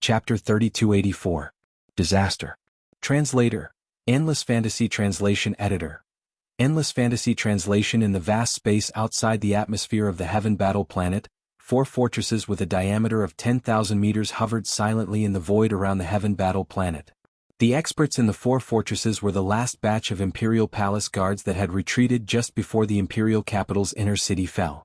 Chapter 3284. Disaster. Translator. Endless Fantasy Translation Editor. Endless Fantasy Translation. In the vast space outside the atmosphere of the Heaven Battle Planet, 4 fortresses with a diameter of 10,000 meters hovered silently in the void around the Heaven Battle Planet. The experts in the 4 fortresses were the last batch of Imperial Palace guards that had retreated just before the Imperial capital's inner city fell.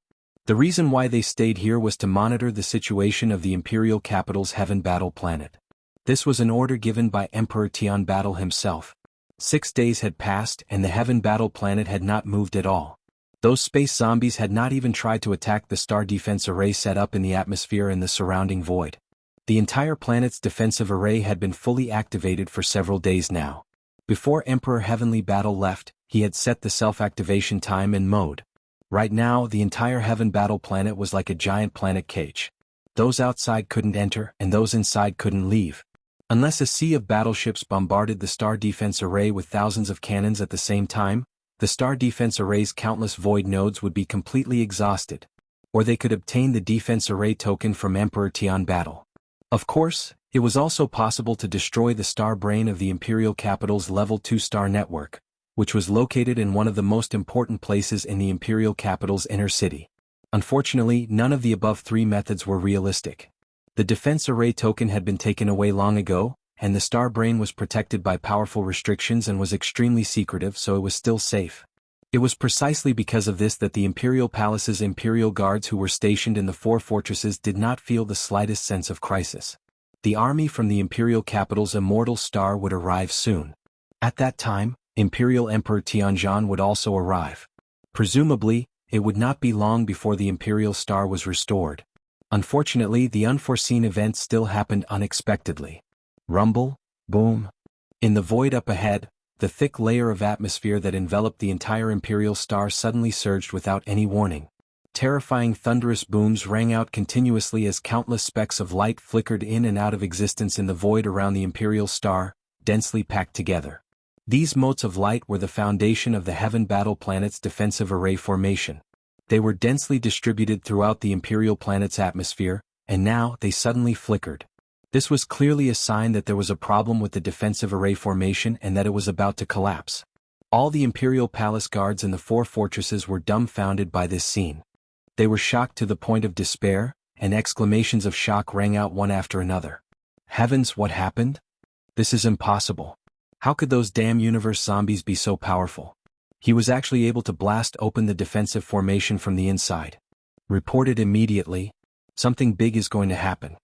The reason why they stayed here was to monitor the situation of the Imperial capital's Heaven Battle Planet. This was an order given by Emperor Tian Battle himself. 6 days had passed and the Heaven Battle Planet had not moved at all. Those space zombies had not even tried to attack the star defense array set up in the atmosphere and the surrounding void. The entire planet's defensive array had been fully activated for several days now. Before Emperor Heavenly Battle left, he had set the self-activation time and mode. Right now, the entire Heaven Battle Planet was like a giant planet cage. Those outside couldn't enter and those inside couldn't leave. Unless a sea of battleships bombarded the star defense array with thousands of cannons at the same time, the star defense array's countless void nodes would be completely exhausted. Or they could obtain the defense array token from Emperor Tian Battle. Of course, it was also possible to destroy the star brain of the Imperial capital's Level 2 star network, which was located in one of the most important places in the Imperial capital's inner city. Unfortunately, none of the above 3 methods were realistic. The defense array token had been taken away long ago, and the star brain was protected by powerful restrictions and was extremely secretive, so it was still safe. It was precisely because of this that the Imperial Palace's Imperial Guards who were stationed in the 4 fortresses did not feel the slightest sense of crisis. The army from the Imperial capital's immortal star would arrive soon. At that time, Imperial Emperor Tianzhan would also arrive. Presumably, it would not be long before the Imperial Star was restored. Unfortunately, the unforeseen event still happened unexpectedly. Rumble, boom. In the void up ahead, the thick layer of atmosphere that enveloped the entire Imperial Star suddenly surged without any warning. Terrifying thunderous booms rang out continuously as countless specks of light flickered in and out of existence in the void around the Imperial Star, densely packed together. These motes of light were the foundation of the Heaven Battle Planet's defensive array formation. They were densely distributed throughout the Imperial planet's atmosphere, and now they suddenly flickered. This was clearly a sign that there was a problem with the defensive array formation and that it was about to collapse. All the Imperial Palace guards in the 4 fortresses were dumbfounded by this scene. They were shocked to the point of despair, and exclamations of shock rang out one after another. Heavens, what happened? This is impossible. How could those damn universe zombies be so powerful? He was actually able to blast open the defensive formation from the inside. Reported immediately. Something big is going to happen.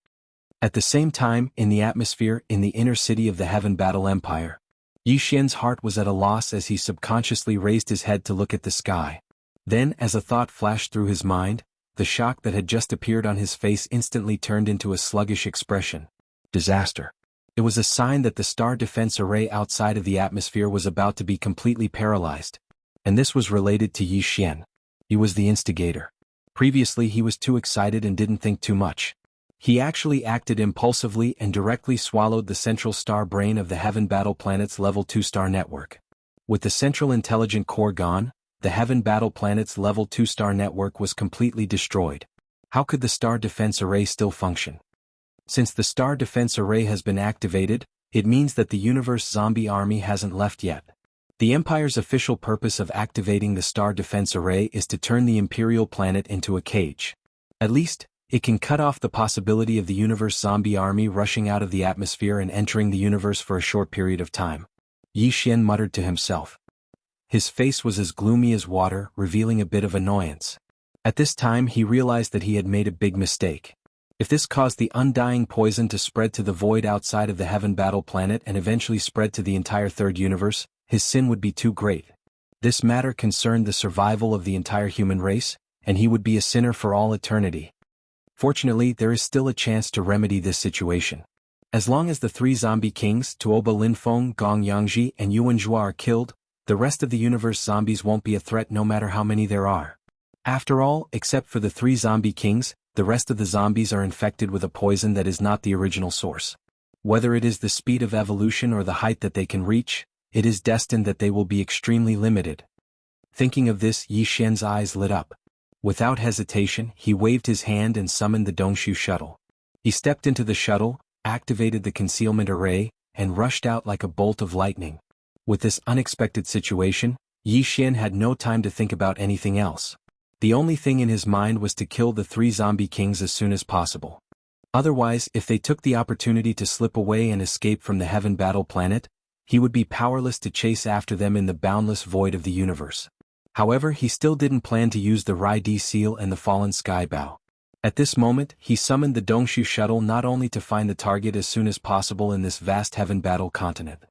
At the same time, in the atmosphere, in the inner city of the Heaven Battle Empire, Yi Xian's heart was at a loss as he subconsciously raised his head to look at the sky. Then, as a thought flashed through his mind, the shock that had just appeared on his face instantly turned into a sluggish expression. Disaster. It was a sign that the star defense array outside of the atmosphere was about to be completely paralyzed. And this was related to Yi Xian. He was the instigator. Previously he was too excited and didn't think too much. He actually acted impulsively and directly swallowed the central star brain of the Heaven Battle Planet's Level 2 star network. With the central intelligent core gone, the Heaven Battle Planet's Level 2 star network was completely destroyed. How could the star defense array still function? Since the star defense array has been activated, it means that the universe zombie army hasn't left yet. The Empire's official purpose of activating the star defense array is to turn the Imperial planet into a cage. At least, it can cut off the possibility of the universe zombie army rushing out of the atmosphere and entering the universe for a short period of time. Yi Xian muttered to himself. His face was as gloomy as water, revealing a bit of annoyance. At this time he realized that he had made a big mistake. If this caused the undying poison to spread to the void outside of the Heaven Battle Planet and eventually spread to the entire third universe, his sin would be too great. This matter concerned the survival of the entire human race, and he would be a sinner for all eternity. Fortunately, there is still a chance to remedy this situation. As long as the 3 zombie kings, Tuoba Linfeng, Gong Yangji, and Yuan Zhua are killed, the rest of the universe zombies won't be a threat no matter how many there are. After all, except for the 3 zombie kings, the rest of the zombies are infected with a poison that is not the original source. Whether it is the speed of evolution or the height that they can reach, it is destined that they will be extremely limited. Thinking of this, Yi Xian's eyes lit up. Without hesitation, he waved his hand and summoned the Dongshu shuttle. He stepped into the shuttle, activated the concealment array, and rushed out like a bolt of lightning. With this unexpected situation, Yi Xian had no time to think about anything else. The only thing in his mind was to kill the 3 zombie kings as soon as possible. Otherwise, if they took the opportunity to slip away and escape from the Heaven Battle planet, he would be powerless to chase after them in the boundless void of the universe. However, he still didn't plan to use the Rai-D seal and the fallen sky bow. At this moment, he summoned the Dongshu shuttle not only to find the target as soon as possible in this vast Heaven Battle continent.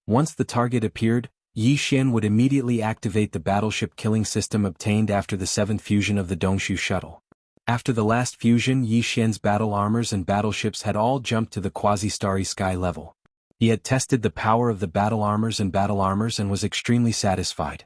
Once the target appeared, Yi Xian would immediately activate the battleship killing system obtained after the 7th fusion of the Dongshu shuttle. After the last fusion, Yi Xian's battle armors and battleships had all jumped to the quasi-starry sky level. He had tested the power of the battle armors and was extremely satisfied.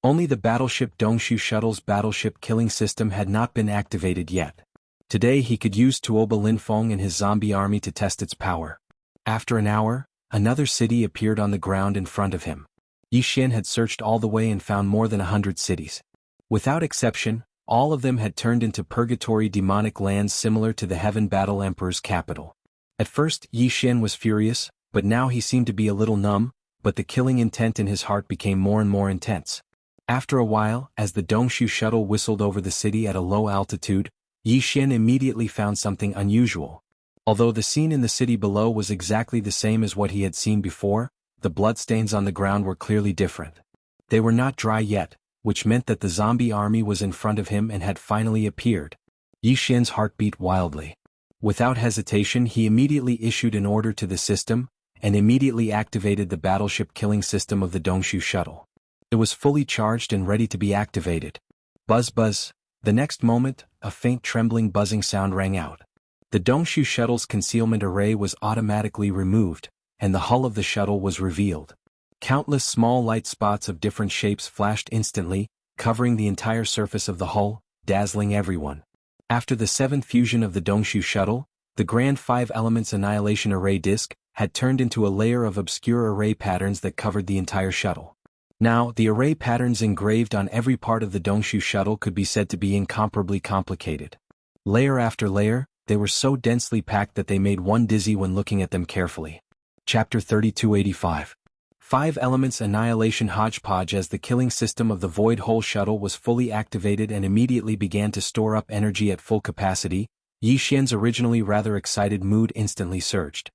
Only the battleship Dongshu shuttle's battleship killing system had not been activated yet. Today he could use Tuoba Linfeng and his zombie army to test its power. After an hour, another city appeared on the ground in front of him. Yi Xian had searched all the way and found more than 100 cities. Without exception, all of them had turned into purgatory demonic lands similar to the Heaven Battle Emperor's capital. At first, Yi Xian was furious, but now he seemed to be a little numb, but the killing intent in his heart became more and more intense. After a while, as the Dongshu shuttle whistled over the city at a low altitude, Yi Xian immediately found something unusual. Although the scene in the city below was exactly the same as what he had seen before, the bloodstains on the ground were clearly different. They were not dry yet, which meant that the zombie army was in front of him and had finally appeared. Yi Xian's heart beat wildly. Without hesitation, he immediately issued an order to the system, and immediately activated the battleship killing system of the Dongshu shuttle. It was fully charged and ready to be activated. Buzz buzz. The next moment, a faint trembling buzzing sound rang out. The Dongshu shuttle's concealment array was automatically removed, and the hull of the shuttle was revealed. Countless small light spots of different shapes flashed instantly, covering the entire surface of the hull, dazzling everyone. After the 7th fusion of the Dongshu shuttle, the Grand 5 Elements Annihilation Array disk had turned into a layer of obscure array patterns that covered the entire shuttle. Now, the array patterns engraved on every part of the Dongshu shuttle could be said to be incomparably complicated. Layer after layer, they were so densely packed that they made one dizzy when looking at them carefully. Chapter 3285. 5 Elements Annihilation Hodgepodge. As the killing system of the Void Hole shuttle was fully activated and immediately began to store up energy at full capacity, Yi Xian's originally rather excited mood instantly surged.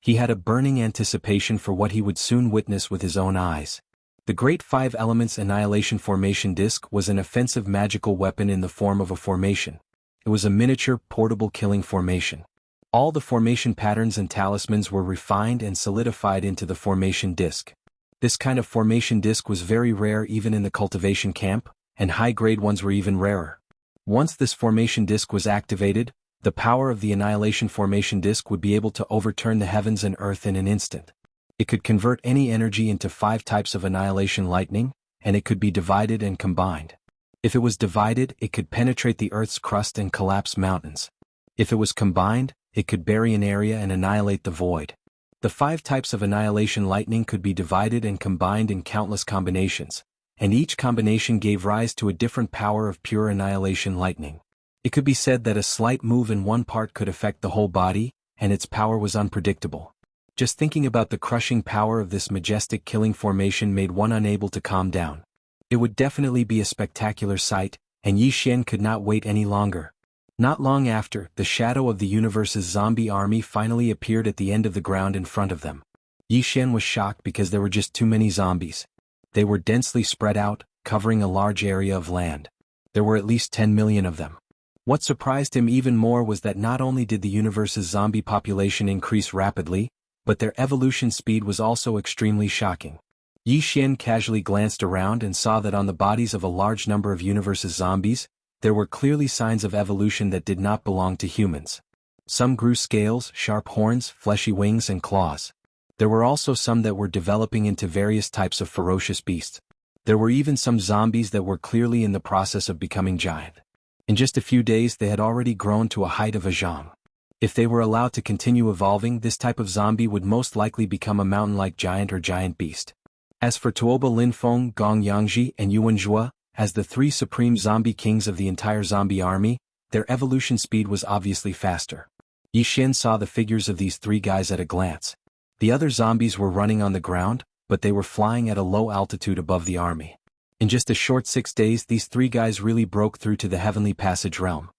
He had a burning anticipation for what he would soon witness with his own eyes. The Great 5 Elements Annihilation Formation Disc was an offensive magical weapon in the form of a formation. It was a miniature, portable killing formation. All the formation patterns and talismans were refined and solidified into the formation disc. This kind of formation disc was very rare even in the cultivation camp, and high-grade ones were even rarer. Once this formation disc was activated, the power of the Annihilation Formation Disc would be able to overturn the heavens and earth in an instant. It could convert any energy into 5 types of annihilation lightning, and it could be divided and combined. If it was divided, it could penetrate the Earth's crust and collapse mountains. If it was combined, it could bury an area and annihilate the void. The 5 types of annihilation lightning could be divided and combined in countless combinations, and each combination gave rise to a different power of pure annihilation lightning. It could be said that a slight move in one part could affect the whole body, and its power was unpredictable. Just thinking about the crushing power of this majestic killing formation made one unable to calm down. It would definitely be a spectacular sight, and Yi Xian could not wait any longer. Not long after, the shadow of the universe's zombie army finally appeared at the end of the ground in front of them. Yi Xian was shocked because there were just too many zombies. They were densely spread out, covering a large area of land. There were at least 10 million of them. What surprised him even more was that not only did the universe's zombie population increase rapidly, but their evolution speed was also extremely shocking. Yi Xian casually glanced around and saw that on the bodies of a large number of universe's zombies, there were clearly signs of evolution that did not belong to humans. Some grew scales, sharp horns, fleshy wings and claws. There were also some that were developing into various types of ferocious beasts. There were even some zombies that were clearly in the process of becoming giant. In just a few days they had already grown to a height of a Jianghu. If they were allowed to continue evolving, this type of zombie would most likely become a mountain-like giant or giant beast. As for Tuoba Linfeng, Gong Yangji, and Yuan Zhua, as the 3 supreme zombie kings of the entire zombie army, their evolution speed was obviously faster. Yi Xian saw the figures of these three guys at a glance. The other zombies were running on the ground, but they were flying at a low altitude above the army. In just a short 6 days, these three guys really broke through to the Heavenly Passage realm.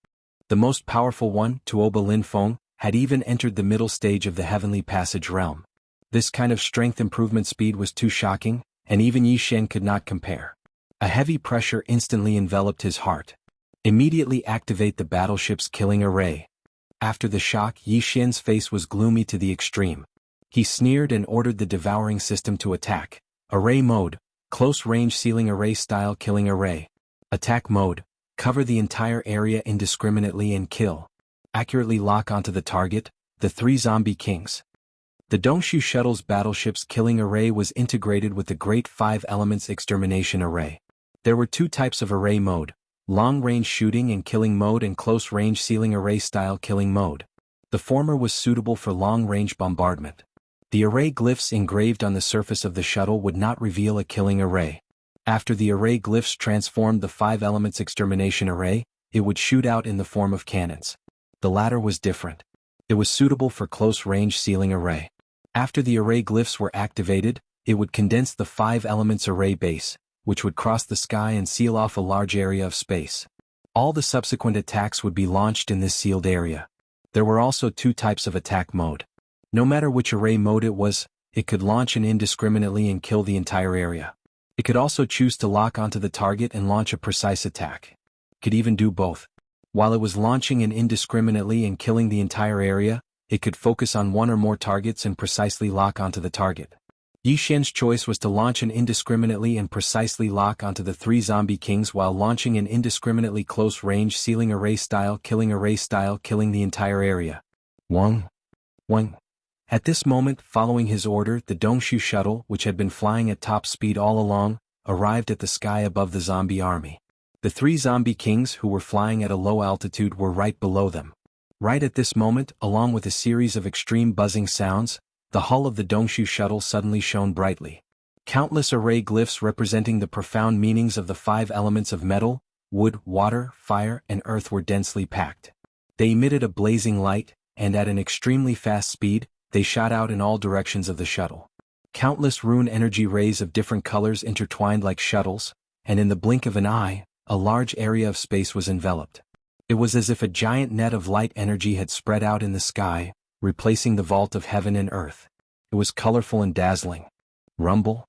The most powerful one, Tuoba Lin Feng, had even entered the middle stage of the Heavenly Passage realm. This kind of strength improvement speed was too shocking, and even Yi Xian could not compare. A heavy pressure instantly enveloped his heart. Immediately activate the battleship's killing array. After the shock, Yi Xian's face was gloomy to the extreme. He sneered and ordered the devouring system to attack. Array mode, close-range sealing array style killing array. Attack mode, cover the entire area indiscriminately and kill. Accurately lock onto the target, the three zombie kings. The Dongshu shuttle's battleship's killing array was integrated with the Great Five Elements extermination array. There were two types of array mode: long-range shooting and killing mode and close-range sealing array style killing mode. The former was suitable for long-range bombardment. The array glyphs engraved on the surface of the shuttle would not reveal a killing array. After the array glyphs transformed the Five Elements extermination array, it would shoot out in the form of cannons. The latter was different. It was suitable for close-range sealing array. After the array glyphs were activated, it would condense the Five Elements array base, which would cross the sky and seal off a large area of space. All the subsequent attacks would be launched in this sealed area. There were also two types of attack mode. No matter which array mode it was, it could launch indiscriminately and kill the entire area. It could also choose to lock onto the target and launch a precise attack. It could even do both. While it was launching indiscriminately and killing the entire area, it could focus on one or more targets and precisely lock onto the target. Yi Xian's choice was to launch indiscriminately and precisely lock onto the three zombie kings while launching an indiscriminately close-range sealing array style killing the entire area. Wang. At this moment, following his order, the Dongshu shuttle, which had been flying at top speed all along, arrived at the sky above the zombie army. The three zombie kings who were flying at a low altitude were right below them. Right at this moment, along with a series of extreme buzzing sounds, the hull of the Dongshu shuttle suddenly shone brightly. Countless array glyphs representing the profound meanings of the five elements of metal, wood, water, fire, and earth were densely packed. They emitted a blazing light, and at an extremely fast speed, they shot out in all directions of the shuttle. Countless rune energy rays of different colors intertwined like shuttles, and in the blink of an eye, a large area of space was enveloped. It was as if a giant net of light energy had spread out in the sky, replacing the vault of heaven and earth. It was colorful and dazzling. Rumble.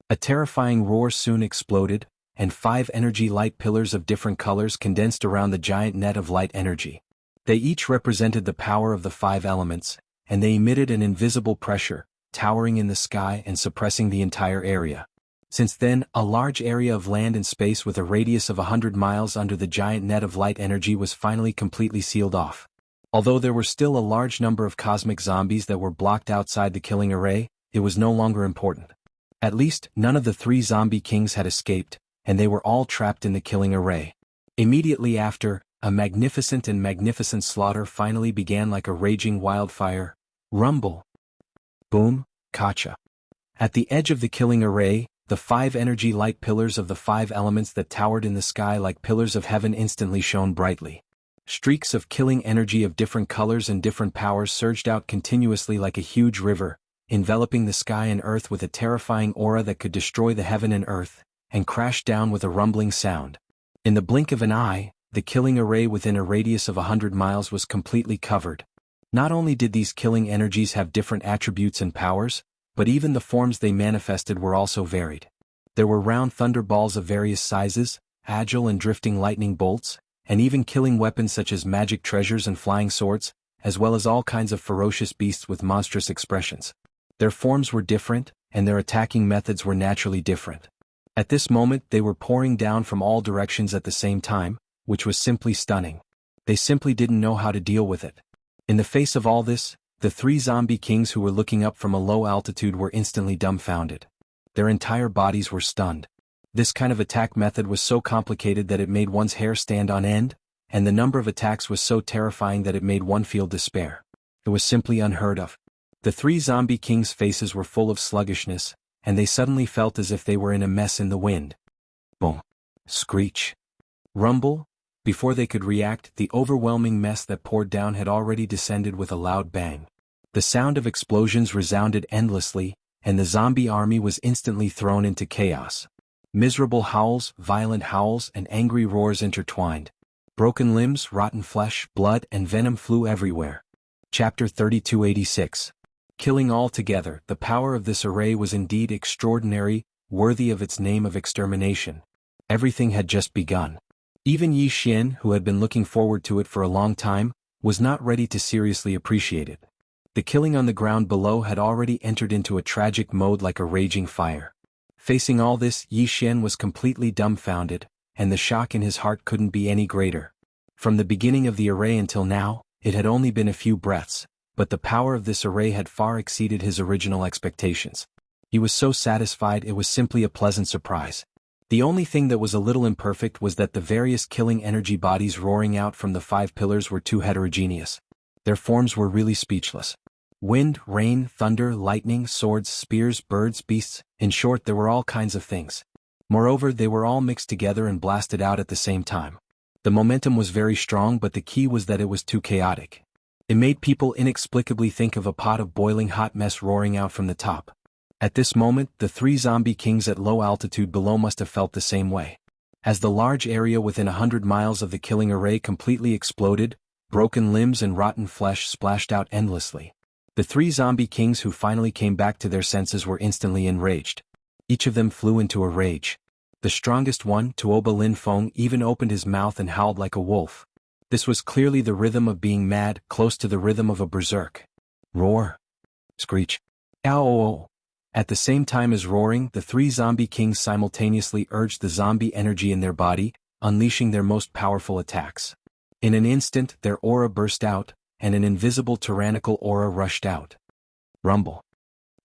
A terrifying roar soon exploded, and 5 energy light pillars of different colors condensed around the giant net of light energy. They each represented the power of the 5 elements, and they emitted an invisible pressure, towering in the sky and suppressing the entire area. Since then, a large area of land and space with a radius of 100 miles under the giant net of light energy was finally completely sealed off. Although there were still a large number of cosmic zombies that were blocked outside the killing array, it was no longer important. At least, none of the 3 zombie kings had escaped, and they were all trapped in the killing array. Immediately after, a magnificent slaughter finally began like a raging wildfire. Rumble. Boom, kacha. At the edge of the killing array, the 5 energy light pillars of the 5 elements that towered in the sky like pillars of heaven instantly shone brightly. Streaks of killing energy of different colors and different powers surged out continuously like a huge river, enveloping the sky and earth with a terrifying aura that could destroy the heaven and earth, and crashed down with a rumbling sound. In the blink of an eye, the killing array within a radius of 100 miles was completely covered. Not only did these killing energies have different attributes and powers, but even the forms they manifested were also varied. There were round thunderballs of various sizes, agile and drifting lightning bolts, and even killing weapons such as magic treasures and flying swords, as well as all kinds of ferocious beasts with monstrous expressions. Their forms were different, and their attacking methods were naturally different. At this moment they were pouring down from all directions at the same time, which was simply stunning. They simply didn't know how to deal with it. In the face of all this, the 3 zombie kings who were looking up from a low altitude were instantly dumbfounded. Their entire bodies were stunned. This kind of attack method was so complicated that it made one's hair stand on end, and the number of attacks was so terrifying that it made one feel despair. It was simply unheard of. The 3 zombie kings' faces were full of sluggishness, and they suddenly felt as if they were in a mess in the wind. Boom. Screech. Rumble. Before they could react, the overwhelming mess that poured down had already descended with a loud bang. The sound of explosions resounded endlessly, and the zombie army was instantly thrown into chaos. Miserable howls, violent howls, and angry roars intertwined. Broken limbs, rotten flesh, blood, and venom flew everywhere. Chapter 3286. Killing all together. The power of this array was indeed extraordinary, worthy of its name of extermination. Everything had just begun. Even Yi Xian, who had been looking forward to it for a long time, was not ready to seriously appreciate it. The killing on the ground below had already entered into a tragic mode like a raging fire. Facing all this, Yi Xian was completely dumbfounded, and the shock in his heart couldn't be any greater. From the beginning of the array until now, it had only been a few breaths, but the power of this array had far exceeded his original expectations. He was so satisfied it was simply a pleasant surprise. The only thing that was a little imperfect was that the various killing energy bodies roaring out from the 5 pillars were too heterogeneous. Their forms were really speechless. Wind, rain, thunder, lightning, swords, spears, birds, beasts, in short there were all kinds of things. Moreover, they were all mixed together and blasted out at the same time. The momentum was very strong, but the key was that it was too chaotic. It made people inexplicably think of a pot of boiling hot mess roaring out from the top. At this moment, the 3 zombie kings at low altitude below must have felt the same way. As the large area within 100 miles of the killing array completely exploded, broken limbs and rotten flesh splashed out endlessly. The 3 zombie kings who finally came back to their senses were instantly enraged. Each of them flew into a rage. The strongest one, Tuoba Linfeng, even opened his mouth and howled like a wolf. This was clearly the rhythm of being mad, close to the rhythm of a berserk. Roar. Screech. Ow. At the same time as roaring, the 3 zombie kings simultaneously urged the zombie energy in their body, unleashing their most powerful attacks. In an instant, their aura burst out, and an invisible tyrannical aura rushed out. Rumble.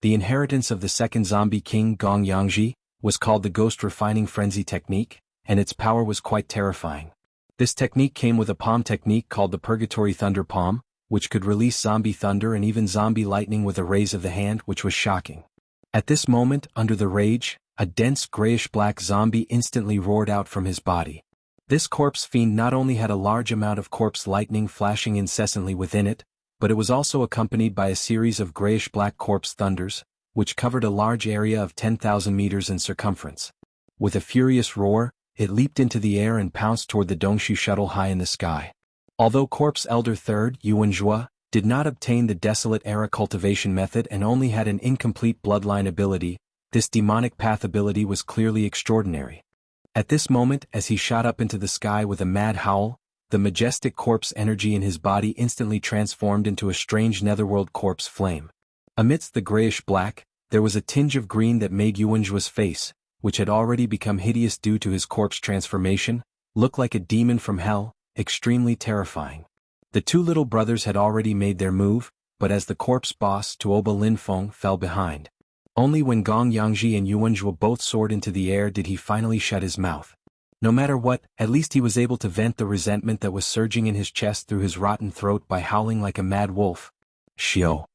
The inheritance of the second zombie king, Gong Yangji, was called the Ghost Refining Frenzy Technique, and its power was quite terrifying. This technique came with a palm technique called the Purgatory Thunder Palm, which could release zombie thunder and even zombie lightning with a raise of the hand, which was shocking. At this moment, under the rage, a dense grayish-black zombie instantly roared out from his body. This corpse fiend not only had a large amount of corpse lightning flashing incessantly within it, but it was also accompanied by a series of grayish-black corpse thunders, which covered a large area of 10,000 meters in circumference. With a furious roar, it leaped into the air and pounced toward the Dongshu shuttle high in the sky. Although Corpse Elder 3rd, Yuanzhua, did not obtain the Desolate Era cultivation method and only had an incomplete bloodline ability, this demonic path ability was clearly extraordinary. At this moment, as he shot up into the sky with a mad howl, the majestic corpse energy in his body instantly transformed into a strange netherworld corpse flame. Amidst the grayish-black, there was a tinge of green that made Yuanzhua's face, which had already become hideous due to his corpse transformation, look like a demon from hell, extremely terrifying. The 2 little brothers had already made their move, but as the corpse boss, Tuoba Linfeng, fell behind. Only when Gong Yangji and Yuanzhua both soared into the air did he finally shut his mouth. No matter what, at least he was able to vent the resentment that was surging in his chest through his rotten throat by howling like a mad wolf. Shio.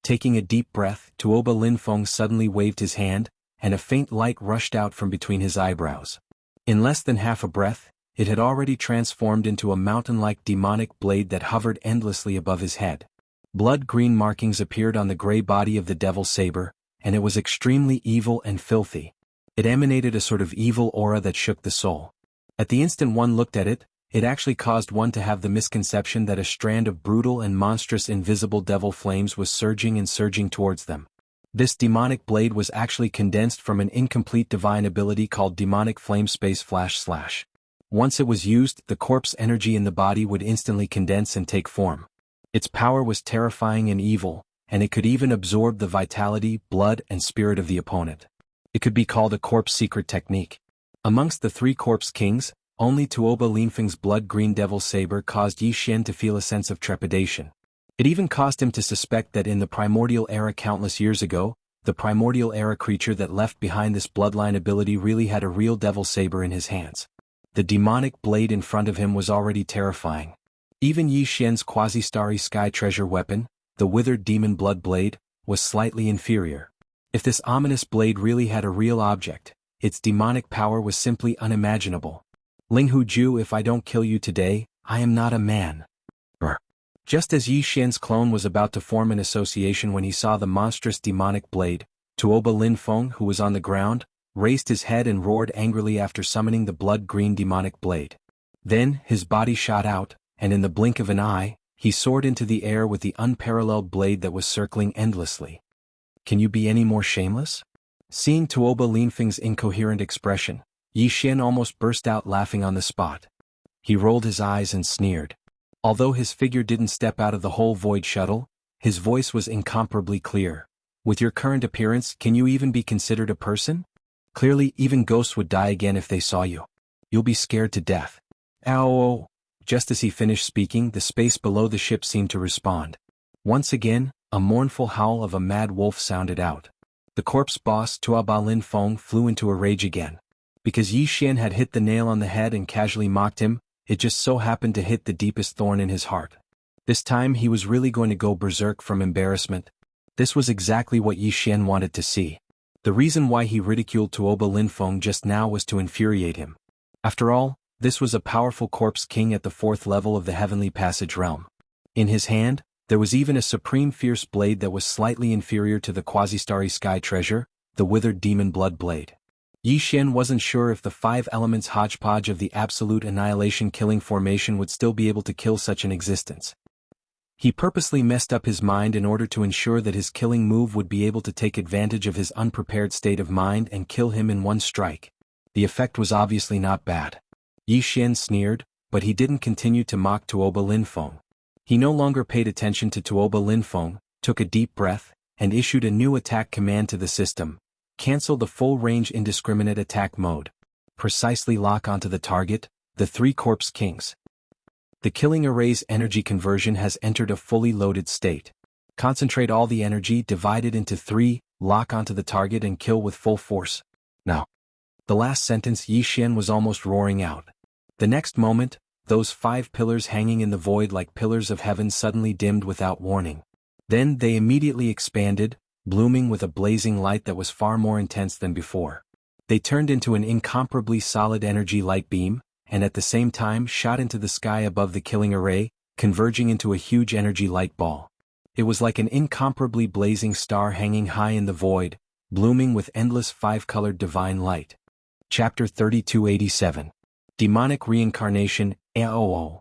Taking a deep breath, Tuoba Linfeng suddenly waved his hand, and a faint light rushed out from between his eyebrows. In less than half a breath, it had already transformed into a mountain-like demonic blade that hovered endlessly above his head. Blood-green markings appeared on the gray body of the devil saber, and it was extremely evil and filthy. It emanated a sort of evil aura that shook the soul. At the instant one looked at it, it actually caused one to have the misconception that a strand of brutal and monstrous invisible devil flames was surging and surging towards them. This demonic blade was actually condensed from an incomplete divine ability called Demonic Flame Space //. Once it was used, the corpse energy in the body would instantly condense and take form. Its power was terrifying and evil, and it could even absorb the vitality, blood, and spirit of the opponent. It could be called a corpse secret technique. Amongst the 3 corpse kings, only Tuoba Linfeng's blood-green devil saber caused Yi Xian to feel a sense of trepidation. It even caused him to suspect that in the primordial era countless years ago, the primordial era creature that left behind this bloodline ability really had a real devil saber in his hands. The demonic blade in front of him was already terrifying. Even Yi Xian's quasi-starry sky treasure weapon, the withered demon blood blade, was slightly inferior. If this ominous blade really had a real object, its demonic power was simply unimaginable. Ling Hu Ju, if I don't kill you today, I am not a man. Brr. Just as Yi Xian's clone was about to form an association when he saw the monstrous demonic blade, Tuoba Lin Feng, who was on the ground, raised his head and roared angrily after summoning the blood-green demonic blade. Then, his body shot out, and in the blink of an eye, he soared into the air with the unparalleled blade that was circling endlessly. Can you be any more shameless? Seeing Tuoba Lin Feng's incoherent expression, Yi Xian almost burst out laughing on the spot. He rolled his eyes and sneered. Although his figure didn't step out of the whole void shuttle, his voice was incomparably clear. With your current appearance, can you even be considered a person? Clearly, even ghosts would die again if they saw you. You'll be scared to death. Ow! Just as he finished speaking, the space below the ship seemed to respond. Once again, a mournful howl of a mad wolf sounded out. The corpse boss Tuoba Lin Feng flew into a rage again. Because Yi Xian had hit the nail on the head and casually mocked him, it just so happened to hit the deepest thorn in his heart. This time he was really going to go berserk from embarrassment. This was exactly what Yi Xian wanted to see. The reason why he ridiculed Tuoba Lin Feng just now was to infuriate him. After all, this was a powerful corpse king at the 4th level of the Heavenly Passage realm. In his hand, there was even a supreme fierce blade that was slightly inferior to the quasi-starry sky treasure, the withered demon blood blade. Yi Xian wasn't sure if the 5 elements hodgepodge of the absolute annihilation killing formation would still be able to kill such an existence. He purposely messed up his mind in order to ensure that his killing move would be able to take advantage of his unprepared state of mind and kill him in one strike. The effect was obviously not bad. Yi Xian sneered, but he didn't continue to mock Tuoba Lin Feng. He no longer paid attention to Tuoba Lin Feng, took a deep breath, and issued a new attack command to the system. Cancel the full-range indiscriminate attack mode. Precisely lock onto the target, the 3 corpse kings. The killing array's energy conversion has entered a fully loaded state. Concentrate all the energy divided into 3, lock onto the target and kill with full force. Now. The last sentence Yi Xian was almost roaring out. The next moment, those 5 pillars hanging in the void like pillars of heaven suddenly dimmed without warning. Then they immediately expanded, blooming with a blazing light that was far more intense than before. They turned into an incomparably solid energy light beam, and at the same time shot into the sky above the killing array, converging into a huge energy light ball. It was like an incomparably blazing star hanging high in the void, blooming with endless 5-colored divine light. Chapter 3287. Demonic Reincarnation, AOO.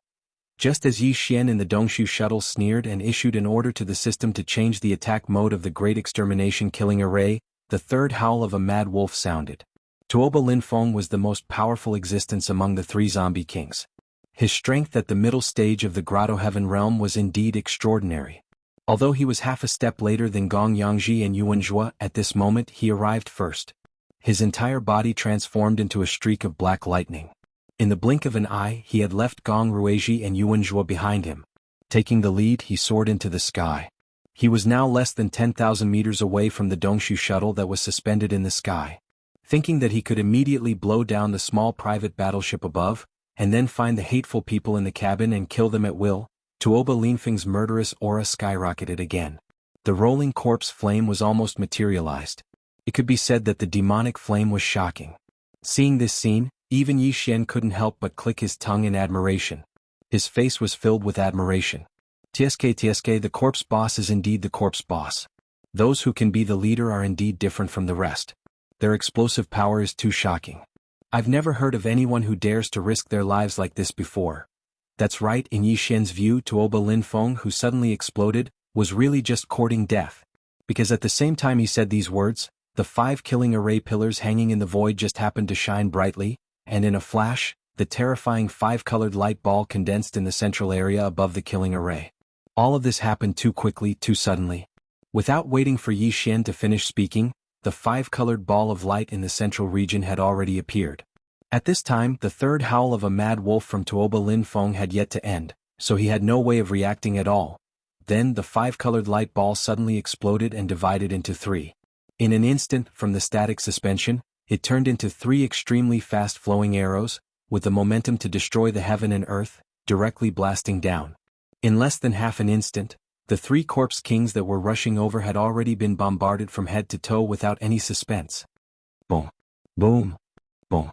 Just as Yi Xian in the Dongshu shuttle sneered and issued an order to the system to change the attack mode of the Great Extermination Killing Array, the third howl of a mad wolf sounded. Tuoba Lin Feng was the most powerful existence among the 3 zombie kings. His strength at the middle stage of the Grotto Heaven realm was indeed extraordinary. Although he was half a step later than Gong Yangji and Yuan Zhuo, at this moment he arrived first. His entire body transformed into a streak of black lightning. In the blink of an eye, he had left Gong Ruizhi and Yuan Zhuo behind him. Taking the lead, he soared into the sky. He was now less than 10,000 meters away from the Dongshu shuttle that was suspended in the sky. Thinking that he could immediately blow down the small private battleship above, and then find the hateful people in the cabin and kill them at will, Tuoba Lin Feng's murderous aura skyrocketed again. The rolling corpse flame was almost materialized. It could be said that the demonic flame was shocking. Seeing this scene, even Yi Xian couldn't help but click his tongue in admiration. His face was filled with admiration. TSK, the corpse boss is indeed the corpse boss. Those who can be the leader are indeed different from the rest. Their explosive power is too shocking. I've never heard of anyone who dares to risk their lives like this before. That's right, in Yi Xian's view, Tuoba Lin Feng, who suddenly exploded, was really just courting death. Because at the same time he said these words, the 5 killing array pillars hanging in the void just happened to shine brightly, and in a flash, the terrifying 5-colored light ball condensed in the central area above the killing array. All of this happened too quickly, too suddenly. Without waiting for Yi Xian to finish speaking, the 5-colored ball of light in the central region had already appeared. At this time, the third howl of a mad wolf from Tuoba Lin Feng had yet to end, so he had no way of reacting at all. Then the 5-colored light ball suddenly exploded and divided into 3. In an instant, from the static suspension, it turned into 3 extremely fast-flowing arrows, with the momentum to destroy the heaven and earth, directly blasting down. In less than half an instant, the 3 corpse kings that were rushing over had already been bombarded from head to toe without any suspense. Boom. Boom. Boom.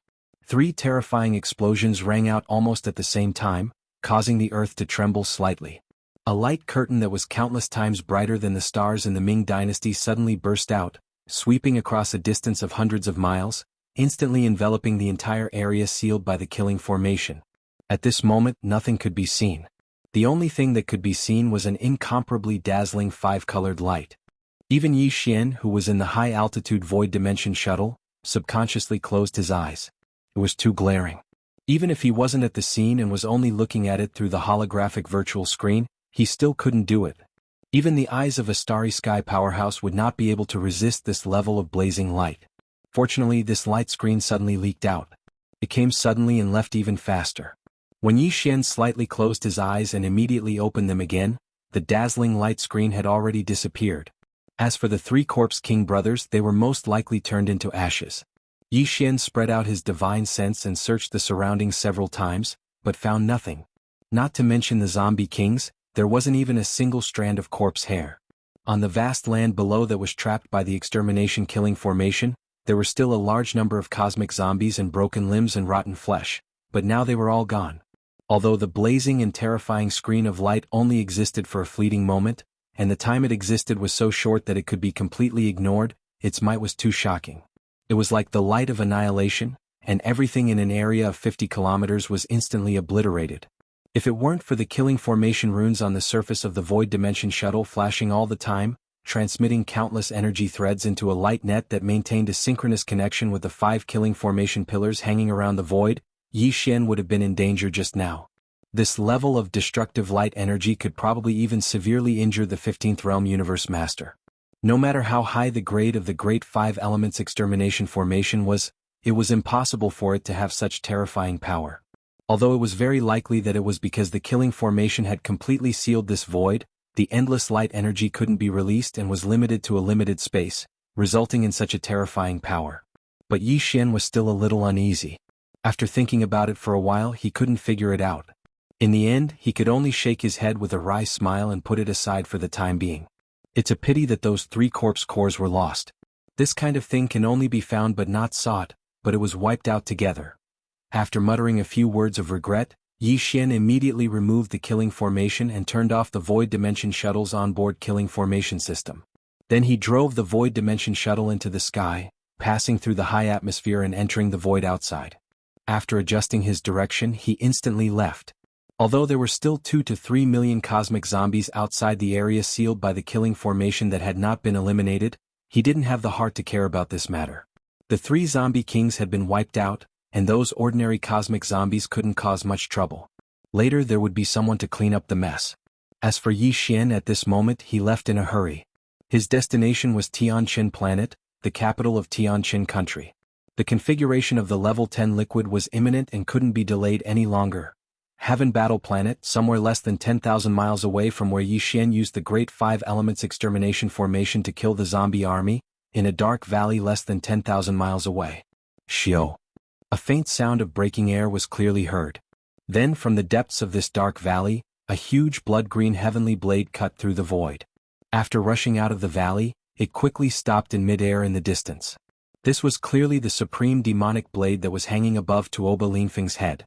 3 terrifying explosions rang out almost at the same time, causing the earth to tremble slightly. A light curtain that was countless times brighter than the stars in the Ming dynasty suddenly burst out, sweeping across a distance of hundreds of miles, instantly enveloping the entire area sealed by the killing formation. At this moment, nothing could be seen. The only thing that could be seen was an incomparably dazzling 5-colored light. Even Yi Xian, who was in the high-altitude void dimension shuttle, subconsciously closed his eyes. It was too glaring. Even if he wasn't at the scene and was only looking at it through the holographic virtual screen, he still couldn't do it. Even the eyes of a starry sky powerhouse would not be able to resist this level of blazing light. Fortunately, this light screen suddenly leaked out. It came suddenly and left even faster. When Yi Xian slightly closed his eyes and immediately opened them again, the dazzling light screen had already disappeared. As for the 3 corpse king brothers, they were most likely turned into ashes. Yi Xian spread out his divine sense and searched the surroundings several times, but found nothing. Not to mention the zombie kings, there wasn't even a single strand of corpse hair. On the vast land below that was trapped by the extermination killing formation, there were still a large number of cosmic zombies and broken limbs and rotten flesh, but now they were all gone. Although the blazing and terrifying screen of light only existed for a fleeting moment, and the time it existed was so short that it could be completely ignored, its might was too shocking. It was like the light of annihilation, and everything in an area of 50 kilometers was instantly obliterated. If it weren't for the killing formation runes on the surface of the void dimension shuttle flashing all the time, transmitting countless energy threads into a light net that maintained a synchronous connection with the 5 killing formation pillars hanging around the void, Yi Xian would have been in danger just now. This level of destructive light energy could probably even severely injure the 15th Realm Universe Master. No matter how high the grade of the Great 5 Elements Extermination Formation was, it was impossible for it to have such terrifying power. Although it was very likely that it was because the killing formation had completely sealed this void, the endless light energy couldn't be released and was limited to a limited space, resulting in such a terrifying power. But Yi Xian was still a little uneasy. After thinking about it for a while, he couldn't figure it out. In the end, he could only shake his head with a wry smile and put it aside for the time being. It's a pity that those 3 corpse cores were lost. This kind of thing can only be found but not sought, but it was wiped out together. After muttering a few words of regret, Yi Xian immediately removed the killing formation and turned off the Void Dimension Shuttle's onboard killing formation system. Then he drove the Void Dimension Shuttle into the sky, passing through the high atmosphere and entering the void outside. After adjusting his direction, he instantly left. Although there were still 2 to 3 million cosmic zombies outside the area sealed by the killing formation that had not been eliminated, he didn't have the heart to care about this matter. The 3 zombie kings had been wiped out, and those ordinary cosmic zombies couldn't cause much trouble. Later there would be someone to clean up the mess. As for Yi Xian, at this moment he left in a hurry. His destination was Tianqin Planet, the capital of Tianqin Country. The configuration of the level 10 liquid was imminent and couldn't be delayed any longer. Heaven Battle Planet, somewhere less than 10,000 miles away from where Yi Xian used the Great 5 Elements Extermination Formation to kill the zombie army, in a dark valley less than 10,000 miles away. Shio. A faint sound of breaking air was clearly heard. Then from the depths of this dark valley, a huge blood-green heavenly blade cut through the void. After rushing out of the valley, it quickly stopped in mid-air in the distance. This was clearly the supreme demonic blade that was hanging above Tuoba Linfeng's head.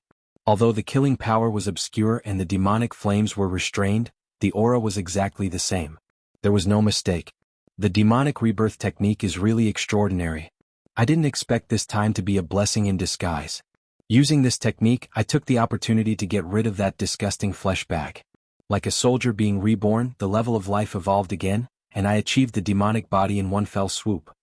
Although the killing power was obscure and the demonic flames were restrained, the aura was exactly the same. There was no mistake. The demonic rebirth technique is really extraordinary. I didn't expect this time to be a blessing in disguise. Using this technique, I took the opportunity to get rid of that disgusting flesh bag. Like a soldier being reborn, the level of life evolved again, and I achieved the demonic body in one fell swoop.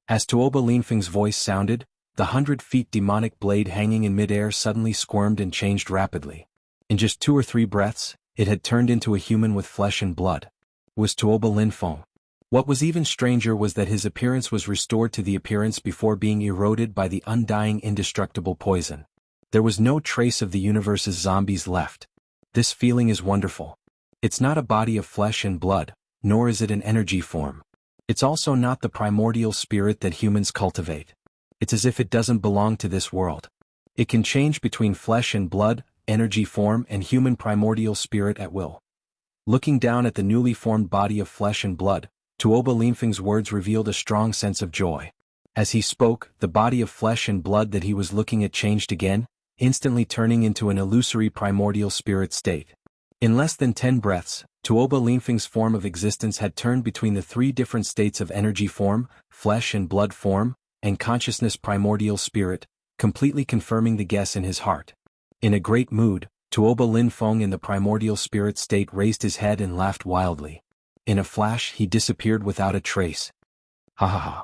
As Tuoba Linfeng's voice sounded, the 100-feet demonic blade hanging in midair suddenly squirmed and changed rapidly. In just 2 or 3 breaths, it had turned into a human with flesh and blood. It was Tuoba Linfeng. What was even stranger was that his appearance was restored to the appearance before being eroded by the undying indestructible poison. There was no trace of the universe's zombies left. This feeling is wonderful. It's not a body of flesh and blood, nor is it an energy form. It's also not the primordial spirit that humans cultivate. It's as if it doesn't belong to this world. It can change between flesh and blood, energy form and human primordial spirit at will. Looking down at the newly formed body of flesh and blood, Tuoba Linfeng's words revealed a strong sense of joy. As he spoke, the body of flesh and blood that he was looking at changed again, instantly turning into an illusory primordial spirit state. In less than 10 breaths, Tuoba Linfeng's form of existence had turned between the 3 different states of energy form, flesh and blood form, and consciousness primordial spirit, completely confirming the guess in his heart. In a great mood, Tuoba Linfeng in the primordial spirit state raised his head and laughed wildly. In a flash he disappeared without a trace. Ha ha ha.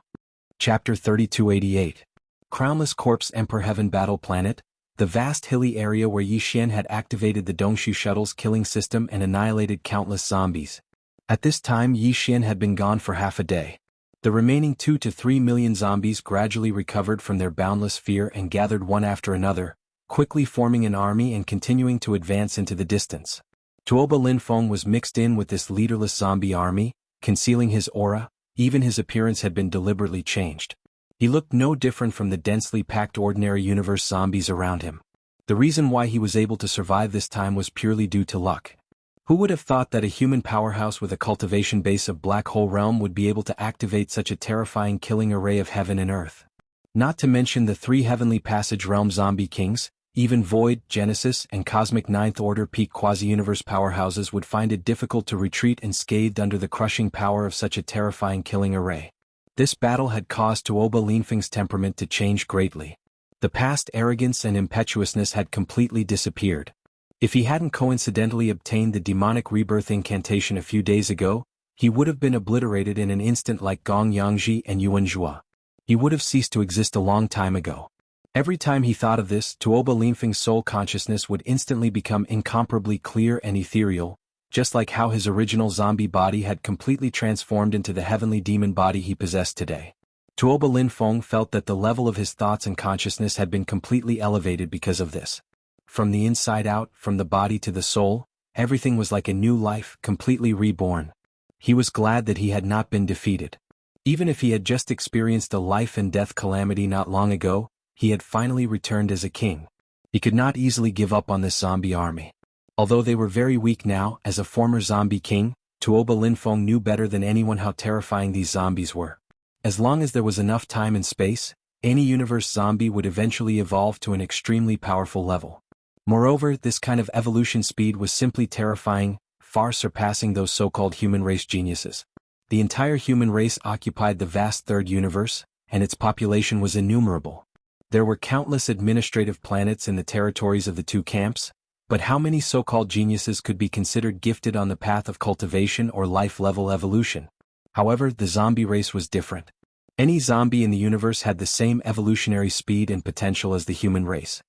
Chapter 3288. Crownless Corpse Emperor Heaven Battle Planet. The vast hilly area where Yi Xian had activated the Dongshu shuttle's killing system and annihilated countless zombies. At this time Yi Xian had been gone for half a day. The remaining 2 to 3 million zombies gradually recovered from their boundless fear and gathered one after another, quickly forming an army and continuing to advance into the distance. Tuoba Linfeng was mixed in with this leaderless zombie army, concealing his aura. Even his appearance had been deliberately changed. He looked no different from the densely packed ordinary universe zombies around him. The reason why he was able to survive this time was purely due to luck. Who would have thought that a human powerhouse with a cultivation base of Black Hole Realm would be able to activate such a terrifying killing array of heaven and earth? Not to mention the 3 Heavenly Passage Realm zombie kings, even Void, Genesis, and Cosmic Ninth Order peak quasi-universe powerhouses would find it difficult to retreat unscathed under the crushing power of such a terrifying killing array. This battle had caused Tuoba Linfeng's temperament to change greatly. The past arrogance and impetuousness had completely disappeared. If he hadn't coincidentally obtained the demonic rebirth incantation a few days ago, he would have been obliterated in an instant like Gong Yangji and Yuan Zhua. He would have ceased to exist a long time ago. Every time he thought of this, Tuoba Linfeng's soul consciousness would instantly become incomparably clear and ethereal, just like how his original zombie body had completely transformed into the heavenly demon body he possessed today. Tuoba Linfeng felt that the level of his thoughts and consciousness had been completely elevated because of this. From the inside out, from the body to the soul, everything was like a new life, completely reborn. He was glad that he had not been defeated. Even if he had just experienced a life and death calamity not long ago, he had finally returned as a king. He could not easily give up on this zombie army. Although they were very weak now, as a former zombie king, Tuoba Linfeng knew better than anyone how terrifying these zombies were. As long as there was enough time and space, any universe zombie would eventually evolve to an extremely powerful level. Moreover, this kind of evolution speed was simply terrifying, far surpassing those so-called human race geniuses. The entire human race occupied the vast third universe, and its population was innumerable. There were countless administrative planets in the territories of the 2 camps, but how many so-called geniuses could be considered gifted on the path of cultivation or life-level evolution? However, the zombie race was different. Any zombie in the universe had the same evolutionary speed and potential as the human race.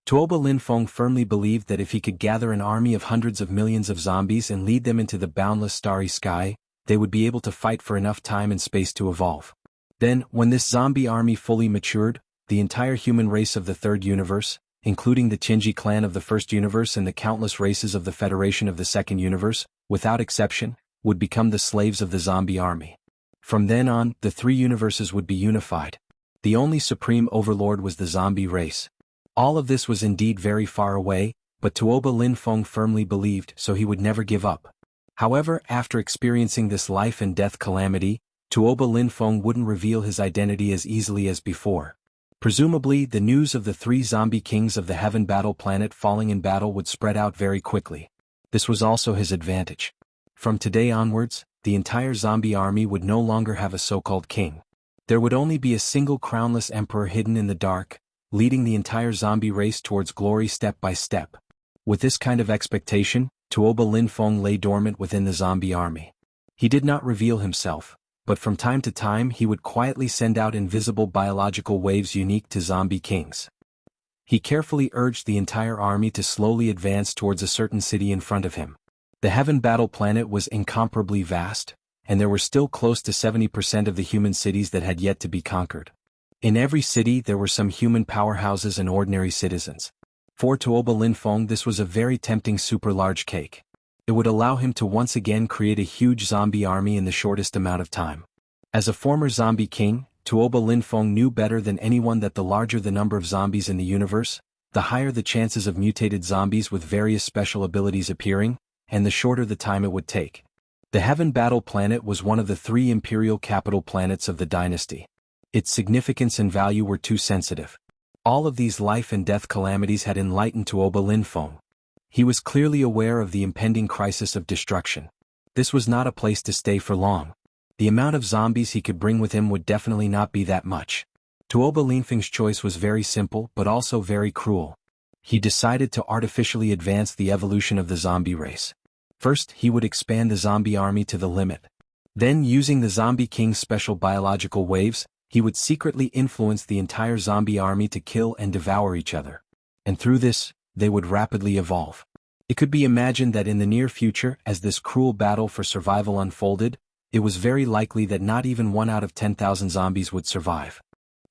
Tuoba Linfeng firmly believed that if he could gather an army of hundreds of millions of zombies and lead them into the boundless starry sky, they would be able to fight for enough time and space to evolve. Then, when this zombie army fully matured, the entire human race of the third universe, including the Qinji clan of the first universe and the countless races of the Federation of the second universe, without exception, would become the slaves of the zombie army. From then on, the 3 universes would be unified. The only supreme overlord was the zombie race. All of this was indeed very far away, but Tuoba Linfeng firmly believed, so he would never give up. However, after experiencing this life and death calamity, Tuoba Linfeng wouldn't reveal his identity as easily as before. Presumably, the news of the 3 zombie kings of the Heaven Battle Planet falling in battle would spread out very quickly. This was also his advantage. From today onwards, the entire zombie army would no longer have a so-called king. There would only be a single crownless emperor hidden in the dark, leading the entire zombie race towards glory step by step. With this kind of expectation, Tuoba Linfeng lay dormant within the zombie army. He did not reveal himself, but from time to time he would quietly send out invisible biological waves unique to zombie kings. He carefully urged the entire army to slowly advance towards a certain city in front of him. The Heaven Battle Planet was incomparably vast, and there were still close to 70% of the human cities that had yet to be conquered. In every city there were some human powerhouses and ordinary citizens. For Tuoba Linfeng this was a very tempting super large cake. It would allow him to once again create a huge zombie army in the shortest amount of time. As a former zombie king, Tuoba Linfeng knew better than anyone that the larger the number of zombies in the universe, the higher the chances of mutated zombies with various special abilities appearing, and the shorter the time it would take. The Heaven Battle Planet was one of the 3 imperial capital planets of the dynasty. Its significance and value were too sensitive. All of these life and death calamities had enlightened Tuoba Linfeng. He was clearly aware of the impending crisis of destruction. This was not a place to stay for long. The amount of zombies he could bring with him would definitely not be that much. Tuoba Linfeng's choice was very simple but also very cruel. He decided to artificially advance the evolution of the zombie race. First, he would expand the zombie army to the limit. Then, using the Zombie King's special biological waves, he would secretly influence the entire zombie army to kill and devour each other. And through this, they would rapidly evolve. It could be imagined that in the near future, as this cruel battle for survival unfolded, it was very likely that not even 1 out of 10,000 zombies would survive.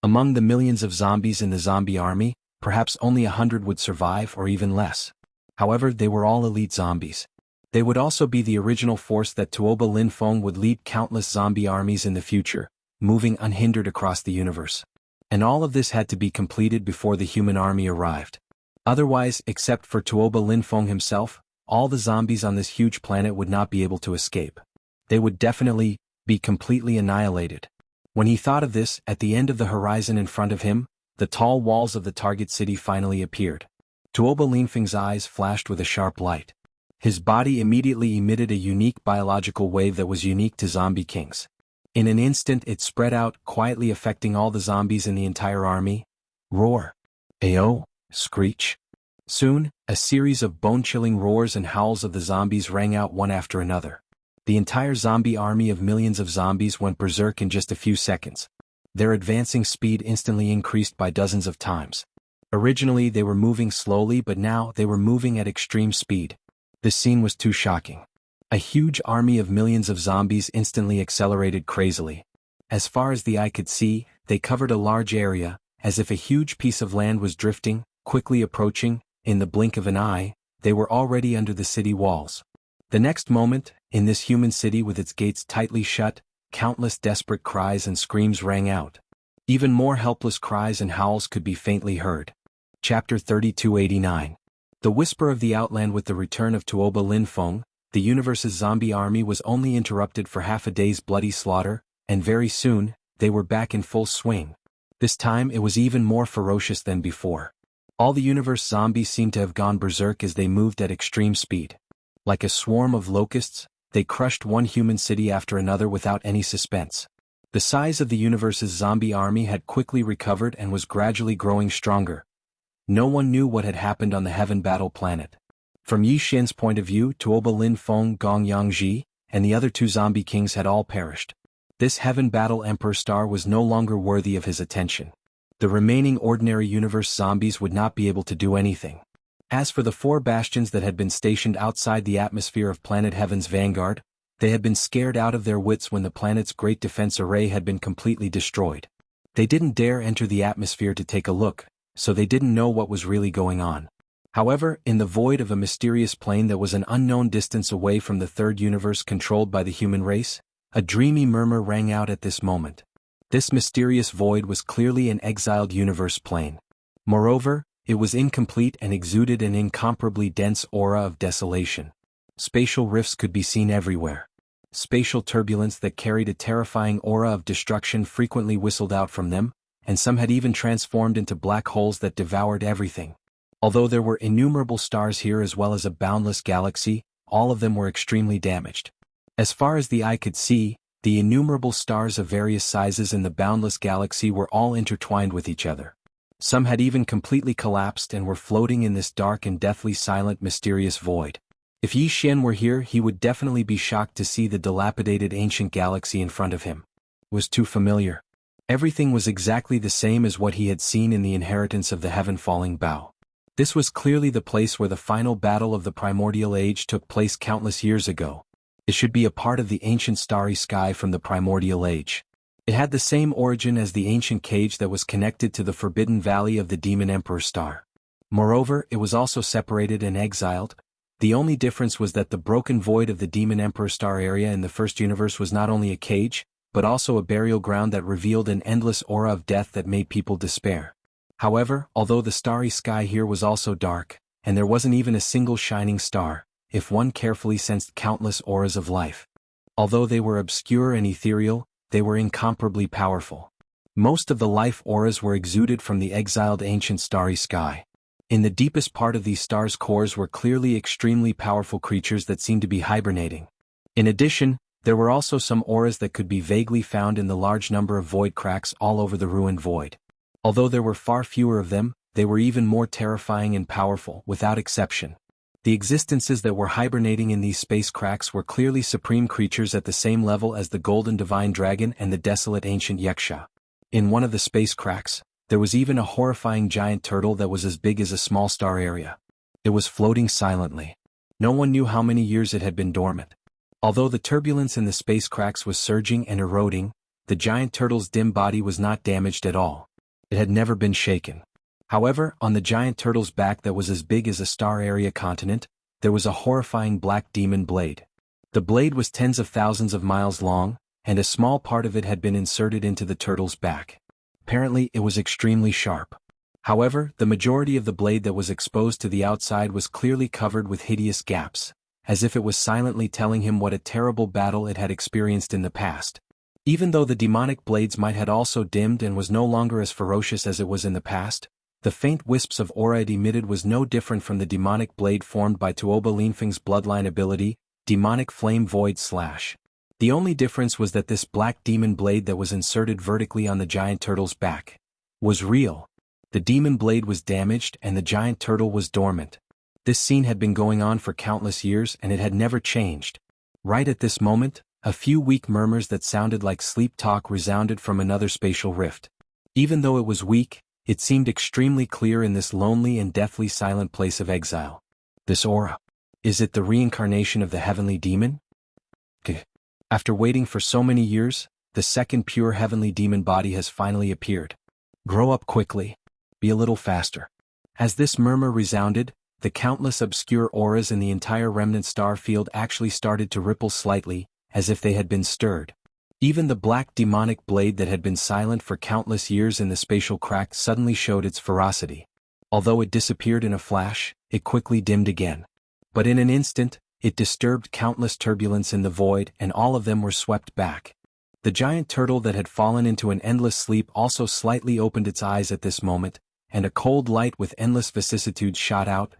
Among the millions of zombies in the zombie army, perhaps only 100 would survive or even less. However, they were all elite zombies. They would also be the original force that Tuoba Linfeng would lead countless zombie armies in the future, moving unhindered across the universe. And all of this had to be completed before the human army arrived. Otherwise, except for Tuoba Linfeng himself, all the zombies on this huge planet would not be able to escape. They would definitely be completely annihilated. When he thought of this, at the end of the horizon in front of him, the tall walls of the target city finally appeared. Tuoba Linfeng's eyes flashed with a sharp light. His body immediately emitted a unique biological wave that was unique to zombie kings. In an instant it spread out, quietly affecting all the zombies in the entire army. Roar. Ayo. Screech. Soon, a series of bone-chilling roars and howls of the zombies rang out one after another. The entire zombie army of millions of zombies went berserk in just a few seconds. Their advancing speed instantly increased by dozens of times. Originally they were moving slowly, but now they were moving at extreme speed. This scene was too shocking. A huge army of millions of zombies instantly accelerated crazily. As far as the eye could see, they covered a large area, as if a huge piece of land was drifting, quickly approaching. In the blink of an eye, they were already under the city walls. The next moment, in this human city with its gates tightly shut, countless desperate cries and screams rang out. Even more helpless cries and howls could be faintly heard. Chapter 3289. The Whisper of the Outland. With the return of Tuoba Linfeng, the universe's zombie army was only interrupted for half a day's bloody slaughter, and very soon, they were back in full swing. This time it was even more ferocious than before. All the universe zombies seemed to have gone berserk as they moved at extreme speed. Like a swarm of locusts, they crushed one human city after another without any suspense. The size of the universe's zombie army had quickly recovered and was gradually growing stronger. No one knew what had happened on the Heaven Battle planet. From Yi Xian's point of view, Tuoba Linfeng, Gong Yangji, and the other 2 zombie kings had all perished. This Heaven Battle Emperor star was no longer worthy of his attention. The remaining ordinary universe zombies would not be able to do anything. As for the 4 bastions that had been stationed outside the atmosphere of planet Heaven's vanguard, they had been scared out of their wits when the planet's great defense array had been completely destroyed. They didn't dare enter the atmosphere to take a look, so they didn't know what was really going on. However, in the void of a mysterious plane that was an unknown distance away from the 3rd universe controlled by the human race, a dreamy murmur rang out at this moment. This mysterious void was clearly an exiled universe plane. Moreover, it was incomplete and exuded an incomparably dense aura of desolation. Spatial rifts could be seen everywhere. Spatial turbulence that carried a terrifying aura of destruction frequently whistled out from them, and some had even transformed into black holes that devoured everything. Although there were innumerable stars here as well as a boundless galaxy, all of them were extremely damaged. As far as the eye could see, the innumerable stars of various sizes in the boundless galaxy were all intertwined with each other. Some had even completely collapsed and were floating in this dark and deathly silent mysterious void. If Yi Xian were here, he would definitely be shocked to see the dilapidated ancient galaxy in front of him. It was too familiar. Everything was exactly the same as what he had seen in the Inheritance of the Heaven-Falling Bough. This was clearly the place where the final battle of the primordial age took place countless years ago. It should be a part of the ancient starry sky from the primordial age. It had the same origin as the ancient cage that was connected to the Forbidden Valley of the Demon Emperor Star. Moreover, it was also separated and exiled. The only difference was that the broken void of the Demon Emperor Star area in the first universe was not only a cage, but also a burial ground that revealed an endless aura of death that made people despair. However, although the starry sky here was also dark, and there wasn't even a single shining star, if one carefully sensed countless auras of life. Although they were obscure and ethereal, they were incomparably powerful. Most of the life auras were exuded from the exiled ancient starry sky. In the deepest part of these stars' cores were clearly extremely powerful creatures that seemed to be hibernating. In addition, there were also some auras that could be vaguely found in the large number of void cracks all over the ruined void. Although there were far fewer of them, they were even more terrifying and powerful, without exception. The existences that were hibernating in these space cracks were clearly supreme creatures at the same level as the golden divine dragon and the desolate ancient Wuxia. In one of the space cracks, there was even a horrifying giant turtle that was as big as a small star area. It was floating silently. No one knew how many years it had been dormant. Although the turbulence in the space cracks was surging and eroding, the giant turtle's dim body was not damaged at all. It had never been shaken. However, on the giant turtle's back that was as big as a star area continent, there was a horrifying black demon blade. The blade was tens of thousands of miles long, and a small part of it had been inserted into the turtle's back. Apparently, it was extremely sharp. However, the majority of the blade that was exposed to the outside was clearly covered with hideous gaps, as if it was silently telling him what a terrible battle it had experienced in the past. Even though the demonic blade's might had also dimmed and was no longer as ferocious as it was in the past, the faint wisps of aura it emitted was no different from the demonic blade formed by Tuoba Linfeng's bloodline ability, Demonic Flame Void Slash. The only difference was that this black demon blade that was inserted vertically on the giant turtle's back was real. The demon blade was damaged and the giant turtle was dormant. This scene had been going on for countless years and it had never changed. Right at this moment, a few weak murmurs that sounded like sleep talk resounded from another spatial rift. Even though it was weak, it seemed extremely clear in this lonely and deathly silent place of exile. This aura. Is it the reincarnation of the heavenly demon? After waiting for so many years, the second pure heavenly demon body has finally appeared. Grow up quickly. Be a little faster. As this murmur resounded, the countless obscure auras in the entire remnant star field actually started to ripple slightly, as if they had been stirred. Even the black demonic blade that had been silent for countless years in the spatial crack suddenly showed its ferocity. Although it disappeared in a flash, it quickly dimmed again. But in an instant, it disturbed countless turbulence in the void and all of them were swept back. The giant turtle that had fallen into an endless sleep also slightly opened its eyes at this moment, and a cold light with endless vicissitudes shot out.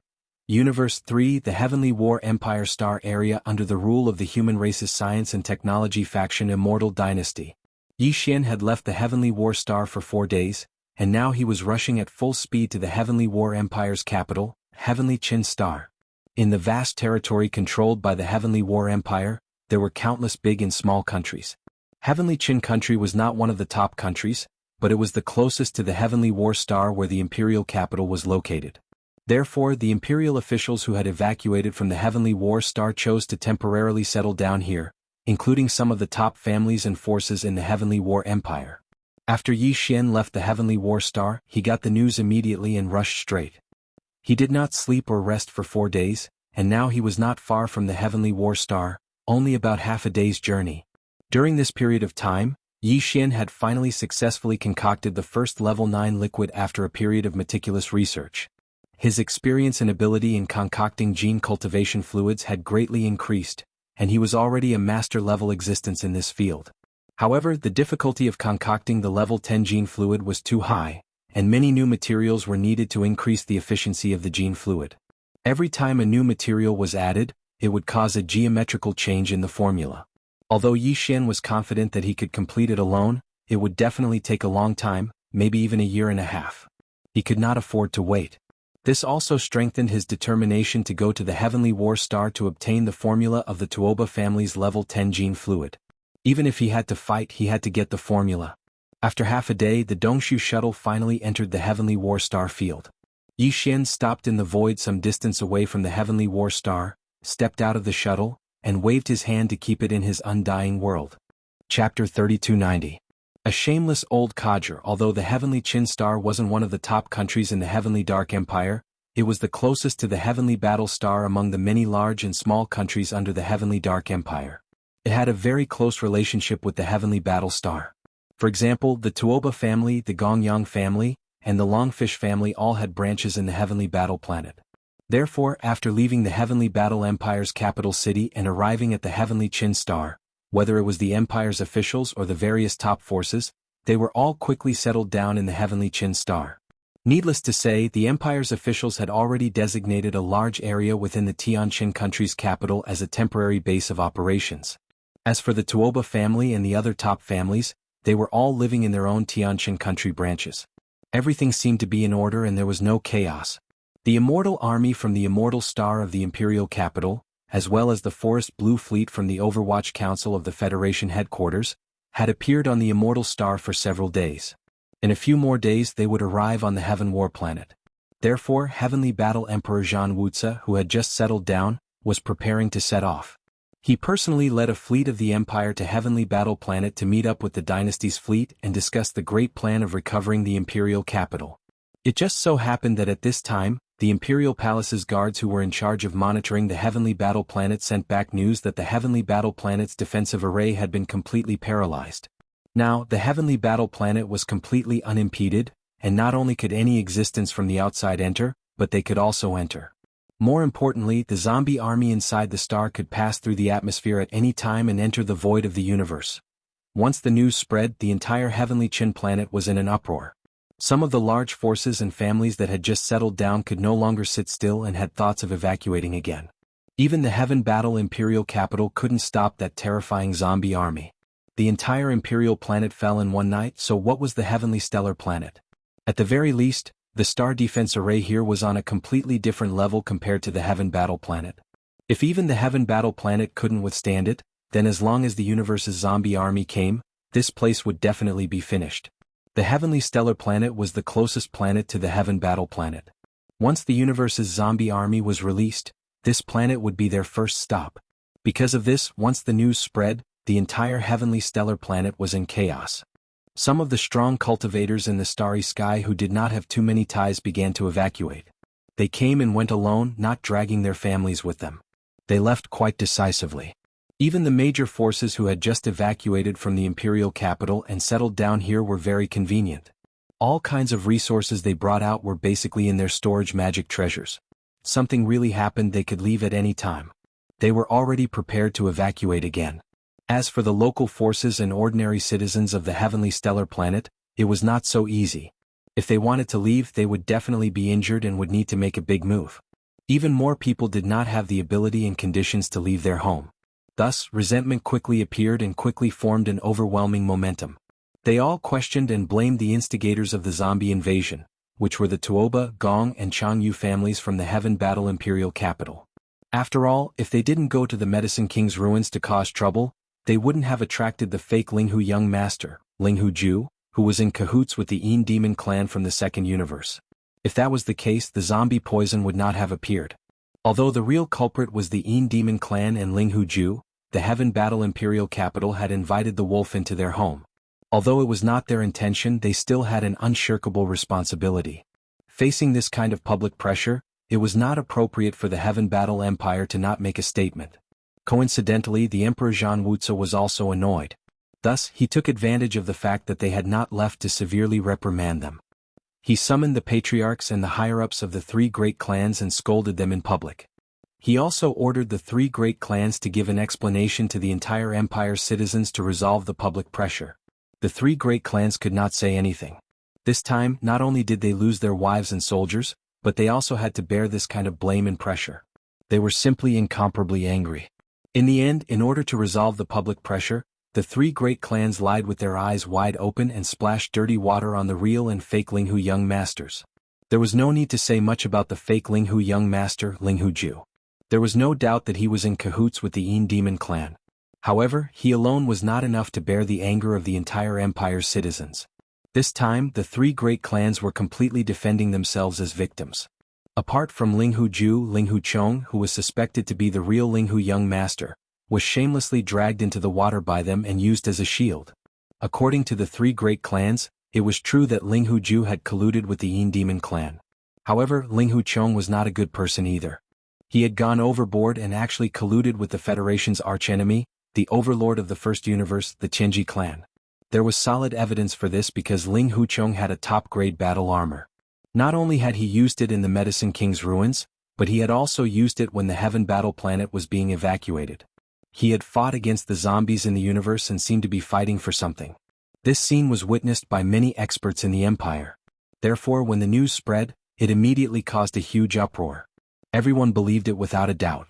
Universe 3, the Heavenly War Empire Star Area under the rule of the human race's science and technology faction Immortal Dynasty. Yi Xian had left the Heavenly War Star for 4 days, and now he was rushing at full speed to the Heavenly War Empire's capital, Heavenly Qin Star. In the vast territory controlled by the Heavenly War Empire, there were countless big and small countries. Heavenly Qin country was not one of the top countries, but it was the closest to the Heavenly War Star where the imperial capital was located. Therefore, the imperial officials who had evacuated from the Heavenly War Star chose to temporarily settle down here, including some of the top families and forces in the Heavenly War Empire. After Yi Xian left the Heavenly War Star, he got the news immediately and rushed straight. He did not sleep or rest for 4 days, and now he was not far from the Heavenly War Star, only about half a day's journey. During this period of time, Yi Xian had finally successfully concocted the first level 9 liquid after a period of meticulous research. His experience and ability in concocting gene cultivation fluids had greatly increased, and he was already a master-level existence in this field. However, the difficulty of concocting the level 10 gene fluid was too high, and many new materials were needed to increase the efficiency of the gene fluid. Every time a new material was added, it would cause a geometrical change in the formula. Although Yi Xian was confident that he could complete it alone, it would definitely take a long time, maybe even a year and a half. He could not afford to wait. This also strengthened his determination to go to the Heavenly War Star to obtain the formula of the Tuoba family's level 10 gene fluid. Even if he had to fight, he had to get the formula. After half a day, the Dongshu shuttle finally entered the Heavenly War Star field. Yi Xian stopped in the void some distance away from the Heavenly War Star, stepped out of the shuttle, and waved his hand to keep it in his undying world. Chapter 3290. A shameless old codger. Although the Heavenly Qin Star wasn't one of the top countries in the Heavenly Dark Empire, it was the closest to the Heavenly Battle Star among the many large and small countries under the Heavenly Dark Empire. It had a very close relationship with the Heavenly Battle Star. For example, the Tuoba family, the Gongyang family, and the Longfish family all had branches in the Heavenly Battle Planet. Therefore, after leaving the Heavenly Battle Empire's capital city and arriving at the Heavenly Qin Star, whether it was the Empire's officials or the various top forces, They were all quickly settled down in the heavenly Qin star. Needless to say, the Empire's officials had already designated a large area within the Tianqin country's capital as a temporary base of operations. As for the Tuoba family and the other top families, they were all living in their own Tianqin country branches. Everything seemed to be in order and there was no chaos. The Immortal Army from the Immortal Star of the Imperial Capital, as well as the Forest Blue Fleet from the Overwatch Council of the Federation headquarters, had appeared on the Immortal Star for several days. In a few more days they would arrive on the Heaven War planet. Therefore, Heavenly Battle Emperor Zhan Wuxia, who had just settled down, was preparing to set off. He personally led a fleet of the Empire to Heavenly Battle Planet to meet up with the Dynasty's fleet and discuss the great plan of recovering the Imperial capital. It just so happened that at this time, the Imperial Palace's guards who were in charge of monitoring the Heavenly Battle Planet sent back news that the Heavenly Battle Planet's defensive array had been completely paralyzed. Now, the Heavenly Battle Planet was completely unimpeded, and not only could any existence from the outside enter, but they could also enter. More importantly, the zombie army inside the star could pass through the atmosphere at any time and enter the void of the universe. Once the news spread, the entire Heavenly Qin planet was in an uproar. Some of the large forces and families that had just settled down could no longer sit still and had thoughts of evacuating again. Even the Heaven Battle Imperial capital couldn't stop that terrifying zombie army. The entire Imperial planet fell in one night, so what was the Heavenly Stellar planet? At the very least, the star defense array here was on a completely different level compared to the Heaven Battle planet. If even the Heaven Battle planet couldn't withstand it, then as long as the universe's zombie army came, this place would definitely be finished. The Heavenly Stellar planet was the closest planet to the Heaven Battle planet. Once the universe's zombie army was released, this planet would be their first stop. Because of this, once the news spread, the entire Heavenly Stellar planet was in chaos. Some of the strong cultivators in the starry sky who did not have too many ties began to evacuate. They came and went alone, not dragging their families with them. They left quite decisively. Even the major forces who had just evacuated from the Imperial capital and settled down here were very convenient. All kinds of resources they brought out were basically in their storage magic treasures. Something really happened, they could leave at any time. They were already prepared to evacuate again. As for the local forces and ordinary citizens of the Heavenly Stellar planet, it was not so easy. If they wanted to leave, they would definitely be injured and would need to make a big move. Even more people did not have the ability and conditions to leave their home. Thus, resentment quickly appeared and quickly formed an overwhelming momentum. They all questioned and blamed the instigators of the zombie invasion, which were the Tuoba, Gong, and Jianghu families from the Heaven Battle Imperial capital. After all, if they didn't go to the Medicine King's ruins to cause trouble, they wouldn't have attracted the fake Linghu young master, Linghu Ju, who was in cahoots with the Yin Demon clan from the Second Universe. If that was the case, the zombie poison would not have appeared. Although the real culprit was the Yin Demon clan and Linghu Ju, the Heaven Battle Imperial capital had invited the wolf into their home. Although it was not their intention, they still had an unshirkable responsibility. Facing this kind of public pressure, it was not appropriate for the Heaven Battle Empire to not make a statement. Coincidentally, the Emperor Zhan Wuxia was also annoyed. Thus, he took advantage of the fact that they had not left to severely reprimand them. He summoned the patriarchs and the higher-ups of the three great clans and scolded them in public. He also ordered the three great clans to give an explanation to the entire empire's citizens to resolve the public pressure. The three great clans could not say anything. This time, not only did they lose their wives and soldiers, but they also had to bear this kind of blame and pressure. They were simply incomparably angry. In the end, in order to resolve the public pressure, the three great clans lied with their eyes wide open and splashed dirty water on the real and fake Linghu young masters. There was no need to say much about the fake Linghu young master, Linghu Ju. There was no doubt that he was in cahoots with the Yin Demon clan. However, he alone was not enough to bear the anger of the entire empire's citizens. This time, the three great clans were completely defending themselves as victims. Apart from Linghu Ju, Linghu Chong, who was suspected to be the real Linghu young master, was shamelessly dragged into the water by them and used as a shield. According to the three great clans, it was true that Linghu Ju had colluded with the Yin Demon clan. However, Linghu Chong was not a good person either. He had gone overboard and actually colluded with the Federation's archenemy, the overlord of the First Universe, the Tianji clan. There was solid evidence for this because Linghu Chong had a top-grade battle armor. Not only had he used it in the Medicine King's ruins, but he had also used it when the Heaven Battle planet was being evacuated. He had fought against the zombies in the universe and seemed to be fighting for something. This scene was witnessed by many experts in the empire. Therefore, when the news spread, it immediately caused a huge uproar. Everyone believed it without a doubt.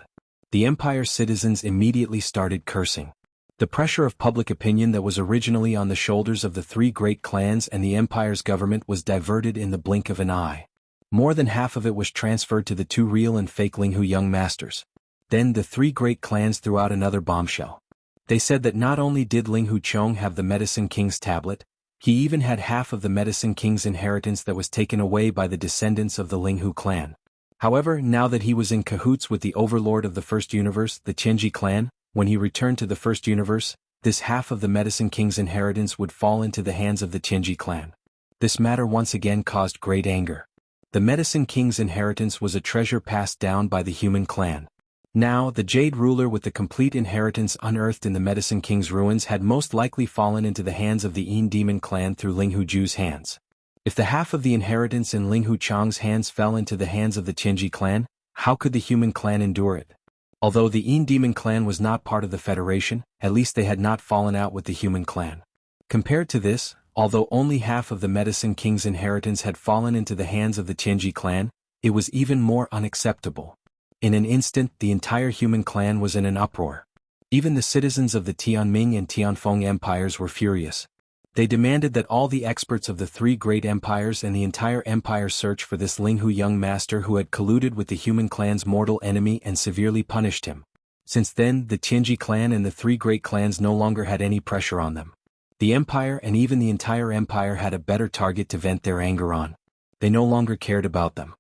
The empire's citizens immediately started cursing. The pressure of public opinion that was originally on the shoulders of the three great clans and the empire's government was diverted in the blink of an eye. More than half of it was transferred to the two real and fake Linghu young masters. Then the three great clans threw out another bombshell. They said that not only did Linghu Chong have the Medicine King's tablet, he even had half of the Medicine King's inheritance that was taken away by the descendants of the Linghu clan. However, now that he was in cahoots with the overlord of the First Universe, the Tianji clan, when he returned to the First Universe, this half of the Medicine King's inheritance would fall into the hands of the Tianji clan. This matter once again caused great anger. The Medicine King's inheritance was a treasure passed down by the human clan. Now, the Jade ruler with the complete inheritance unearthed in the Medicine King's ruins had most likely fallen into the hands of the Yin Demon clan through Linghu Ju's hands. If the half of the inheritance in Linghu Chang's hands fell into the hands of the Tianji clan, how could the human clan endure it? Although the Yin Demon clan was not part of the Federation, at least they had not fallen out with the human clan. Compared to this, although only half of the Medicine King's inheritance had fallen into the hands of the Tianji clan, it was even more unacceptable. In an instant, the entire human clan was in an uproar. Even the citizens of the Tianming and Tianfeng empires were furious. They demanded that all the experts of the three great empires and the entire empire search for this Linghu young master who had colluded with the human clan's mortal enemy and severely punished him. Since then, the Tianji clan and the three great clans no longer had any pressure on them. The empire and even the entire empire had a better target to vent their anger on. They no longer cared about them.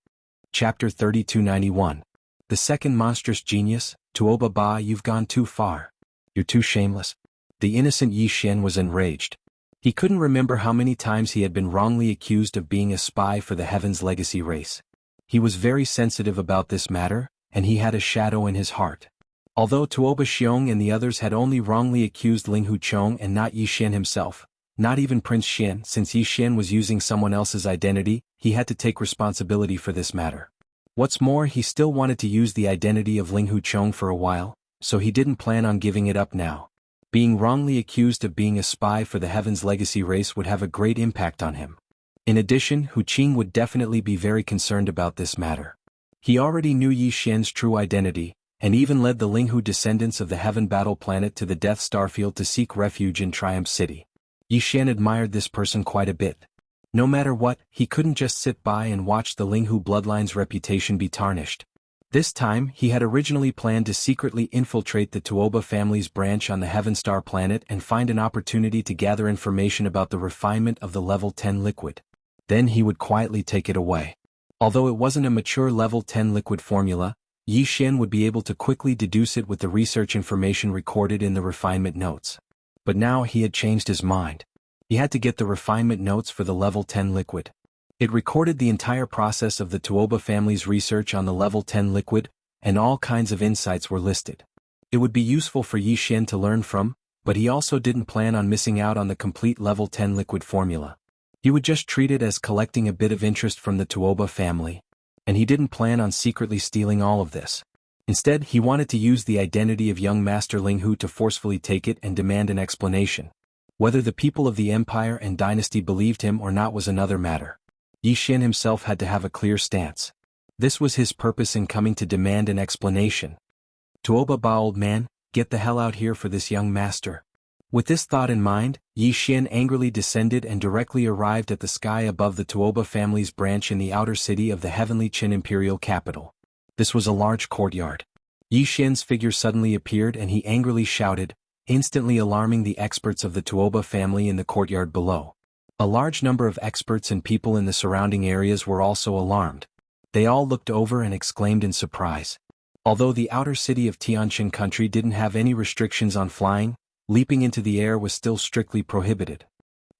Chapter 3291. The second monstrous genius, Tuoba Ba, you've gone too far. You're too shameless. The innocent Yi Xian was enraged. He couldn't remember how many times he had been wrongly accused of being a spy for the Heaven's legacy race. He was very sensitive about this matter, and he had a shadow in his heart. Although Tuoba Xiong and the others had only wrongly accused Linghu Chong and not Yi Xian himself, not even Prince Xian, since Yi Xian was using someone else's identity, he had to take responsibility for this matter. What's more, he still wanted to use the identity of Linghu Chong for a while, so he didn't plan on giving it up now. Being wrongly accused of being a spy for the Heaven's legacy race would have a great impact on him. In addition, Hu Qing would definitely be very concerned about this matter. He already knew Yi Xian's true identity, and even led the Linghu descendants of the Heaven Battle Planet to the Death Starfield to seek refuge in Triumph City. Yi Xian admired this person quite a bit. No matter what, he couldn't just sit by and watch the Linghu bloodline's reputation be tarnished. This time, he had originally planned to secretly infiltrate the Tuoba family's branch on the Heaven Star planet and find an opportunity to gather information about the refinement of the level 10 liquid. Then he would quietly take it away. Although it wasn't a mature level 10 liquid formula, Yi Xian would be able to quickly deduce it with the research information recorded in the refinement notes. But now he had changed his mind. He had to get the refinement notes for the level 10 liquid. It recorded the entire process of the Tuoba family's research on the level 10 liquid, and all kinds of insights were listed. It would be useful for Yi Xian to learn from, but he also didn't plan on missing out on the complete level 10 liquid formula. He would just treat it as collecting a bit of interest from the Tuoba family, and he didn't plan on secretly stealing all of this. Instead, he wanted to use the identity of young Master Linghu to forcefully take it and demand an explanation. Whether the people of the empire and dynasty believed him or not was another matter. Yi Xian himself had to have a clear stance. This was his purpose in coming to demand an explanation. Tuoba Ba, old man, get the hell out here for this young master. With this thought in mind, Yi Xian angrily descended and directly arrived at the sky above the Tuoba family's branch in the outer city of the heavenly Qin imperial capital. This was a large courtyard. Yi Xian's figure suddenly appeared and he angrily shouted, instantly alarming the experts of the Tuoba family in the courtyard below. A large number of experts and people in the surrounding areas were also alarmed. They all looked over and exclaimed in surprise. Although the outer city of Tianjin country didn't have any restrictions on flying, leaping into the air was still strictly prohibited.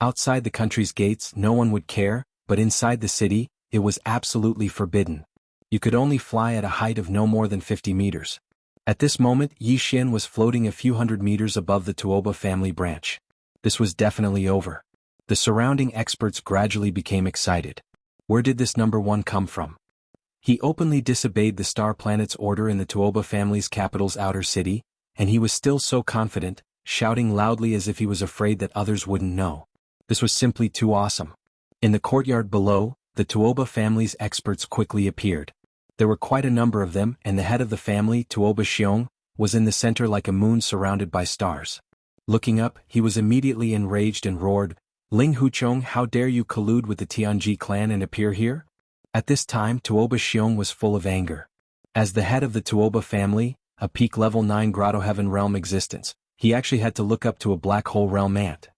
Outside the country's gates no one would care, but inside the city, it was absolutely forbidden. You could only fly at a height of no more than 50 meters. At this moment, Yi Xian was floating a few hundred meters above the Tuoba family branch. This was definitely over. The surrounding experts gradually became excited. Where did this number one come from? He openly disobeyed the star planet's order in the Tuoba family's capital's outer city, and he was still so confident, shouting loudly as if he was afraid that others wouldn't know. This was simply too awesome. In the courtyard below, the Tuoba family's experts quickly appeared. There were quite a number of them, and the head of the family, Tuoba Xiong, was in the center like a moon surrounded by stars. Looking up, he was immediately enraged and roared, "Ling Huchong, how dare you collude with the Tianji clan and appear here?" At this time, Tuoba Xiong was full of anger. As the head of the Tuoba family, a peak level 9 Grotto Heaven realm existence, he actually had to look up to a black hole realm ant.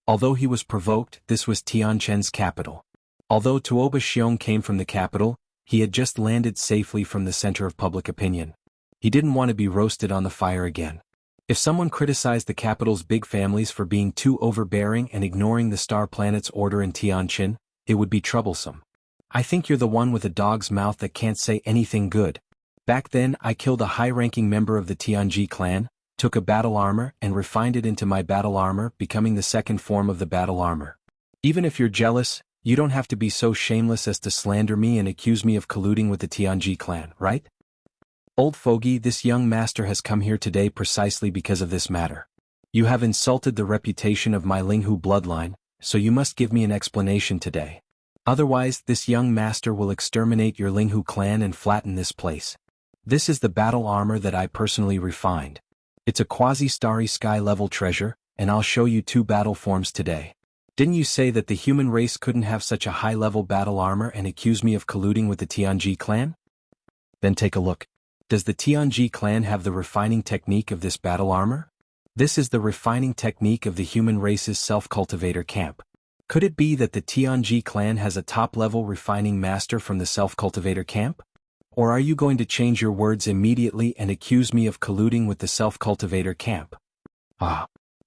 Although he was provoked, this was Tianchen's capital. Although Tuoba Xiong came from the capital, he had just landed safely from the center of public opinion. He didn't want to be roasted on the fire again. If someone criticized the capital's big families for being too overbearing and ignoring the star planet's order in Tianjin, it would be troublesome. "I think you're the one with a dog's mouth that can't say anything good. Back then I killed a high-ranking member of the Tianji clan, took a battle armor and refined it into my battle armor, becoming the second form of the battle armor. Even if you're jealous, you don't have to be so shameless as to slander me and accuse me of colluding with the Tianji clan, right? Old fogey, this young master has come here today precisely because of this matter. You have insulted the reputation of my Linghu bloodline, so you must give me an explanation today. Otherwise, this young master will exterminate your Linghu clan and flatten this place. This is the battle armor that I personally refined. It's a quasi-starry sky-level treasure, and I'll show you 2 battle forms today. Didn't you say that the human race couldn't have such a high-level battle armor and accuse me of colluding with the Tianji clan? Then take a look. Does the Tianji clan have the refining technique of this battle armor? This is the refining technique of the human race's self-cultivator camp. Could it be that the Tianji clan has a top-level refining master from the self-cultivator camp? Or are you going to change your words immediately and accuse me of colluding with the self-cultivator camp?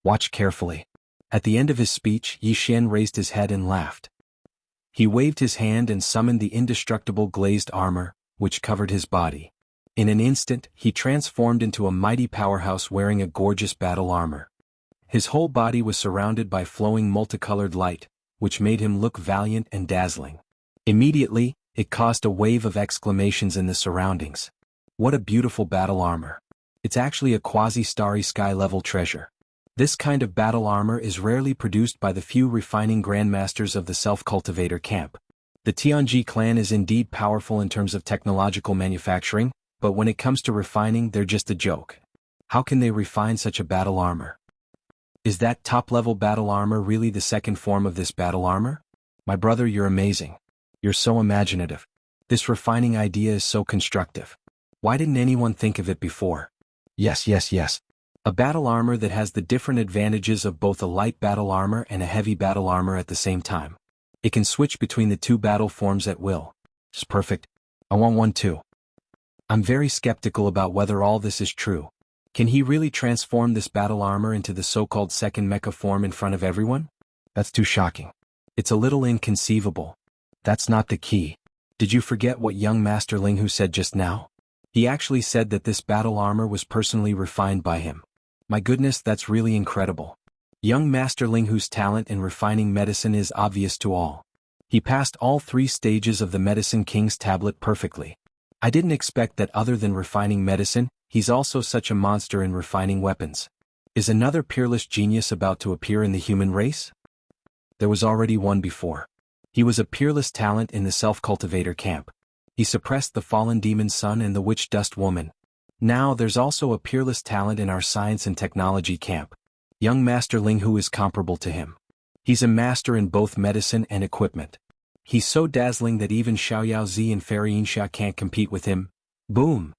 Watch carefully. At the end of his speech, Yi Xian raised his head and laughed. He waved his hand and summoned the indestructible glazed armor, which covered his body. In an instant, he transformed into a mighty powerhouse wearing a gorgeous battle armor. His whole body was surrounded by flowing multicolored light, which made him look valiant and dazzling. Immediately, it caused a wave of exclamations in the surroundings. What a beautiful battle armor. It's actually a quasi-starry sky-level treasure. This kind of battle armor is rarely produced by the few refining grandmasters of the self-cultivator camp. The Tianji clan is indeed powerful in terms of technological manufacturing, but when it comes to refining, they're just a joke. How can they refine such a battle armor? Is that top-level battle armor really the second form of this battle armor? My brother, you're amazing. You're so imaginative. This refining idea is so constructive. Why didn't anyone think of it before? Yes. A battle armor that has the different advantages of both a light battle armor and a heavy battle armor at the same time. It can switch between the 2 battle forms at will. It's perfect. I want one too. I'm very skeptical about whether all this is true. Can he really transform this battle armor into the so-called second mecha form in front of everyone? That's too shocking. It's a little inconceivable. That's not the key. Did you forget what young Master Linghu said just now? He actually said that this battle armor was personally refined by him. My goodness, that's really incredible. Young Master Linghu's talent in refining medicine is obvious to all. He passed all 3 stages of the Medicine King's tablet perfectly. I didn't expect that other than refining medicine, he's also such a monster in refining weapons. Is another peerless genius about to appear in the human race? There was already one before. He was a peerless talent in the self-cultivator camp. He suppressed the fallen demon son and the witch dust woman. Now there's also a peerless talent in our science and technology camp. Young Master Linghu is comparable to him. He's a master in both medicine and equipment. He's so dazzling that even Xiaoyao Zi and Fairy Yinsha can't compete with him. Boom!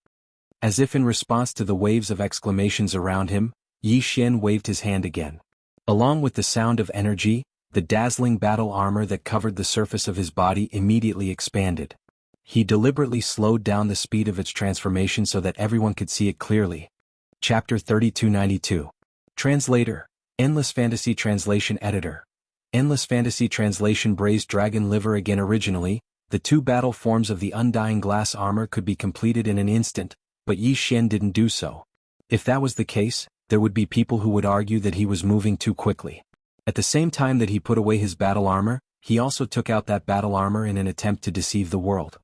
As if in response to the waves of exclamations around him, Yi Xian waved his hand again. Along with the sound of energy, the dazzling battle armor that covered the surface of his body immediately expanded. He deliberately slowed down the speed of its transformation so that everyone could see it clearly. Chapter 3292. Translator, Endless Fantasy Translation Editor. Endless Fantasy Translation Braised Dragon Liver. Again, originally, the 2 battle forms of the Undying Glass armor could be completed in an instant, but Yi Xian didn't do so. If that was the case, there would be people who would argue that he was moving too quickly. At the same time that he put away his battle armor, he also took out that battle armor in an attempt to deceive the world.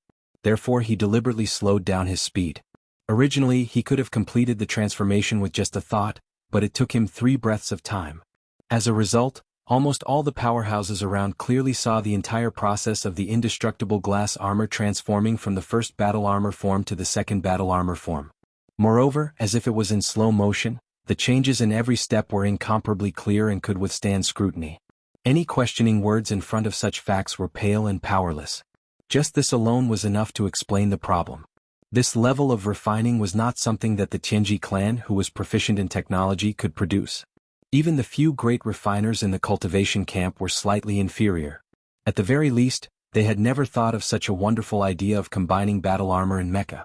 Therefore, he deliberately slowed down his speed. Originally, he could have completed the transformation with just a thought, but it took him 3 breaths of time. As a result, Almost all the powerhouses around clearly saw the entire process of the indestructible glass armor transforming from the first battle armor form to the second battle armor form. Moreover, as if it was in slow motion, the changes in every step were incomparably clear and could withstand scrutiny. Any questioning words in front of such facts were pale and powerless. Just this alone was enough to explain the problem. This level of refining was not something that the Tianji clan, who was proficient in technology, could produce. Even the few great refiners in the cultivation camp were slightly inferior. At the very least, they had never thought of such a wonderful idea of combining battle armor and mecha.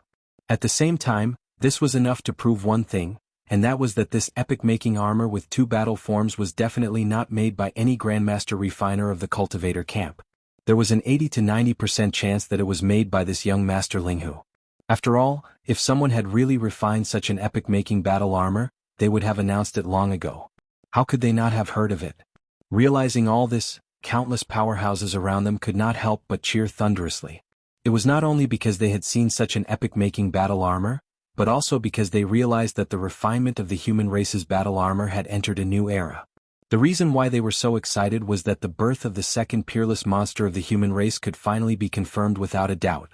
At the same time, this was enough to prove one thing, and that was that this epic-making armor with two battle forms was definitely not made by any Grandmaster refiner of the cultivator camp. There was an 80 to 90% chance that it was made by this young Master Linghu. After all, if someone had really refined such an epic-making battle armor, they would have announced it long ago. How could they not have heard of it? Realizing all this, countless powerhouses around them could not help but cheer thunderously. It was not only because they had seen such an epic-making battle armor, but also because they realized that the refinement of the human race's battle armor had entered a new era. The reason why they were so excited was that the birth of the second peerless monster of the human race could finally be confirmed without a doubt.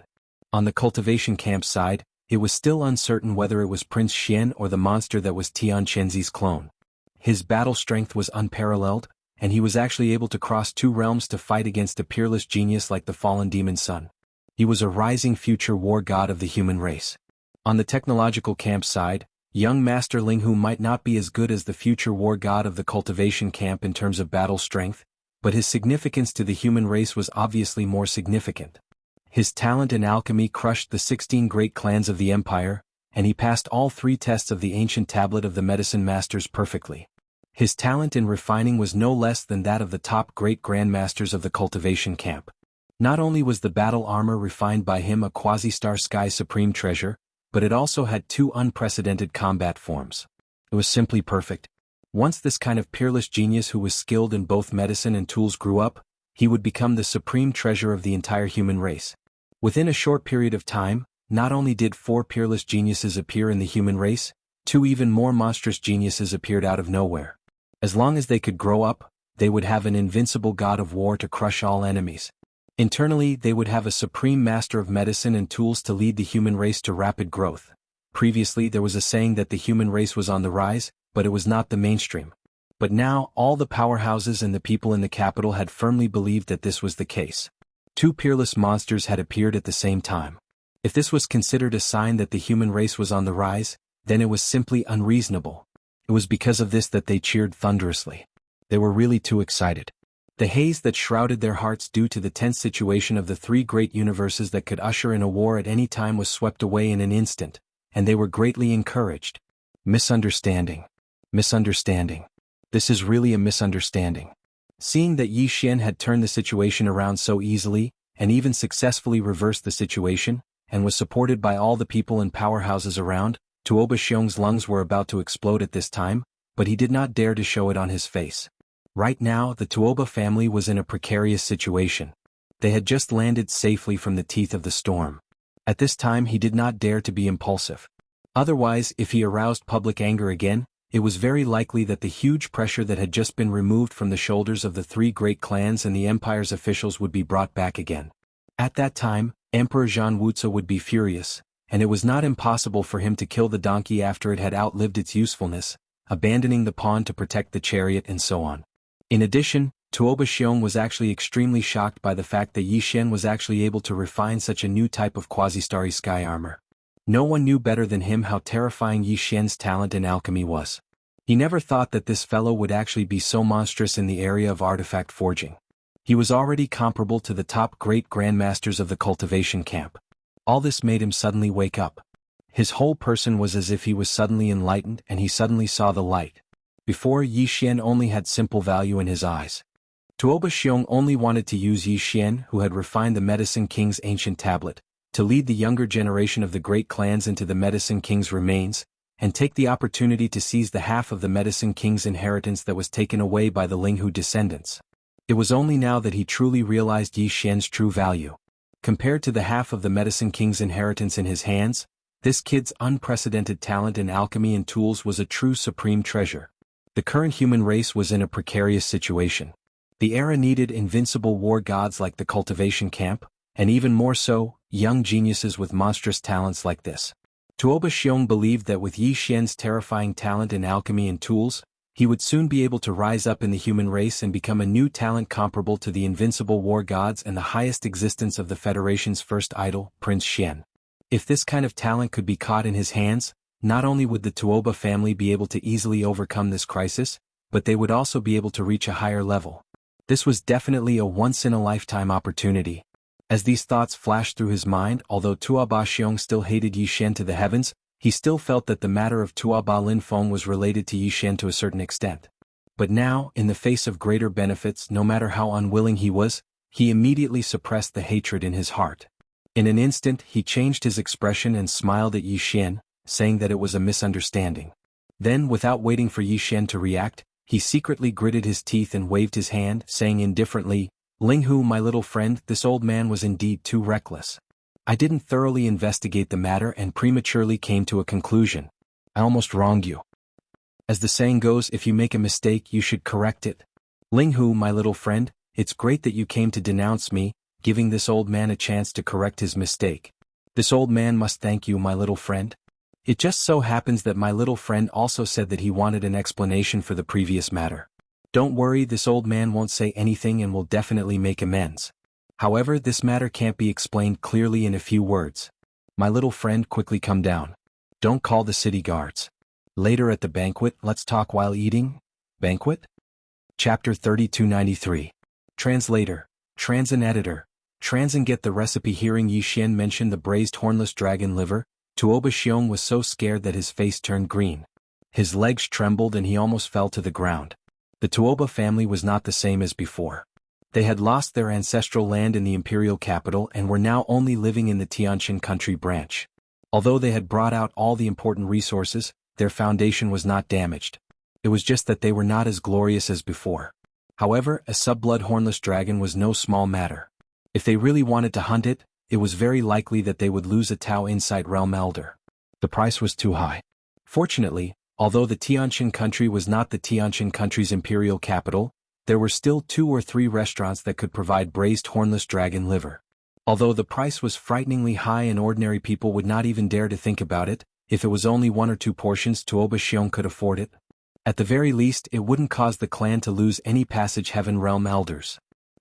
On the cultivation camp side, it was still uncertain whether it was Prince Xian or the monster that was Tian Chenzi's clone. His battle strength was unparalleled, and he was actually able to cross two realms to fight against a peerless genius like the fallen demon sun. He was a rising future war god of the human race. On the technological camp side, young Master Linghu might not be as good as the future war god of the cultivation camp in terms of battle strength, but his significance to the human race was obviously more significant. His talent in alchemy crushed the 16 great clans of the empire, and he passed all 3 tests of the ancient tablet of the medicine masters perfectly. His talent in refining was no less than that of the top great grandmasters of the cultivation camp. Not only was the battle armor refined by him a quasi-star sky supreme treasure, but it also had 2 unprecedented combat forms. It was simply perfect. Once this kind of peerless genius who was skilled in both medicine and tools grew up, he would become the supreme treasure of the entire human race. Within a short period of time, not only did 4 peerless geniuses appear in the human race, 2 even more monstrous geniuses appeared out of nowhere. As long as they could grow up, they would have an invincible god of war to crush all enemies. Internally, they would have a supreme master of medicine and tools to lead the human race to rapid growth. Previously, there was a saying that the human race was on the rise, but it was not the mainstream. But now, all the powerhouses and the people in the capital had firmly believed that this was the case. 2 peerless monsters had appeared at the same time. If this was considered a sign that the human race was on the rise, then it was simply unreasonable. It was because of this that they cheered thunderously. They were really too excited. The haze that shrouded their hearts due to the tense situation of the 3 great universes that could usher in a war at any time was swept away in an instant, and they were greatly encouraged. Misunderstanding. Misunderstanding. This is really a misunderstanding. Seeing that Yi Xian had turned the situation around so easily, and even successfully reversed the situation, and was supported by all the people and powerhouses around, Tuoba Xiong's lungs were about to explode at this time, but he did not dare to show it on his face. Right now, the Tuoba family was in a precarious situation. They had just landed safely from the teeth of the storm. At this time he did not dare to be impulsive. Otherwise, if he aroused public anger again, it was very likely that the huge pressure that had just been removed from the shoulders of the 3 great clans and the empire's officials would be brought back again. At that time, Emperor Zhan Wuxia would be furious, and it was not impossible for him to kill the donkey after it had outlived its usefulness, abandoning the pawn to protect the chariot and so on. In addition, Tuoba Xiong was actually extremely shocked by the fact that Yi Xian was actually able to refine such a new type of quasi-starry sky armor. No one knew better than him how terrifying Yi Xian's talent in alchemy was. He never thought that this fellow would actually be so monstrous in the area of artifact forging. He was already comparable to the top great grandmasters of the cultivation camp. All this made him suddenly wake up. His whole person was as if he was suddenly enlightened and he suddenly saw the light. Before, Yi Xian only had simple value in his eyes. Tuoba Xiong only wanted to use Yi Xian, who had refined the Medicine King's ancient tablet, to lead the younger generation of the great clans into the Medicine King's remains, and take the opportunity to seize the half of the Medicine King's inheritance that was taken away by the Linghu descendants. It was only now that he truly realized Yi Xian's true value. Compared to the half of the Medicine King's inheritance in his hands, this kid's unprecedented talent in alchemy and tools was a true supreme treasure. The current human race was in a precarious situation. The era needed invincible war gods like the Cultivation camp, and even more so, young geniuses with monstrous talents like this. Tuoba Xiong believed that with Yi Xian's terrifying talent in alchemy and tools, he would soon be able to rise up in the human race and become a new talent comparable to the invincible war gods and the highest existence of the Federation's first idol, Prince Xian. If this kind of talent could be caught in his hands, not only would the Tuoba family be able to easily overcome this crisis, but they would also be able to reach a higher level. This was definitely a once-in-a-lifetime opportunity. As these thoughts flashed through his mind, although Tuoba Xiong still hated Yi Xian to the heavens, he still felt that the matter of Tuoba Lin Feng was related to Yi Xian to a certain extent. But now, in the face of greater benefits, no matter how unwilling he was, he immediately suppressed the hatred in his heart. In an instant, he changed his expression and smiled at Yi Xian, saying that it was a misunderstanding. Then, without waiting for Yi Xian to react, he secretly gritted his teeth and waved his hand, saying indifferently, "Linghu, my little friend, this old man was indeed too reckless. I didn't thoroughly investigate the matter and prematurely came to a conclusion. I almost wronged you. As the saying goes, if you make a mistake you should correct it. Linghu, my little friend, it's great that you came to denounce me, giving this old man a chance to correct his mistake. This old man must thank you, my little friend. It just so happens that my little friend also said that he wanted an explanation for the previous matter. Don't worry, this old man won't say anything and will definitely make amends. However, this matter can't be explained clearly in a few words. My little friend, quickly come down. Don't call the city guards. Later at the banquet, let's talk while eating." Banquet? Chapter 3293. Translator, Transin Editor, Transin get the recipe. Hearing Yi Xian mention the braised hornless dragon liver, Tuoba Xiong was so scared that his face turned green. His legs trembled and he almost fell to the ground. The Tuoba family was not the same as before. They had lost their ancestral land in the imperial capital and were now only living in the Tianshan country branch. Although they had brought out all the important resources, their foundation was not damaged. It was just that they were not as glorious as before. However, a sub-blood hornless dragon was no small matter. If they really wanted to hunt it, it was very likely that they would lose a Tao Insight Realm Elder. The price was too high. Fortunately, although the Tianshan country was not the Tianshan country's imperial capital, there were still 2 or 3 restaurants that could provide braised hornless dragon liver. Although the price was frighteningly high and ordinary people would not even dare to think about it, if it was only 1 or 2 portions Tuoba Xiong could afford it. At the very least, it wouldn't cause the clan to lose any Passage Heaven Realm Elders.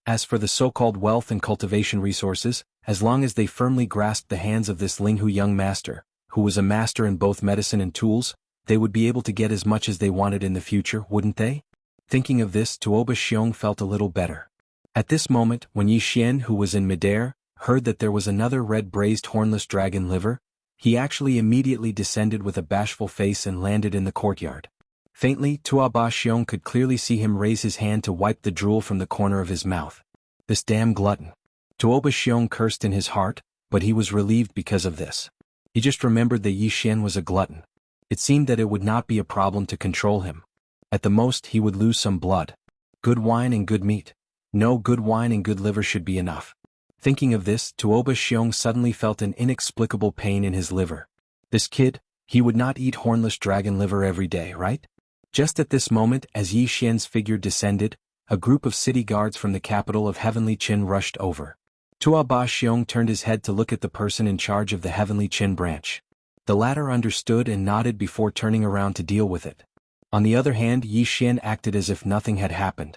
As for the so-called wealth and cultivation resources, as long as they firmly grasped the hands of this Linghu young master, who was a master in both medicine and tools, they would be able to get as much as they wanted in the future, wouldn't they? Thinking of this, Tuoba Xiong felt a little better. At this moment, when Yi Xian, who was in midair, heard that there was another red braised hornless dragon liver, he actually immediately descended with a bashful face and landed in the courtyard. Faintly, Tuoba Xiong could clearly see him raise his hand to wipe the drool from the corner of his mouth. This damn glutton. Tuoba Xiong cursed in his heart, but he was relieved because of this. He just remembered that Yi Xian was a glutton. It seemed that it would not be a problem to control him. At the most, he would lose some blood. Good wine and good meat. No, good wine and good liver should be enough. Thinking of this, Tuoba Xiong suddenly felt an inexplicable pain in his liver. This kid, he would not eat hornless dragon liver every day, right? Just at this moment, as Yi Xian's figure descended, a group of city guards from the capital of Heavenly Qin rushed over. Tuoba Xiong turned his head to look at the person in charge of the Heavenly Qin branch. The latter understood and nodded before turning around to deal with it. On the other hand, Yi Xian acted as if nothing had happened.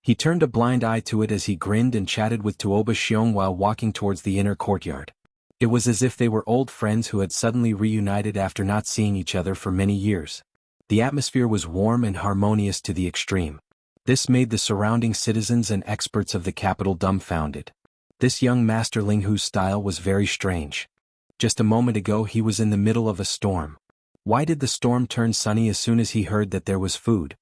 He turned a blind eye to it as he grinned and chatted with Tuoba Xiong while walking towards the inner courtyard. It was as if they were old friends who had suddenly reunited after not seeing each other for many years. The atmosphere was warm and harmonious to the extreme. This made the surrounding citizens and experts of the capital dumbfounded. This young master Linghu's style was very strange. Just a moment ago he was in the middle of a storm. Why did the storm turn sunny as soon as he heard that there was food?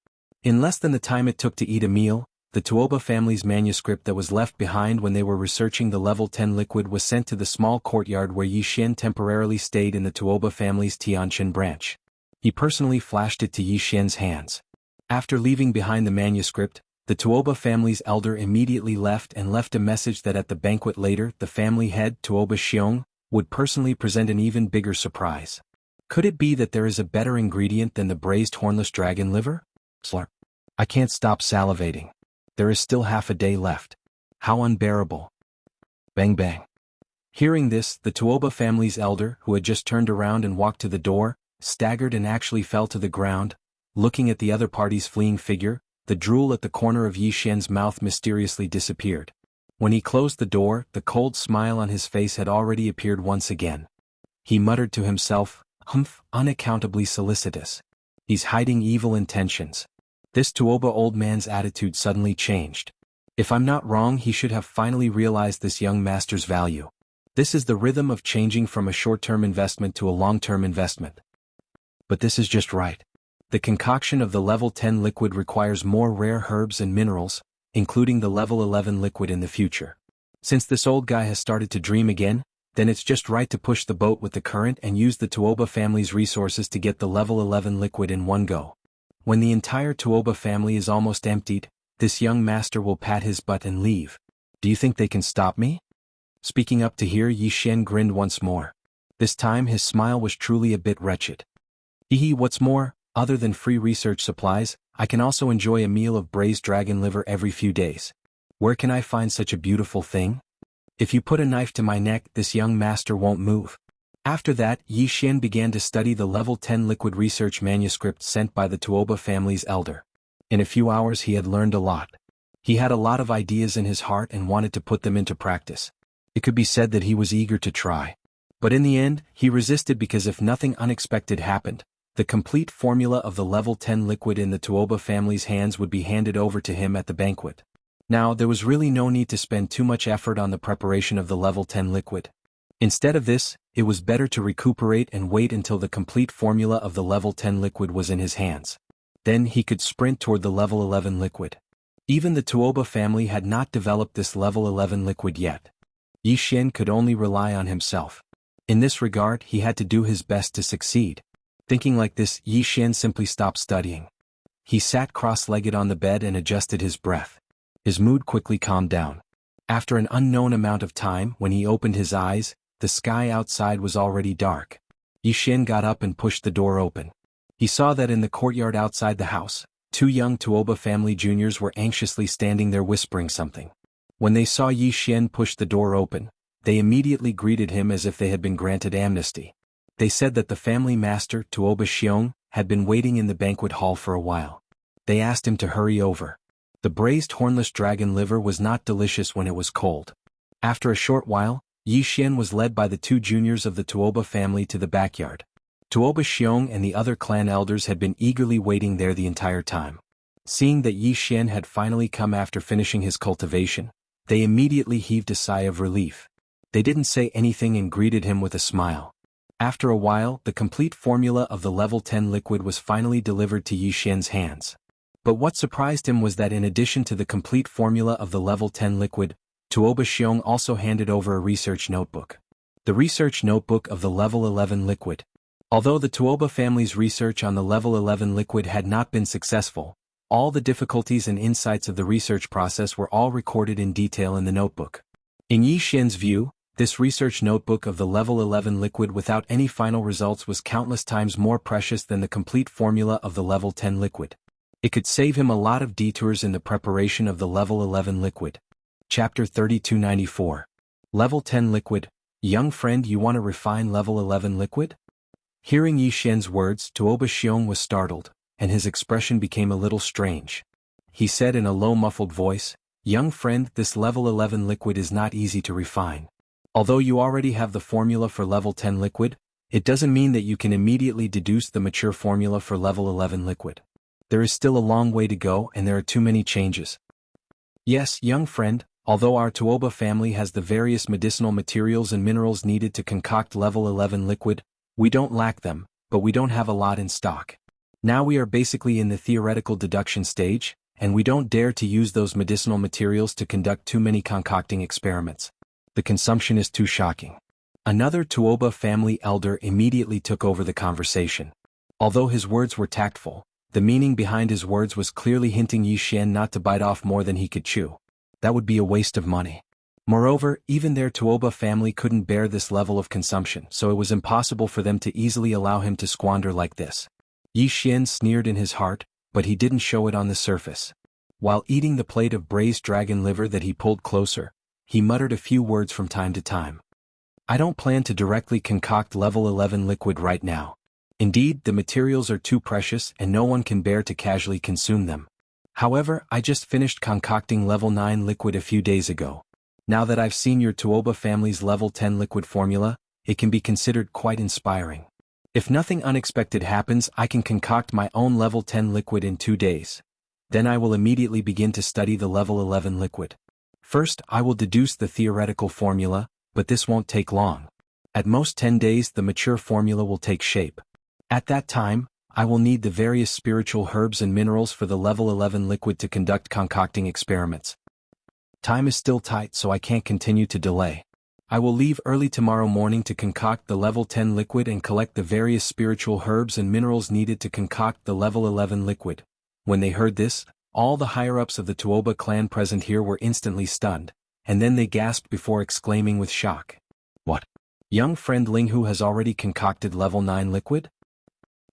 In less than the time it took to eat a meal, the Tuoba family's manuscript that was left behind when they were researching the level 10 liquid was sent to the small courtyard where Yi Xian temporarily stayed in the Tuoba family's Tianshan branch. He personally flashed it to Yi Xian's hands. After leaving behind the manuscript, the Tuoba family's elder immediately left and left a message that at the banquet later the family head, Tuoba Xiong, would personally present an even bigger surprise. Could it be that there is a better ingredient than the braised hornless dragon liver? Slurp. I can't stop salivating. There is still half a day left. How unbearable. Bang bang. Hearing this, the Tuoba family's elder, who had just turned around and walked to the door, staggered and actually fell to the ground. Looking at the other party's fleeing figure, the drool at the corner of Yi Xian's mouth mysteriously disappeared. When he closed the door, the cold smile on his face had already appeared once again. He muttered to himself, "Humph, unaccountably solicitous. He's hiding evil intentions." This Tuoba old man's attitude suddenly changed. If I'm not wrong, he should have finally realized this young master's value. This is the rhythm of changing from a short-term investment to a long-term investment. But this is just right. The concoction of the level 10 liquid requires more rare herbs and minerals, including the level 11 liquid in the future. Since this old guy has started to dream again, then it's just right to push the boat with the current and use the Tuoba family's resources to get the level 11 liquid in one go. When the entire Tuoba family is almost emptied, this young master will pat his butt and leave. Do you think they can stop me? Speaking up to hear, Yi Xian grinned once more. This time his smile was truly a bit wretched. Hehe, what's more, other than free research supplies, I can also enjoy a meal of braised dragon liver every few days. Where can I find such a beautiful thing? If you put a knife to my neck, this young master won't move. After that, Yi Xian began to study the level 10 liquid research manuscript sent by the Tuoba family's elder. In a few hours he had learned a lot. He had a lot of ideas in his heart and wanted to put them into practice. It could be said that he was eager to try. But in the end, he resisted because if nothing unexpected happened, the complete formula of the level 10 liquid in the Tuoba family's hands would be handed over to him at the banquet. Now, there was really no need to spend too much effort on the preparation of the level 10 liquid. Instead of this, it was better to recuperate and wait until the complete formula of the level 10 liquid was in his hands. Then he could sprint toward the level 11 liquid. Even the Tuoba family had not developed this level 11 liquid yet. Yi Xian could only rely on himself. In this regard, he had to do his best to succeed. Thinking like this, Yi Xian simply stopped studying. He sat cross-legged on the bed and adjusted his breath. His mood quickly calmed down. After an unknown amount of time, when he opened his eyes, the sky outside was already dark. Yi Xian got up and pushed the door open. He saw that in the courtyard outside the house, two young Tuoba family juniors were anxiously standing there whispering something. When they saw Yi Xian push the door open, they immediately greeted him as if they had been granted amnesty. They said that the family master, Tuoba Xiong, had been waiting in the banquet hall for a while. They asked him to hurry over. The braised hornless dragon liver was not delicious when it was cold. After a short while, Yi Xian was led by the two juniors of the Tuoba family to the backyard. Tuoba Xiong and the other clan elders had been eagerly waiting there the entire time. Seeing that Yi Xian had finally come after finishing his cultivation, they immediately heaved a sigh of relief. They didn't say anything and greeted him with a smile. After a while, the complete formula of the level 10 liquid was finally delivered to Yi Xian's hands. But what surprised him was that in addition to the complete formula of the level 10 liquid, Tuoba Xiong also handed over a research notebook. The research notebook of the level 11 liquid. Although the Tuoba family's research on the level 11 liquid had not been successful, all the difficulties and insights of the research process were all recorded in detail in the notebook. In Yi Xian's view, this research notebook of the level 11 liquid without any final results was countless times more precious than the complete formula of the level 10 liquid. It could save him a lot of detours in the preparation of the level 11 liquid. Chapter 3294. Level 10 liquid. Young friend, you want to refine level 11 liquid? Hearing Yi Xian's words, Tuoba Xiong was startled, and his expression became a little strange. He said in a low muffled voice, "Young friend, this level 11 liquid is not easy to refine. Although you already have the formula for level 10 liquid, it doesn't mean that you can immediately deduce the mature formula for level 11 liquid. There is still a long way to go and there are too many changes. Yes, young friend, although our Tuoba family has the various medicinal materials and minerals needed to concoct level 11 liquid, we don't lack them, but we don't have a lot in stock. Now we are basically in the theoretical deduction stage, and we don't dare to use those medicinal materials to conduct too many concocting experiments. The consumption is too shocking." Another Tuoba family elder immediately took over the conversation. Although his words were tactful, the meaning behind his words was clearly hinting Yi Xian not to bite off more than he could chew. That would be a waste of money. Moreover, even their Tuoba family couldn't bear this level of consumption, so it was impossible for them to easily allow him to squander like this. Yi Xian sneered in his heart, but he didn't show it on the surface. While eating the plate of braised dragon liver that he pulled closer, he muttered a few words from time to time. I don't plan to directly concoct level 11 liquid right now. Indeed, the materials are too precious and no one can bear to casually consume them. However, I just finished concocting level 9 liquid a few days ago. Now that I've seen your Tuoba family's level 10 liquid formula, it can be considered quite inspiring. If nothing unexpected happens, I can concoct my own level 10 liquid in 2 days. Then I will immediately begin to study the level 11 liquid. First, I will deduce the theoretical formula, but this won't take long. At most 10 days the mature formula will take shape. At that time, I will need the various spiritual herbs and minerals for the level 11 liquid to conduct concocting experiments. Time is still tight, so I can't continue to delay. I will leave early tomorrow morning to concoct the level 10 liquid and collect the various spiritual herbs and minerals needed to concoct the level 11 liquid. When they heard this, all the higher-ups of the Tuoba clan present here were instantly stunned, and then they gasped before exclaiming with shock. What? Young friend Linghu has already concocted level 9 liquid?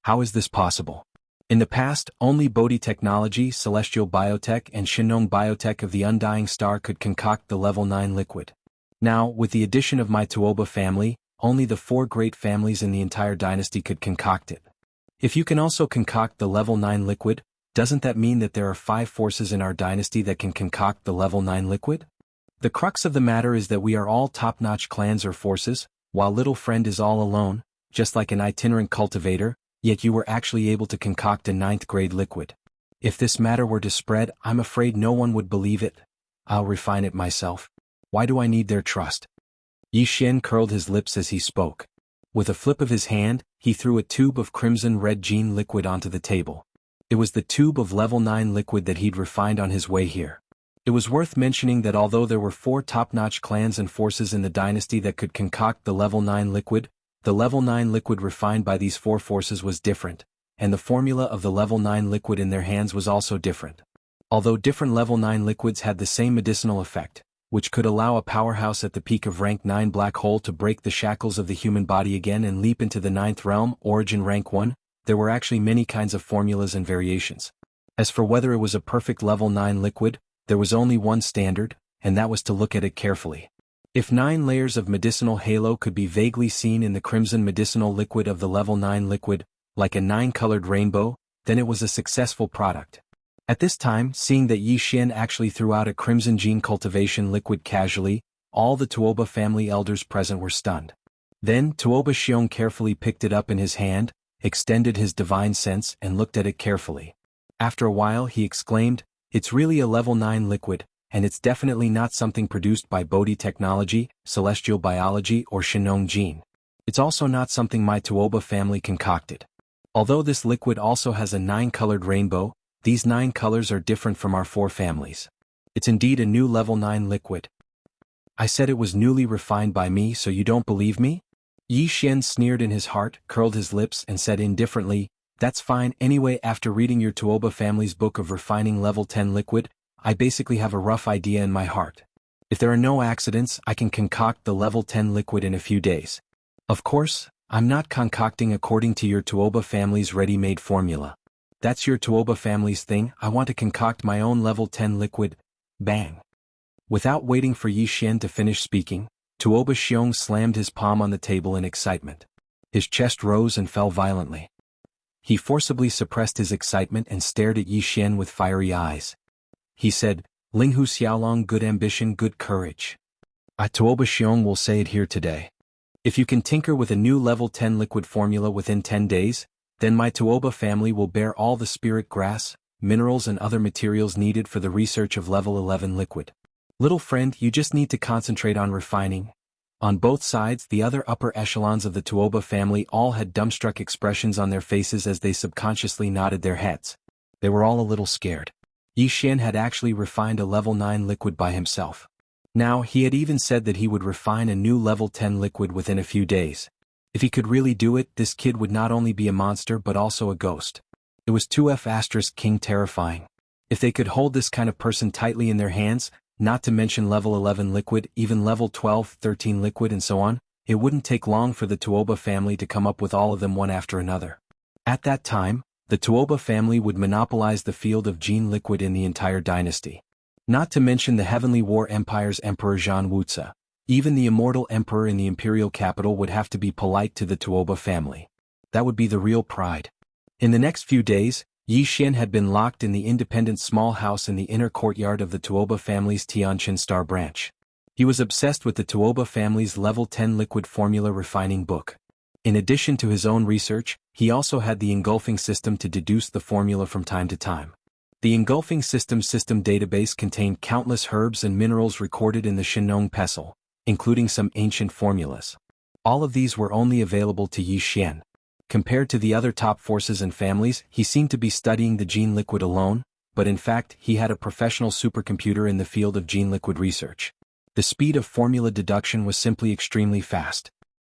How is this possible? In the past, only Bodhi Technology, Celestial Biotech and Shinong Biotech of the Undying Star could concoct the level 9 liquid. Now, with the addition of my Tuoba family, only the 4 great families in the entire dynasty could concoct it. If you can also concoct the level 9 liquid, doesn't that mean that there are 5 forces in our dynasty that can concoct the level 9 liquid? The crux of the matter is that we are all top-notch clans or forces, while little friend is all alone, just like an itinerant cultivator, yet you were actually able to concoct a 9th grade liquid. If this matter were to spread, I'm afraid no one would believe it. I'll refine it myself. Why do I need their trust? Yi Xian curled his lips as he spoke. With a flip of his hand, he threw a tube of crimson-red gene liquid onto the table. It was the tube of level 9 liquid that he'd refined on his way here. It was worth mentioning that although there were 4 top-notch clans and forces in the dynasty that could concoct the level 9 liquid, the level 9 liquid refined by these 4 forces was different, and the formula of the level 9 liquid in their hands was also different. Although different level 9 liquids had the same medicinal effect, which could allow a powerhouse at the peak of rank 9 black hole to break the shackles of the human body again and leap into the 9th realm, origin rank 1, there were actually many kinds of formulas and variations. As for whether it was a perfect level 9 liquid, there was only one standard, and that was to look at it carefully. If 9 layers of medicinal halo could be vaguely seen in the crimson medicinal liquid of the level 9 liquid, like a 9-colored rainbow, then it was a successful product. At this time, seeing that Yi Xian actually threw out a crimson gene cultivation liquid casually, all the Tuoba family elders present were stunned. Then Tuoba Xiong carefully picked it up in his hand, extended his divine sense and looked at it carefully. After a while he exclaimed, "It's really a level 9 liquid, and it's definitely not something produced by Bodhi Technology, Celestial Biology or Shinong Gene. It's also not something my Tuoba family concocted. Although this liquid also has a 9-colored rainbow, these 9 colors are different from our 4 families. It's indeed a new level 9 liquid." I said it was newly refined by me, so you don't believe me? Yi Xian sneered in his heart, curled his lips and said indifferently, "That's fine anyway. After reading your Tuoba family's book of refining level 10 liquid, I basically have a rough idea in my heart. If there are no accidents, I can concoct the level 10 liquid in a few days. Of course, I'm not concocting according to your Tuoba family's ready-made formula. That's your Tuoba family's thing. I want to concoct my own level 10 liquid." Bang. Without waiting for Yi Xian to finish speaking, Tuoba Xiong slammed his palm on the table in excitement. His chest rose and fell violently. He forcibly suppressed his excitement and stared at Yi Xian with fiery eyes. He said, "Linghu Xiaolong, good ambition, good courage. I Tuoba Xiong will say it here today. If you can tinker with a new level 10 liquid formula within 10 days, then my Tuoba family will bear all the spirit grass, minerals and other materials needed for the research of level 11 liquid. Little friend, you just need to concentrate on refining." On both sides, the other upper echelons of the Tuoba family all had dumbstruck expressions on their faces as they subconsciously nodded their heads. They were all a little scared. Yi Xian had actually refined a level 9 liquid by himself. Now, he had even said that he would refine a new level 10 liquid within a few days. If he could really do it, this kid would not only be a monster but also a ghost. It was 2F** King terrifying. If they could hold this kind of person tightly in their hands, not to mention level 11 liquid, even level 12, 13 liquid and so on, it wouldn't take long for the Tuoba family to come up with all of them one after another. At that time, the Tuoba family would monopolize the field of gene liquid in the entire dynasty. Not to mention the Heavenly War Empire's Emperor Zhan Wuxia. Even the immortal emperor in the imperial capital would have to be polite to the Tuoba family. That would be the real pride. In the next few days, Yi Xian had been locked in the independent small house in the inner courtyard of the Tuoba family's Tianqin Star branch. He was obsessed with the Tuoba family's level 10 liquid formula refining book. In addition to his own research, he also had the engulfing system to deduce the formula from time to time. The engulfing system database contained countless herbs and minerals recorded in the Shenong Pestle, including some ancient formulas. All of these were only available to Yi Xian. Compared to the other top forces and families, he seemed to be studying the gene liquid alone, but in fact he had a professional supercomputer in the field of gene liquid research. The speed of formula deduction was simply extremely fast.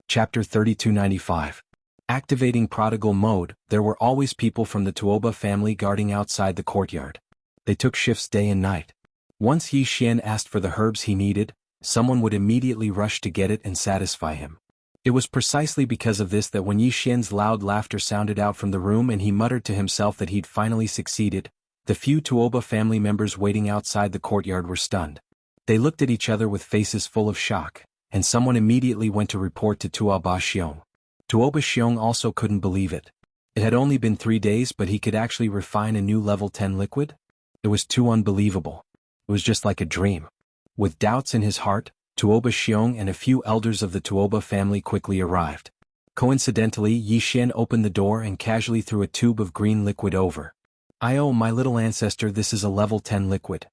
Chapter 3295. Activating prodigal mode. There were always people from the Tuoba family guarding outside the courtyard. They took shifts day and night. Once Yi Xian asked for the herbs he needed, someone would immediately rush to get it and satisfy him. It was precisely because of this that when Yi Xian's loud laughter sounded out from the room and he muttered to himself that he'd finally succeeded, the few Tuoba family members waiting outside the courtyard were stunned. They looked at each other with faces full of shock, and someone immediately went to report to Tuoba Xiong. Tuoba Xiong also couldn't believe it. It had only been 3 days, but he could actually refine a new level 10 liquid? It was too unbelievable. It was just like a dream. With doubts in his heart, Tuoba Xiong and a few elders of the Tuoba family quickly arrived. Coincidentally, Yi Xian opened the door and casually threw a tube of green liquid over. "Oh, my little ancestor, this is a level 10 liquid.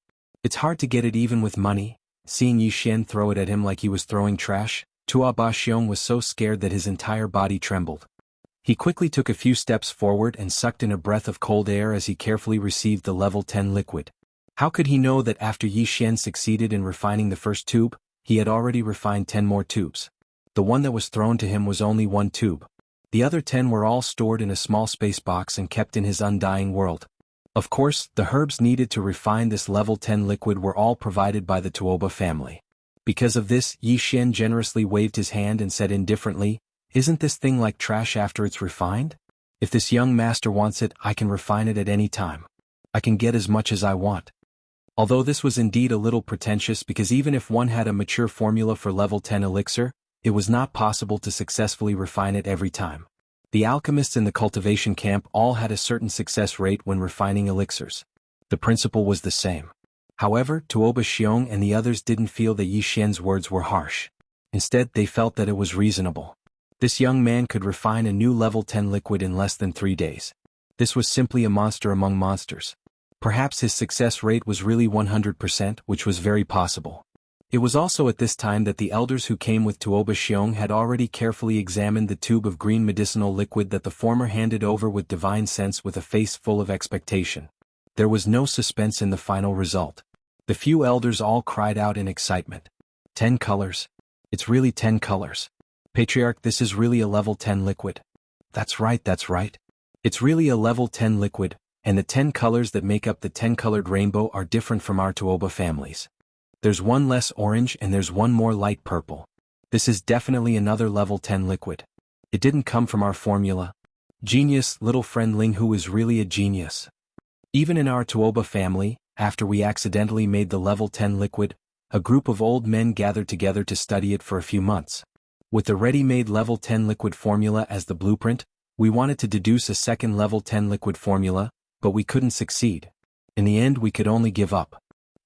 It's hard to get it even with money." Seeing Yi Xian throw it at him like he was throwing trash, Tuoba Xiong was so scared that his entire body trembled. He quickly took a few steps forward and sucked in a breath of cold air as he carefully received the level 10 liquid. How could he know that after Yi Xian succeeded in refining the first tube, he had already refined 10 more tubes? The one that was thrown to him was only 1 tube. The other 10 were all stored in a small space box and kept in his undying world. Of course, the herbs needed to refine this level 10 liquid were all provided by the Tuoba family. Because of this, Yi Xian generously waved his hand and said indifferently, "Isn't this thing like trash after it's refined? If this young master wants it, I can refine it at any time. I can get as much as I want." Although this was indeed a little pretentious because even if one had a mature formula for level 10 elixir, it was not possible to successfully refine it every time. The alchemists in the cultivation camp all had a certain success rate when refining elixirs. The principle was the same. However, Tuoba Xiong and the others didn't feel that Yi Xian's words were harsh. Instead, they felt that it was reasonable. This young man could refine a new level 10 liquid in less than 3 days. This was simply a monster among monsters. Perhaps his success rate was really 100%, which was very possible. It was also at this time that the elders who came with Tuoba Xiong had already carefully examined the tube of green medicinal liquid that the former handed over with divine sense with a face full of expectation. There was no suspense in the final result. The few elders all cried out in excitement. 10 colors. It's really 10 colors. Patriarch, this is really a level 10 liquid. That's right. It's really a level 10 liquid, and the 10 colors that make up the 10-colored rainbow are different from our Tuoba families. There's one less orange and there's one more light purple. This is definitely another level 10 liquid. It didn't come from our formula. Genius, little friend Linghu is really a genius. Even in our Tuoba family, after we accidentally made the level 10 liquid, a group of old men gathered together to study it for a few months. With the ready-made level 10 liquid formula as the blueprint, we wanted to deduce a second level 10 liquid formula, but we couldn't succeed. In the end, we could only give up.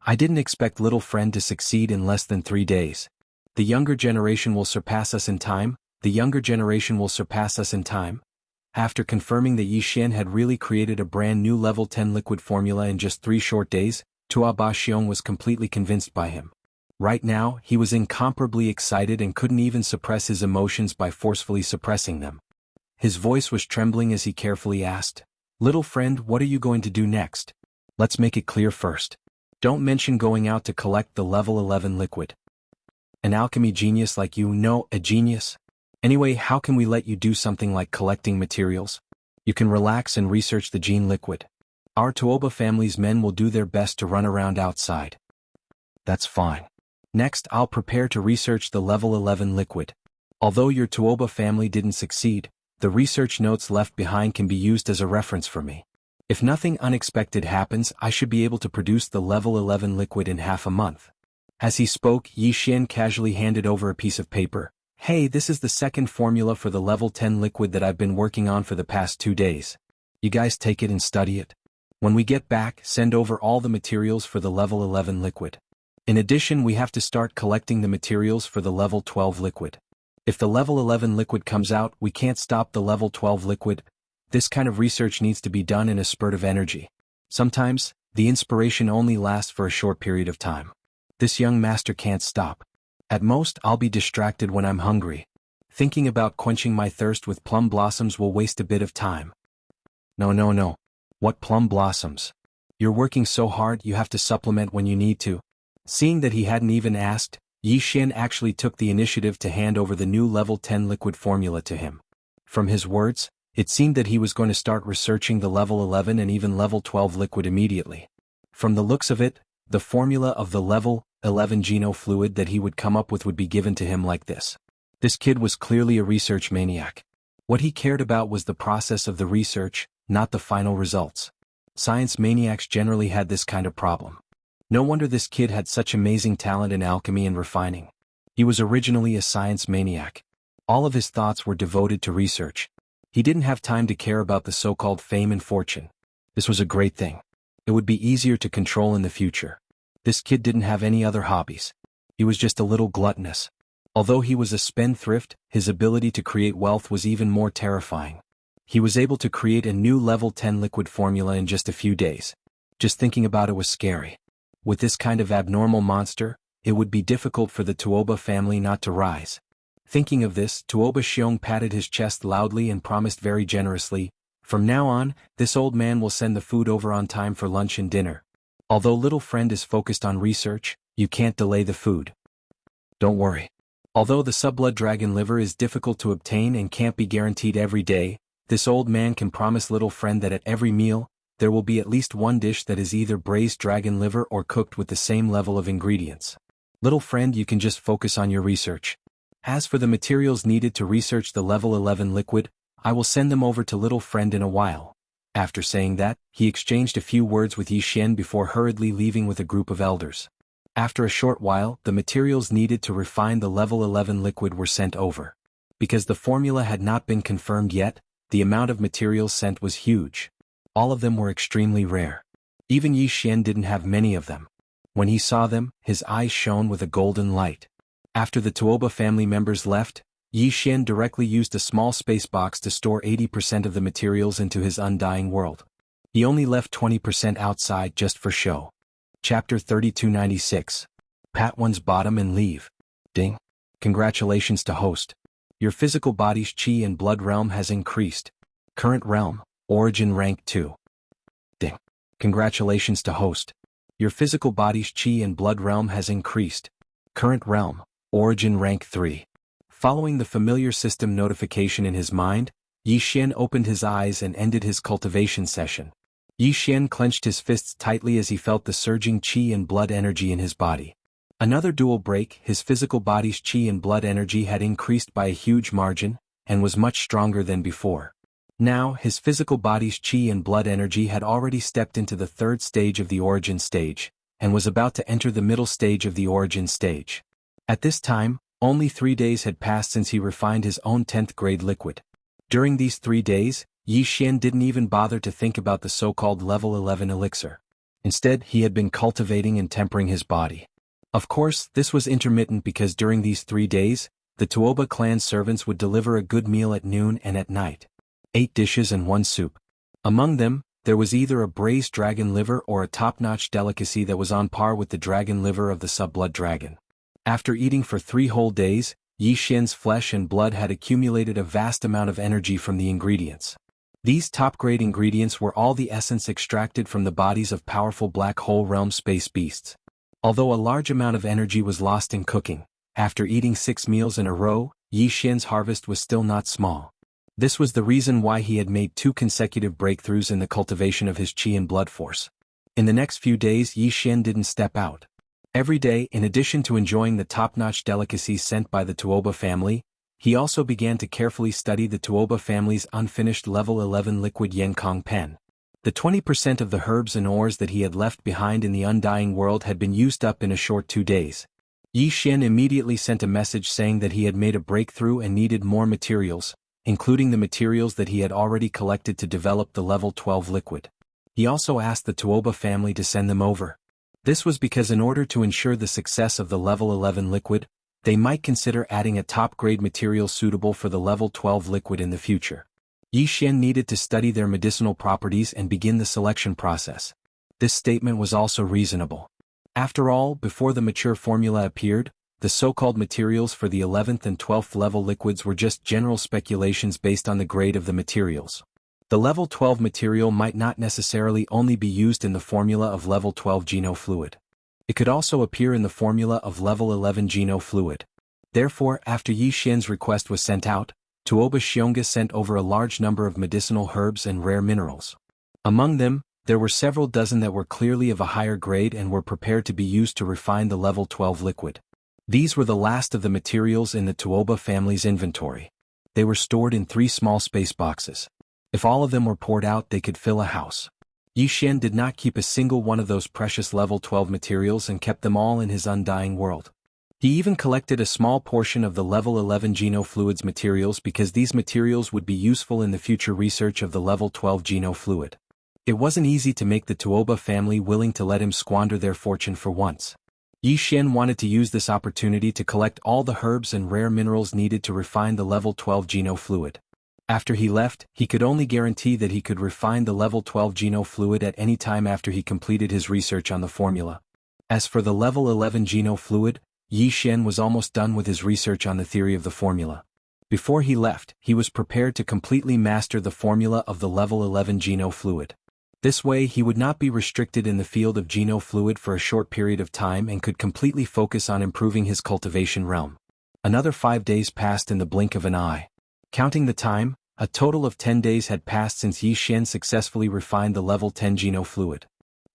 I didn't expect little friend to succeed in less than 3 days. The younger generation will surpass us in time. After confirming that Yi Xian had really created a brand new level 10 liquid formula in just 3 short days, Tuoba Xiong was completely convinced by him. Right now, he was incomparably excited and couldn't even suppress his emotions by forcefully suppressing them. His voice was trembling as he carefully asked, "Little friend, what are you going to do next? Let's make it clear first. Don't mention going out to collect the level 11 liquid. An alchemy genius like you, no, a genius? Anyway, how can we let you do something like collecting materials? You can relax and research the gene liquid. Our Tuoba family's men will do their best to run around outside." "That's fine. Next, I'll prepare to research the level 11 liquid. Although your Tuoba family didn't succeed, The research notes left behind can be used as a reference for me. If nothing unexpected happens, I should be able to produce the level 11 liquid in half a month. As he spoke, Yi Xian casually handed over a piece of paper. Hey, this is the second formula for the level 10 liquid that I've been working on for the past 2 days. You guys take it and study it. When we get back, send over all the materials for the level 11 liquid. In addition, we have to start collecting the materials for the level 12 liquid. If the level 11 liquid comes out, we can't stop the level 12 liquid. This kind of research needs to be done in a spurt of energy. Sometimes, the inspiration only lasts for a short period of time. This young master can't stop. At most, I'll be distracted when I'm hungry. Thinking about quenching my thirst with plum blossoms will waste a bit of time. No. What plum blossoms? You're working so hard you have to supplement when you need to. Seeing that he hadn't even asked, Yi Xian actually took the initiative to hand over the new level 10 liquid formula to him. From his words, it seemed that he was going to start researching the level 11 and even level 12 liquid immediately. From the looks of it, the formula of the level 11 geno fluid that he would come up with would be given to him like this. This kid was clearly a research maniac. What he cared about was the process of the research, not the final results. Science maniacs generally had this kind of problem. No wonder this kid had such amazing talent in alchemy and refining. He was originally a science maniac. All of his thoughts were devoted to research. He didn't have time to care about the so-called fame and fortune. This was a great thing. It would be easier to control in the future. This kid didn't have any other hobbies. He was just a little gluttonous. Although he was a spendthrift, his ability to create wealth was even more terrifying. He was able to create a new level 10 liquid formula in just a few days. Just thinking about it was scary. With this kind of abnormal monster, it would be difficult for the Tuoba family not to rise. Thinking of this, Tuoba Xiong patted his chest loudly and promised very generously, "From now on, this old man will send the food over on time for lunch and dinner. Although little friend is focused on research, you can't delay the food. Don't worry. Although the subblood dragon liver is difficult to obtain and can't be guaranteed every day, this old man can promise little friend that at every meal, there will be at least one dish that is either braised dragon liver or cooked with the same level of ingredients. Little friend, you can just focus on your research. As for the materials needed to research the level 11 liquid, I will send them over to little friend in a while." After saying that, he exchanged a few words with Yi Xian before hurriedly leaving with a group of elders. After a short while, the materials needed to refine the level 11 liquid were sent over. Because the formula had not been confirmed yet, the amount of materials sent was huge. All of them were extremely rare. Even Yi Xian didn't have many of them. When he saw them, his eyes shone with a golden light. After the Tuoba family members left, Yi Xian directly used a small space box to store 80% of the materials into his undying world. He only left 20% outside just for show. Chapter 3296. Pat one's bottom and leave. Ding. Congratulations to host. Your physical body's chi and blood realm has increased. Current realm, origin rank 2. Ding. Congratulations to host. Your physical body's chi and blood realm has increased. Current realm, origin rank 3. Following the familiar system notification in his mind, Yi Xian opened his eyes and ended his cultivation session. Yi Xian clenched his fists tightly as he felt the surging qi and blood energy in his body. Another dual break, his physical body's qi and blood energy had increased by a huge margin, and was much stronger than before. Now, his physical body's qi and blood energy had already stepped into the third stage of the origin stage, and was about to enter the middle stage of the origin stage. At this time, only 3 days had passed since he refined his own 10th grade liquid. During these 3 days, Yi Xian didn't even bother to think about the so-called level 11 elixir. Instead, he had been cultivating and tempering his body. Of course, this was intermittent because during these 3 days, the Tuoba clan servants would deliver a good meal at noon and at night. 8 dishes and 1 soup. Among them, there was either a braised dragon liver or a top-notch delicacy that was on par with the dragon liver of the subblood dragon. After eating for 3 whole days, Yi Xian's flesh and blood had accumulated a vast amount of energy from the ingredients. These top-grade ingredients were all the essence extracted from the bodies of powerful black hole realm space beasts. Although a large amount of energy was lost in cooking, after eating 6 meals in a row, Yi Xian's harvest was still not small. This was the reason why he had made 2 consecutive breakthroughs in the cultivation of his qi and blood force. In the next few days, Yi Xian didn't step out. Every day, in addition to enjoying the top-notch delicacies sent by the Tuoba family, He also began to carefully study the Tuoba family's unfinished level 11 liquid Yenkong pen. The 20% of the herbs and ores that he had left behind in the undying world had been used up in a short 2 days. Yi Xian immediately sent a message saying that he had made a breakthrough and needed more materials, including the materials that he had already collected to develop the level 12 liquid. He also asked the Tuoba family to send them over. This was because in order to ensure the success of the level 11 liquid, they might consider adding a top-grade material suitable for the level 12 liquid in the future. Yi Xian needed to study their medicinal properties and begin the selection process. This statement was also reasonable. After all, before the mature formula appeared, the so-called materials for the 11th and 12th level liquids were just general speculations based on the grade of the materials. The level 12 material might not necessarily only be used in the formula of level 12 Geno fluid. It could also appear in the formula of level 11 Geno fluid. Therefore, after Yi Xian's request was sent out, Tuoba Xiong'e sent over a large number of medicinal herbs and rare minerals. Among them, there were several dozen that were clearly of a higher grade and were prepared to be used to refine the level 12 liquid. These were the last of the materials in the Tuoba family's inventory. They were stored in 3 small space boxes. If all of them were poured out, they could fill a house. Yi Xian did not keep a single one of those precious level 12 materials and kept them all in his undying world. He even collected a small portion of the level 11 Geno fluids materials because these materials would be useful in the future research of the level 12 Geno fluid. It wasn't easy to make the Tuoba family willing to let him squander their fortune for once. Yi Xian wanted to use this opportunity to collect all the herbs and rare minerals needed to refine the level 12 Geno fluid. After he left, he could only guarantee that he could refine the level 12 Geno fluid at any time after he completed his research on the formula. As for the level 11 Geno fluid, Yi Xian was almost done with his research on the theory of the formula. Before he left, he was prepared to completely master the formula of the level 11 Geno fluid. This way he would not be restricted in the field of Geno fluid for a short period of time and could completely focus on improving his cultivation realm. Another 5 days passed in the blink of an eye. Counting the time, a total of 10 days had passed since Yi Xian successfully refined the level 10 Geno fluid.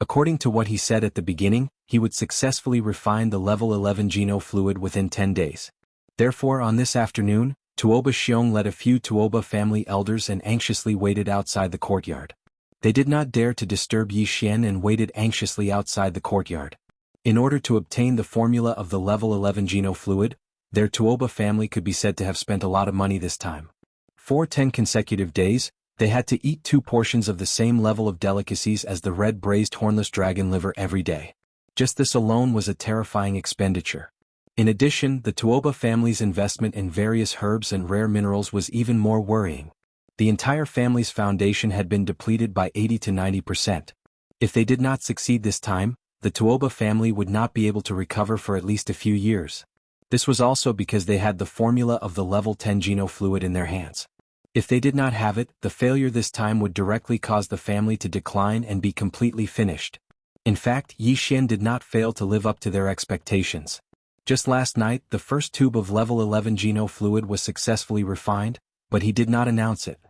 According to what he said at the beginning, he would successfully refine the level 11 Geno fluid within 10 days. Therefore, on this afternoon, Tuoba Xiong led a few Tuoba family elders and anxiously waited outside the courtyard. They did not dare to disturb Yi Xian and waited anxiously outside the courtyard. In order to obtain the formula of the level 11 Geno fluid, their Tuoba family could be said to have spent a lot of money this time. For 10 consecutive days, they had to eat 2 portions of the same level of delicacies as the red braised hornless dragon liver every day. Just this alone was a terrifying expenditure. In addition, the Tuoba family's investment in various herbs and rare minerals was even more worrying. The entire family's foundation had been depleted by 80 to 90%. If they did not succeed this time, the Tuoba family would not be able to recover for at least a few years. This was also because they had the formula of the level 10 Geno fluid in their hands. If they did not have it, the failure this time would directly cause the family to decline and be completely finished. In fact, Yi Xian did not fail to live up to their expectations. Just last night, the first tube of level 11 Geno fluid was successfully refined, but he did not announce it.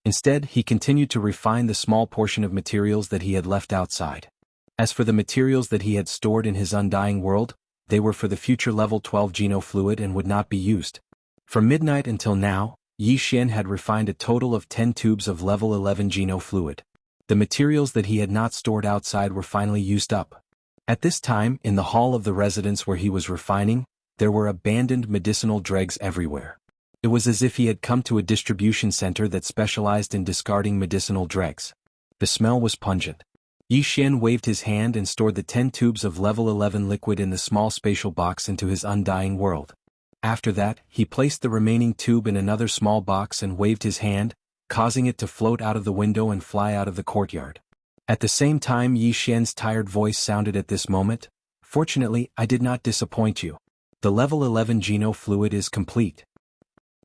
Instead, he continued to refine the small portion of materials that he had left outside. As for the materials that he had stored in his undying world, they were for the future level 12 Geno fluid and would not be used. From midnight until now, Yi Xian had refined a total of 10 tubes of level 11 Geno fluid. The materials that he had not stored outside were finally used up. At this time, in the hall of the residence where he was refining, there were abandoned medicinal dregs everywhere. It was as if he had come to a distribution center that specialized in discarding medicinal dregs. The smell was pungent. Yi Xian waved his hand and stored the 10 tubes of level 11 liquid in the small spatial box into his undying world. After that, he placed the remaining tube in another small box and waved his hand, causing it to float out of the window and fly out of the courtyard. At the same time, Yi Xian's tired voice sounded at this moment. Fortunately, I did not disappoint you. The level 11 Geno fluid is complete.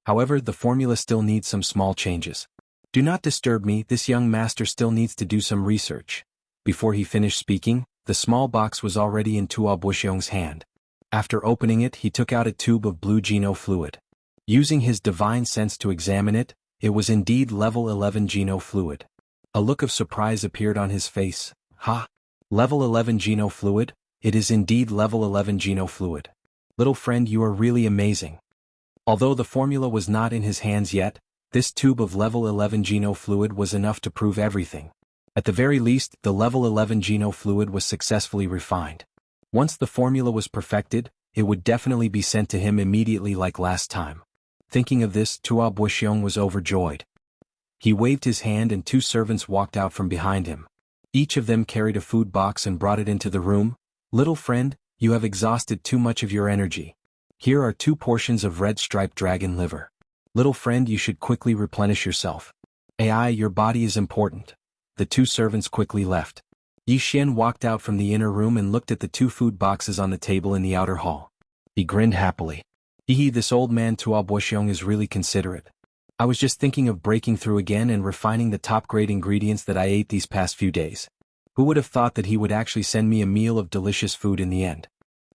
However, the formula still needs some small changes. Do not disturb me, this young master still needs to do some research. Before he finished speaking, the small box was already in Tuoba Xiong's hand. After opening it, he took out a tube of blue Geno fluid. Using his divine sense to examine it, it was indeed level 11 Geno fluid. A look of surprise appeared on his face. Ha! Level 11 Geno fluid? It is indeed level 11 Geno fluid. Little friend, you are really amazing. Although the formula was not in his hands yet, this tube of level 11 Geno fluid was enough to prove everything. At the very least, the level 11 Geno fluid was successfully refined. Once the formula was perfected, it would definitely be sent to him immediately like last time. Thinking of this, Tuo Buxiong was overjoyed. He waved his hand and 2 servants walked out from behind him. Each of them carried a food box and brought it into the room. "Little friend, you have exhausted too much of your energy. Here are 2 portions of red striped dragon liver. Little friend, you should quickly replenish yourself. Ai, your body is important." The 2 servants quickly left. Yi Xian walked out from the inner room and looked at the 2 food boxes on the table in the outer hall. He grinned happily. This old man Tuo Buxiong is really considerate. I was just thinking of breaking through again and refining the top-grade ingredients that I ate these past few days. Who would have thought that he would actually send me a meal of delicious food in the end?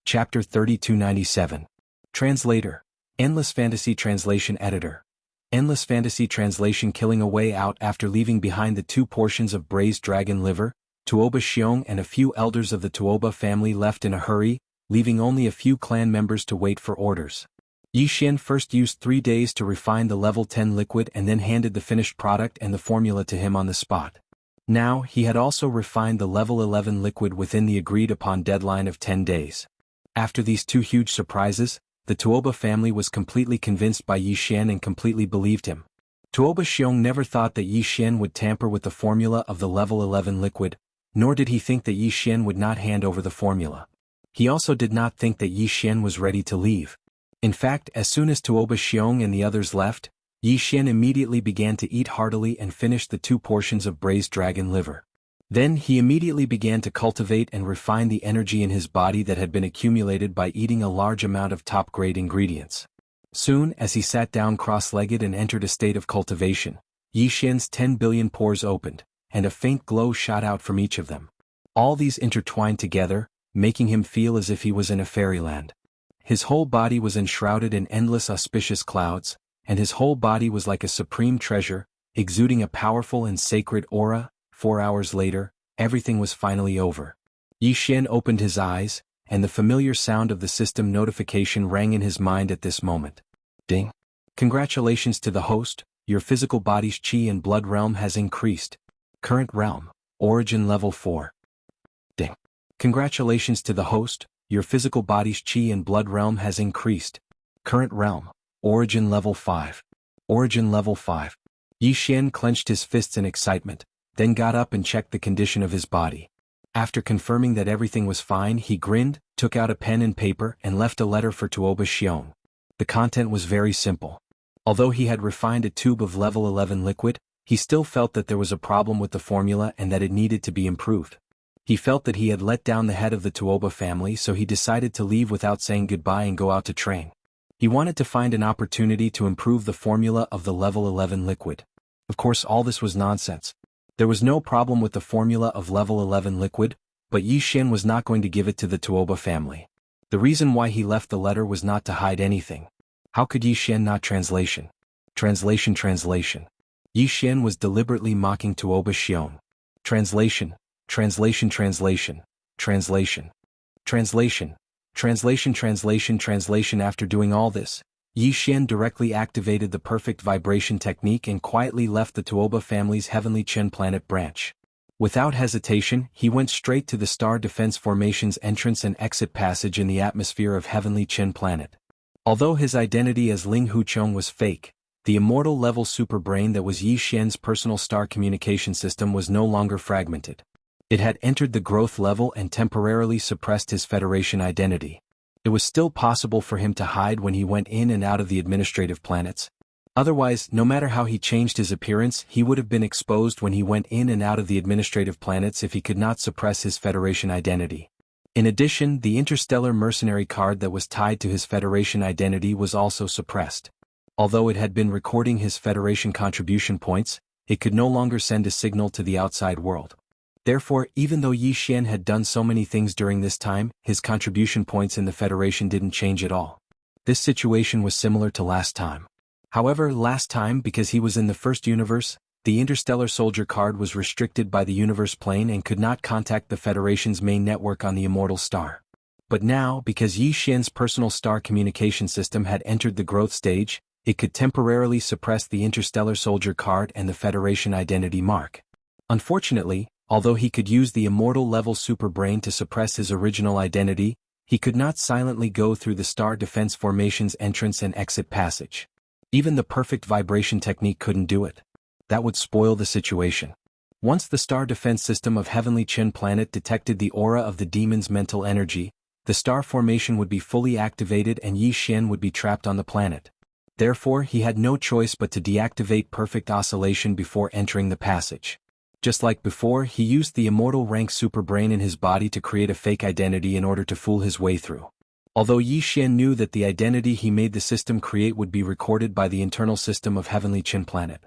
Chapter 3297. Translator. Endless Fantasy Translation Editor. Endless Fantasy Translation. Killing a way out after leaving behind the 2 portions of braised dragon liver, Tuo Buxiong and a few elders of the Tuoba family left in a hurry, leaving only a few clan members to wait for orders. Yi Xian first used 3 days to refine the level 10 liquid and then handed the finished product and the formula to him on the spot. Now, he had also refined the level 11 liquid within the agreed-upon deadline of 10 days. After these 2 huge surprises, the Tuoba family was completely convinced by Yi Xian and completely believed him. Tuo Buxiong never thought that Yi Xian would tamper with the formula of the level 11 liquid, nor did he think that Yi Xian would not hand over the formula. He also did not think that Yi Xian was ready to leave. In fact, as soon as Tuo Buxiong and the others left, Yi Xian immediately began to eat heartily and finished the 2 portions of braised dragon liver. Then he immediately began to cultivate and refine the energy in his body that had been accumulated by eating a large amount of top-grade ingredients. Soon, as he sat down cross-legged and entered a state of cultivation, Yi Xian's 10 billion pores opened, and a faint glow shot out from each of them. All these intertwined together, making him feel as if he was in a fairyland. His whole body was enshrouded in endless auspicious clouds, and his whole body was like a supreme treasure, exuding a powerful and sacred aura. 4 hours later, everything was finally over. Yi Xian opened his eyes, and the familiar sound of the system notification rang in his mind at this moment. Ding! Congratulations to the host, your physical body's qi and blood realm has increased. Current realm, origin level 4. Ding! Congratulations to the host, your physical body's qi and blood realm has increased. Current realm, origin level 5. Origin level 5. Yi Xian clenched his fists in excitement, then got up and checked the condition of his body. After confirming that everything was fine, he grinned, took out a pen and paper and left a letter for Tuo Buxiong. The content was very simple. Although he had refined a tube of level 11 liquid, he still felt that there was a problem with the formula and that it needed to be improved. He felt that he had let down the head of the Tuoba family, so he decided to leave without saying goodbye and go out to train. He wanted to find an opportunity to improve the formula of the level 11 liquid. Of course, all this was nonsense. There was no problem with the formula of level 11 liquid, but Yi Xian was not going to give it to the Tuoba family. The reason why he left the letter was not to hide anything. How could Yi Xian not translation? Translation. Yi Xian was deliberately mocking Tuo Buxiong. Translation. After doing all this, Yi Xian directly activated the perfect vibration technique and quietly left the Tuoba family's heavenly Chen planet branch. Without hesitation, he went straight to the Star Defense Formation's entrance and exit passage in the atmosphere of heavenly Chen planet. Although his identity as Ling Huchong was fake, the immortal level superbrain that was Yi Xian's personal star communication system was no longer fragmented. It had entered the growth level and temporarily suppressed his Federation identity. It was still possible for him to hide when he went in and out of the administrative planets. Otherwise, no matter how he changed his appearance, he would have been exposed when he went in and out of the administrative planets if he could not suppress his Federation identity. In addition, the interstellar mercenary card that was tied to his Federation identity was also suppressed. Although it had been recording his Federation contribution points, it could no longer send a signal to the outside world. Therefore, even though Yi Xian had done so many things during this time, his contribution points in the Federation didn't change at all. This situation was similar to last time. However, last time, because he was in the first universe, the interstellar soldier card was restricted by the universe plane and could not contact the Federation's main network on the immortal star. But now, because Yi Xian's personal star communication system had entered the growth stage, it could temporarily suppress the Interstellar Soldier card and the Federation identity mark. Unfortunately, although he could use the immortal-level superbrain to suppress his original identity, he could not silently go through the Star Defense Formation's entrance and exit passage. Even the perfect vibration technique couldn't do it. That would spoil the situation. Once the Star Defense System of Heavenly Qin Planet detected the aura of the demon's mental energy, the star formation would be fully activated and Yi Xian would be trapped on the planet. Therefore, he had no choice but to deactivate perfect oscillation before entering the passage. Just like before, he used the immortal rank superbrain in his body to create a fake identity in order to fool his way through. Although Yi Xian knew that the identity he made the system create would be recorded by the internal system of Heavenly Qin Planet.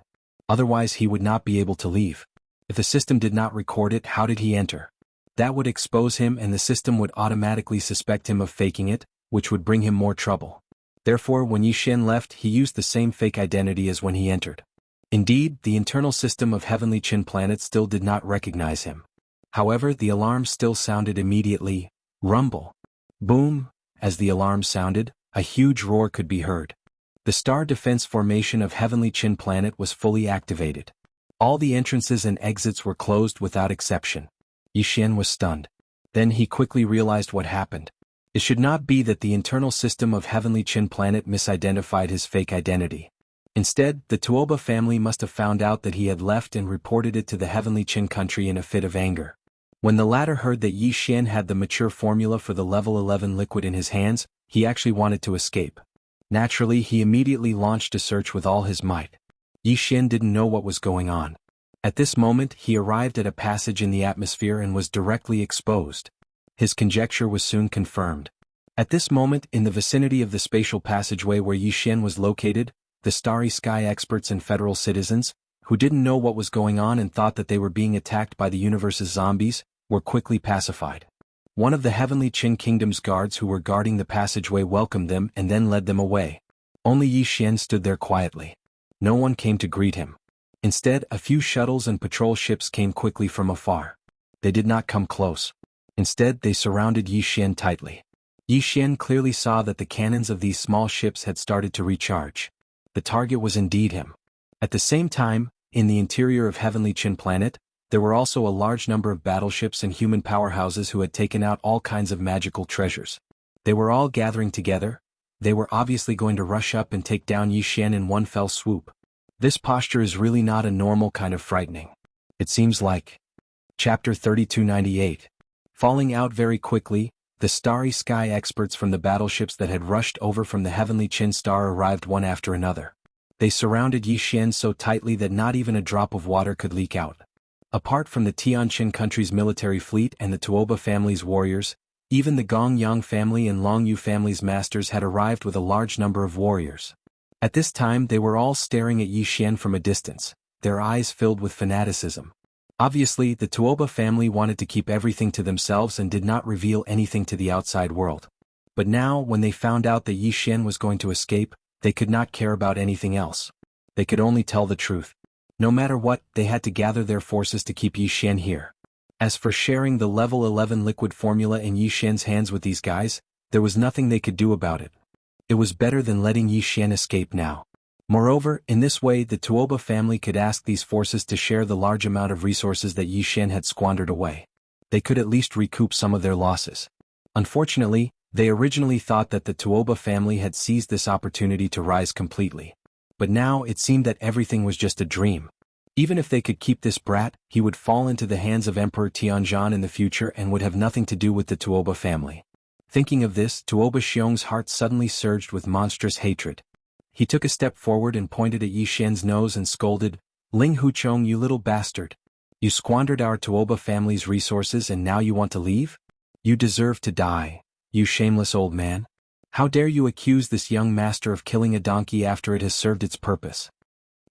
Otherwise he would not be able to leave. If the system did not record it, how did he enter? That would expose him and the system would automatically suspect him of faking it, which would bring him more trouble. Therefore, when Yi Xian left, he used the same fake identity as when he entered. Indeed, the internal system of Heavenly Qin Planet still did not recognize him. However, the alarm still sounded immediately. Rumble. Boom. As the alarm sounded, a huge roar could be heard. The Star Defense Formation of Heavenly Qin Planet was fully activated. All the entrances and exits were closed without exception. Yi Xian was stunned. Then he quickly realized what happened. It should not be that the internal system of Heavenly Qin Planet misidentified his fake identity. Instead, the Tuoba family must have found out that he had left and reported it to the Heavenly Qin country in a fit of anger. When the latter heard that Yi Xian had the mature formula for the level 11 liquid in his hands, he actually wanted to escape. Naturally, he immediately launched a search with all his might. Yi Xian didn't know what was going on. At this moment, he arrived at a passage in the atmosphere and was directly exposed. His conjecture was soon confirmed. At this moment, in the vicinity of the spatial passageway where Yi Xian was located, the Starry Sky experts and federal citizens, who didn't know what was going on and thought that they were being attacked by the universe's zombies, were quickly pacified. One of the Heavenly Qin Kingdom's guards who were guarding the passageway welcomed them and then led them away. Only Yi Xian stood there quietly. No one came to greet him. Instead, a few shuttles and patrol ships came quickly from afar. They did not come close. Instead, they surrounded Yi Xian tightly. Yi Xian clearly saw that the cannons of these small ships had started to recharge. The target was indeed him. At the same time, in the interior of Heavenly Qin Planet, there were also a large number of battleships and human powerhouses who had taken out all kinds of magical treasures. They were all gathering together. They were obviously going to rush up and take down Yi Xian in one fell swoop. This posture is really not a normal kind of frightening. It seems like. Chapter 3298. Falling out very quickly, the Starry Sky experts from the battleships that had rushed over from the Heavenly Qin Star arrived one after another. They surrounded Yi Xian so tightly that not even a drop of water could leak out. Apart from the Tianqin country's military fleet and the Tuoba family's warriors, even the Gongyang family and Longyu family's masters had arrived with a large number of warriors. At this time they were all staring at Yi Xian from a distance, their eyes filled with fanaticism. Obviously, the Tuoba family wanted to keep everything to themselves and did not reveal anything to the outside world. But now, when they found out that Yi Xian was going to escape, they could not care about anything else. They could only tell the truth. No matter what, they had to gather their forces to keep Yi Xian here. As for sharing the level 11 liquid formula in Yi Xian's hands with these guys, there was nothing they could do about it. It was better than letting Yi Xian escape now. Moreover, in this way the Tuoba family could ask these forces to share the large amount of resources that Yi Xian had squandered away. They could at least recoup some of their losses. Unfortunately, they originally thought that the Tuoba family had seized this opportunity to rise completely. But now it seemed that everything was just a dream. Even if they could keep this brat, he would fall into the hands of Emperor Tianzhan in the future and would have nothing to do with the Tuoba family. Thinking of this, Tuoba Xiong's heart suddenly surged with monstrous hatred. He took a step forward and pointed at Yi Xian's nose and scolded, "Ling Huchong, you little bastard! You squandered our Tuoba family's resources and now you want to leave? You deserve to die, you shameless old man! How dare you accuse this young master of killing a donkey after it has served its purpose?"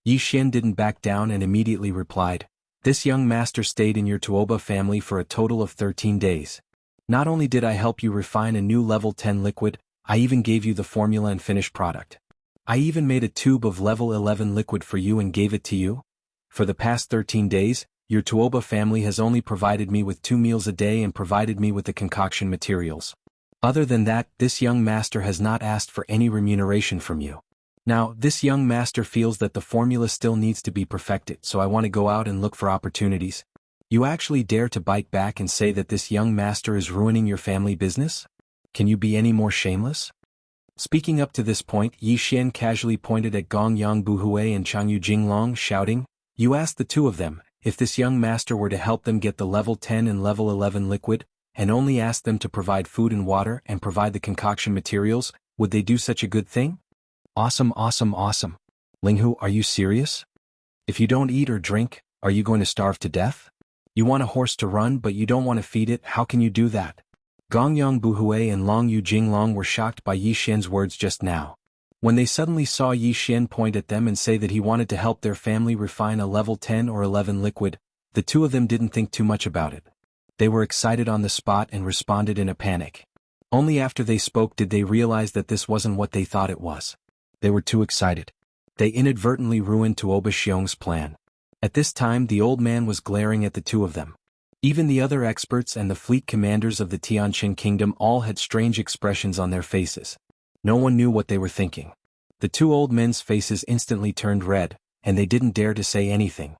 Yi Xian didn't back down and immediately replied, "This young master stayed in your Tuoba family for a total of 13 days. Not only did I help you refine a new level 10 liquid, I even gave you the formula and finished product. I even made a tube of level 11 liquid for you and gave it to you. For the past 13 days, your Tuoba family has only provided me with 2 meals a day and provided me with the concoction materials. Other than that, this young master has not asked for any remuneration from you. Now, this young master feels that the formula still needs to be perfected, so I want to go out and look for opportunities. You actually dare to bite back and say that this young master is ruining your family business? Can you be any more shameless? Speaking up to this point, Yi Xian casually pointed at Gong Yang Buhui and Changyu Jinglong, shouting, "You asked the two of them, if this young master were to help them get the level 10 and level 11 liquid, and only asked them to provide food and water and provide the concoction materials, would they do such a good thing?" Awesome, awesome, awesome. Linghu, are you serious? If you don't eat or drink, are you going to starve to death? You want a horse to run but you don't want to feed it, how can you do that? Gongyang Buhui and Long Yu Jinglong were shocked by Yi Xian's words just now. When they suddenly saw Yi Xian point at them and say that he wanted to help their family refine a level 10 or 11 liquid, the two of them didn't think too much about it. They were excited on the spot and responded in a panic. Only after they spoke did they realize that this wasn't what they thought it was. They were too excited. They inadvertently ruined Tuoba Xiong's plan. At this time the old man was glaring at the two of them. Even the other experts and the fleet commanders of the Tianqin kingdom all had strange expressions on their faces. No one knew what they were thinking. The two old men's faces instantly turned red, and they didn't dare to say anything.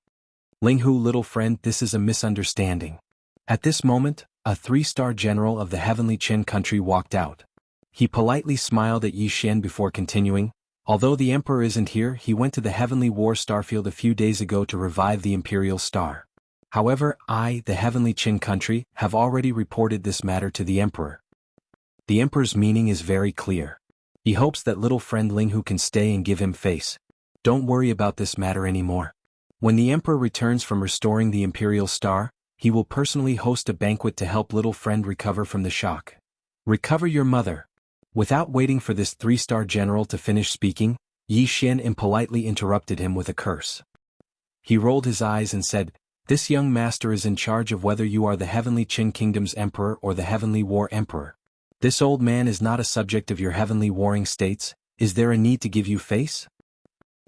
"Linghu, little friend, this is a misunderstanding." At this moment, a 3-star general of the heavenly Qin country walked out. He politely smiled at Yi Xian before continuing, "Although the emperor isn't here, he went to the heavenly war starfield a few days ago to revive the imperial star. However, I, the heavenly Qin country, have already reported this matter to the emperor. The emperor's meaning is very clear. He hopes that little friend Linghu can stay and give him face. Don't worry about this matter anymore. When the emperor returns from restoring the imperial star, he will personally host a banquet to help little friend recover from the shock. Recover your mother." Without waiting for this 3-star general to finish speaking, Yi Xian impolitely interrupted him with a curse. He rolled his eyes and said, "This young master is in charge of whether you are the heavenly Qin kingdom's emperor or the heavenly war emperor. This old man is not a subject of your heavenly warring states. Is there a need to give you face?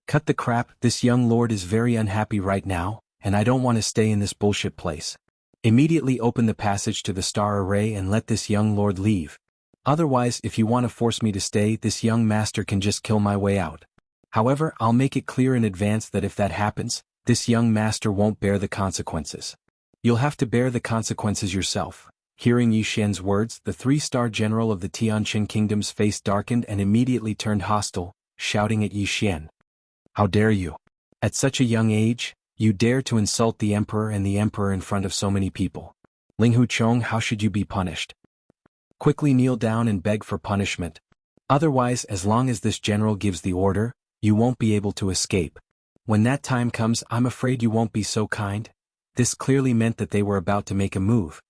Cut the crap, this young lord is very unhappy right now, and I don't want to stay in this bullshit place. Immediately open the passage to the star array and let this young lord leave. Otherwise, if you want to force me to stay, this young master can just kill my way out. However, I'll make it clear in advance that if that happens, this young master won't bear the consequences. You'll have to bear the consequences yourself." Hearing Yi Xian's words, the 3-star general of the Tianqin kingdom's face darkened and immediately turned hostile, shouting at Yi Xian. "How dare you? At such a young age, you dare to insult the emperor and the emperor in front of so many people. Linghu Chong, how should you be punished? Quickly kneel down and beg for punishment. Otherwise, as long as this general gives the order, you won't be able to escape. When that time comes, I'm afraid you won't be so kind." This clearly meant that they were about to make a move.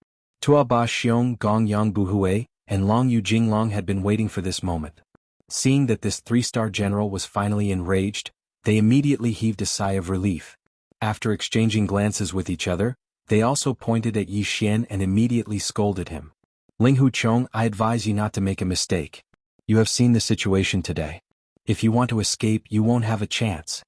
Tuoba Xiong, Gong Yang Buhui, and Long Yu Jinglong had been waiting for this moment. Seeing that this 3-star general was finally enraged, they immediately heaved a sigh of relief. After exchanging glances with each other, they also pointed at Yi Xian and immediately scolded him. "Linghu Chong, I advise you not to make a mistake. You have seen the situation today. If you want to escape, you won't have a chance."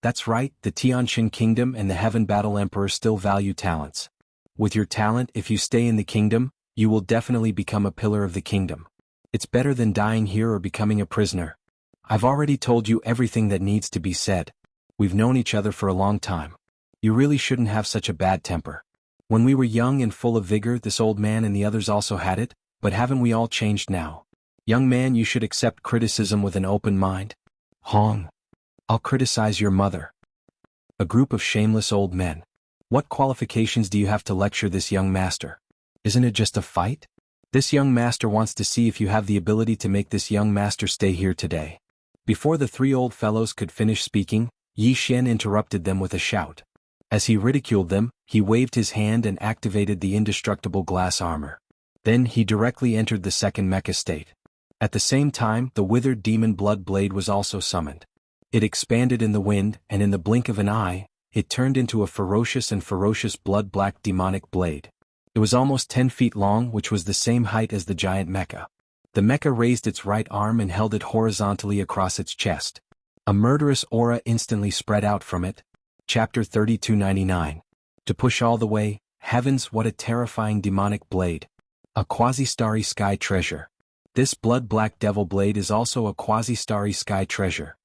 That's right, the Tianqin kingdom and the Heaven Battle Emperor still value talents. With your talent, if you stay in the kingdom, you will definitely become a pillar of the kingdom. It's better than dying here or becoming a prisoner. I've already told you everything that needs to be said. We've known each other for a long time. You really shouldn't have such a bad temper. When we were young and full of vigor, this old man and the others also had it, but haven't we all changed now? Young man, you should accept criticism with an open mind. Hong. I'll criticize your mother. A group of shameless old men. What qualifications do you have to lecture this young master? Isn't it just a fight? This young master wants to see if you have the ability to make this young master stay here today. Before the 3 old fellows could finish speaking, Yi Xian interrupted them with a shout. As he ridiculed them, he waved his hand and activated the indestructible glass armor. Then he directly entered the second mecha state. At the same time, the withered demon blood blade was also summoned. It expanded in the wind, and in the blink of an eye, it turned into a ferocious blood-black demonic blade. It was almost 10 feet long, which was the same height as the giant mecha. The mecha raised its right arm and held it horizontally across its chest. A murderous aura instantly spread out from it. Chapter 3299. To push all the way, heavens, what a terrifying demonic blade. A quasi-starry sky treasure. This blood-black devil blade is also a quasi-starry sky treasure.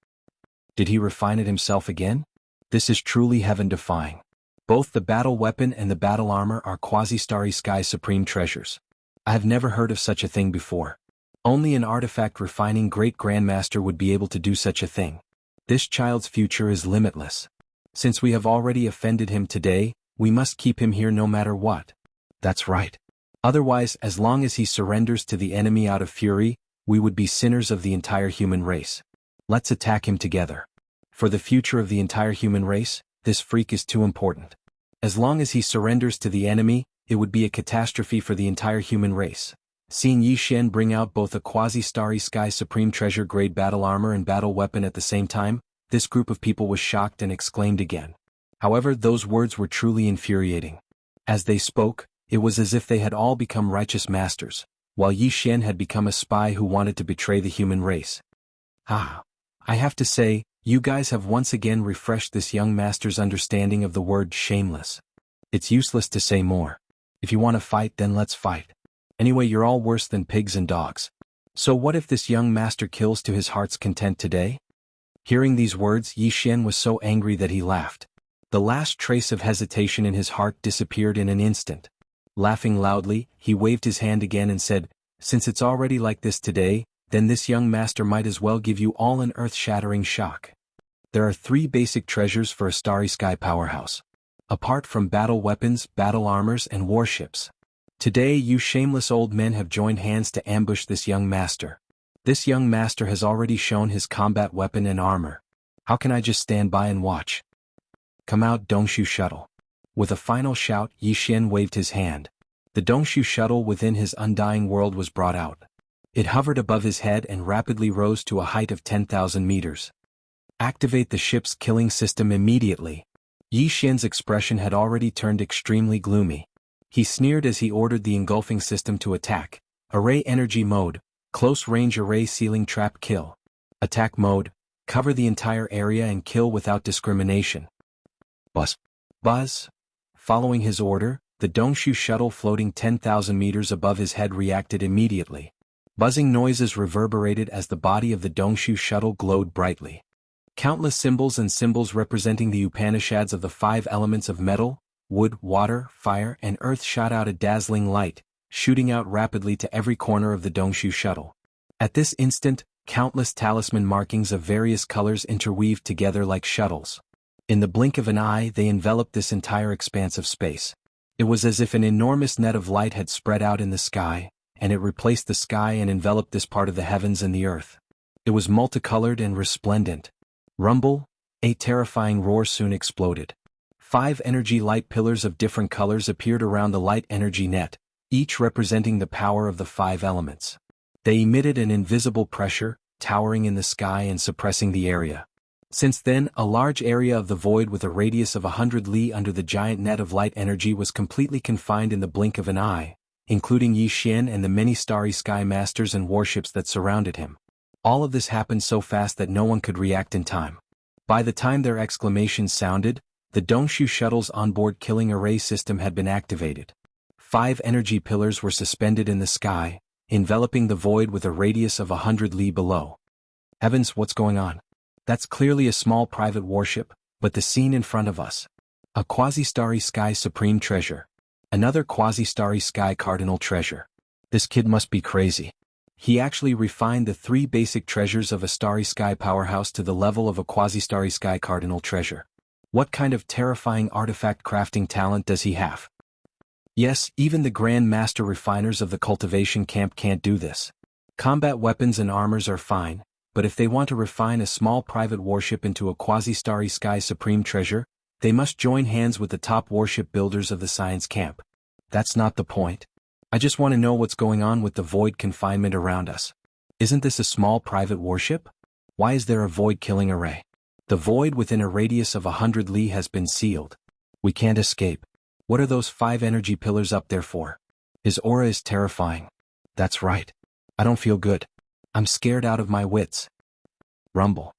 Did he refine it himself again? This is truly heaven-defying. Both the battle weapon and the battle armor are quasi-starry sky supreme treasures. I have never heard of such a thing before. Only an artifact refining great grandmaster would be able to do such a thing. This child's future is limitless. Since we have already offended him today, we must keep him here no matter what. That's right. Otherwise, as long as he surrenders to the enemy out of fury, we would be sinners of the entire human race. Let's attack him together. For the future of the entire human race, this freak is too important. As long as he surrenders to the enemy, it would be a catastrophe for the entire human race. Seeing Yi Xian bring out both a quasi-starry sky supreme treasure grade battle armor and battle weapon at the same time, this group of people was shocked and exclaimed again. However, those words were truly infuriating. As they spoke, it was as if they had all become righteous masters, while Yi Xian had become a spy who wanted to betray the human race. I have to say, you guys have once again refreshed this young master's understanding of the word shameless. It's useless to say more. If you want to fight, then let's fight. Anyway, you're all worse than pigs and dogs. So what if this young master kills to his heart's content today? Hearing these words, Yi Xian was so angry that he laughed. The last trace of hesitation in his heart disappeared in an instant. Laughing loudly, he waved his hand again and said, "Since it's already like this today, then this young master might as well give you all an earth-shattering shock. There are 3 basic treasures for a starry sky powerhouse. Apart from battle weapons, battle armors, and warships. Today you shameless old men have joined hands to ambush this young master. This young master has already shown his combat weapon and armor. How can I just stand by and watch? Come out, Dongshu shuttle." With a final shout, Yi Xian waved his hand. The Dongshu shuttle within his undying world was brought out. It hovered above his head and rapidly rose to a height of 10,000 meters. "Activate the ship's killing system immediately." Yi Xian's expression had already turned extremely gloomy. He sneered as he ordered the engulfing system to attack. Array energy mode, close range array ceiling trap kill. Attack mode, cover the entire area and kill without discrimination. Buzz. Buzz. Following his order, the Dongshu shuttle floating 10,000 meters above his head reacted immediately. Buzzing noises reverberated as the body of the Dongshu shuttle glowed brightly. Countless symbols and symbols representing the Upanishads of the 5 elements of metal, wood, water, fire, and earth shot out a dazzling light, shooting out rapidly to every corner of the Dongshu shuttle. At this instant, countless talisman markings of various colors interweaved together like shuttles. In the blink of an eye, they enveloped this entire expanse of space. It was as if an enormous net of light had spread out in the sky, and it replaced the sky and enveloped this part of the heavens and the earth. It was multicolored and resplendent. Rumble, a terrifying roar soon exploded. 5 energy light pillars of different colors appeared around the light energy net, each representing the power of the 5 elements. They emitted an invisible pressure, towering in the sky and suppressing the area. Since then, a large area of the void with a radius of 100 li under the giant net of light energy was completely confined in the blink of an eye, including Yi Xian and the many starry sky masters and warships that surrounded him. All of this happened so fast that no one could react in time. By the time their exclamations sounded, the Dongshu shuttle's onboard killing array system had been activated. 5 energy pillars were suspended in the sky, enveloping the void with a radius of 100 li below. Heavens, what's going on? That's clearly a small private warship, but the scene in front of us. A quasi-starry sky supreme treasure. Another quasi-starry sky cardinal treasure. This kid must be crazy. He actually refined the 3 basic treasures of a starry sky powerhouse to the level of a quasi-starry sky cardinal treasure. What kind of terrifying artifact crafting talent does he have? Yes, even the Grand Master refiners of the Cultivation camp can't do this. Combat weapons and armors are fine, but if they want to refine a small private warship into a quasi-starry sky supreme treasure, they must join hands with the top warship builders of the science camp. That's not the point. I just want to know what's going on with the void confinement around us. Isn't this a small private warship? Why is there a void killing array? The void within a radius of 100 li has been sealed. We can't escape. What are those 5 energy pillars up there for? His aura is terrifying. That's right. I don't feel good. I'm scared out of my wits. Rumble.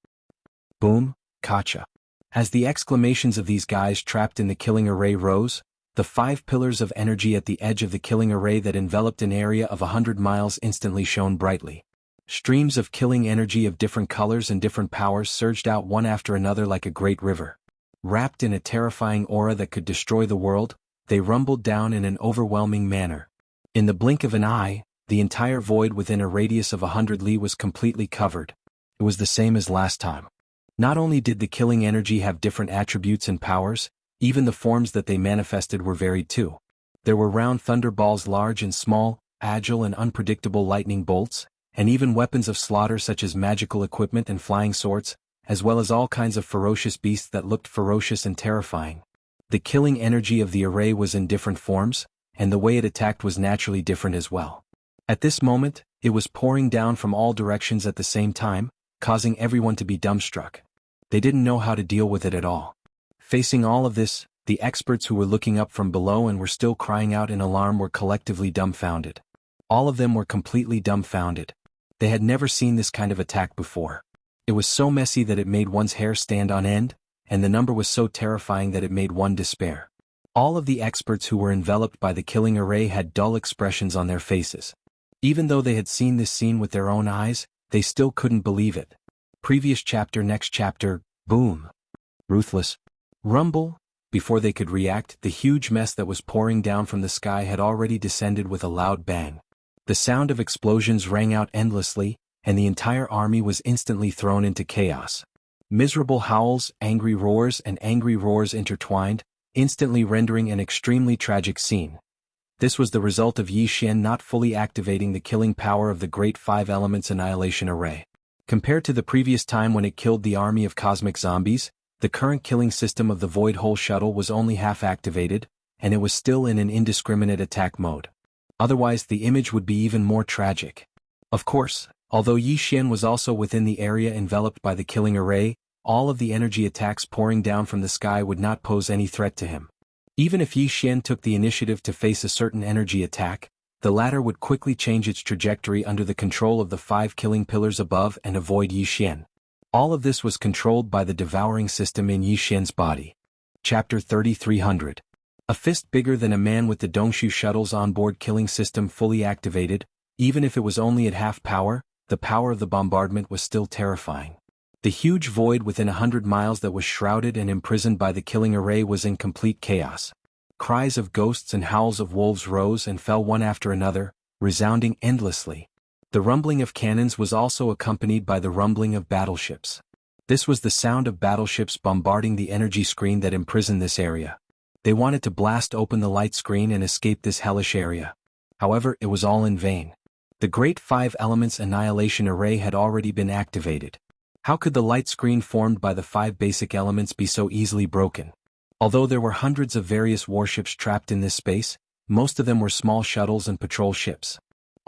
Boom, kacha. As the exclamations of these guys trapped in the killing array rose, The 5 pillars of energy at the edge of the killing array that enveloped an area of 100 miles instantly shone brightly. Streams of killing energy of different colors and different powers surged out one after another like a great river. Wrapped in a terrifying aura that could destroy the world, they rumbled down in an overwhelming manner. In the blink of an eye, the entire void within a radius of 100 li was completely covered. It was the same as last time. Not only did the killing energy have different attributes and powers, even the forms that they manifested were varied too. There were round thunderballs, large and small, agile and unpredictable lightning bolts, and even weapons of slaughter such as magical equipment and flying swords, as well as all kinds of ferocious beasts that looked ferocious and terrifying. The killing energy of the array was in different forms, and the way it attacked was naturally different as well. At this moment, it was pouring down from all directions at the same time, causing everyone to be dumbstruck. They didn't know how to deal with it at all. Facing all of this, the experts who were looking up from below and were still crying out in alarm were collectively dumbfounded. All of them were completely dumbfounded. They had never seen this kind of attack before. It was so messy that it made one's hair stand on end, and the number was so terrifying that it made one despair. All of the experts who were enveloped by the killing array had dull expressions on their faces. Even though they had seen this scene with their own eyes, they still couldn't believe it. Previous chapter, next chapter, boom. Ruthless. Rumble. Before they could react, the huge mess that was pouring down from the sky had already descended with a loud bang. The sound of explosions rang out endlessly, and the entire army was instantly thrown into chaos. Miserable howls, angry roars intertwined, instantly rendering an extremely tragic scene. This was the result of Yi Xian not fully activating the killing power of the Great Five Elements Annihilation Array. Compared to the previous time when it killed the army of cosmic zombies, the current killing system of the Void Hole Shuttle was only half activated, and it was still in an indiscriminate attack mode. Otherwise the image would be even more tragic. Of course, although Yi Xian was also within the area enveloped by the killing array, all of the energy attacks pouring down from the sky would not pose any threat to him. Even if Yi Xian took the initiative to face a certain energy attack, the latter would quickly change its trajectory under the control of the 5 killing pillars above and avoid Yi Xian. All of this was controlled by the devouring system in Yi Xian's body. Chapter 3300. A fist bigger than a man with the Dongshu shuttle's onboard killing system fully activated. Even if it was only at half power, the power of the bombardment was still terrifying. The huge void within 100 miles that was shrouded and imprisoned by the killing array was in complete chaos. Cries of ghosts and howls of wolves rose and fell one after another, resounding endlessly. The rumbling of cannons was also accompanied by the rumbling of battleships. This was the sound of battleships bombarding the energy screen that imprisoned this area. They wanted to blast open the light screen and escape this hellish area. However, it was all in vain. The Great Five Elements Annihilation Array had already been activated. How could the light screen formed by the 5 basic elements be so easily broken? Although there were hundreds of various warships trapped in this space, most of them were small shuttles and patrol ships.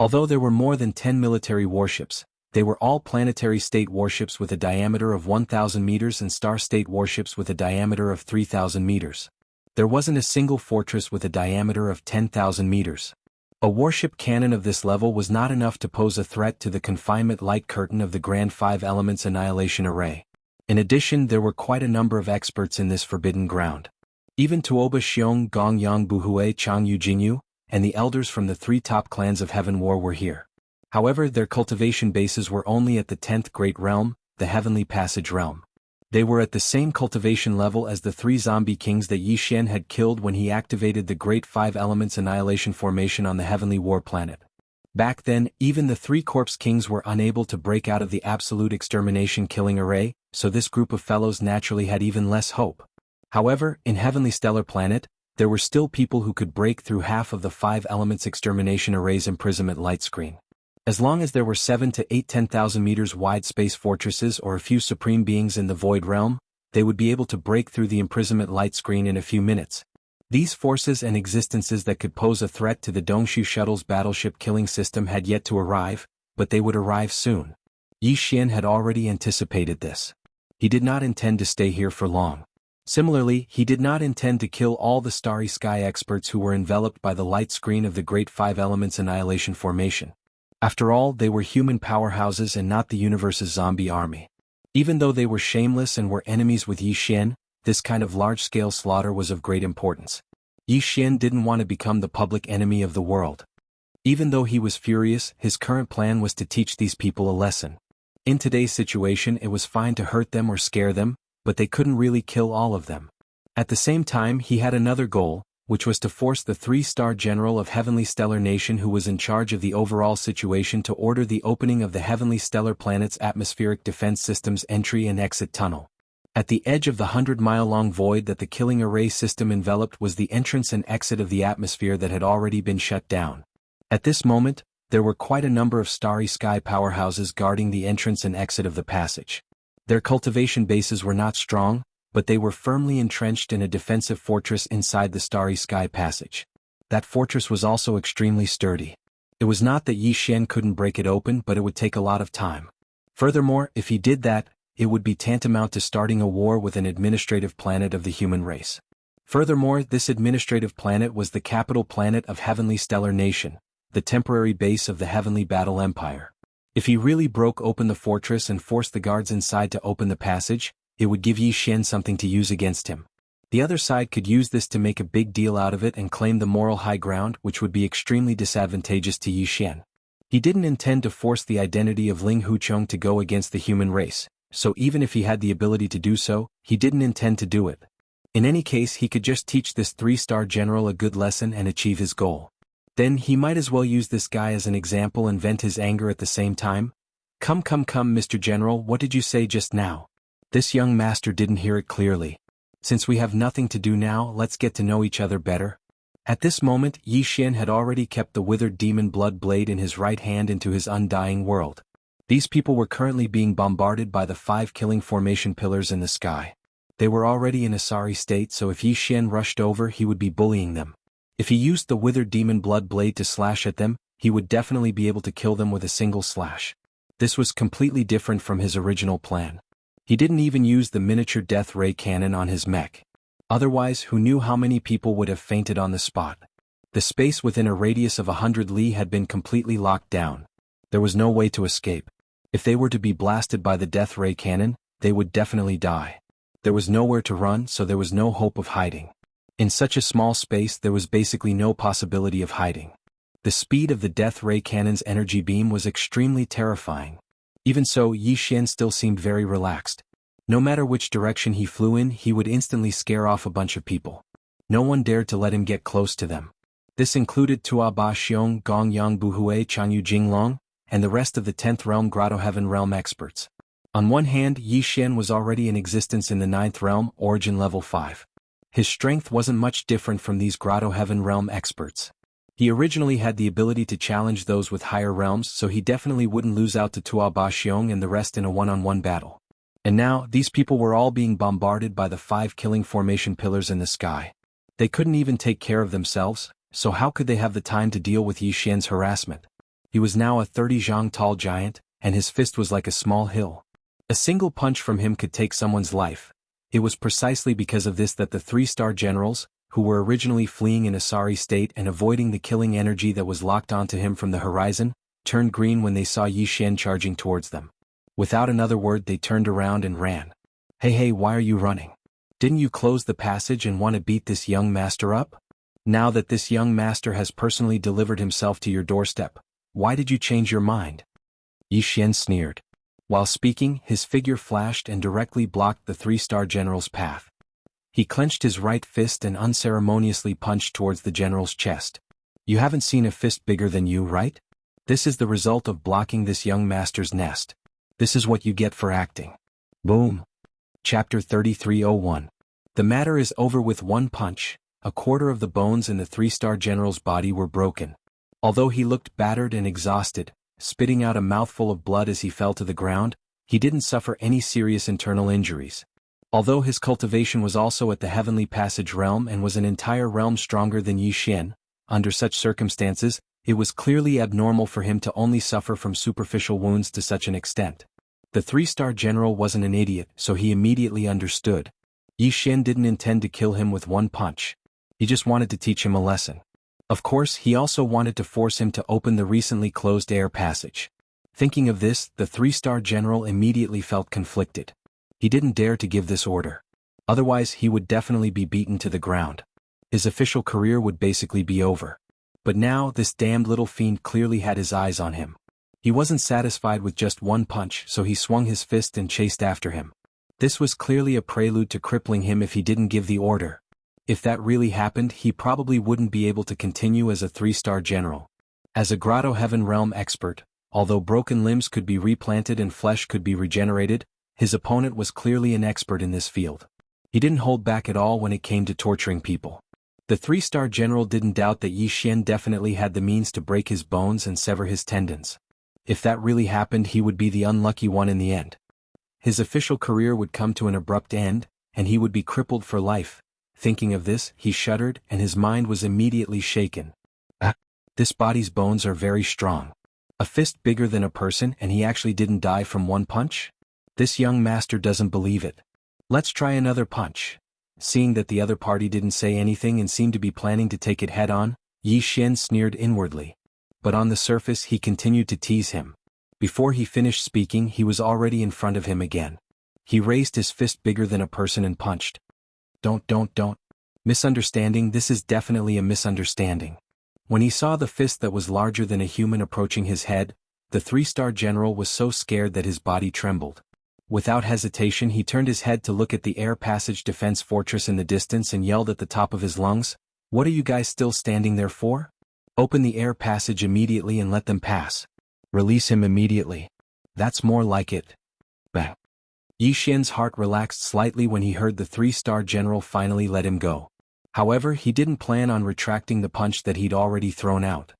Although there were more than 10 military warships, they were all planetary state warships with a diameter of 1,000 meters and star state warships with a diameter of 3,000 meters. There wasn't a single fortress with a diameter of 10,000 meters. A warship cannon of this level was not enough to pose a threat to the confinement light curtain of the Grand Five Elements Annihilation Array. In addition, there were quite a number of experts in this forbidden ground. Even Tuoba Xiong, Gong Yang Buhui, Chang Yu Jingyu, and the elders from the 3 top clans of Heaven War were here. However, their cultivation bases were only at the 10th Great Realm, the Heavenly Passage Realm. They were at the same cultivation level as the 3 zombie kings that Yi Xian had killed when he activated the Great Five Elements Annihilation Formation on the Heavenly War planet. Back then, even the 3 corpse kings were unable to break out of the absolute extermination killing array, so this group of fellows naturally had even less hope. However, in Heavenly Stellar Planet, there were still people who could break through half of the 5 elements extermination array's imprisonment light screen. As long as there were 7 to 8 10,000 meters wide space fortresses or a few supreme beings in the Void Realm, they would be able to break through the imprisonment light screen in a few minutes. These forces and existences that could pose a threat to the Dongshu shuttle's battleship killing system had yet to arrive, but they would arrive soon. Yi Xian had already anticipated this. He did not intend to stay here for long. Similarly, he did not intend to kill all the Starry Sky experts who were enveloped by the light screen of the Great Five Elements Annihilation Formation. After all, they were human powerhouses and not the universe's zombie army. Even though they were shameless and were enemies with Yi Xian, this kind of large-scale slaughter was of great importance. Yi Xian didn't want to become the public enemy of the world. Even though he was furious, his current plan was to teach these people a lesson. In today's situation, it was fine to hurt them or scare them, but they couldn't really kill all of them. At the same time, he had another goal, which was to force the 3-star general of Heavenly Stellar Nation who was in charge of the overall situation to order the opening of the Heavenly Stellar Planet's atmospheric defense system's entry and exit tunnel. At the edge of the 100-mile-long void that the killing array system enveloped was the entrance and exit of the atmosphere that had already been shut down. At this moment, there were quite a number of starry sky powerhouses guarding the entrance and exit of the passage. Their cultivation bases were not strong, but they were firmly entrenched in a defensive fortress inside the starry sky passage. That fortress was also extremely sturdy. It was not that Yi Xian couldn't break it open, but it would take a lot of time. Furthermore, if he did that, it would be tantamount to starting a war with an administrative planet of the human race. Furthermore, this administrative planet was the capital planet of Heavenly Stellar Nation, the temporary base of the Heavenly Battle Empire. If he really broke open the fortress and forced the guards inside to open the passage, it would give Yi Xian something to use against him. The other side could use this to make a big deal out of it and claim the moral high ground, which would be extremely disadvantageous to Yi Xian. He didn't intend to force the identity of Ling Huchong to go against the human race, so even if he had the ability to do so, he didn't intend to do it. In any case, he could just teach this 3-star general a good lesson and achieve his goal. Then he might as well use this guy as an example and vent his anger at the same time. Come, Mr. General, what did you say just now? This young master didn't hear it clearly. Since we have nothing to do now, let's get to know each other better. At this moment, Yi Xian had already kept the withered demon blood blade in his right hand into his undying world. These people were currently being bombarded by the 5 killing formation pillars in the sky. They were already in a sorry state, so if Yi Xian rushed over, he would be bullying them. If he used the withered demon blood blade to slash at them, he would definitely be able to kill them with a single slash. This was completely different from his original plan. He didn't even use the miniature death ray cannon on his mech. Otherwise, who knew how many people would have fainted on the spot? The space within a radius of 100 li had been completely locked down. There was no way to escape. If they were to be blasted by the death ray cannon, they would definitely die. There was nowhere to run, so there was no hope of hiding. In such a small space, there was basically no possibility of hiding. The speed of the death ray cannon's energy beam was extremely terrifying. Even so, Yi Xian still seemed very relaxed. No matter which direction he flew in, he would instantly scare off a bunch of people. No one dared to let him get close to them. This included Tua Ba Xiong, Gong Yang Buhui, Changyu Jinglong, and the rest of the 10th Realm Grotto Heaven Realm experts. On one hand, Yi Xian was already in existence in the 9th Realm, Origin Level 5. His strength wasn't much different from these Grotto Heaven Realm experts. He originally had the ability to challenge those with higher realms, so he definitely wouldn't lose out to Tua Ba Xiong and the rest in a one-on-one battle. And now, these people were all being bombarded by the 5 killing formation pillars in the sky. They couldn't even take care of themselves, so how could they have the time to deal with Yi Xian's harassment? He was now a 30 zhang tall giant, and his fist was like a small hill. A single punch from him could take someone's life. It was precisely because of this that the 3-star generals, who were originally fleeing in a sorry state and avoiding the killing energy that was locked onto him from the horizon, turned green when they saw Yi Xian charging towards them. Without another word, they turned around and ran. Hey, why are you running? Didn't you close the passage and want to beat this young master up? Now that this young master has personally delivered himself to your doorstep, why did you change your mind? Yi Xian sneered. While speaking, his figure flashed and directly blocked the 3-star general's path. He clenched his right fist and unceremoniously punched towards the general's chest. You haven't seen a fist bigger than you, right? This is the result of blocking this young master's nest. This is what you get for acting. Boom. Chapter 3301. The matter is over with one punch. A quarter of the bones in the 3-star general's body were broken. Although he looked battered and exhausted, spitting out a mouthful of blood as he fell to the ground, he didn't suffer any serious internal injuries. Although his cultivation was also at the Heavenly Passage realm and was an entire realm stronger than Yi Xian, under such circumstances, it was clearly abnormal for him to only suffer from superficial wounds to such an extent. The 3-star general wasn't an idiot, so he immediately understood. Yi Xian didn't intend to kill him with one punch. He just wanted to teach him a lesson. Of course, he also wanted to force him to open the recently closed air passage. Thinking of this, the 3-star general immediately felt conflicted. He didn't dare to give this order. Otherwise, he would definitely be beaten to the ground. His official career would basically be over. But now this damned little fiend clearly had his eyes on him. He wasn't satisfied with just one punch, so he swung his fist and chased after him. This was clearly a prelude to crippling him if he didn't give the order. If that really happened, he probably wouldn't be able to continue as a 3-star general. As a Grotto Heaven Realm expert, although broken limbs could be replanted and flesh could be regenerated, his opponent was clearly an expert in this field. He didn't hold back at all when it came to torturing people. The 3-star general didn't doubt that Yi Xian definitely had the means to break his bones and sever his tendons. If that really happened, he would be the unlucky one in the end. His official career would come to an abrupt end, and he would be crippled for life. Thinking of this, he shuddered and his mind was immediately shaken. This body's bones are very strong. A fist bigger than a person and he actually didn't die from one punch? This young master doesn't believe it. Let's try another punch. Seeing that the other party didn't say anything and seemed to be planning to take it head-on, Yi Xian sneered inwardly. But on the surface he continued to tease him. Before he finished speaking, he was already in front of him again. He raised his fist bigger than a person and punched. Don't. Misunderstanding, this is definitely a misunderstanding. When he saw the fist that was larger than a human approaching his head, the 3-star general was so scared that his body trembled. Without hesitation he turned his head to look at the air passage defense fortress in the distance and yelled at the top of his lungs, "What are you guys still standing there for? Open the air passage immediately and let them pass. Release him immediately. That's more like it." Bang. Yi Xian's heart relaxed slightly when he heard the 3-star general finally let him go. However, he didn't plan on retracting the punch that he'd already thrown out.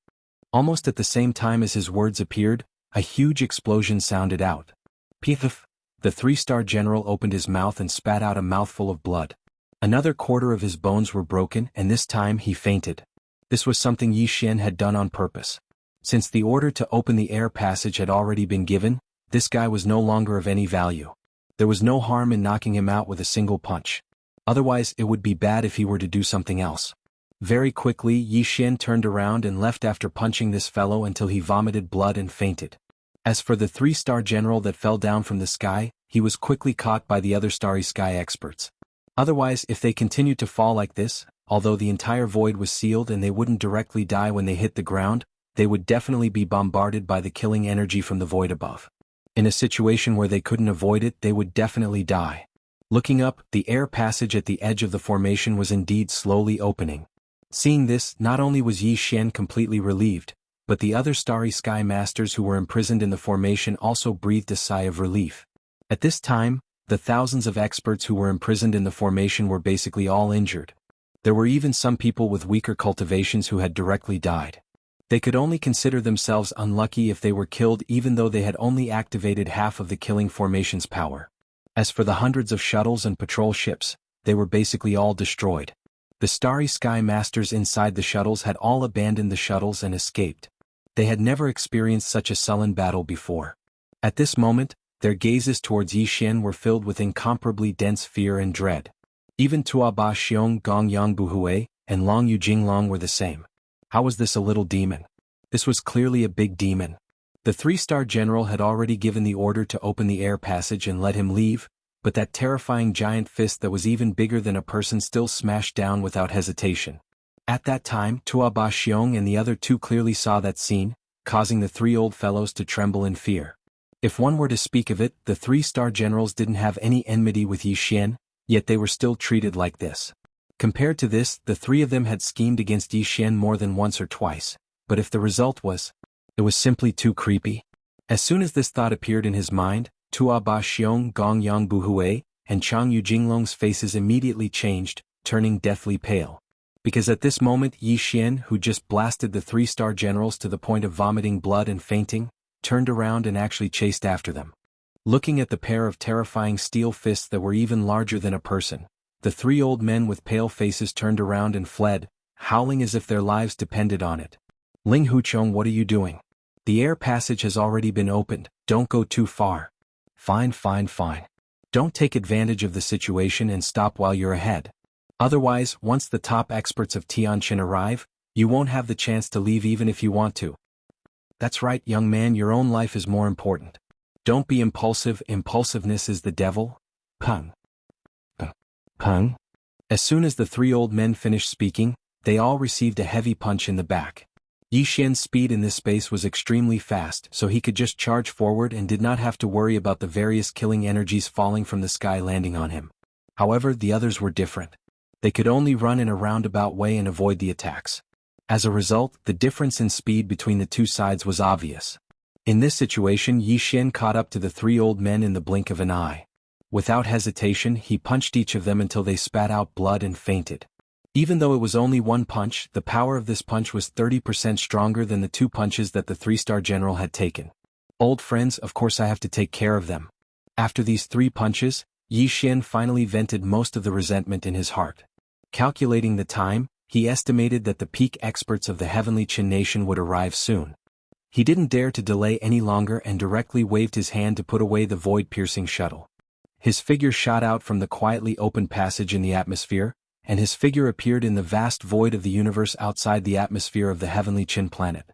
Almost at the same time as his words appeared, a huge explosion sounded out. Piff! The 3-star general opened his mouth and spat out a mouthful of blood. Another quarter of his bones were broken and this time he fainted. This was something Yi Xian had done on purpose. Since the order to open the air passage had already been given, this guy was no longer of any value. There was no harm in knocking him out with a single punch. Otherwise it would be bad if he were to do something else. Very quickly Yi Xian turned around and left after punching this fellow until he vomited blood and fainted. As for the 3-star general that fell down from the sky, he was quickly caught by the other Starry Sky experts. Otherwise, if they continued to fall like this, although the entire void was sealed and they wouldn't directly die when they hit the ground, they would definitely be bombarded by the killing energy from the void above. In a situation where they couldn't avoid it, they would definitely die. Looking up, the air passage at the edge of the formation was indeed slowly opening. Seeing this, not only was Yi Xian completely relieved, but the other Starry Sky Masters who were imprisoned in the formation also breathed a sigh of relief. At this time, the thousands of experts who were imprisoned in the formation were basically all injured. There were even some people with weaker cultivations who had directly died. They could only consider themselves unlucky if they were killed even though they had only activated half of the killing formation's power. As for the hundreds of shuttles and patrol ships, they were basically all destroyed. The Starry Sky Masters inside the shuttles had all abandoned the shuttles and escaped. They had never experienced such a sullen battle before. At this moment, their gazes towards Yi Xian were filled with incomparably dense fear and dread. Even Tua Ba Xiong Gong Yang Buhui and Long Yu Jinglong were the same. How was this a little demon? This was clearly a big demon. The 3-star general had already given the order to open the air passage and let him leave, but that terrifying giant fist that was even bigger than a person still smashed down without hesitation. At that time, Tua Ba Xiong and the other two clearly saw that scene, causing the 3 old fellows to tremble in fear. If one were to speak of it, the 3-star generals didn't have any enmity with Yi Xian, yet they were still treated like this. Compared to this, the 3 of them had schemed against Yi Xian more than once or twice, but if the result was, it was simply too creepy. As soon as this thought appeared in his mind, Tua Ba Xiong Gong Yang Buhui and Chang Yu Jinglong's faces immediately changed, turning deathly pale. Because at this moment Yi Xian, who just blasted the 3-star generals to the point of vomiting blood and fainting, turned around and actually chased after them. Looking at the pair of terrifying steel fists that were even larger than a person, the 3 old men with pale faces turned around and fled, howling as if their lives depended on it. Ling Huchong, what are you doing? The air passage has already been opened, don't go too far. Fine. Don't take advantage of the situation and stop while you're ahead. Otherwise, once the top experts of Tianqin arrive, you won't have the chance to leave even if you want to. That's right, young man, your own life is more important. Don't be impulsive, impulsiveness is the devil. Pung. As soon as the three old men finished speaking, they all received a heavy punch in the back. Yi Xian's speed in this space was extremely fast, so he could just charge forward and did not have to worry about the various killing energies falling from the sky landing on him. However, the others were different. They could only run in a roundabout way and avoid the attacks. As a result, the difference in speed between the two sides was obvious. In this situation, Yi Xian caught up to the three old men in the blink of an eye. Without hesitation, he punched each of them until they spat out blood and fainted. Even though it was only one punch, the power of this punch was 30% stronger than the two punches that the three-star general had taken. Old friends, of course I have to take care of them. After these 3 punches, Yi Xian finally vented most of the resentment in his heart. Calculating the time, he estimated that the peak experts of the heavenly Qin nation would arrive soon. He didn't dare to delay any longer and directly waved his hand to put away the void-piercing shuttle. His figure shot out from the quietly open passage in the atmosphere, and his figure appeared in the vast void of the universe outside the atmosphere of the heavenly Qin planet.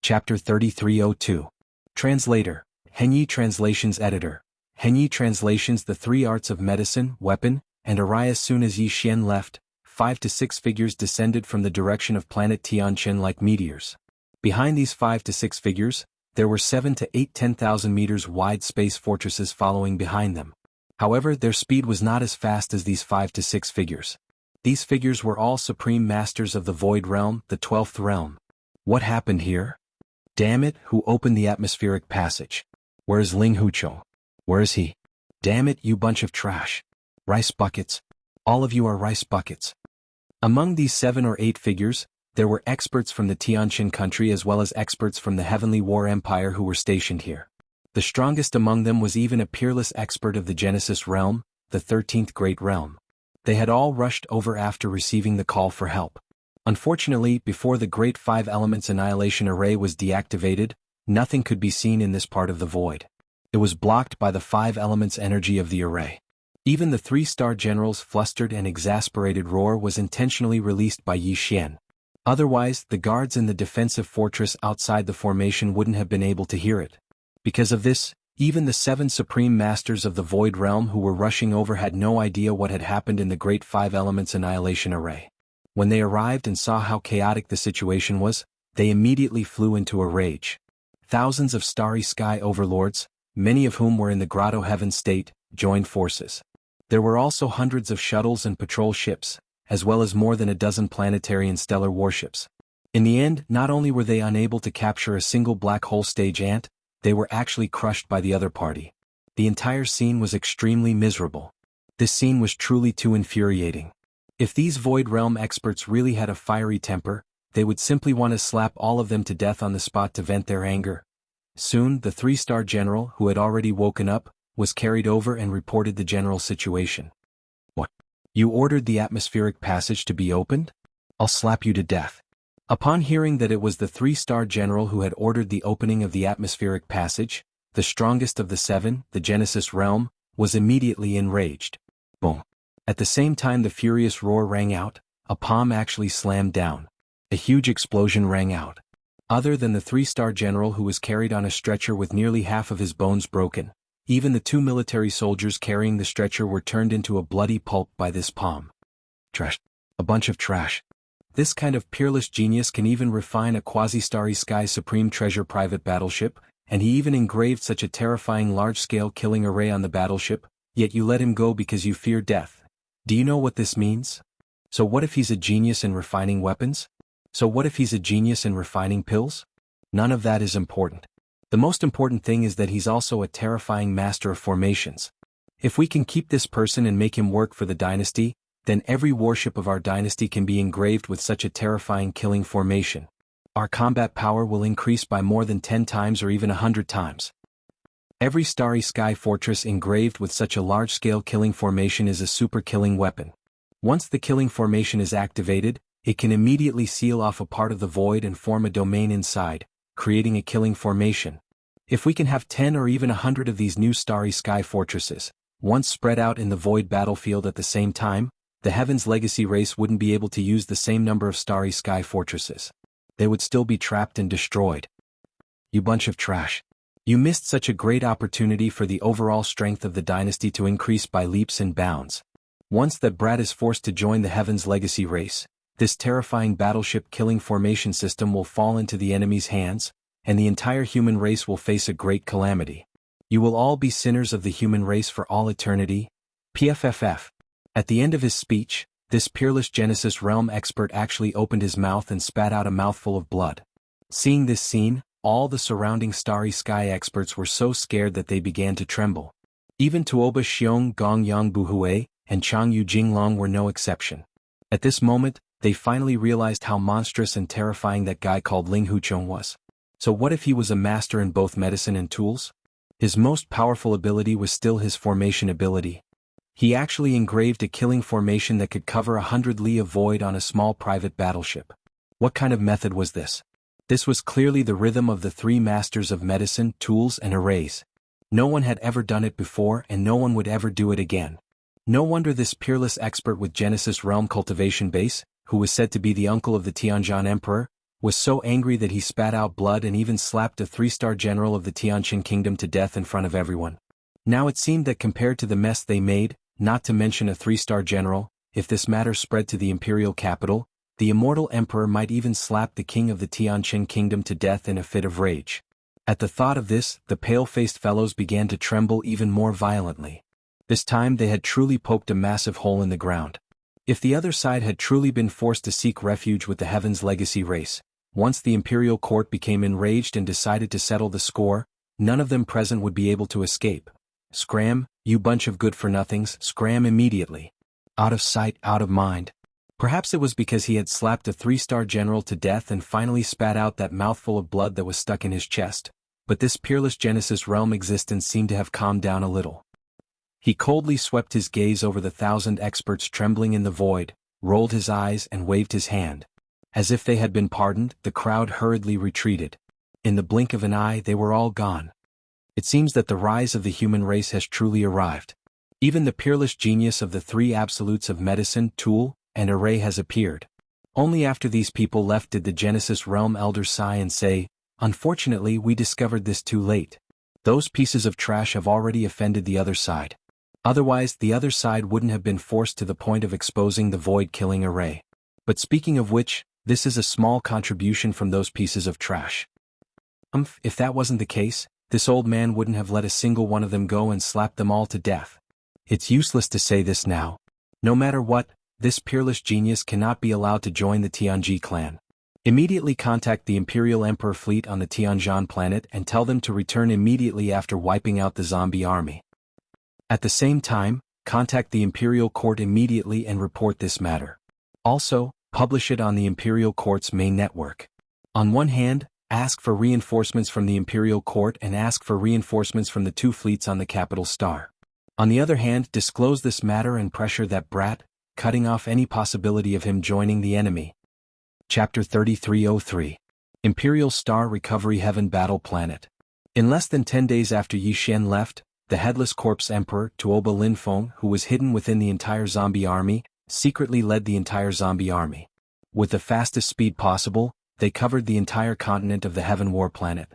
Chapter 3302. Translator, Henyi Translations Editor. Henyi Translations The 3 arts of medicine, weapon, and array. As soon as Yi Xian left, 5 to 6 figures descended from the direction of planet Tianqin like meteors. Behind these 5 to 6 figures, there were 7 to 8 10,000 meters wide space fortresses following behind them. However, their speed was not as fast as these 5 to 6 figures. These figures were all supreme masters of the Void Realm, the 12th realm. What happened here? Damn it, who opened the atmospheric passage? Where is Ling Huqiu? Where is he? Damn it, you bunch of trash. Rice buckets. All of you are rice buckets. Among these 7 or 8 figures, there were experts from the Tianqin country as well as experts from the Heavenly War Empire who were stationed here. The strongest among them was even a peerless expert of the Genesis realm, the 13th Great Realm. They had all rushed over after receiving the call for help. Unfortunately, before the Great 5 Elements Annihilation Array was deactivated, nothing could be seen in this part of the void. It was blocked by the 5 elements energy of the array. Even the 3-star general's flustered and exasperated roar was intentionally released by Yi Xian. Otherwise, the guards in the defensive fortress outside the formation wouldn't have been able to hear it. Because of this, even the 7 supreme masters of the Void Realm who were rushing over had no idea what had happened in the Great 5 Elements Annihilation Array. When they arrived and saw how chaotic the situation was, they immediately flew into a rage. Thousands of starry sky overlords, many of whom were in the Grotto Heaven state, joined forces. There were also hundreds of shuttles and patrol ships, as well as more than a dozen planetary and stellar warships. In the end, not only were they unable to capture a single black hole stage ant, they were actually crushed by the other party. The entire scene was extremely miserable. This scene was truly too infuriating. If these Void Realm experts really had a fiery temper, they would simply want to slap all of them to death on the spot to vent their anger. Soon, the 3-star general, who had already woken up, was carried over and reported the general situation. What? You ordered the atmospheric passage to be opened? I'll slap you to death. Upon hearing that it was the 3-star general who had ordered the opening of the atmospheric passage, the strongest of the 7, the Genesis realm, was immediately enraged. Boom. At the same time the furious roar rang out, a palm actually slammed down. A huge explosion rang out. Other than the 3-star general who was carried on a stretcher with nearly half of his bones broken, even the 2 military soldiers carrying the stretcher were turned into a bloody pulp by this palm. Trash. A bunch of trash. This kind of peerless genius can even refine a quasi-starry sky supreme treasure private battleship, and he even engraved such a terrifying large-scale killing array on the battleship, yet you let him go because you fear death. Do you know what this means? So what if he's a genius in refining weapons? So what if he's a genius in refining pills? None of that is important. The most important thing is that he's also a terrifying master of formations. If we can keep this person and make him work for the dynasty, then every warship of our dynasty can be engraved with such a terrifying killing formation. Our combat power will increase by more than 10 times or even 100 times. Every starry sky fortress engraved with such a large-scale killing formation is a super killing weapon. Once the killing formation is activated, it can immediately seal off a part of the void and form a domain inside, creating a killing formation. If we can have 10 or even 100 of these new starry sky fortresses, once spread out in the void battlefield at the same time, the Heaven's Legacy race wouldn't be able to use the same number of starry sky fortresses. They would still be trapped and destroyed. You bunch of trash. You missed such a great opportunity for the overall strength of the dynasty to increase by leaps and bounds. Once that brat is forced to join the Heaven's Legacy race, this terrifying battleship-killing formation system will fall into the enemy's hands, and the entire human race will face a great calamity. You will all be sinners of the human race for all eternity. PFFF. At the end of his speech, this peerless Genesis realm expert actually opened his mouth and spat out a mouthful of blood. Seeing this scene, all the surrounding starry sky experts were so scared that they began to tremble. Even Tuoba Xiong Gong Yang Buhui and Changyu Jinglong were no exception. At this moment, they finally realized how monstrous and terrifying that guy called Ling Huchong was. So what if he was a master in both medicine and tools? His most powerful ability was still his formation ability. He actually engraved a killing formation that could cover 100 li of void on a small private battleship. What kind of method was this? This was clearly the rhythm of the three masters of medicine, tools, and arrays. No one had ever done it before and no one would ever do it again. No wonder this peerless expert with Genesis Realm Cultivation base, who was said to be the uncle of the Tianjin Emperor, was so angry that he spat out blood and even slapped a 3-star general of the Tianjin Kingdom to death in front of everyone. Now it seemed that compared to the mess they made, not to mention a 3-star general, if this matter spread to the imperial capital, the immortal emperor might even slap the king of the Tianjin Kingdom to death in a fit of rage. At the thought of this, the pale-faced fellows began to tremble even more violently. This time they had truly poked a massive hole in the ground. If the other side had truly been forced to seek refuge with the Heaven's Legacy race, once the imperial court became enraged and decided to settle the score, none of them present would be able to escape. Scram, you bunch of good-for-nothings, scram immediately. Out of sight, out of mind. Perhaps it was because he had slapped a 3-star general to death and finally spat out that mouthful of blood that was stuck in his chest, but this peerless Genesis realm existence seemed to have calmed down a little. He coldly swept his gaze over the 1,000 experts trembling in the void, rolled his eyes and waved his hand. As if they had been pardoned, the crowd hurriedly retreated. In the blink of an eye they were all gone. It seems that the rise of the human race has truly arrived. Even the peerless genius of the three absolutes of medicine, tool, and array has appeared. Only after these people left did the Genesis realm elders sigh and say, "Unfortunately, we discovered this too late. Those pieces of trash have already offended the other side. Otherwise, the other side wouldn't have been forced to the point of exposing the void-killing array. But speaking of which, this is a small contribution from those pieces of trash." If that wasn't the case, this old man wouldn't have let a single one of them go and slapped them all to death. It's useless to say this now. No matter what, this peerless genius cannot be allowed to join the Tianji clan. Immediately contact the Imperial Emperor fleet on the Tianjin planet and tell them to return immediately after wiping out the zombie army. At the same time, contact the Imperial Court immediately and report this matter. Also, publish it on the Imperial Court's main network. On one hand, ask for reinforcements from the Imperial Court and ask for reinforcements from the 2 fleets on the capital star. On the other hand, disclose this matter and pressure that brat, cutting off any possibility of him joining the enemy. Chapter 3303. Imperial Star Recovery Heaven Battle Planet. In less than 10 days after Yi Xian left, the Headless Corpse Emperor, Tuoba Linfeng, who was hidden within the entire zombie army, secretly led the entire zombie army. With the fastest speed possible, they covered the entire continent of the Heaven War planet.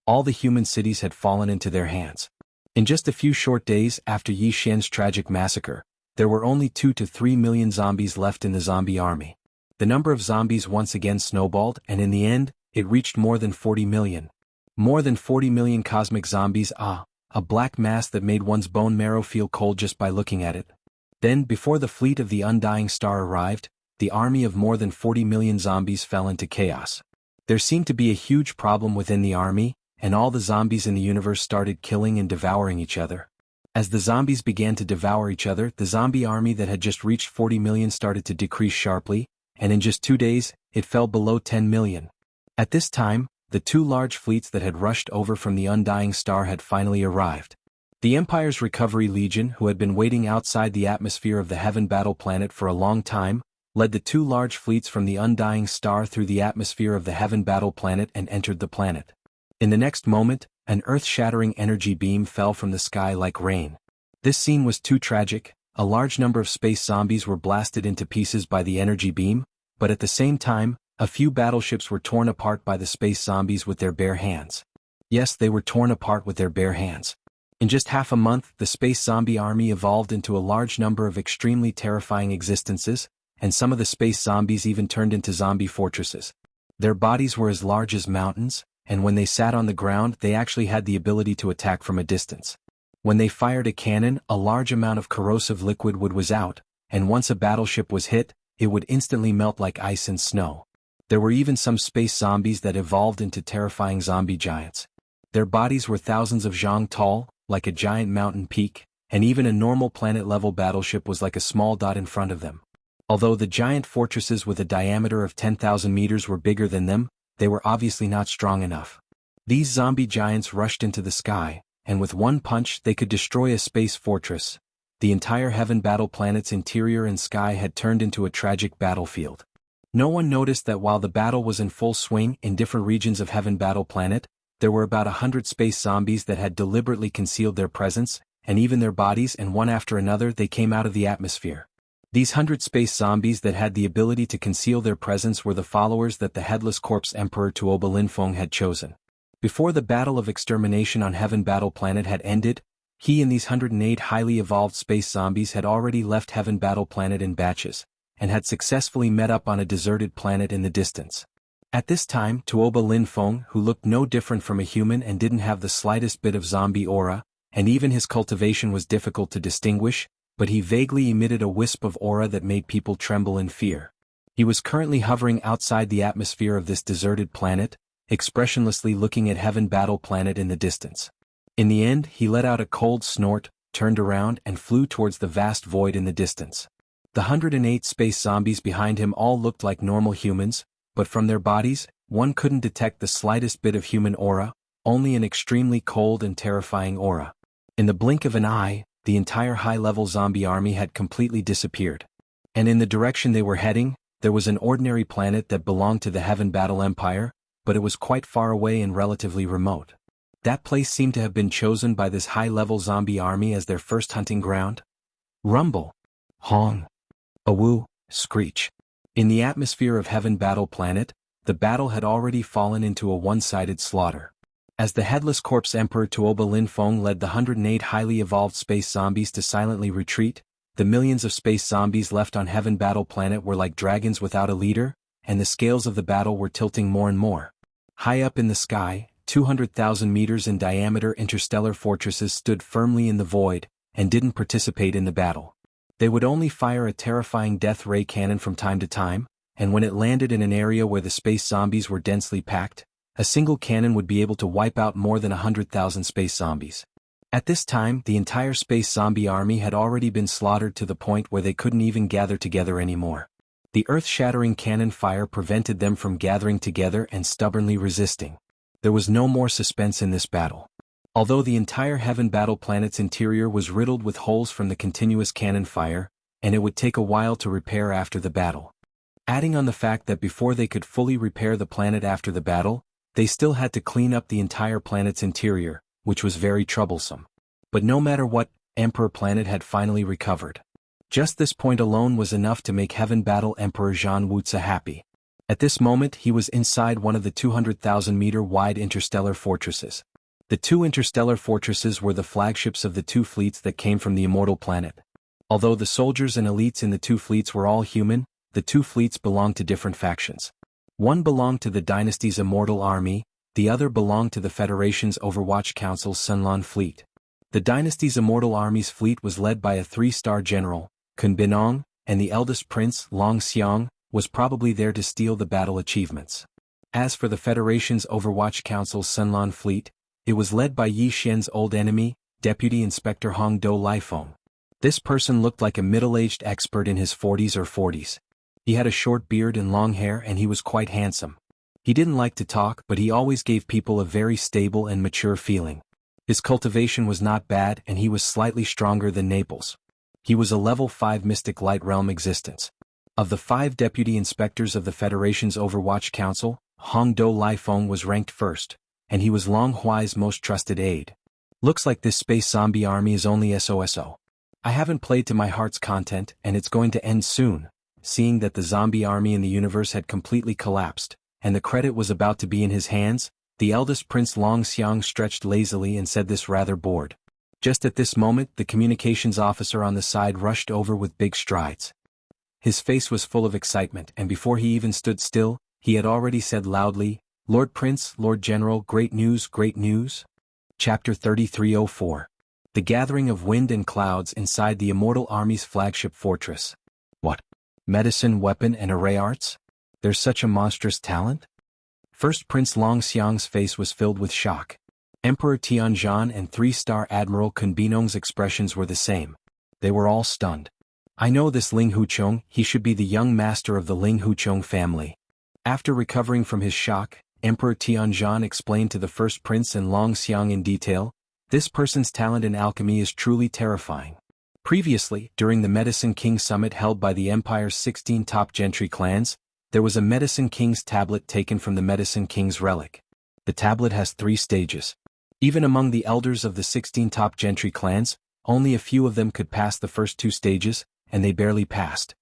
All the human cities had fallen into their hands. In just a few short days after Yi Xian's tragic massacre, there were only 2 to 3 million zombies left in the zombie army. The number of zombies once again snowballed and in the end, it reached more than 40 million. More than 40 million cosmic zombies, a black mass that made one's bone marrow feel cold just by looking at it. Then, before the fleet of the Undying Star arrived, the army of more than 40 million zombies fell into chaos. There seemed to be a huge problem within the army, and all the zombies in the universe started killing and devouring each other. As the zombies began to devour each other, the zombie army that had just reached 40 million started to decrease sharply, and in just 2 days, it fell below 10 million. At this time, the 2 large fleets that had rushed over from the Undying Star had finally arrived. The Empire's Recovery Legion, who had been waiting outside the atmosphere of the Heaven Battle Planet for a long time, led the 2 large fleets from the Undying Star through the atmosphere of the Heaven Battle Planet and entered the planet. In the next moment, an earth-shattering energy beam fell from the sky like rain. This scene was too tragic. A large number of space zombies were blasted into pieces by the energy beam, but at the same time, a few battleships were torn apart by the space zombies with their bare hands. Yes, they were torn apart with their bare hands. In just half a month, the space zombie army evolved into a large number of extremely terrifying existences, and some of the space zombies even turned into zombie fortresses. Their bodies were as large as mountains, and when they sat on the ground they actually had the ability to attack from a distance. When they fired a cannon, a large amount of corrosive liquid would whiz out, and once a battleship was hit, it would instantly melt like ice and snow. There were even some space zombies that evolved into terrifying zombie giants. Their bodies were thousands of zhang tall, like a giant mountain peak, and even a normal planet-level battleship was like a small dot in front of them. Although the giant fortresses with a diameter of 10,000 meters were bigger than them, they were obviously not strong enough. These zombie giants rushed into the sky, and with one punch they could destroy a space fortress. The entire Heaven Battle planet's interior and sky had turned into a tragic battlefield. No one noticed that while the battle was in full swing in different regions of Heaven Battle planet, there were about 100 space zombies that had deliberately concealed their presence, and even their bodies, and one after another they came out of the atmosphere. These 100 space zombies that had the ability to conceal their presence were the followers that the Headless Corpse Emperor Tuoba Linfeng had chosen. Before the battle of extermination on Heaven Battle planet had ended, he and these 108 highly evolved space zombies had already left Heaven Battle planet in batches, and had successfully met up on a deserted planet in the distance. At this time, Tuoba Linfeng, who looked no different from a human and didn't have the slightest bit of zombie aura, and even his cultivation was difficult to distinguish, but he vaguely emitted a wisp of aura that made people tremble in fear. He was currently hovering outside the atmosphere of this deserted planet, expressionlessly looking at Heaven Battle planet in the distance. In the end, he let out a cold snort, turned around and flew towards the vast void in the distance. The 108 space zombies behind him all looked like normal humans, but from their bodies, one couldn't detect the slightest bit of human aura, only an extremely cold and terrifying aura. In the blink of an eye, the entire high-level zombie army had completely disappeared. And in the direction they were heading, there was an ordinary planet that belonged to the Heaven Battle Empire, but it was quite far away and relatively remote. That place seemed to have been chosen by this high-level zombie army as their first hunting ground. Rumble. Hong. Awu. Screech. In the atmosphere of Heaven Battle planet, the battle had already fallen into a one-sided slaughter. As the Headless Corpse Emperor Tuoba Linfeng led the 108 highly evolved space zombies to silently retreat, the millions of space zombies left on Heaven Battle planet were like dragons without a leader, and the scales of the battle were tilting more and more. High up in the sky, 200,000 meters in diameter interstellar fortresses stood firmly in the void, and didn't participate in the battle. They would only fire a terrifying death ray cannon from time to time, and when it landed in an area where the space zombies were densely packed, a single cannon would be able to wipe out more than 100,000 space zombies. At this time, the entire space zombie army had already been slaughtered to the point where they couldn't even gather together anymore. The earth-shattering cannon fire prevented them from gathering together and stubbornly resisting. There was no more suspense in this battle. Although the entire Heaven Battle planet's interior was riddled with holes from the continuous cannon fire, and it would take a while to repair after the battle. Adding on the fact that before they could fully repair the planet after the battle, they still had to clean up the entire planet's interior, which was very troublesome. But no matter what, Emperor Planet had finally recovered. Just this point alone was enough to make Heaven Battle Emperor Zhan Wuxia happy. At this moment he was inside one of the 200,000-meter-wide interstellar fortresses. The two interstellar fortresses were the flagships of the two fleets that came from the Immortal Planet. Although the soldiers and elites in the two fleets were all human, the two fleets belonged to different factions. One belonged to the Dynasty's Immortal Army, the other belonged to the Federation's Overwatch Council's Sunlan Fleet. The Dynasty's Immortal Army's fleet was led by a 3-star general, Kun Binong, and the eldest prince, Long Xiang, was probably there to steal the battle achievements. As for the Federation's Overwatch Council's Sunlan Fleet, it was led by Yi Xian's old enemy, Deputy Inspector Hong Do Laifeng. This person looked like a middle-aged expert in his 40s or 40s. He had a short beard and long hair and he was quite handsome. He didn't like to talk but he always gave people a very stable and mature feeling. His cultivation was not bad and he was slightly stronger than Naples. He was a level 5 Mystic Light Realm existence. Of the 5 deputy inspectors of the Federation's Overwatch Council, Hong Do Laifeng was ranked first, and he was Long Huai's most trusted aide. Looks like this space zombie army is only SOSO. I haven't played to my heart's content and it's going to end soon. Seeing that the zombie army in the universe had completely collapsed, and the credit was about to be in his hands, the eldest prince Long Xiang stretched lazily and said this rather bored. Just at this moment, the communications officer on the side rushed over with big strides. His face was full of excitement, and before he even stood still, he had already said loudly, "Lord Prince, Lord General, great news, great news." Chapter 3304. The Gathering of Wind and Clouds inside the Immortal Army's flagship fortress. What? Medicine, weapon, and array arts? There's such a monstrous talent? First Prince Long Xiang's face was filled with shock. Emperor Tianzhan and 3-star Admiral Kun Binong's expressions were the same. They were all stunned. I know this Ling Huchong, he should be the young master of the Ling Huchong family. After recovering from his shock, Emperor Tianzhan explained to the first prince and Long Xiang in detail, this person's talent in alchemy is truly terrifying. Previously, during the Medicine King Summit held by the Empire's 16 top gentry clans, there was a Medicine King's tablet taken from the Medicine King's relic. The tablet has 3 stages. Even among the elders of the 16 top gentry clans, only a few of them could pass the first 2 stages, and they barely passed.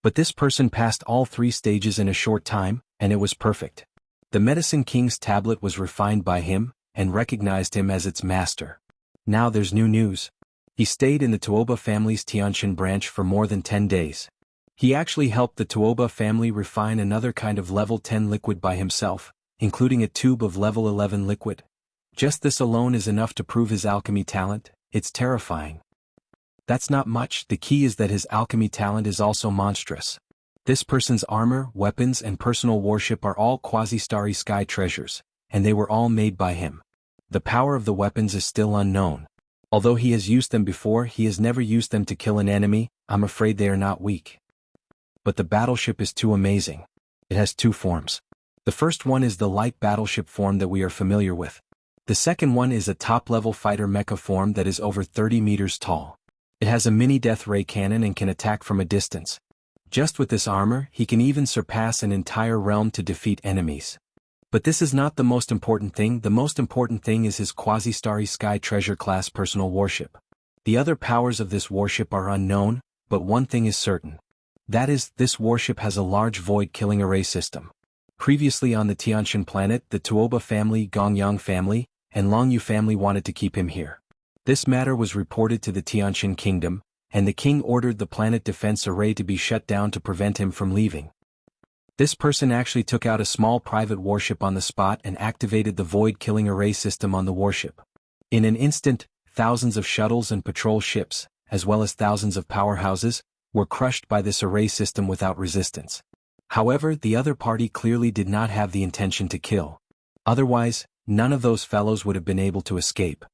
But this person passed all 3 stages in a short time, and it was perfect. The Medicine King's tablet was refined by him, and recognized him as its master. Now there's new news. He stayed in the Tuoba family's Tianshan branch for more than 10 days. He actually helped the Tuoba family refine another kind of level 10 liquid by himself, including a tube of level 11 liquid. Just this alone is enough to prove his alchemy talent. It's terrifying. That's not much, the key is that his alchemy talent is also monstrous. This person's armor, weapons, and personal worship are all quasi-starry sky treasures, and they were all made by him. The power of the weapons is still unknown. Although he has used them before, he has never used them to kill an enemy. I'm afraid they are not weak. But the battleship is too amazing. It has 2 forms. The first one is the light battleship form that we are familiar with. The second one is a top-level fighter mecha form that is over 30 meters tall. It has a mini death ray cannon and can attack from a distance. Just with this armor, he can even surpass an entire realm to defeat enemies. But this is not the most important thing. The most important thing is his quasi-starry sky treasure class personal warship. The other powers of this warship are unknown, but one thing is certain. That is, this warship has a large void-killing array system. Previously on the Tianshan planet, the Tuoba family, Gongyang family, and Longyu family wanted to keep him here. This matter was reported to the Tianshan kingdom, and the king ordered the planet defense array to be shut down to prevent him from leaving. This person actually took out a small private warship on the spot and activated the void-killing array system on the warship. In an instant, thousands of shuttles and patrol ships, as well as thousands of powerhouses, were crushed by this array system without resistance. However, the other party clearly did not have the intention to kill. Otherwise, none of those fellows would have been able to escape.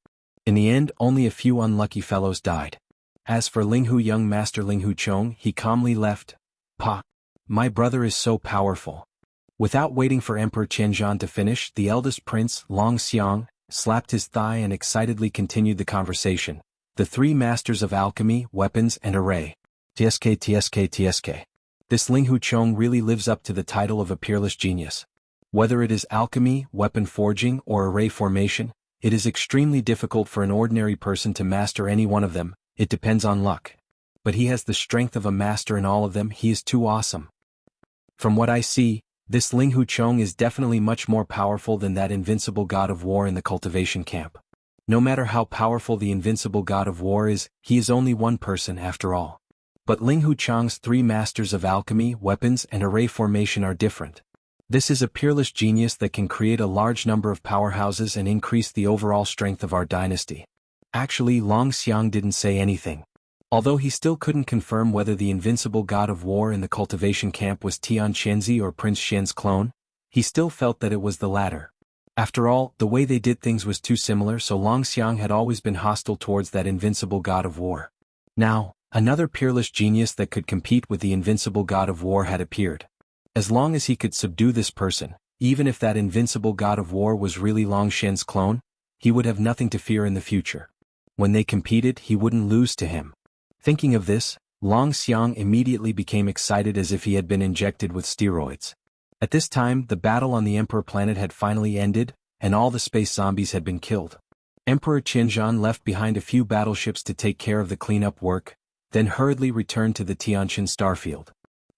In the end, only a few unlucky fellows died. As for Linghu, young master Linghu Chong, he calmly left. Pa. My brother is so powerful. Without waiting for Emperor Tianzhan to finish, the eldest prince, Long Xiang, slapped his thigh and excitedly continued the conversation. The 3 masters of alchemy, weapons, and array. TSK. This Linghu Chong really lives up to the title of a peerless genius. Whether it is alchemy, weapon forging, or array formation, it is extremely difficult for an ordinary person to master any one of them. It depends on luck. But he has the strength of a master in all of them. He is too awesome. From what I see, this Linghu Chong is definitely much more powerful than that invincible god of war in the cultivation camp. No matter how powerful the invincible god of war is, he is only one person after all. But Linghu Chong's 3 masters of alchemy, weapons, and array formation are different. This is a peerless genius that can create a large number of powerhouses and increase the overall strength of our dynasty. Actually, Long Xiang didn't say anything. Although he still couldn't confirm whether the invincible god of war in the cultivation camp was Tian Qianzi or Prince Xian's clone, he still felt that it was the latter. After all, the way they did things was too similar, so Long Xiang had always been hostile towards that invincible god of war. Now, another peerless genius that could compete with the invincible god of war had appeared. As long as he could subdue this person, even if that invincible god of war was really Long Xian's clone, he would have nothing to fear in the future. When they competed, he wouldn't lose to him. Thinking of this, Long Xiang immediately became excited as if he had been injected with steroids. At this time, the battle on the Emperor planet had finally ended, and all the space zombies had been killed. Emperor Tianzhan left behind a few battleships to take care of the cleanup work, then hurriedly returned to the Tianshan starfield.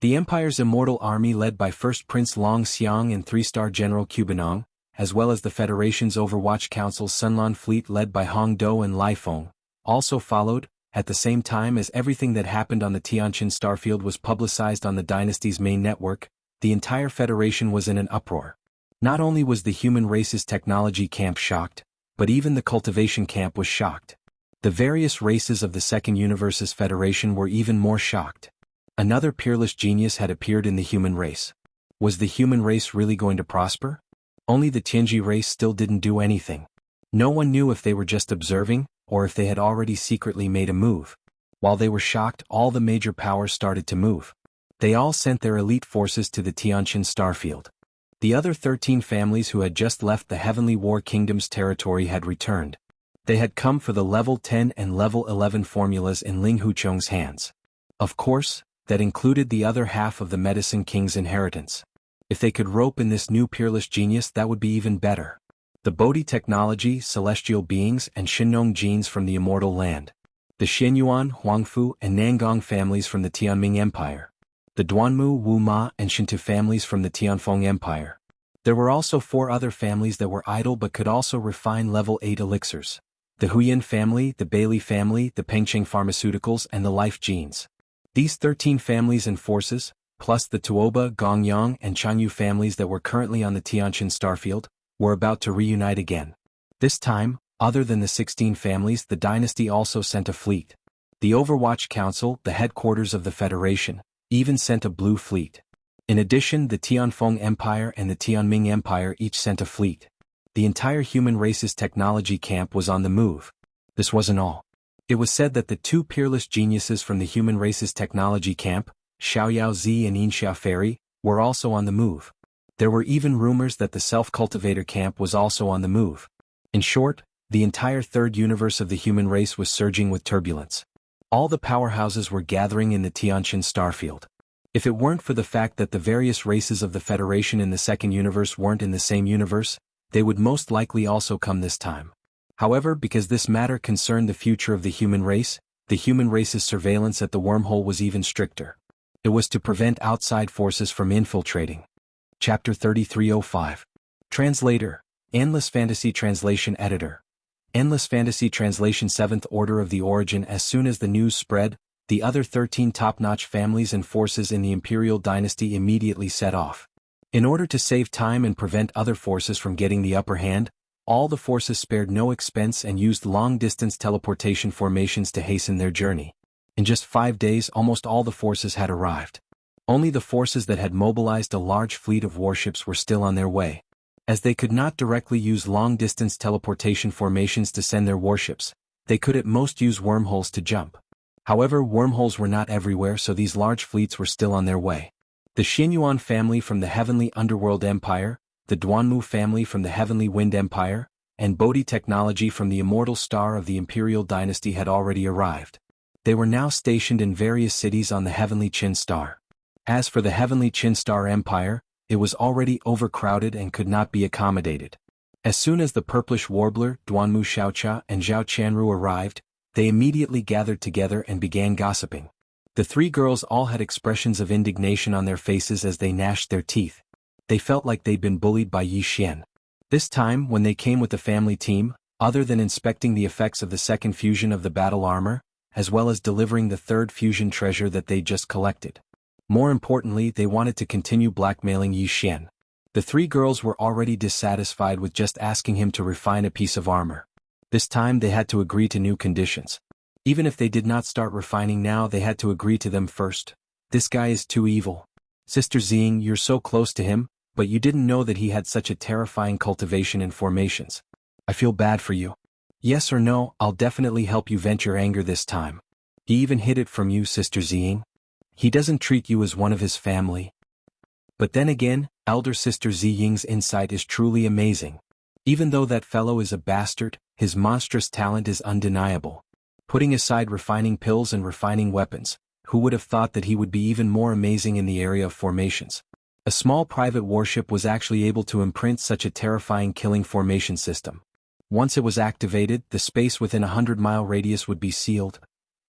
The Empire's immortal army led by First Prince Long Xiang and 3-star General Qubinong, as well as the Federation's Overwatch Council's Sunlan fleet led by Hong Do and Lai Feng, also followed, at the same time as everything that happened on the Tianqin starfield was publicized on the dynasty's main network. The entire Federation was in an uproar. Not only was the human race's technology camp shocked, but even the cultivation camp was shocked. The various races of the Second Universe's Federation were even more shocked. Another peerless genius had appeared in the human race. Was the human race really going to prosper? Only the Tianji race still didn't do anything. No one knew if they were just observing, or if they had already secretly made a move. While they were shocked, all the major powers started to move. They all sent their elite forces to the Tianqin starfield. The other 13 families who had just left the Heavenly War Kingdom's territory had returned. They had come for the level 10 and level 11 formulas in Ling Huqiong's hands. Of course, that included the other half of the Medicine King's inheritance. If they could rope in this new peerless genius, that would be even better. The Bodhi technology, celestial beings, and Shinnong genes from the immortal land. The Xianyuan, Huangfu, and Nangong families from the Tianming Empire. The Duanmu, Wuma, and Shintu families from the Tianfeng Empire. There were also 4 other families that were idle but could also refine level 8 elixirs. The Huyan family, the Bailey family, the Pengcheng Pharmaceuticals, and the Life Genes. These 13 families and forces, plus the Tuoba, Gongyang, and Changyu families that were currently on the Tianqin starfield, were about to reunite again. This time, other than the 16 families, the dynasty also sent a fleet. The Overwatch Council, the headquarters of the Federation, even sent a blue fleet. In addition, the Tianfeng Empire and the Tianming Empire each sent a fleet. The entire human race's technology camp was on the move. This wasn't all. It was said that the 2 peerless geniuses from the human race's technology camp, Xiaoyao Zi and Yinxia Fairy, were also on the move. There were even rumors that the self-cultivator camp was also on the move. In short, the entire third universe of the human race was surging with turbulence. All the powerhouses were gathering in the Tianqin starfield. If it weren't for the fact that the various races of the Federation in the second universe weren't in the same universe, they would most likely also come this time. However, because this matter concerned the future of the human race's surveillance at the wormhole was even stricter. It was to prevent outside forces from infiltrating. Chapter 3305. Translator, Endless Fantasy Translation Editor. Endless Fantasy Translation 7th Order of the Origin. As soon as the news spread, the other 13 top-notch families and forces in the Imperial Dynasty immediately set off. In order to save time and prevent other forces from getting the upper hand, all the forces spared no expense and used long-distance teleportation formations to hasten their journey. In just 5 days, almost all the forces had arrived. Only the forces that had mobilized a large fleet of warships were still on their way. As they could not directly use long-distance teleportation formations to send their warships, they could at most use wormholes to jump. However, wormholes were not everywhere, so these large fleets were still on their way. The Xianyuan family from the Heavenly Underworld Empire, the Duanmu family from the Heavenly Wind Empire, and Bodhi technology from the Immortal Star of the Imperial Dynasty had already arrived. They were now stationed in various cities on the Heavenly Qin Star. As for the Heavenly Qin Star Empire, it was already overcrowded and could not be accommodated. As soon as the Purplish Warbler, Duanmu Xiaocha, and Zhao Qianru arrived, they immediately gathered together and began gossiping. The 3 girls all had expressions of indignation on their faces as they gnashed their teeth. They felt like they'd been bullied by Yi Xian. This time, when they came with the family team, other than inspecting the effects of the second fusion of the battle armor, as well as delivering the third fusion treasure that they'd just collected. More importantly, they wanted to continue blackmailing Yi Xian. The 3 girls were already dissatisfied with just asking him to refine a piece of armor. This time they had to agree to new conditions. Even if they did not start refining now, they had to agree to them first. This guy is too evil. Sister Xing, you're so close to him, but you didn't know that he had such a terrifying cultivation and formations. I feel bad for you. Yes or no, I'll definitely help you vent your anger this time. He even hid it from you, Sister Xing. He doesn't treat you as one of his family. But then again, elder sister Zi Ying's insight is truly amazing. Even though that fellow is a bastard, his monstrous talent is undeniable. Putting aside refining pills and refining weapons, who would have thought that he would be even more amazing in the area of formations? A small private warship was actually able to imprint such a terrifying killing formation system. Once it was activated, the space within a 100-mile radius would be sealed.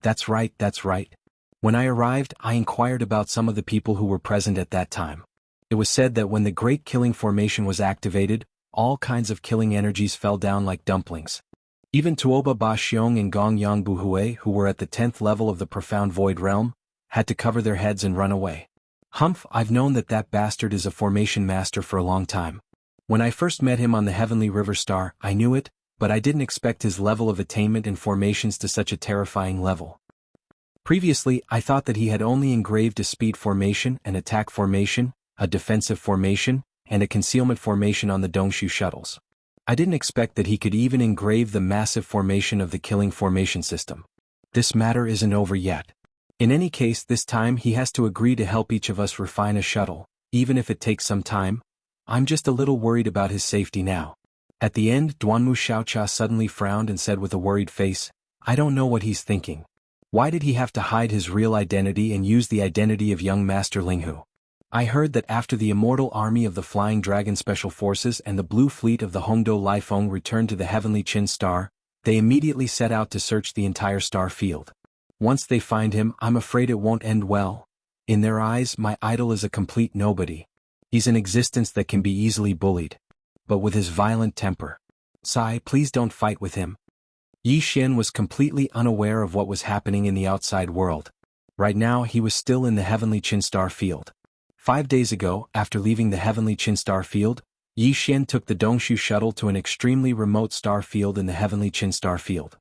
That's right, that's right. When I arrived, I inquired about some of the people who were present at that time. It was said that when the Great Killing Formation was activated, all kinds of killing energies fell down like dumplings. Even Tuoba Ba Xiong and Gong Yang Buhui, who were at the 10th level of the profound void realm, had to cover their heads and run away. Humph, I've known that bastard is a formation master for a long time. When I first met him on the Heavenly River Star, I knew it, but I didn't expect his level of attainment in formations to such a terrifying level. Previously, I thought that he had only engraved a speed formation, an attack formation, a defensive formation, and a concealment formation on the Dongshu shuttles. I didn't expect that he could even engrave the massive formation of the killing formation system. This matter isn't over yet. In any case, this time he has to agree to help each of us refine a shuttle, even if it takes some time. I'm just a little worried about his safety now. At the end, Duanmu Xiaocha suddenly frowned and said with a worried face, I don't know what he's thinking. Why did he have to hide his real identity and use the identity of young Master Linghu? I heard that after the Immortal Army of the Flying Dragon Special Forces and the Blue Fleet of the Hongdo Laifeng returned to the Heavenly Qin Star, they immediately set out to search the entire star field. Once they find him, I'm afraid it won't end well. In their eyes, my idol is a complete nobody. He's an existence that can be easily bullied. But with his violent temper. Sai, please don't fight with him. Yi Xian was completely unaware of what was happening in the outside world. Right now he was still in the Heavenly Qin Star field. 5 days ago, after leaving the Heavenly Qin Star field, Yi Xian took the Dongshu shuttle to an extremely remote star field in the Heavenly Qin Star field.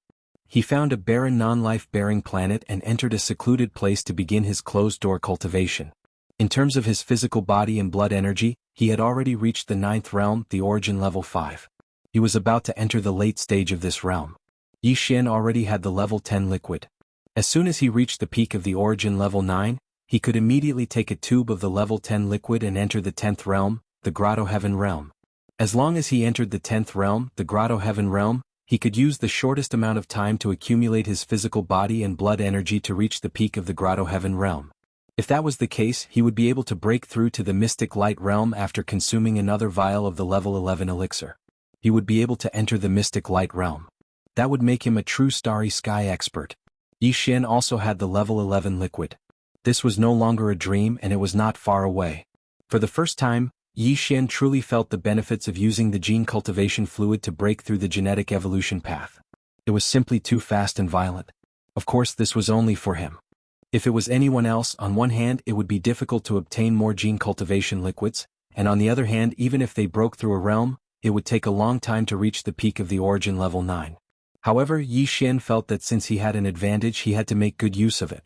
He found a barren non-life-bearing planet and entered a secluded place to begin his closed-door cultivation. In terms of his physical body and blood energy, he had already reached the 9th realm, the origin level 5. He was about to enter the late stage of this realm. Yi Xian already had the level 10 liquid. As soon as he reached the peak of the origin level 9, he could immediately take a tube of the level 10 liquid and enter the 10th realm, the Grotto Heaven realm. As long as he entered the 10th realm, the Grotto Heaven realm, he could use the shortest amount of time to accumulate his physical body and blood energy to reach the peak of the Grotto Heaven realm. If that was the case, he would be able to break through to the Mystic Light realm after consuming another vial of the level 11 elixir. He would be able to enter the Mystic Light realm. That would make him a true Starry Sky expert. Yi Xian also had the level 11 liquid. This was no longer a dream and it was not far away. For the first time, Yi Xian truly felt the benefits of using the gene cultivation fluid to break through the genetic evolution path. It was simply too fast and violent. Of course, this was only for him. If it was anyone else, on one hand it would be difficult to obtain more gene cultivation liquids, and on the other hand even if they broke through a realm, it would take a long time to reach the peak of the origin level 9. However, Yi Xian felt that since he had an advantage he had to make good use of it.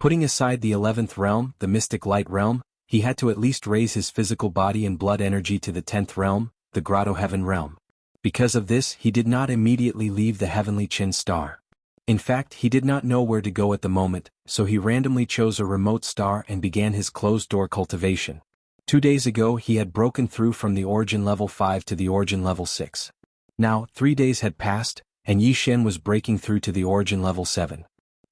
Putting aside the 11th realm, the Mystic Light realm, he had to at least raise his physical body and blood energy to the 10th realm, the Grotto Heaven realm. Because of this, he did not immediately leave the Heavenly Qin Star. In fact, he did not know where to go at the moment, so he randomly chose a remote star and began his closed-door cultivation. 2 days ago he had broken through from the origin level 5 to the origin level 6. Now, 3 days had passed, and Yi Xian was breaking through to the origin level 7.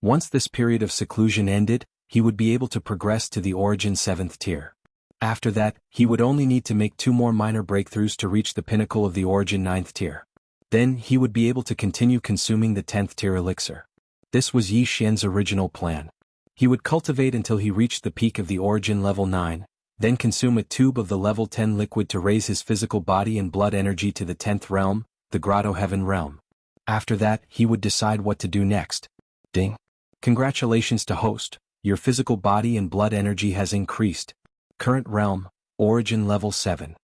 Once this period of seclusion ended, he would be able to progress to the origin 7th tier. After that, he would only need to make 2 more minor breakthroughs to reach the pinnacle of the origin 9th tier. Then he would be able to continue consuming the 10th tier elixir. This was Yi Xian's original plan. He would cultivate until he reached the peak of the origin level 9, then consume a tube of the level 10 liquid to raise his physical body and blood energy to the 10th realm, the Grotto Heaven realm. After that, he would decide what to do next. Ding. Congratulations to host, your physical body and blood energy has increased. Current realm, origin level 7.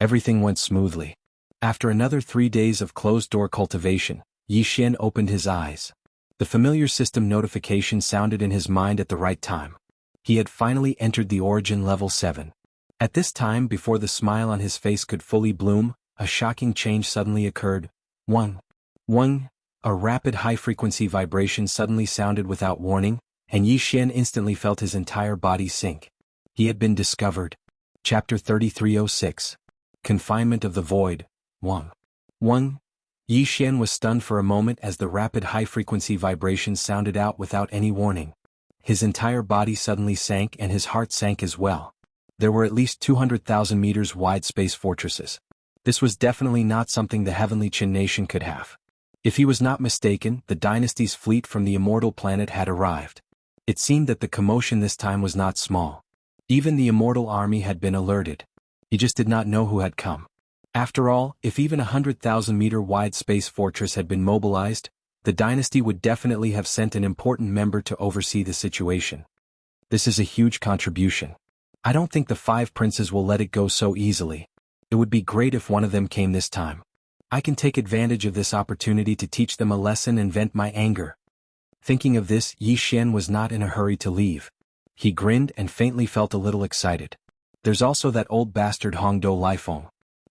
Everything went smoothly. After another 3 days of closed-door cultivation, Yi Xian opened his eyes. The familiar system notification sounded in his mind at the right time. He had finally entered the origin level 7. At this time, before the smile on his face could fully bloom, a shocking change suddenly occurred. 1. A rapid high-frequency vibration suddenly sounded without warning, and Yi Xian instantly felt his entire body sink. He had been discovered. Chapter 3306. Confinement of the Void. 1. Yi Xian was stunned for a moment as the rapid high-frequency vibrations sounded out without any warning. His entire body suddenly sank and his heart sank as well. There were at least 200,000 meters wide space fortresses. This was definitely not something the Heavenly Qin nation could have. If he was not mistaken, the dynasty's fleet from the immortal planet had arrived. It seemed that the commotion this time was not small. Even the immortal army had been alerted. He just did not know who had come. After all, if even a 100,000-meter-wide space fortress had been mobilized, the dynasty would definitely have sent an important member to oversee the situation. This is a huge contribution. I don't think the 5 princes will let it go so easily. It would be great if one of them came this time. I can take advantage of this opportunity to teach them a lesson and vent my anger. Thinking of this, Yi Xian was not in a hurry to leave. He grinned and faintly felt a little excited. There's also that old bastard Hongdou Lifeng.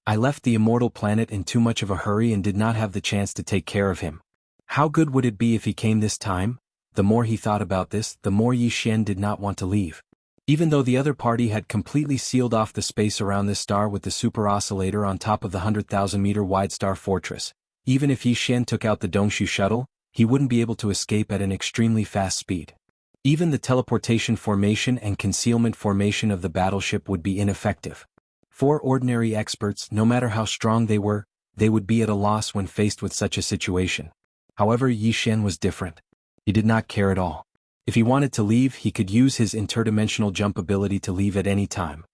I left the immortal planet in too much of a hurry and did not have the chance to take care of him. How good would it be if he came this time? The more he thought about this, the more Yi Xian did not want to leave. Even though the other party had completely sealed off the space around this star with the super oscillator on top of the 100,000-meter-wide star fortress, even if Yi Xian took out the Dongshu shuttle, he wouldn't be able to escape at an extremely fast speed. Even the teleportation formation and concealment formation of the battleship would be ineffective. 4 ordinary experts, no matter how strong they would be at a loss when faced with such a situation. However, Yi Xian was different. He did not care at all. If he wanted to leave, he could use his interdimensional jump ability to leave at any time.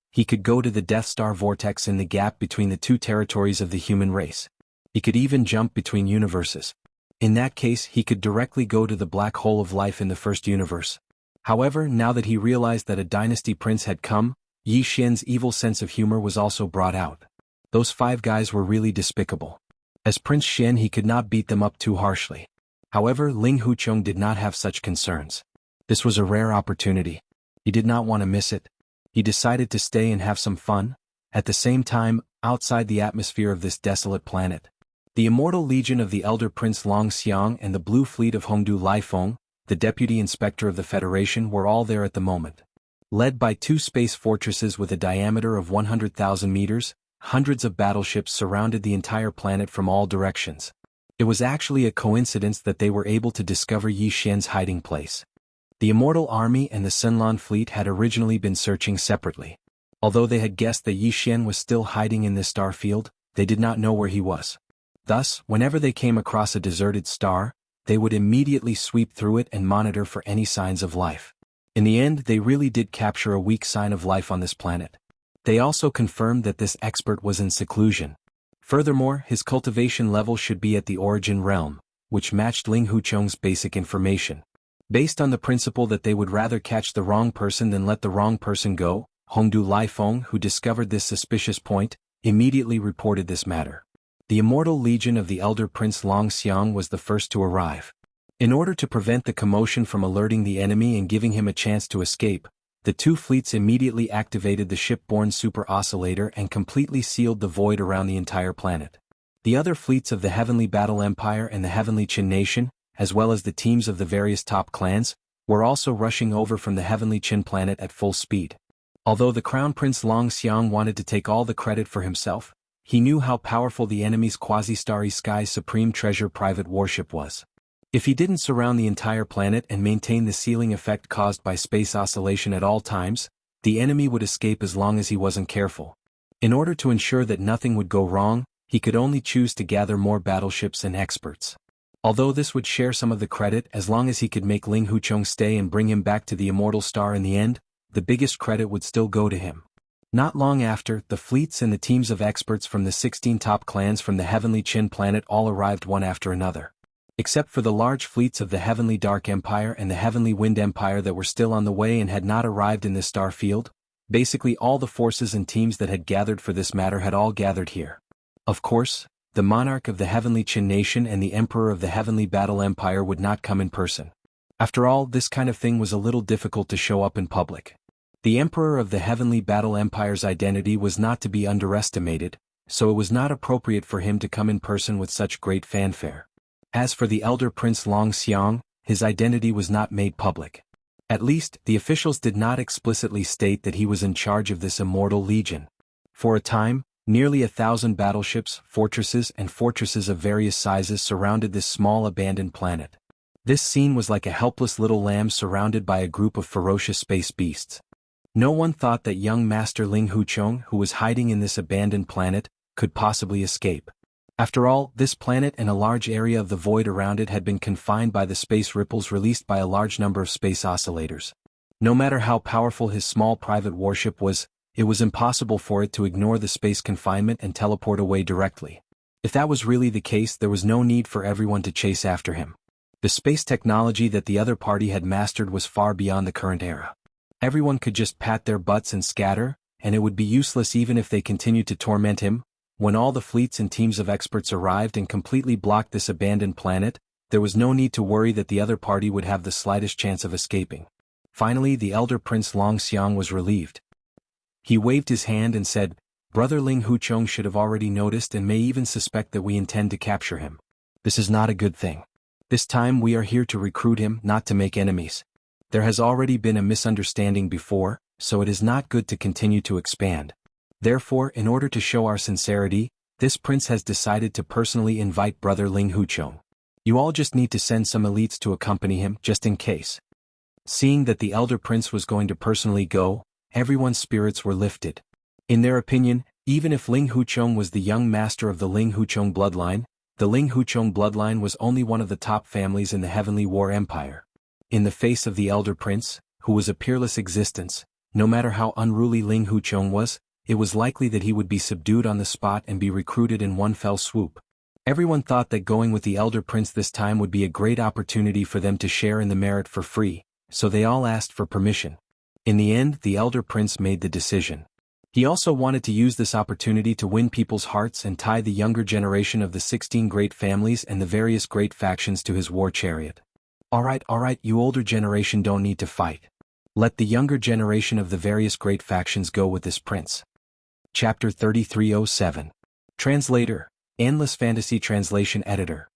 He could go to the Death Star vortex in the gap between the 2 territories of the human race. He could even jump between universes. In that case, he could directly go to the black hole of life in the first universe. However, now that he realized that a dynasty prince had come, Yi Xian's evil sense of humor was also brought out. Those 5 guys were really despicable. As Prince Xian, he could not beat them up too harshly. However, Ling Hucheng did not have such concerns. This was a rare opportunity. He did not want to miss it. He decided to stay and have some fun. At the same time, outside the atmosphere of this desolate planet, the Immortal Legion of the Elder Prince Long Xiang and the Blue Fleet of Hongdou Lifeng, the Deputy Inspector of the Federation, were all there at the moment. Led by 2 space fortresses with a diameter of 100,000 meters, hundreds of battleships surrounded the entire planet from all directions. It was actually a coincidence that they were able to discover Yi Xian's hiding place. The Immortal Army and the Sunlan Fleet had originally been searching separately. Although they had guessed that Yi Xian was still hiding in this star field, they did not know where he was. Thus, whenever they came across a deserted star, they would immediately sweep through it and monitor for any signs of life. In the end, they really did capture a weak sign of life on this planet. They also confirmed that this expert was in seclusion. Furthermore, his cultivation level should be at the origin realm, which matched Ling Hucheng's basic information. Based on the principle that they would rather catch the wrong person than let the wrong person go, Hongdou Lifeng, who discovered this suspicious point, immediately reported this matter. The Immortal Legion of the Elder Prince Long Xiang was the first to arrive. In order to prevent the commotion from alerting the enemy and giving him a chance to escape, the 2 fleets immediately activated the shipborne super oscillator and completely sealed the void around the entire planet. The other fleets of the Heavenly Battle Empire and the Heavenly Qin Nation, as well as the teams of the various top clans, were also rushing over from the Heavenly Qin planet at full speed. Although the Crown Prince Long Xiang wanted to take all the credit for himself, he knew how powerful the enemy's Quasi-Starry Sky's Supreme Treasure private warship was. If he didn't surround the entire planet and maintain the sealing effect caused by space oscillation at all times, the enemy would escape as long as he wasn't careful. In order to ensure that nothing would go wrong, he could only choose to gather more battleships and experts. Although this would share some of the credit as long as he could make Ling Hucheng stay and bring him back to the Immortal Star in the end, the biggest credit would still go to him. Not long after, the fleets and the teams of experts from the 16 top clans from the Heavenly Qin planet all arrived one after another. Except for the large fleets of the Heavenly Dark Empire and the Heavenly Wind Empire that were still on the way and had not arrived in this star field, basically all the forces and teams that had gathered for this matter had all gathered here. Of course, the monarch of the Heavenly Qin Nation and the emperor of the Heavenly Battle Empire would not come in person. After all, this kind of thing was a little difficult to show up in public. The emperor of the Heavenly Battle Empire's identity was not to be underestimated, so it was not appropriate for him to come in person with such great fanfare. As for the Elder Prince Long Xiang, his identity was not made public. At least, the officials did not explicitly state that he was in charge of this Immortal Legion. For a time, nearly 1,000 battleships, fortresses and fortresses of various sizes surrounded this small abandoned planet. This scene was like a helpless little lamb surrounded by a group of ferocious space beasts. No one thought that young Master Ling Hucheng, who was hiding in this abandoned planet, could possibly escape. After all, this planet and a large area of the void around it had been confined by the space ripples released by a large number of space oscillators. No matter how powerful his small private warship was, it was impossible for it to ignore the space confinement and teleport away directly. If that was really the case, there was no need for everyone to chase after him. The space technology that the other party had mastered was far beyond the current era. Everyone could just pat their butts and scatter, and it would be useless even if they continued to torment him. When all the fleets and teams of experts arrived and completely blocked this abandoned planet, there was no need to worry that the other party would have the slightest chance of escaping. Finally, the elder Prince Long Xiang was relieved. He waved his hand and said, "Brother Ling Huchong should have already noticed and may even suspect that we intend to capture him. This is not a good thing. This time we are here to recruit him, not to make enemies. There has already been a misunderstanding before, so it is not good to continue to expand. Therefore, in order to show our sincerity, this prince has decided to personally invite Brother Ling Huchong. You all just need to send some elites to accompany him, just in case." Seeing that the elder prince was going to personally go, everyone's spirits were lifted. In their opinion, even if Ling Huchong was the young master of the Ling Huchong bloodline, the Ling Huchong bloodline was only one of the top families in the Heavenly War Empire. In the face of the elder prince, who was a peerless existence, no matter how unruly Ling Huchong was, it was likely that he would be subdued on the spot and be recruited in one fell swoop. Everyone thought that going with the elder prince this time would be a great opportunity for them to share in the merit for free, so they all asked for permission. In the end, the elder prince made the decision. He also wanted to use this opportunity to win people's hearts and tie the younger generation of the 16 great families and the various great factions to his war chariot. Alright, you older generation don't need to fight. Let the younger generation of the various great factions go with this prince. Chapter 3307. Translator, Endless Fantasy Translation Editor.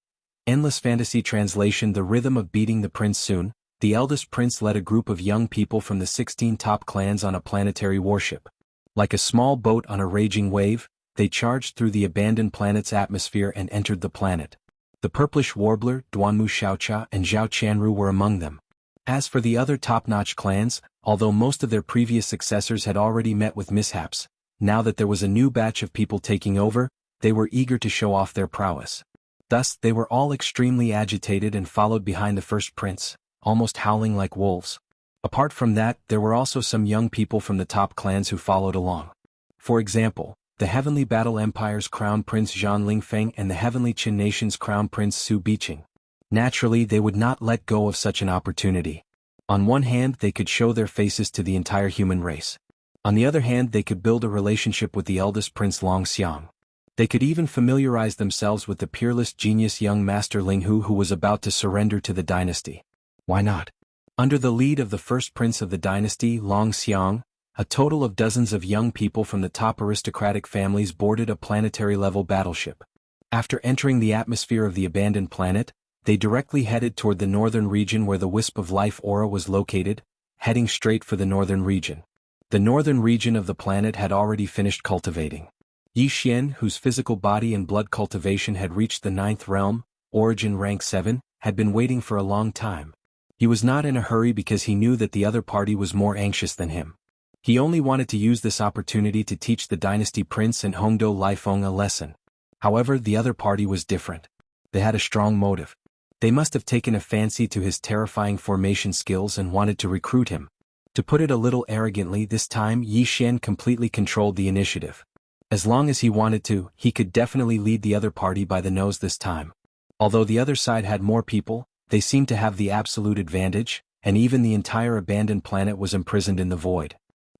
Endless Fantasy Translation. The rhythm of beating the prince. Soon, the eldest prince led a group of young people from the 16 top clans on a planetary warship. Like a small boat on a raging wave, they charged through the abandoned planet's atmosphere and entered the planet. The purplish warbler, Duanmu Xiaocha and Zhao Qianru were among them. As for the other top-notch clans, although most of their previous successors had already met with mishaps, now that there was a new batch of people taking over, they were eager to show off their prowess. Thus, they were all extremely agitated and followed behind the first prince, almost howling like wolves. Apart from that, there were also some young people from the top clans who followed along. For example, the Heavenly Battle Empire's Crown Prince Zhan Lingfeng and the Heavenly Qin Nation's Crown Prince Su Biqing. Naturally, they would not let go of such an opportunity. On one hand, they could show their faces to the entire human race. On the other hand, they could build a relationship with the eldest Prince Long Xiang. They could even familiarize themselves with the peerless genius young Master Ling Hu who was about to surrender to the dynasty. Why not? Under the lead of the first prince of the dynasty, Long Xiang, a total of dozens of young people from the top aristocratic families boarded a planetary-level battleship. After entering the atmosphere of the abandoned planet, they directly headed toward the northern region where the Wisp of Life aura was located, heading straight for the northern region. The northern region of the planet had already finished cultivating. Yi Xian, whose physical body and blood cultivation had reached the 9th realm, origin rank 7, had been waiting for a long time. He was not in a hurry because he knew that the other party was more anxious than him. He only wanted to use this opportunity to teach the dynasty prince and Hongdo Lifeng a lesson. However, the other party was different. They had a strong motive. They must have taken a fancy to his terrifying formation skills and wanted to recruit him. To put it a little arrogantly, this time Yi Xian completely controlled the initiative. As long as he wanted to, he could definitely lead the other party by the nose this time. Although the other side had more people, they seemed to have the absolute advantage, and even the entire abandoned planet was imprisoned in the void.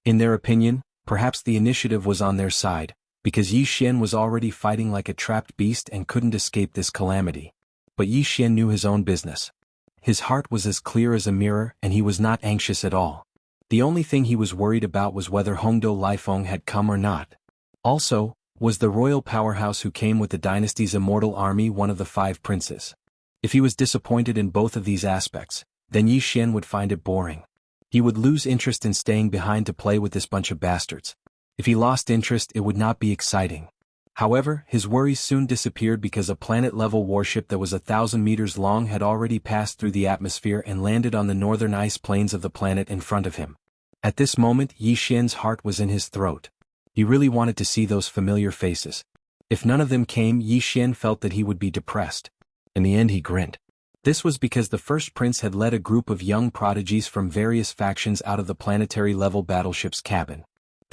In their opinion, perhaps the initiative was on their side, because Yi Xian was already fighting like a trapped beast and couldn't escape this calamity. But Yi Xian knew his own business. His heart was as clear as a mirror and he was not anxious at all. The only thing he was worried about was whether Hongdo Lifeng had come or not. Also, was the royal powerhouse who came with the dynasty's immortal army one of the 5 princes? If he was disappointed in both of these aspects, then Yi Xian would find it boring. He would lose interest in staying behind to play with this bunch of bastards. If he lost interest, it would not be exciting. However, his worries soon disappeared because a planet-level warship that was 1,000 meters long had already passed through the atmosphere and landed on the northern ice plains of the planet in front of him. At this moment, Yi Xian's heart was in his throat. He really wanted to see those familiar faces. If none of them came, Yi Xian felt that he would be depressed. In the end, he grinned. This was because the first prince had led a group of young prodigies from various factions out of the planetary-level battleship's cabin.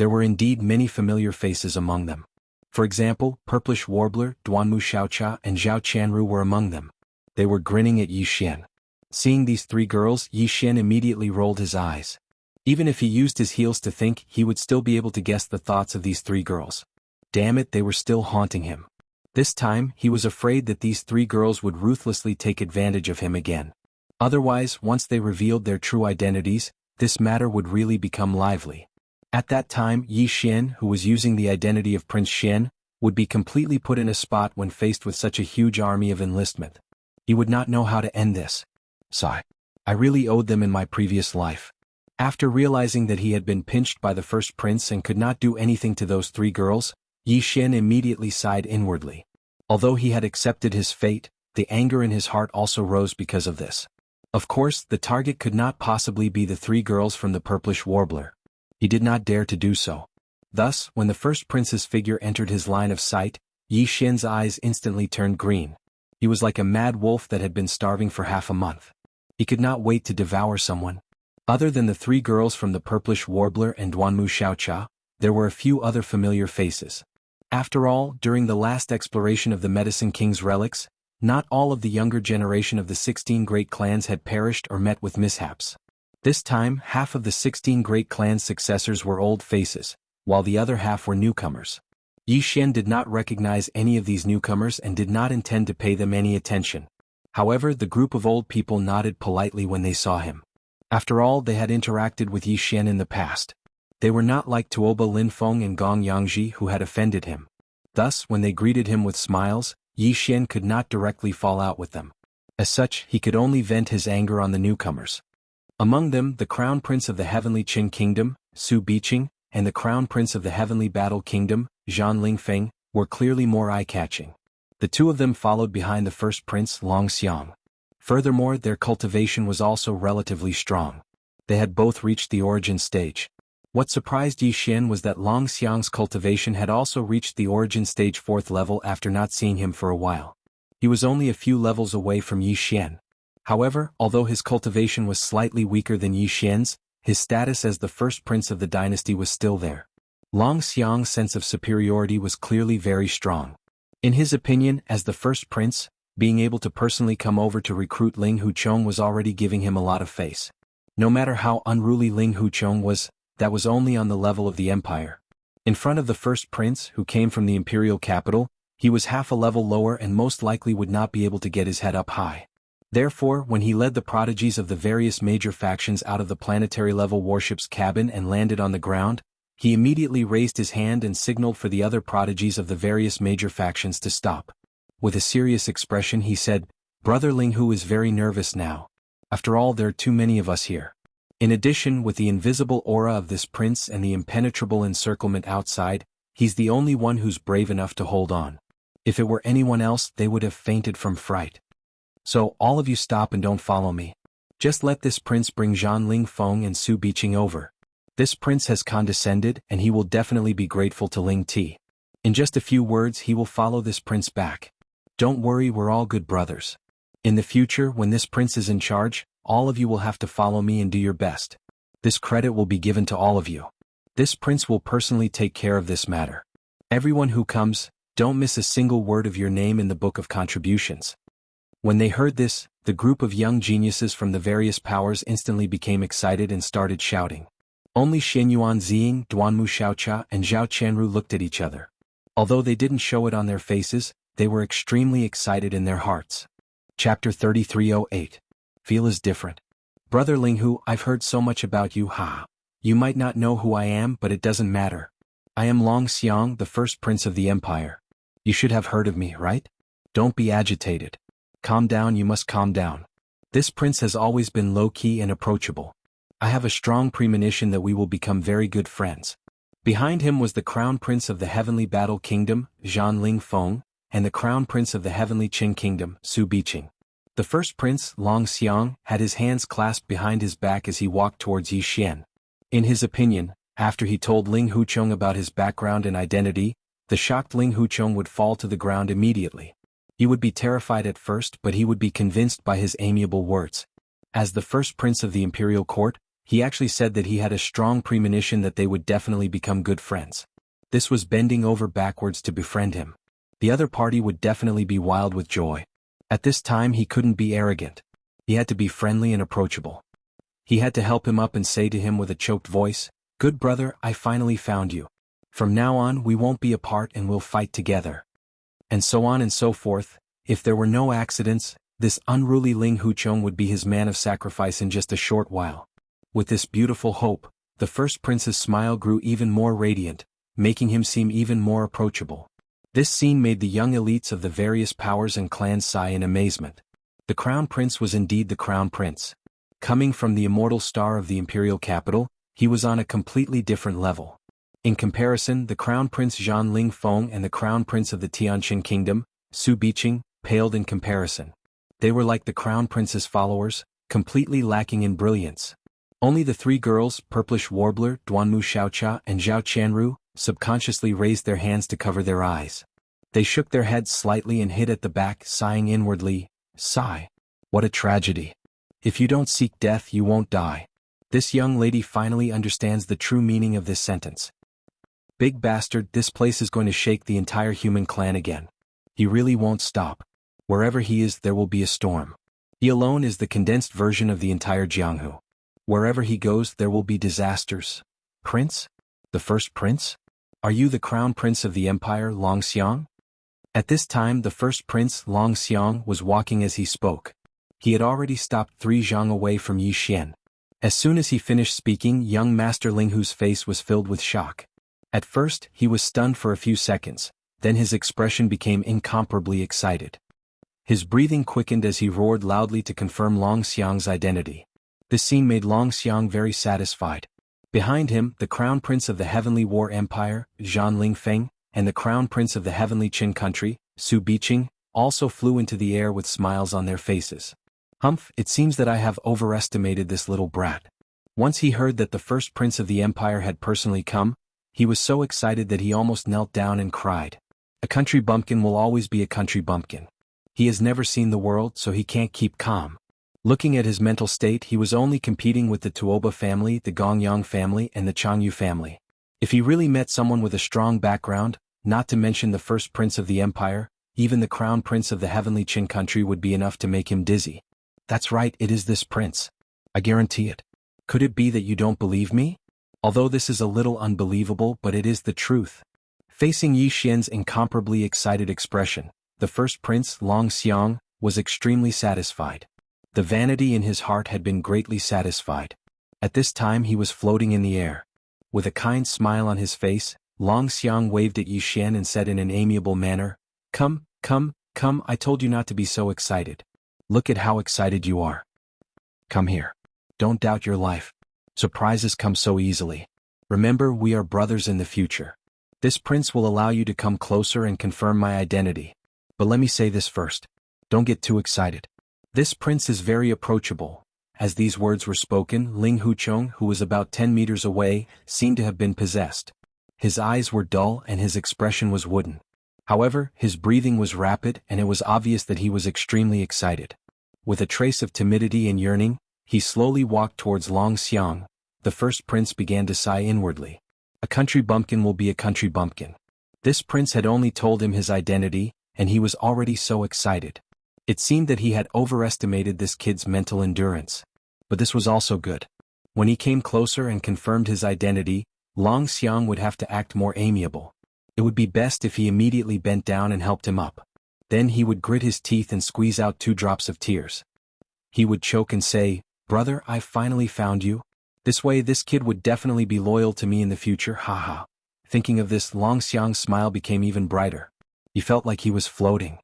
There were indeed many familiar faces among them. For example, Purplish Warbler, Duanmu Xiaocha and Zhao Qianru were among them. They were grinning at Yi Xian. Seeing these three girls, Yi Xian immediately rolled his eyes. Even if he used his heels to think, he would still be able to guess the thoughts of these three girls. Damn it, they were still haunting him. This time, he was afraid that these three girls would ruthlessly take advantage of him again. Otherwise, once they revealed their true identities, this matter would really become lively. At that time, Yi Xian, who was using the identity of Prince Xian, would be completely put in a spot when faced with such a huge army of enlistment. He would not know how to end this. Sigh. I really owed them in my previous life. After realizing that he had been pinched by the first prince and could not do anything to those three girls, Yi Xian immediately sighed inwardly. Although he had accepted his fate, the anger in his heart also rose because of this. Of course, the target could not possibly be the three girls from the Purplish Warbler. He did not dare to do so. Thus, when the first prince's figure entered his line of sight, Yi Xian's eyes instantly turned green. He was like a mad wolf that had been starving for half a month. He could not wait to devour someone. Other than the three girls from the Purplish Warbler and Duanmu Xiaocha, there were a few other familiar faces. After all, during the last exploration of the Medicine King's relics, not all of the younger generation of the 16 great clans had perished or met with mishaps. This time, half of the 16 great clans' successors were old faces, while the other half were newcomers. Yi Xian did not recognize any of these newcomers and did not intend to pay them any attention. However, the group of old people nodded politely when they saw him. After all, they had interacted with Yi Xian in the past. They were not like Tuoba Linfeng and Gong Yangji who had offended him. Thus, when they greeted him with smiles, Yi Xian could not directly fall out with them. As such, he could only vent his anger on the newcomers. Among them, the Crown Prince of the Heavenly Qin Kingdom, Su Biqing, and the Crown Prince of the Heavenly Battle Kingdom, Zhan Lingfeng, were clearly more eye-catching. The two of them followed behind the first prince, Long Xiang. Furthermore, their cultivation was also relatively strong. They had both reached the origin stage. What surprised Yi Xian was that Long Xiang's cultivation had also reached the origin stage 4th level after not seeing him for a while. He was only a few levels away from Yi Xian. However, although his cultivation was slightly weaker than Yi Xian's, his status as the first prince of the dynasty was still there. Long Xiang's sense of superiority was clearly very strong. In his opinion, as the first prince, being able to personally come over to recruit Ling Huchong was already giving him a lot of face. No matter how unruly Ling Huchong was, that was only on the level of the empire. In front of the first prince, who came from the imperial capital, he was half a level lower and most likely would not be able to get his head up high. Therefore, when he led the prodigies of the various major factions out of the planetary-level warship's cabin and landed on the ground, he immediately raised his hand and signaled for the other prodigies of the various major factions to stop. With a serious expression he said, "Brother Linghu is very nervous now. After all, there are too many of us here." In addition, with the invisible aura of this prince and the impenetrable encirclement outside, he's the only one who's brave enough to hold on. If it were anyone else, they would have fainted from fright. So, all of you stop and don't follow me. Just let this prince bring Zhan Lingfeng and Su Biqing over. This prince has condescended and he will definitely be grateful to Ling Ti. In just a few words he will follow this prince back. Don't worry, we're all good brothers. In the future, when this prince is in charge, all of you will have to follow me and do your best. This credit will be given to all of you. This prince will personally take care of this matter. Everyone who comes, don't miss a single word of your name in the book of contributions. When they heard this, the group of young geniuses from the various powers instantly became excited and started shouting. Only Xianyuan Ziying, Duanmu Xiaocha, and Zhao Qianru looked at each other. Although they didn't show it on their faces, they were extremely excited in their hearts. Chapter 3308. Feel is different. Brother Linghu, I've heard so much about you, ha. You might not know who I am, but it doesn't matter. I am Long Xiang, the first prince of the empire. You should have heard of me, right? Don't be agitated. Calm down, you must calm down. This prince has always been low-key and approachable. I have a strong premonition that we will become very good friends. Behind him was the Crown Prince of the Heavenly Battle Kingdom, Zhan Lingfeng, and the Crown Prince of the Heavenly Qin Kingdom, Su Biqing. The first prince, Long Xiang, had his hands clasped behind his back as he walked towards Yi Xian. In his opinion, after he told Ling Huchong about his background and identity, the shocked Ling Huchong would fall to the ground immediately. He would be terrified at first, but he would be convinced by his amiable words. As the first prince of the imperial court, He actually said that he had a strong premonition that they would definitely become good friends. This was bending over backwards to befriend him. The other party would definitely be wild with joy. At this time he couldn't be arrogant. He had to be friendly and approachable. He had to help him up and say to him with a choked voice, "Good brother, I finally found you. From now on we won't be apart and we'll fight together." And so on and so forth. If there were no accidents, this unruly Ling Huchong would be his man of sacrifice in just a short while. With this beautiful hope, the first prince's smile grew even more radiant, making him seem even more approachable. This scene made the young elites of the various powers and clans sigh in amazement. The crown prince was indeed the crown prince. Coming from the immortal star of the imperial capital, he was on a completely different level. In comparison, the crown prince Zhan Lingfeng and the crown prince of the Tianqin kingdom, Su Biqing, paled in comparison. They were like the crown prince's followers, completely lacking in brilliance. Only the three girls, Purplish Warbler, Duanmu Xiaocha and Zhao Qianru, subconsciously raised their hands to cover their eyes. They shook their heads slightly and hid at the back, sighing inwardly, "Sigh. What a tragedy. If you don't seek death you won't die." This young lady finally understands the true meaning of this sentence. Big bastard, this place is going to shake the entire human clan again. He really won't stop. Wherever he is there will be a storm. He alone is the condensed version of the entire Jianghu. Wherever he goes there will be disasters. Prince? The first prince? Are you the crown prince of the empire, Long Xiang? At this time the first prince, Long Xiang, was walking as he spoke. He had already stopped 3 zhang away from Yi Xian. As soon as he finished speaking, young Master Linghu's face was filled with shock. At first, he was stunned for a few seconds, then his expression became incomparably excited. His breathing quickened as he roared loudly to confirm Long Xiang's identity. This scene made Long Xiang very satisfied. Behind him, the crown prince of the Heavenly War Empire, Zhan Lingfeng, and the crown prince of the Heavenly Qin country, Su Biqing, also flew into the air with smiles on their faces. Humph, it seems that I have overestimated this little brat. Once he heard that the first prince of the empire had personally come, he was so excited that he almost knelt down and cried. A country bumpkin will always be a country bumpkin. He has never seen the world, so he can't keep calm. Looking at his mental state, he was only competing with the Tuoba family, the Gongyang family, and the Changyu family. If he really met someone with a strong background, not to mention the first prince of the empire, even the crown prince of the Heavenly Qin country would be enough to make him dizzy. That's right, it is this prince. I guarantee it. Could it be that you don't believe me? Although this is a little unbelievable, but it is the truth. Facing Yi Xian's incomparably excited expression, the first prince, Long Xiang, was extremely satisfied. The vanity in his heart had been greatly satisfied. At this time he was floating in the air. With a kind smile on his face, Long Xiang waved at Yi Xian and said in an amiable manner, "Come, come, come, I told you not to be so excited. Look at how excited you are. Come here. Don't doubt your life. Surprises come so easily. Remember, we are brothers in the future. This prince will allow you to come closer and confirm my identity. But let me say this first. Don't get too excited. This prince is very approachable." As these words were spoken, Ling Huchong, who was about 10 meters away, seemed to have been possessed. His eyes were dull and his expression was wooden. However, his breathing was rapid and it was obvious that he was extremely excited. With a trace of timidity and yearning, he slowly walked towards Long Xiang. The first prince began to sigh inwardly. A country bumpkin will be a country bumpkin. This prince had only told him his identity, and he was already so excited. It seemed that he had overestimated this kid's mental endurance. But this was also good. When he came closer and confirmed his identity, Long Xiang would have to act more amiable. It would be best if he immediately bent down and helped him up. Then he would grit his teeth and squeeze out 2 drops of tears. He would choke and say, "Brother, I've finally found you. This way this kid would definitely be loyal to me in the future, haha." Thinking of this, Long Xiang's smile became even brighter. He felt like he was floating.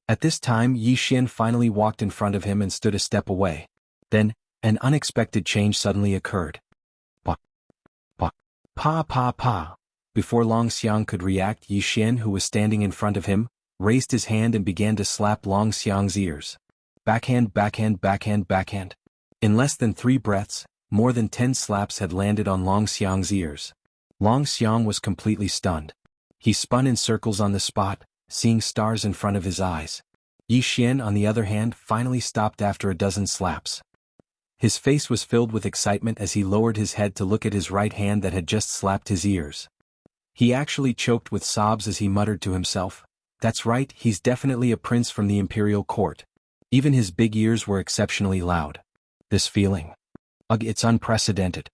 At this time Yi Xian finally walked in front of him and stood a step away. Then, an unexpected change suddenly occurred. Pa, pa, pa, pa, pa. Before Long Xiang could react, Yi Xian, who was standing in front of him, raised his hand and began to slap Long Xiang's ears. Backhand, backhand, backhand, backhand. In less than 3 breaths, more than 10 slaps had landed on Long Xiang's ears. Long Xiang was completely stunned. He spun in circles on the spot, seeing stars in front of his eyes. Yi Xian, on the other hand, finally stopped after a dozen slaps. His face was filled with excitement as he lowered his head to look at his right hand that had just slapped his ears. He actually choked with sobs as he muttered to himself, "That's right, he's definitely a prince from the imperial court." Even his big ears were exceptionally loud. This feeling. Ugh, it's unprecedented.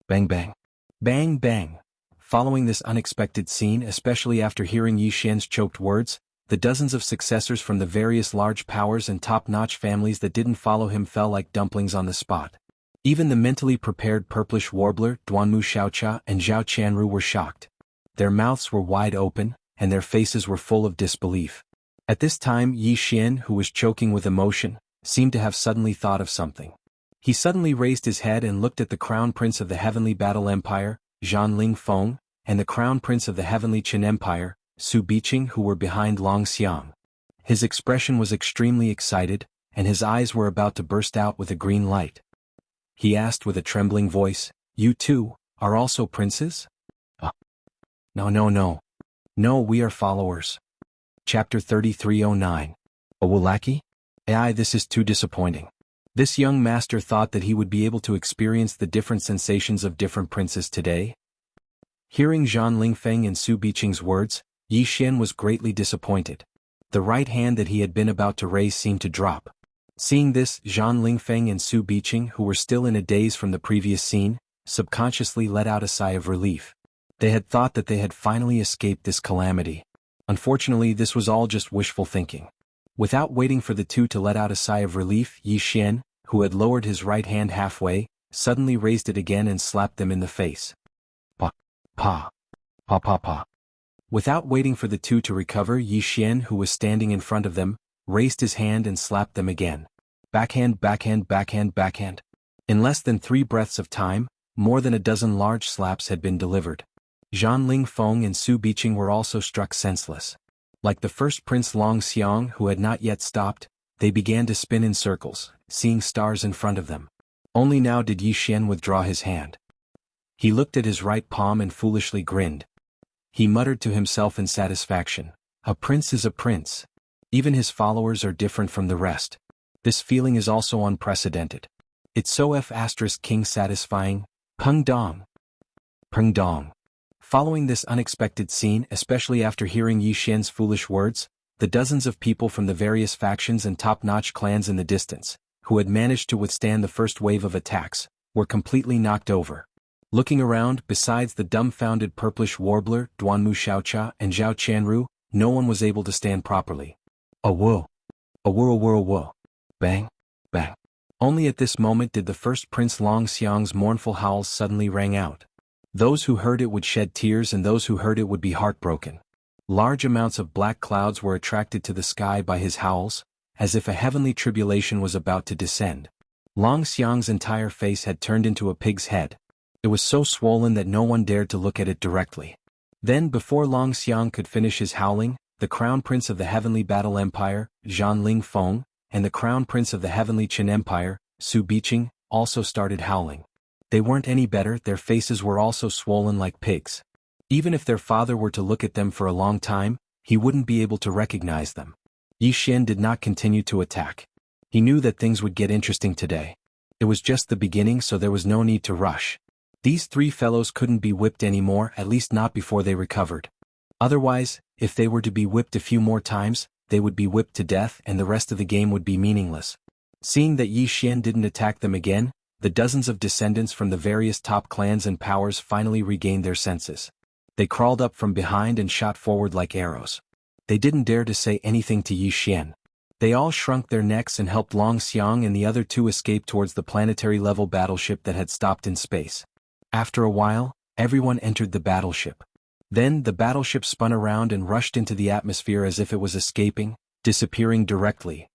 Bang bang. Bang bang. Following this unexpected scene, especially after hearing Yi Xian's choked words, the dozens of successors from the various large powers and top-notch families that didn't follow him fell like dumplings on the spot. Even the mentally prepared purplish warbler, Duanmu Xiaocha and Zhao Qianru were shocked. Their mouths were wide open, and their faces were full of disbelief. At this time Yi Xian, who was choking with emotion, seemed to have suddenly thought of something. He suddenly raised his head and looked at the Crown Prince of the Heavenly Battle Empire, Zhan Lingfeng, and the Crown Prince of the Heavenly Qin Empire, Su Biqing, who were behind Long Xiang. His expression was extremely excited, and his eyes were about to burst out with a green light. He asked with a trembling voice, "You too, are also princes?" No. No, we are followers. Chapter 3309. A Wulaki? Ai, this is too disappointing. This young master thought that he would be able to experience the different sensations of different princes today. Hearing Zhan Lingfeng and Su Biqing's words, Yi Xian was greatly disappointed. The right hand that he had been about to raise seemed to drop. Seeing this, Zhan Lingfeng and Su Biqing, who were still in a daze from the previous scene, subconsciously let out a sigh of relief. They had thought that they had finally escaped this calamity. Unfortunately, this was all just wishful thinking. Without waiting for the two to let out a sigh of relief, Yi Xian, who had lowered his right hand halfway, suddenly raised it again and slapped them in the face. Pa. Pa. Pa pa pa. Without waiting for the two to recover, Yi Xian, who was standing in front of them, raised his hand and slapped them again. Backhand, backhand, backhand, backhand. In less than 3 breaths of time, more than a dozen large slaps had been delivered. Zhan Lingfeng and Su Biqing were also struck senseless. Like the first Prince Long Xiang, who had not yet stopped, they began to spin in circles, seeing stars in front of them. Only now did Yi Xian withdraw his hand. He looked at his right palm and foolishly grinned. He muttered to himself in satisfaction, "A prince is a prince. Even his followers are different from the rest. This feeling is also unprecedented. It's so King satisfying. Peng dong. Peng dong." Following this unexpected scene, especially after hearing Yi Xian's foolish words, the dozens of people from the various factions and top-notch clans in the distance, who had managed to withstand the first wave of attacks, were completely knocked over. Looking around, besides the dumbfounded purplish warbler, Duanmu Xiaocha and Zhao Qianru, no one was able to stand properly. A whoa. A whirl whirl whoa. Bang. Bang. Only at this moment did the first Prince Long Xiang's mournful howls suddenly rang out. Those who heard it would shed tears and those who heard it would be heartbroken. Large amounts of black clouds were attracted to the sky by his howls, as if a heavenly tribulation was about to descend. Long Xiang's entire face had turned into a pig's head. It was so swollen that no one dared to look at it directly. Then, before Long Xiang could finish his howling, the Crown Prince of the Heavenly Battle Empire, Zhan Lingfeng, and the Crown Prince of the Heavenly Qin Empire, Su Biqing, also started howling. They weren't any better, their faces were also swollen like pigs. Even if their father were to look at them for a long time, he wouldn't be able to recognize them. Yi Xian did not continue to attack. He knew that things would get interesting today. It was just the beginning, so there was no need to rush. These 3 fellows couldn't be whipped anymore, at least not before they recovered. Otherwise, if they were to be whipped a few more times, they would be whipped to death and the rest of the game would be meaningless. Seeing that Yi Xian didn't attack them again, the dozens of descendants from the various top clans and powers finally regained their senses. They crawled up from behind and shot forward like arrows. They didn't dare to say anything to Yi Xian. They all shrunk their necks and helped Long Xiang and the other 2 escape towards the planetary-level battleship that had stopped in space. After a while, everyone entered the battleship. Then the battleship spun around and rushed into the atmosphere as if it was escaping, disappearing directly.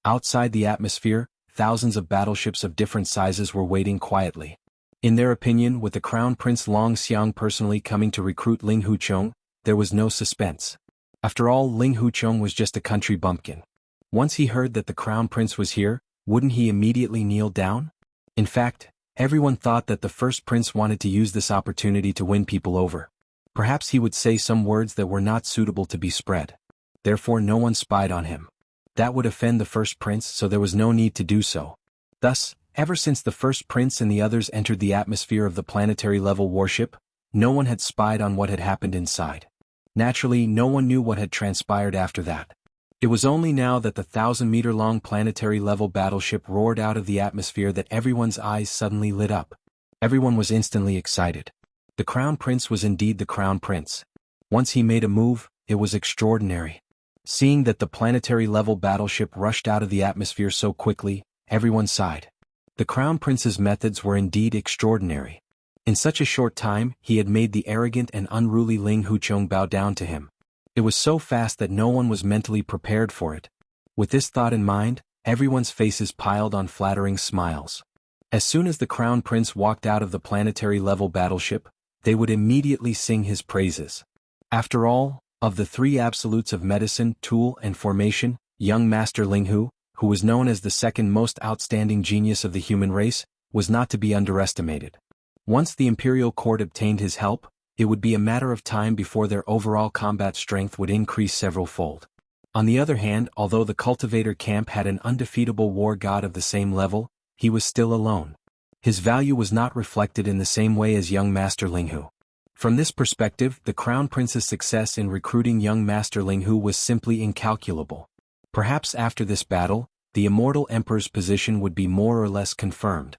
Outside the atmosphere, thousands of battleships of different sizes were waiting quietly. In their opinion, with the Crown Prince Long Xiang personally coming to recruit Ling Huchong, there was no suspense. After all, Ling Huchong was just a country bumpkin. Once he heard that the Crown Prince was here, wouldn't he immediately kneel down? In fact, everyone thought that the first prince wanted to use this opportunity to win people over. Perhaps he would say some words that were not suitable to be spread. Therefore no one spied on him. That would offend the first prince, so there was no need to do so. Thus, Ever since the first prince and the others entered the atmosphere of the planetary-level warship, no one had spied on what had happened inside. Naturally, no one knew what had transpired after that. It was only now that the 1,000-meter-long planetary-level battleship roared out of the atmosphere that everyone's eyes suddenly lit up. Everyone was instantly excited. The Crown Prince was indeed the Crown Prince. Once he made a move, it was extraordinary. Seeing that the planetary-level battleship rushed out of the atmosphere so quickly, everyone sighed. The Crown Prince's methods were indeed extraordinary. In such a short time, he had made the arrogant and unruly Ling Huqiong bow down to him. It was so fast that no one was mentally prepared for it. With this thought in mind, everyone's faces piled on flattering smiles. As soon as the Crown Prince walked out of the planetary-level battleship, they would immediately sing his praises. After all, of the three absolutes of medicine, tool, and formation, young Master Linghu, who was known as the second most outstanding genius of the human race, was not to be underestimated. Once the imperial court obtained his help, it would be a matter of time before their overall combat strength would increase several-fold. On the other hand, although the cultivator camp had an undefeatable war god of the same level, he was still alone. His value was not reflected in the same way as young Master Linghu. From this perspective, the Crown Prince's success in recruiting young Master Linghu was simply incalculable. Perhaps after this battle, the immortal emperor's position would be more or less confirmed.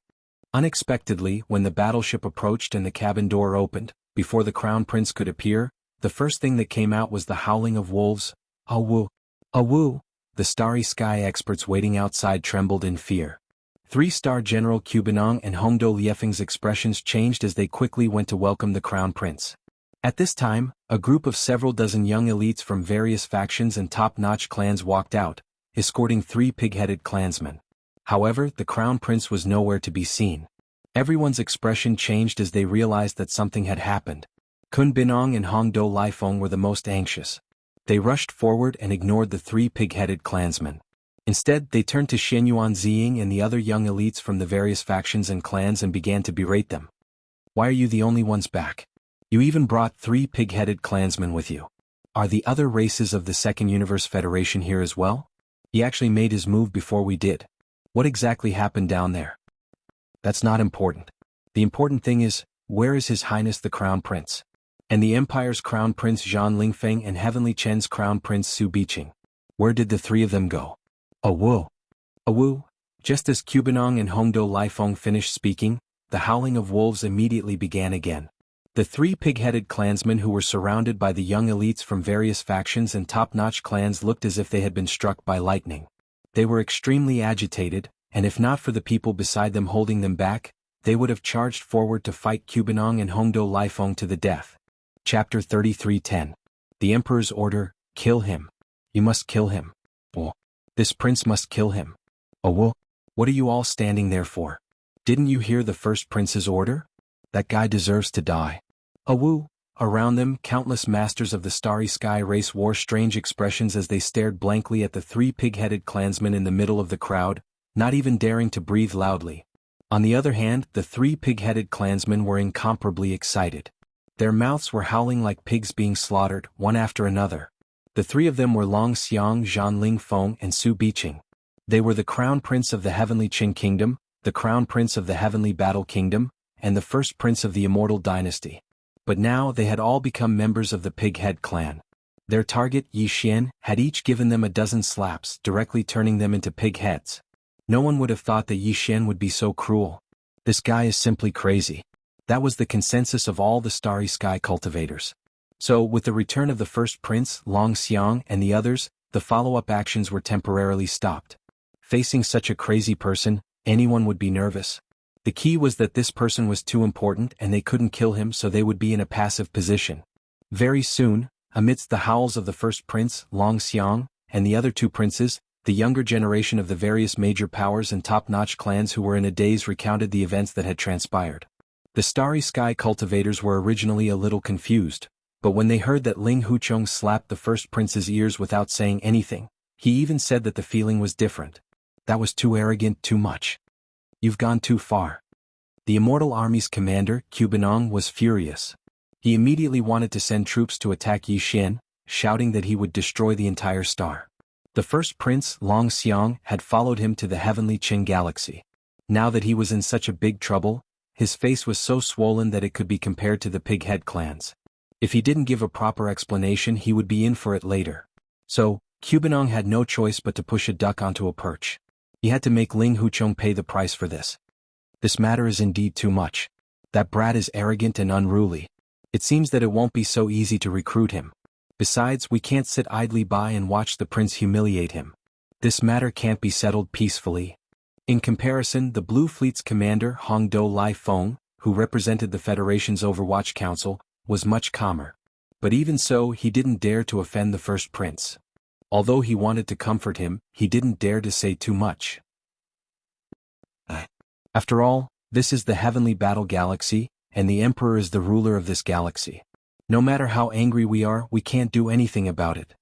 Unexpectedly, when the battleship approached and the cabin door opened, before the Crown Prince could appear, the first thing that came out was the howling of wolves. "Awu! Awu!" The Starry Sky experts waiting outside trembled in fear. Three-star General Qubinong and Hongdo Liefeng's expressions changed as they quickly went to welcome the Crown Prince. At this time, a group of several dozen young elites from various factions and top-notch clans walked out, escorting three pig-headed clansmen. However, the Crown Prince was nowhere to be seen. Everyone's expression changed as they realized that something had happened. Kun Binong and Hongdo Liefeng were the most anxious. They rushed forward and ignored the three pig-headed clansmen. Instead, they turned to Xianyuan Ziying and the other young elites from the various factions and clans and began to berate them. "Why are you the only ones back? You even brought three pig-headed clansmen with you. Are the other races of the Second Universe Federation here as well? He actually made his move before we did. What exactly happened down there? That's not important. The important thing is, where is His Highness the Crown Prince? And the Empire's Crown Prince Zhan Lingfeng and Heavenly Chen's Crown Prince Su Biqing? Where did the three of them go?" "Awu! Awu!" Just as Qubinong and Hongdo Liefeng finished speaking, the howling of wolves immediately began again. The three pig-headed clansmen who were surrounded by the young elites from various factions and top-notch clans looked as if they had been struck by lightning. They were extremely agitated, and if not for the people beside them holding them back, they would have charged forward to fight Qubinong and Hongdo Liefeng to the death. Chapter 33:10. The Emperor's Order, Kill him. You must kill him. Oh. This prince must kill him. Oh, what are you all standing there for? Didn't you hear the first prince's order? That guy deserves to die. Awu! Around them, countless masters of the Starry Sky race wore strange expressions as they stared blankly at the three pig-headed clansmen in the middle of the crowd, not even daring to breathe loudly. On the other hand, the three pig-headed clansmen were incomparably excited. Their mouths were howling like pigs being slaughtered, one after another. The three of them were Long Xiang, Zhan Lingfeng, and Su Biqing. They were the Crown Prince of the Heavenly Qin Kingdom, the Crown Prince of the Heavenly Battle Kingdom, and the first Prince of the Immortal Dynasty. But now they had all become members of the Pig-Head clan. Their target, Yi Xian, had each given them a dozen slaps, directly turning them into pig heads. No one would have thought that Yi Xian would be so cruel. This guy is simply crazy. That was the consensus of all the Starry Sky cultivators. So, with the return of the first prince, Long Xiang, and the others, the follow-up actions were temporarily stopped. Facing such a crazy person, anyone would be nervous. The key was that this person was too important and they couldn't kill him, so they would be in a passive position. Very soon, amidst the howls of the first prince, Long Xiang, and the other two princes, the younger generation of the various major powers and top-notch clans who were in a daze recounted the events that had transpired. The Starry Sky cultivators were originally a little confused, but when they heard that Ling Huqiong slapped the first prince's ears without saying anything, he even said that the feeling was different. That was too arrogant, too much. You've gone too far. The Immortal Army's commander, Qubinong, was furious. He immediately wanted to send troops to attack Yi Xian, shouting that he would destroy the entire star. The first prince, Long Xiang, had followed him to the Heavenly Qin Galaxy. Now that he was in such a big trouble, his face was so swollen that it could be compared to the pighead clans. If he didn't give a proper explanation, he would be in for it later. So, Cubanong had no choice but to push a duck onto a perch. He had to make Ling Huchong pay the price for this. This matter is indeed too much. That brat is arrogant and unruly. It seems that it won't be so easy to recruit him. Besides, we can't sit idly by and watch the prince humiliate him. This matter can't be settled peacefully. In comparison, the Blue Fleet's commander Hongdo Lai Feng, who represented the Federation's Overwatch Council, was much calmer. But even so, he didn't dare to offend the first prince. Although he wanted to comfort him, he didn't dare to say too much. After all, this is the heavenly battle galaxy, and the Emperor is the ruler of this galaxy. No matter how angry we are, we can't do anything about it.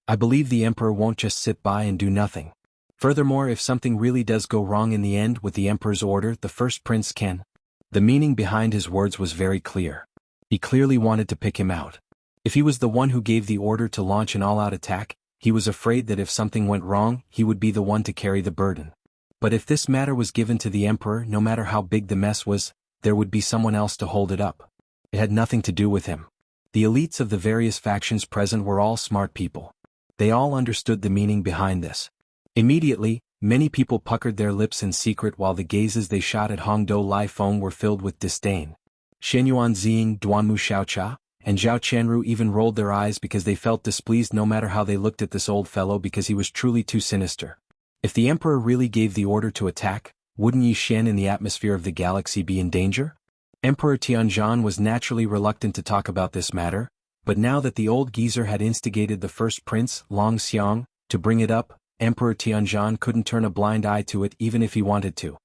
I believe the Emperor won't just sit by and do nothing. Furthermore, if something really does go wrong in the end with the Emperor's order, the first prince can. The meaning behind his words was very clear. He clearly wanted to pick him out. If he was the one who gave the order to launch an all-out attack, he was afraid that if something went wrong, he would be the one to carry the burden. But if this matter was given to the Emperor, no matter how big the mess was, there would be someone else to hold it up. It had nothing to do with him. The elites of the various factions present were all smart people. They all understood the meaning behind this. Immediately, many people puckered their lips in secret while the gazes they shot at Hongdo Lai Feng were filled with disdain. Shenyuan Ziying, Duanmu Xiaocha, and Zhao Qianru even rolled their eyes because they felt displeased no matter how they looked at this old fellow, because he was truly too sinister. If the Emperor really gave the order to attack, wouldn't Yi Xian in the atmosphere of the galaxy be in danger? Emperor Tianzhan was naturally reluctant to talk about this matter, but now that the old geezer had instigated the first prince, Long Xiang, to bring it up, Emperor Tianzhan couldn't turn a blind eye to it even if he wanted to.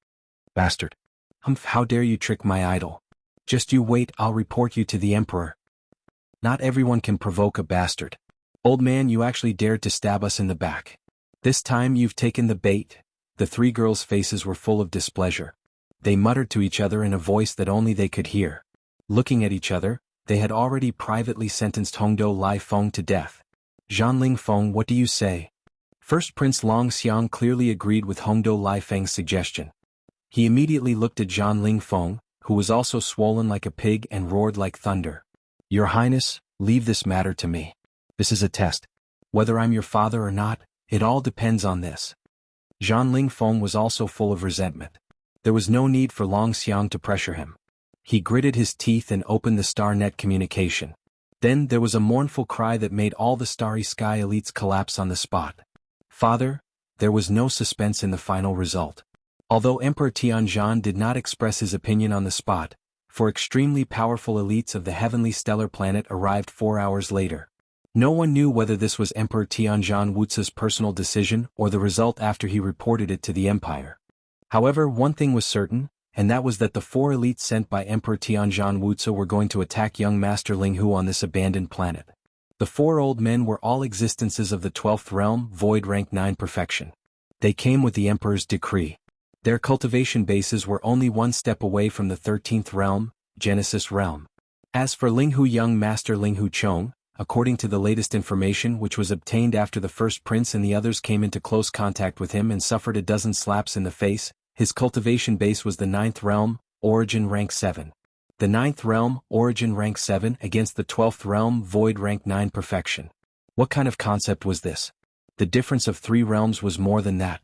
Bastard. Humph, how dare you trick my idol? Just you wait, I'll report you to the Emperor. Not everyone can provoke a bastard. Old man, you actually dared to stab us in the back. This time you've taken the bait. The three girls' faces were full of displeasure. They muttered to each other in a voice that only they could hear. Looking at each other, they had already privately sentenced Hongdo Lai Feng to death. Zhanling Feng, what do you say? First Prince Long Xiang clearly agreed with Hongdo Lai Feng's suggestion. He immediately looked at Zhanling Feng, who was also swollen like a pig and roared like thunder. Your Highness, leave this matter to me. This is a test. Whether I'm your father or not, it all depends on this. Zhanling Feng was also full of resentment. There was no need for Long Xiang to pressure him. He gritted his teeth and opened the star net communication. Then there was a mournful cry that made all the Starry Sky elites collapse on the spot. Father, there was no suspense in the final result. Although Emperor Tianzhan did not express his opinion on the spot, four extremely powerful elites of the heavenly stellar planet arrived 4 hours later. No one knew whether this was Emperor Tianzhan Wuxia's personal decision or the result after he reported it to the Empire. However, one thing was certain, and that was that the 4 elites sent by Emperor Tianzhan Wuxia were going to attack young Master Linghu on this abandoned planet. The 4 old men were all existences of the 12th realm, void rank 9 perfection. They came with the Emperor's decree. Their cultivation bases were only one step away from the 13th realm, Genesis realm. As for Linghu, young Master Linghu Chong, according to the latest information which was obtained after the first prince and the others came into close contact with him and suffered a dozen slaps in the face, his cultivation base was the 9th realm, origin rank 7. The 9th realm, origin rank 7 against the 12th realm, void rank 9 perfection. What kind of concept was this? The difference of 3 realms was more than that.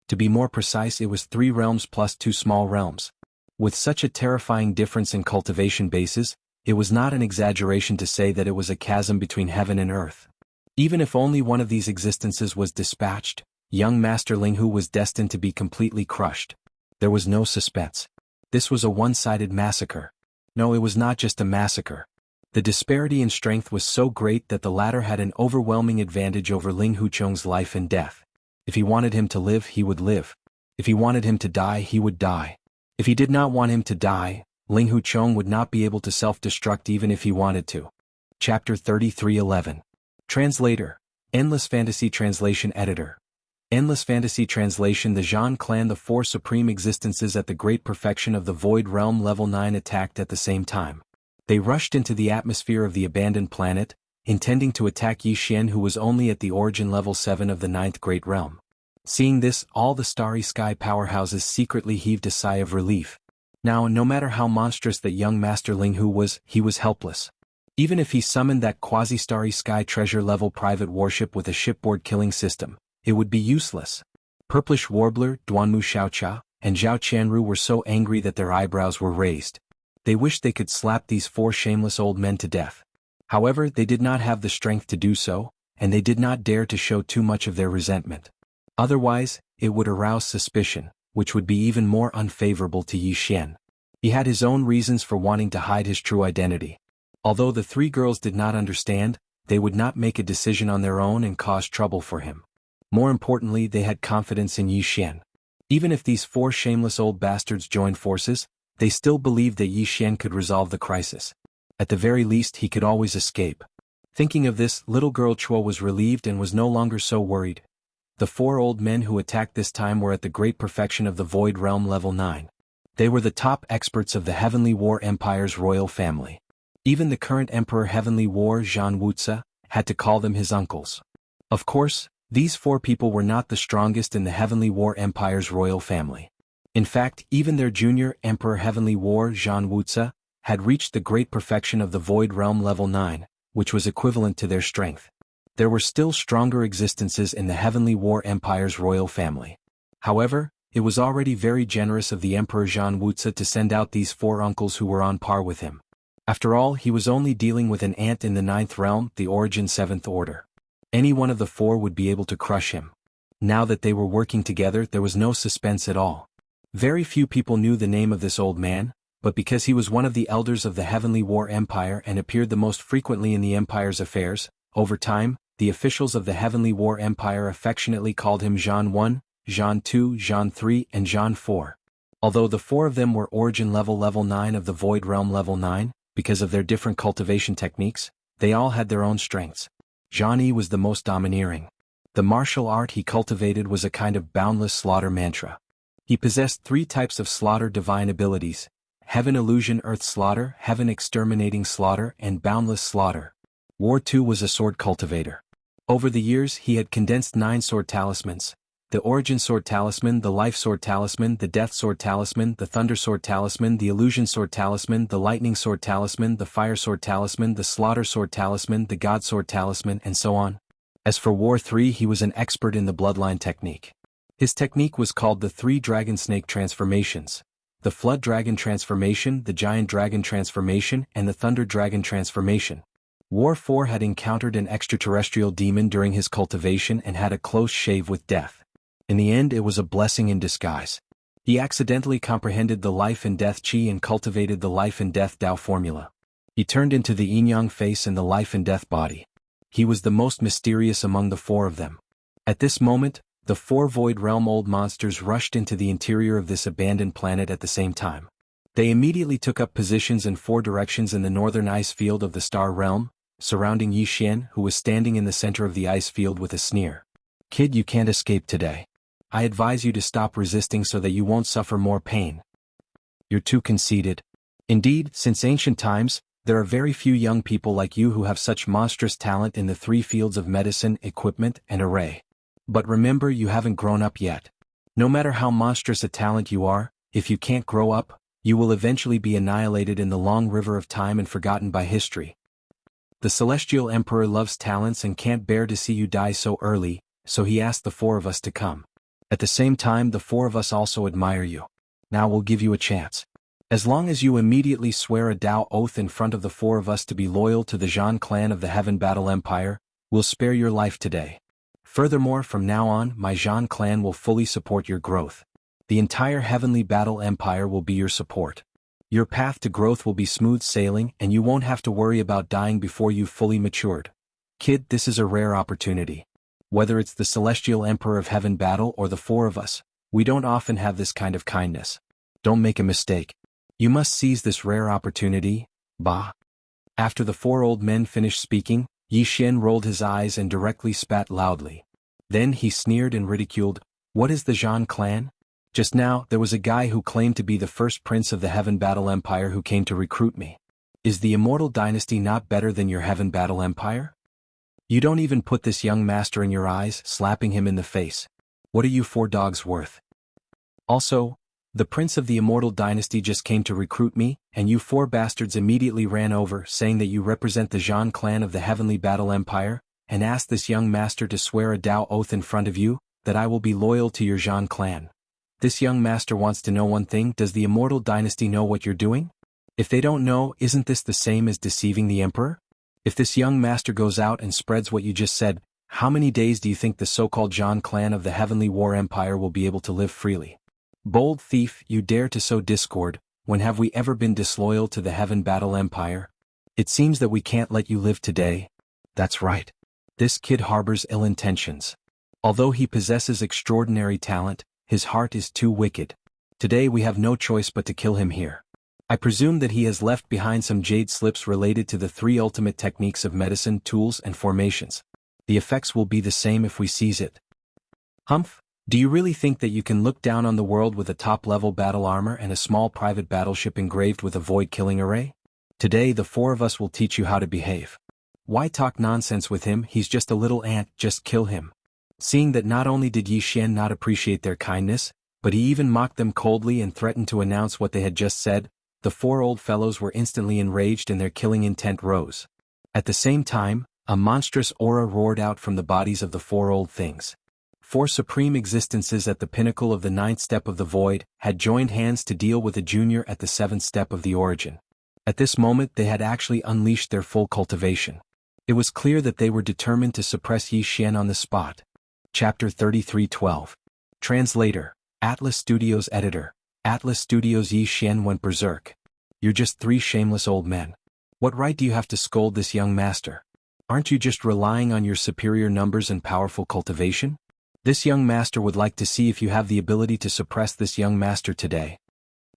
To be more precise, it was 3 realms plus 2 small realms. With such a terrifying difference in cultivation bases, it was not an exaggeration to say that it was a chasm between heaven and earth. Even if only one of these existences was dispatched, young Master Linghu was destined to be completely crushed. There was no suspense. This was a one-sided massacre. No, it was not just a massacre. The disparity in strength was so great that the latter had an overwhelming advantage over Ling Huchong's life and death. If he wanted him to live, he would live. If he wanted him to die, he would die. If he did not want him to die, Ling Huchong would not be able to self-destruct even if he wanted to. Chapter 33:11. Translator. Endless Fantasy Translation Editor. Endless Fantasy Translation. The Zhan clan, the 4 supreme existences at the great perfection of the Void Realm level 9, attacked at the same time. They rushed into the atmosphere of the abandoned planet, intending to attack Yi Xian, who was only at the origin level 7 of the 9th Great Realm. Seeing this, all the starry sky powerhouses secretly heaved a sigh of relief. Now, no matter how monstrous that young Master Linghu was, he was helpless. Even if he summoned that quasi-starry sky treasure-level private warship with a shipboard killing system, it would be useless. Purplish Warbler, Duanmu Xiaocha, and Zhao Qianru were so angry that their eyebrows were raised. They wished they could slap these 4 shameless old men to death. However, they did not have the strength to do so, and they did not dare to show too much of their resentment. Otherwise, it would arouse suspicion, which would be even more unfavorable to Yi Xian. He had his own reasons for wanting to hide his true identity. Although the 3 girls did not understand, they would not make a decision on their own and cause trouble for him. More importantly, they had confidence in Yi Xian. Even if these 4 shameless old bastards joined forces, they still believed that Yi Xian could resolve the crisis. At the very least, he could always escape. Thinking of this, little girl Chuo was relieved and was no longer so worried. The 4 old men who attacked this time were at the great perfection of the Void Realm level 9. They were the top experts of the Heavenly War Empire's royal family. Even the current Emperor Heavenly War Zhan Wuxia had to call them his uncles. Of course, these 4 people were not the strongest in the Heavenly War Empire's royal family. In fact, even their junior Emperor Heavenly War Zhan Wuxia had reached the great perfection of the Void Realm level 9, which was equivalent to their strength. There were still stronger existences in the Heavenly War Empire's royal family. However, it was already very generous of the Emperor Zhan Wuxia to send out these 4 uncles who were on par with him. After all, he was only dealing with an ant in the 9th realm, the Origin 7th order. Any one of the 4 would be able to crush him. Now that they were working together, there was no suspense at all. Very few people knew the name of this old man, but because he was one of the elders of the Heavenly War Empire and appeared the most frequently in the Empire's affairs, over time, the officials of the Heavenly War Empire affectionately called him Zhan 1, Zhan 2, Zhan 3, and Zhan 4. Although the 4 of them were Origin level 9 of the Void Realm level 9, because of their different cultivation techniques, they all had their own strengths. Zhan Yi was the most domineering. The martial art he cultivated was a kind of boundless slaughter mantra. He possessed 3 types of slaughter divine abilities: Heaven Illusion Earth Slaughter, Heaven Exterminating Slaughter, and Boundless Slaughter. War 2 was a sword cultivator. Over the years he had condensed 9 sword talismans: the Origin Sword Talisman, the Life Sword Talisman, the Death Sword Talisman, the Thunder Sword Talisman, the Illusion Sword Talisman, the Lightning Sword Talisman, the Fire Sword Talisman, the Slaughter Sword Talisman, the God Sword Talisman, and so on. As for War 3, he was an expert in the Bloodline technique. His technique was called the 3 Dragon Snake Transformations: the Flood Dragon Transformation, the Giant Dragon Transformation, and the Thunder Dragon Transformation. War 4 had encountered an extraterrestrial demon during his cultivation and had a close shave with death. In the end, it was a blessing in disguise. He accidentally comprehended the life and death qi and cultivated the life and death Tao formula. He turned into the yin-yang face and the life and death body. He was the most mysterious among the 4 of them. At this moment, the 4 Void Realm old monsters rushed into the interior of this abandoned planet at the same time. They immediately took up positions in 4 directions in the northern ice field of the Star Realm, surrounding Yi Xian, who was standing in the center of the ice field with a sneer. "Kid, you can't escape today. I advise you to stop resisting so that you won't suffer more pain. You're too conceited. Indeed, since ancient times, there are very few young people like you who have such monstrous talent in the 3 fields of medicine, equipment, and array. But remember, you haven't grown up yet. No matter how monstrous a talent you are, if you can't grow up, you will eventually be annihilated in the long river of time and forgotten by history. The Celestial Emperor loves talents and can't bear to see you die so early, so he asked the 4 of us to come. At the same time, the 4 of us also admire you. Now we'll give you a chance. As long as you immediately swear a Tao oath in front of the 4 of us to be loyal to the Zhan clan of the Heaven Battle Empire, we'll spare your life today. Furthermore, from now on, my Zhan clan will fully support your growth. The entire Heavenly Battle Empire will be your support. Your path to growth will be smooth sailing and you won't have to worry about dying before you've fully matured. Kid, this is a rare opportunity. Whether it's the Celestial Emperor of Heaven Battle or the 4 of us, we don't often have this kind of kindness. Don't make a mistake. You must seize this rare opportunity, bah. After the 4 old men finished speaking, Yi Xian rolled his eyes and directly spat loudly. Then he sneered and ridiculed, "What is the Zhan clan? Just now, there was a guy who claimed to be the first prince of the Heaven Battle Empire who came to recruit me. Is the Immortal Dynasty not better than your Heaven Battle Empire? You don't even put this young master in your eyes," slapping him in the face. What are you 4 dogs worth? Also, the prince of the immortal dynasty just came to recruit me, and you 4 bastards immediately ran over, saying that you represent the Zhan clan of the Heavenly Battle Empire, and asked this young master to swear a Dao oath in front of you, that I will be loyal to your Zhan clan. This young master wants to know one thing: does the immortal dynasty know what you're doing? If they don't know, isn't this the same as deceiving the emperor? If this young master goes out and spreads what you just said, how many days do you think the so-called Zhan clan of the Heavenly War Empire will be able to live freely? Bold thief, you dare to sow discord. When have we ever been disloyal to the Heaven Battle Empire? It seems that we can't let you live today. That's right. This kid harbors ill intentions. Although he possesses extraordinary talent, his heart is too wicked. Today we have no choice but to kill him here. I presume that he has left behind some jade slips related to the 3 ultimate techniques of medicine, tools, and formations. The effects will be the same if we seize it. Humph, do you really think that you can look down on the world with a top-level battle armor and a small private battleship engraved with a void-killing array? Today the 4 of us will teach you how to behave. Why talk nonsense with him? He's just a little ant, just kill him. Seeing that not only did Yi Xian not appreciate their kindness, but he even mocked them coldly and threatened to announce what they had just said, the 4 old fellows were instantly enraged and their killing intent rose. At the same time, a monstrous aura roared out from the bodies of the 4 old things. 4 supreme existences at the pinnacle of the 9th step of the void had joined hands to deal with a junior at the 7th step of the origin. At this moment they had actually unleashed their full cultivation. It was clear that they were determined to suppress Yi Xian on the spot. Chapter 33:12. Translator, Atlas Studios Editor. Atlas Studios. Yi Xian went berserk. You're just 3 shameless old men. What right do you have to scold this young master? Aren't you just relying on your superior numbers and powerful cultivation? This young master would like to see if you have the ability to suppress this young master today.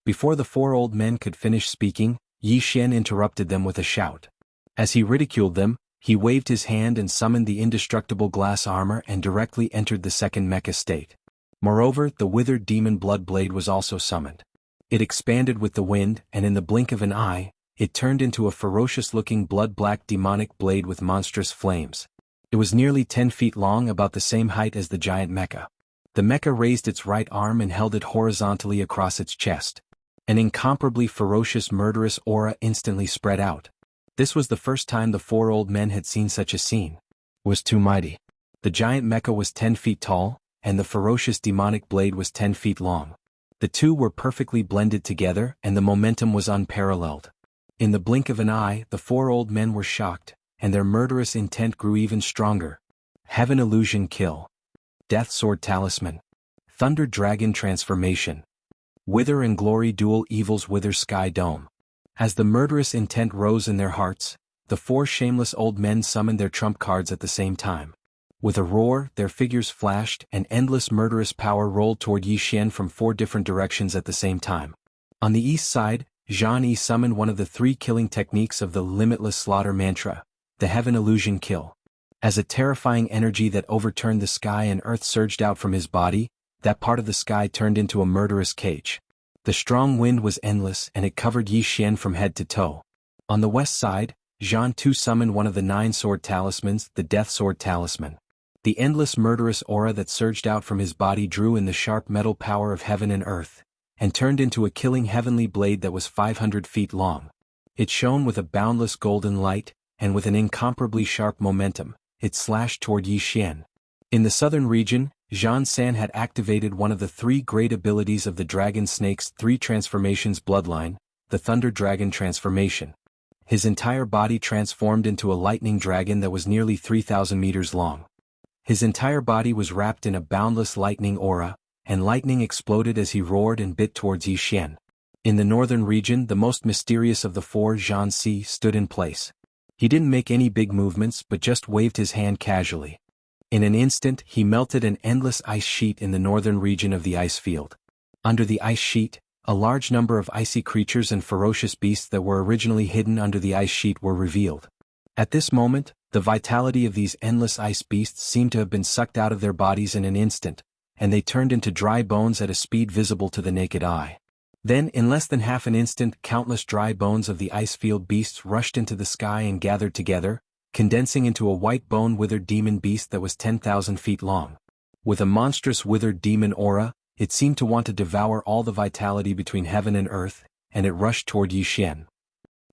Before the 4 old men could finish speaking, Yi Xian interrupted them with a shout. As he ridiculed them, he waved his hand and summoned the indestructible glass armor and directly entered the second mecha state. Moreover, the withered demon blood blade was also summoned. It expanded with the wind, and in the blink of an eye, it turned into a ferocious-looking blood-black demonic blade with monstrous flames. It was nearly 10 feet long, about the same height as the giant mecha. The mecha raised its right arm and held it horizontally across its chest. An incomparably ferocious murderous aura instantly spread out. This was the first time the 4 old men had seen such a scene. It was too mighty. The giant mecha was 10 feet tall, and the ferocious demonic blade was 10 feet long. The two were perfectly blended together, and the momentum was unparalleled. In the blink of an eye, the 4 old men were shocked, and their murderous intent grew even stronger. Heaven Illusion Kill. Death Sword Talisman. Thunder Dragon Transformation. Wither and Glory Dual Evils Wither Sky Dome. As the murderous intent rose in their hearts, the 4 shameless old men summoned their trump cards at the same time. With a roar, their figures flashed, and endless murderous power rolled toward Yi Xian from 4 different directions at the same time. On the east side, Zhan Yi summoned one of the 3 killing techniques of the Limitless Slaughter Mantra, the Heaven Illusion Kill. As a terrifying energy that overturned the sky and earth surged out from his body, that part of the sky turned into a murderous cage. The strong wind was endless, and it covered Yi Xian from head to toe. On the west side, Zhan too summoned one of the 9 sword talismans, the Death Sword Talisman. The endless murderous aura that surged out from his body drew in the sharp metal power of heaven and earth, and turned into a killing heavenly blade that was 500 feet long. It shone with a boundless golden light, and with an incomparably sharp momentum, it slashed toward Yi Xian. In the southern region, Zhan San had activated one of the 3 great abilities of the Dragon Snake's 3 transformations bloodline, the Thunder Dragon Transformation. His entire body transformed into a lightning dragon that was nearly 3,000 meters long. His entire body was wrapped in a boundless lightning aura, and lightning exploded as he roared and bit towards Yi Xian. In the northern region, the most mysterious of the 4, Zhan Si, stood in place. He didn't make any big movements but just waved his hand casually. In an instant, he melted an endless ice sheet in the northern region of the ice field. Under the ice sheet, a large number of icy creatures and ferocious beasts that were originally hidden under the ice sheet were revealed. At this moment, the vitality of these endless ice beasts seemed to have been sucked out of their bodies in an instant, and they turned into dry bones at a speed visible to the naked eye. Then, in less than half an instant, countless dry bones of the ice field beasts rushed into the sky and gathered together, condensing into a white bone-withered demon beast that was 10,000 feet long. With a monstrous withered demon aura, it seemed to want to devour all the vitality between heaven and earth, and it rushed toward Yi Xian.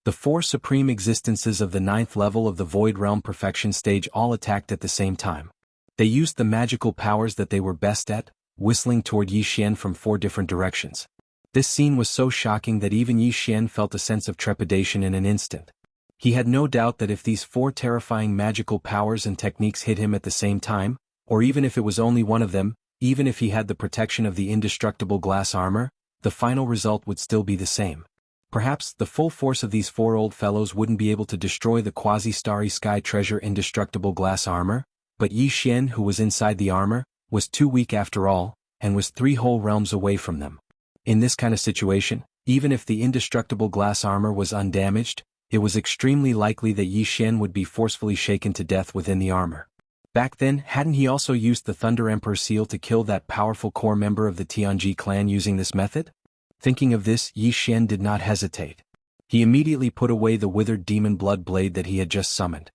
The four supreme existences of the 9th level of the Void Realm Perfection stage all attacked at the same time. They used the magical powers that they were best at, whistling toward Yi Xian from 4 different directions. This scene was so shocking that even Yi Xian felt a sense of trepidation in an instant. He had no doubt that if these 4 terrifying magical powers and techniques hit him at the same time, or even if it was only one of them, even if he had the protection of the indestructible glass armor, the final result would still be the same. Perhaps the full force of these 4 old fellows wouldn't be able to destroy the quasi-starry sky treasure indestructible glass armor, but Yi Xian, who was inside the armor, was too weak after all, and was 3 whole realms away from them. In this kind of situation, even if the indestructible glass armor was undamaged, it was extremely likely that Yi Xian would be forcefully shaken to death within the armor. Back then, hadn't he also used the Thunder Emperor seal to kill that powerful core member of the Tianji clan using this method? Thinking of this, Yi Xian did not hesitate. He immediately put away the withered demon blood blade that he had just summoned.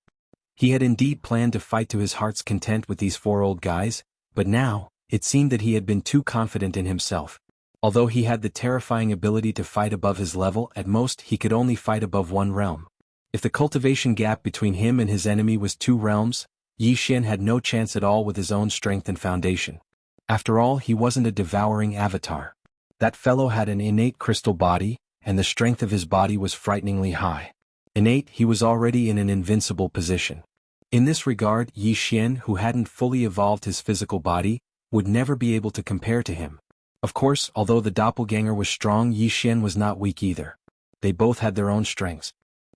He had indeed planned to fight to his heart's content with these 4 old guys, but now, it seemed that he had been too confident in himself. Although he had the terrifying ability to fight above his level, at most he could only fight above 1 realm. If the cultivation gap between him and his enemy was 2 realms, Yi Xian had no chance at all with his own strength and foundation. After all, he wasn't a devouring avatar. That fellow had an innate crystal body, and the strength of his body was frighteningly high. Innate, he was already in an invincible position. In this regard, Yi Xian, who hadn't fully evolved his physical body, would never be able to compare to him. Of course, although the doppelganger was strong, Yi Xian was not weak either. They both had their own strengths.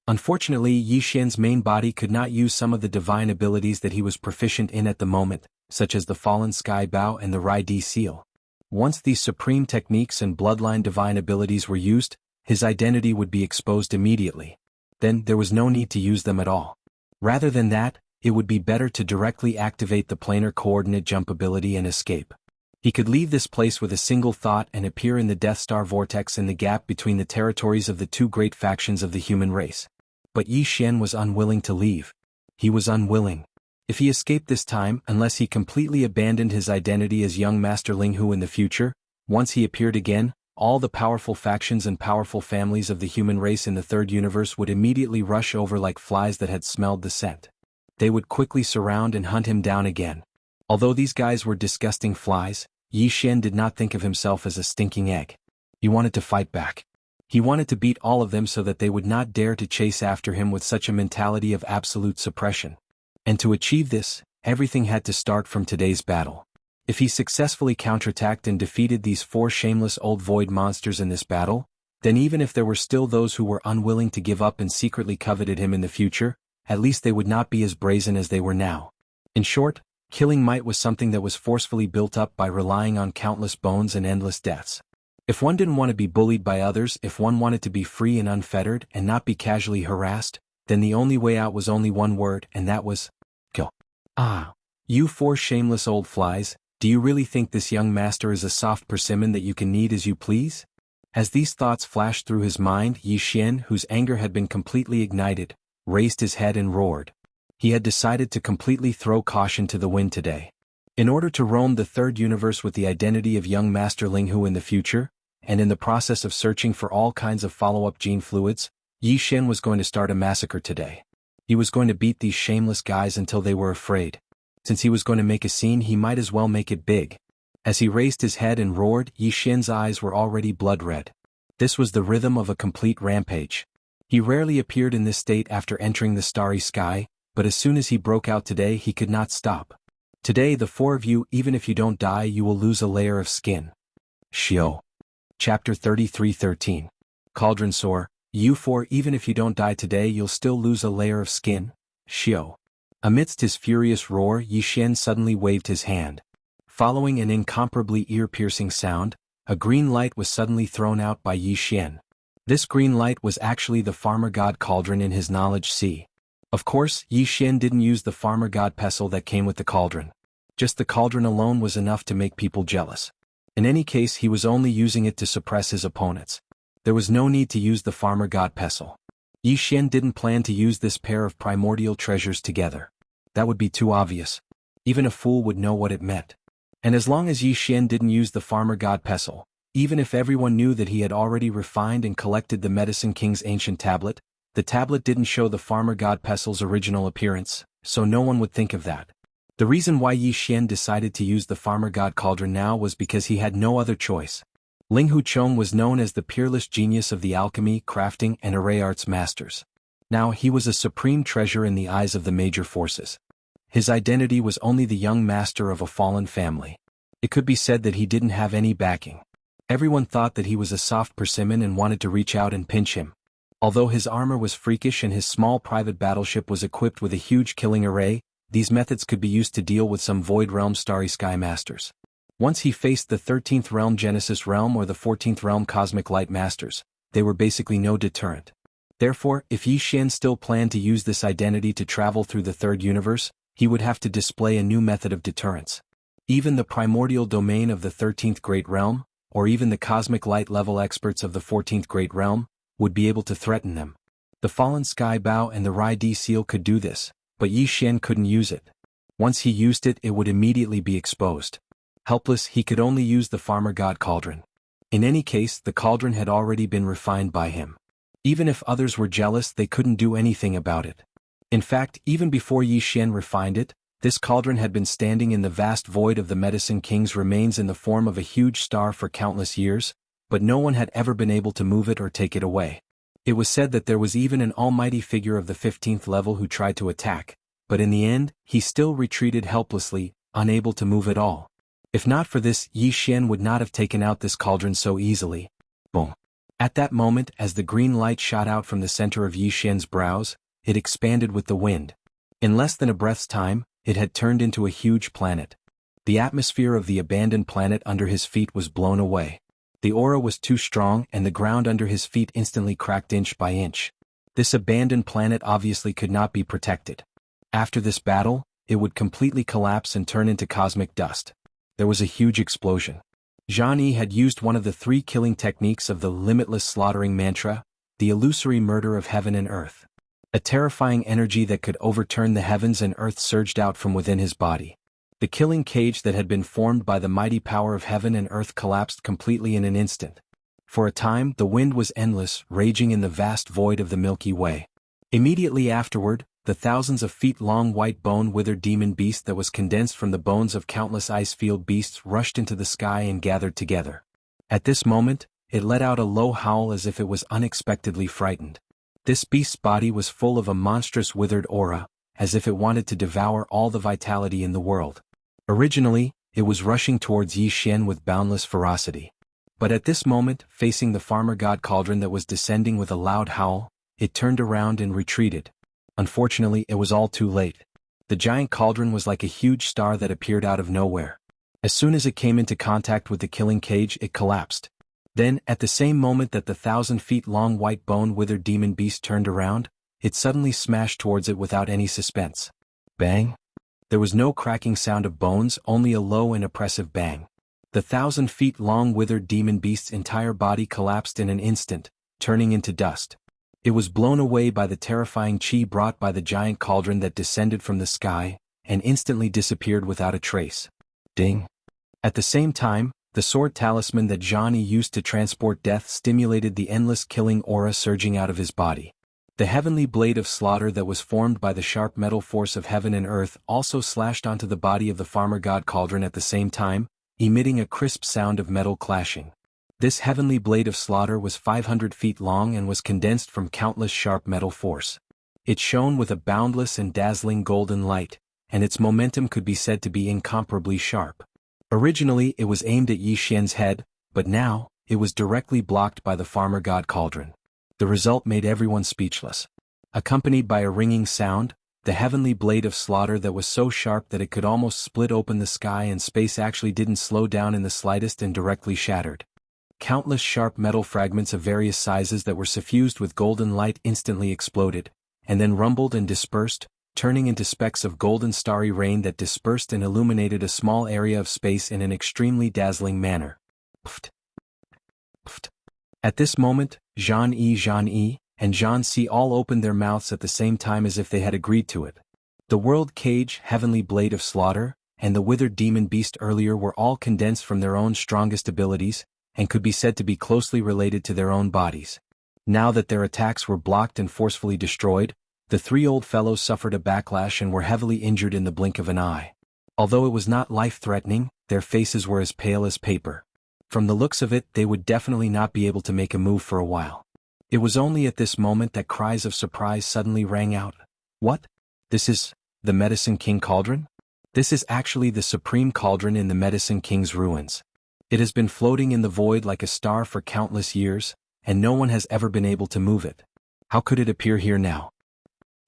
Unfortunately, Yi Xian's main body could not use some of the divine abilities that he was proficient in at the moment, such as the Fallen Sky Bow and the Rai Di Seal. Once these supreme techniques and bloodline divine abilities were used, his identity would be exposed immediately. Then there was no need to use them at all. Rather than that, it would be better to directly activate the planar coordinate jump ability and escape. He could leave this place with a single thought and appear in the Death Star vortex in the gap between the territories of the 2 great factions of the human race. But Yi Xian was unwilling to leave. He was unwilling. If he escaped this time, unless he completely abandoned his identity as young Master Linghu in the future, once he appeared again, all the powerful factions and powerful families of the human race in the 3rd universe would immediately rush over like flies that had smelled the scent. They would quickly surround and hunt him down again. Although these guys were disgusting flies, Yi Xian did not think of himself as a stinking egg. He wanted to fight back. He wanted to beat all of them so that they would not dare to chase after him with such a mentality of absolute suppression. And to achieve this, everything had to start from today's battle. If he successfully counterattacked and defeated these 4 shameless old void monsters in this battle, then even if there were still those who were unwilling to give up and secretly coveted him in the future, at least they would not be as brazen as they were now. In short, killing might was something that was forcefully built up by relying on countless bones and endless deaths. If one didn't want to be bullied by others, if one wanted to be free and unfettered and not be casually harassed, then the only way out was only one word, and that was kill. Ah, you 4 shameless old flies, do you really think this young master is a soft persimmon that you can knead as you please? As these thoughts flashed through his mind, Yi Xian, whose anger had been completely ignited, raised his head and roared. He had decided to completely throw caution to the wind today. In order to roam the 3rd universe with the identity of young Master Linghu in the future, and in the process of searching for all kinds of follow-up gene fluids, Yi Xian was going to start a massacre today. He was going to beat these shameless guys until they were afraid. Since he was going to make a scene, he might as well make it big. As he raised his head and roared, Yi Xian's eyes were already blood red. This was the rhythm of a complete rampage. He rarely appeared in this state after entering the starry sky, but as soon as he broke out today, he could not stop. Today, the 4 of you, even if you don't die, you will lose a layer of skin. Shio. Chapter 33:13. Cauldron Sore, you 4, even if you don't die today, you'll still lose a layer of skin. Shio. Amidst his furious roar, Yi Xian suddenly waved his hand. Following an incomparably ear-piercing sound, a green light was suddenly thrown out by Yi Xian. This green light was actually the farmer god cauldron in his knowledge sea. Of course, Yi Xian didn't use the farmer god pestle that came with the cauldron. Just the cauldron alone was enough to make people jealous. In any case, he was only using it to suppress his opponents. There was no need to use the farmer god pestle. Yi Xian didn't plan to use this pair of primordial treasures together. That would be too obvious. Even a fool would know what it meant. And as long as Yi Xian didn't use the farmer god pestle, even if everyone knew that he had already refined and collected the Medicine King's ancient tablet, the tablet didn't show the farmer god pestle's original appearance, so no one would think of that. The reason why Yi Xian decided to use the farmer god cauldron now was because he had no other choice. Ling Huchong was known as the peerless genius of the alchemy, crafting, and array arts masters. Now he was a supreme treasure in the eyes of the major forces. His identity was only the young master of a fallen family. It could be said that he didn't have any backing. Everyone thought that he was a soft persimmon and wanted to reach out and pinch him. Although his armor was freakish and his small private battleship was equipped with a huge killing array, these methods could be used to deal with some Void Realm Starry Sky Masters. Once he faced the 13th Realm Genesis Realm or the 14th Realm Cosmic Light Masters, they were basically no deterrent. Therefore, if Yi Xian still planned to use this identity to travel through the third universe, he would have to display a new method of deterrence. Even the primordial domain of the 13th Great Realm, or even the cosmic light level experts of the 14th Great Realm, would be able to threaten them. The Fallen Sky Bow and the Rai Di Seal could do this, but Yi Xian couldn't use it. Once he used it, it would immediately be exposed. Helpless, he could only use the farmer god cauldron. In any case, the cauldron had already been refined by him. Even if others were jealous, they couldn't do anything about it. In fact, even before Yi Xian refined it, this cauldron had been standing in the vast void of the Medicine King's remains in the form of a huge star for countless years, but no one had ever been able to move it or take it away. It was said that there was even an almighty figure of the 15th level who tried to attack, but in the end, he still retreated helplessly, unable to move at all. If not for this, Yi Xian would not have taken out this cauldron so easily. Boom. At that moment, as the green light shot out from the center of Yi Xian's brows, it expanded with the wind. In less than a breath's time, it had turned into a huge planet. The atmosphere of the abandoned planet under his feet was blown away. The aura was too strong and the ground under his feet instantly cracked inch by inch. This abandoned planet obviously could not be protected. After this battle, it would completely collapse and turn into cosmic dust. There was a huge explosion. Jianghu had used one of the 3 killing techniques of the limitless slaughtering mantra, the illusory murder of heaven and earth. A terrifying energy that could overturn the heavens and earth surged out from within his body. The killing cage that had been formed by the mighty power of heaven and earth collapsed completely in an instant. For a time, the wind was endless, raging in the vast void of the Milky Way. Immediately afterward, the thousands of feet-long white bone-withered demon beast that was condensed from the bones of countless ice-field beasts rushed into the sky and gathered together. At this moment, it let out a low howl as if it was unexpectedly frightened. This beast's body was full of a monstrous withered aura, as if it wanted to devour all the vitality in the world. Originally, it was rushing towards Yi Xian with boundless ferocity. But at this moment, facing the farmer god cauldron that was descending with a loud howl, it turned around and retreated. Unfortunately, it was all too late. The giant cauldron was like a huge star that appeared out of nowhere. As soon as it came into contact with the killing cage, it collapsed. Then, at the same moment that the 1,000-feet-long white bone-withered demon beast turned around, it suddenly smashed towards it without any suspense. Bang! There was no cracking sound of bones, only a low and oppressive bang. The 1,000-feet-long withered demon beast's entire body collapsed in an instant, turning into dust. It was blown away by the terrifying qi brought by the giant cauldron that descended from the sky, and instantly disappeared without a trace. Ding! At the same time, the sword talisman that Jianghu used to transport death stimulated the endless killing aura surging out of his body. The heavenly blade of slaughter that was formed by the sharp metal force of heaven and earth also slashed onto the body of the farmer god cauldron at the same time, emitting a crisp sound of metal clashing. This heavenly blade of slaughter was 500 feet long and was condensed from countless sharp metal force. It shone with a boundless and dazzling golden light, and its momentum could be said to be incomparably sharp. Originally it was aimed at Yi Xian's head, but now, it was directly blocked by the farmer god cauldron. The result made everyone speechless. Accompanied by a ringing sound, the heavenly blade of slaughter that was so sharp that it could almost split open the sky and space actually didn't slow down in the slightest and directly shattered. Countless sharp metal fragments of various sizes that were suffused with golden light instantly exploded, and then rumbled and dispersed, turning into specks of golden starry rain that dispersed and illuminated a small area of space in an extremely dazzling manner. Pft. Pft. At this moment, Jianghu, and Jiangxi all opened their mouths at the same time as if they had agreed to it. The world cage, heavenly blade of slaughter, and the withered demon beast earlier were all condensed from their own strongest abilities, and could be said to be closely related to their own bodies. Now that their attacks were blocked and forcefully destroyed, the three old fellows suffered a backlash and were heavily injured in the blink of an eye. Although it was not life-threatening, their faces were as pale as paper. From the looks of it, they would definitely not be able to make a move for a while. It was only at this moment that cries of surprise suddenly rang out. What? This is the Medicine King Cauldron? This is actually the supreme cauldron in the Medicine King's ruins. It has been floating in the void like a star for countless years, and no one has ever been able to move it. How could it appear here now?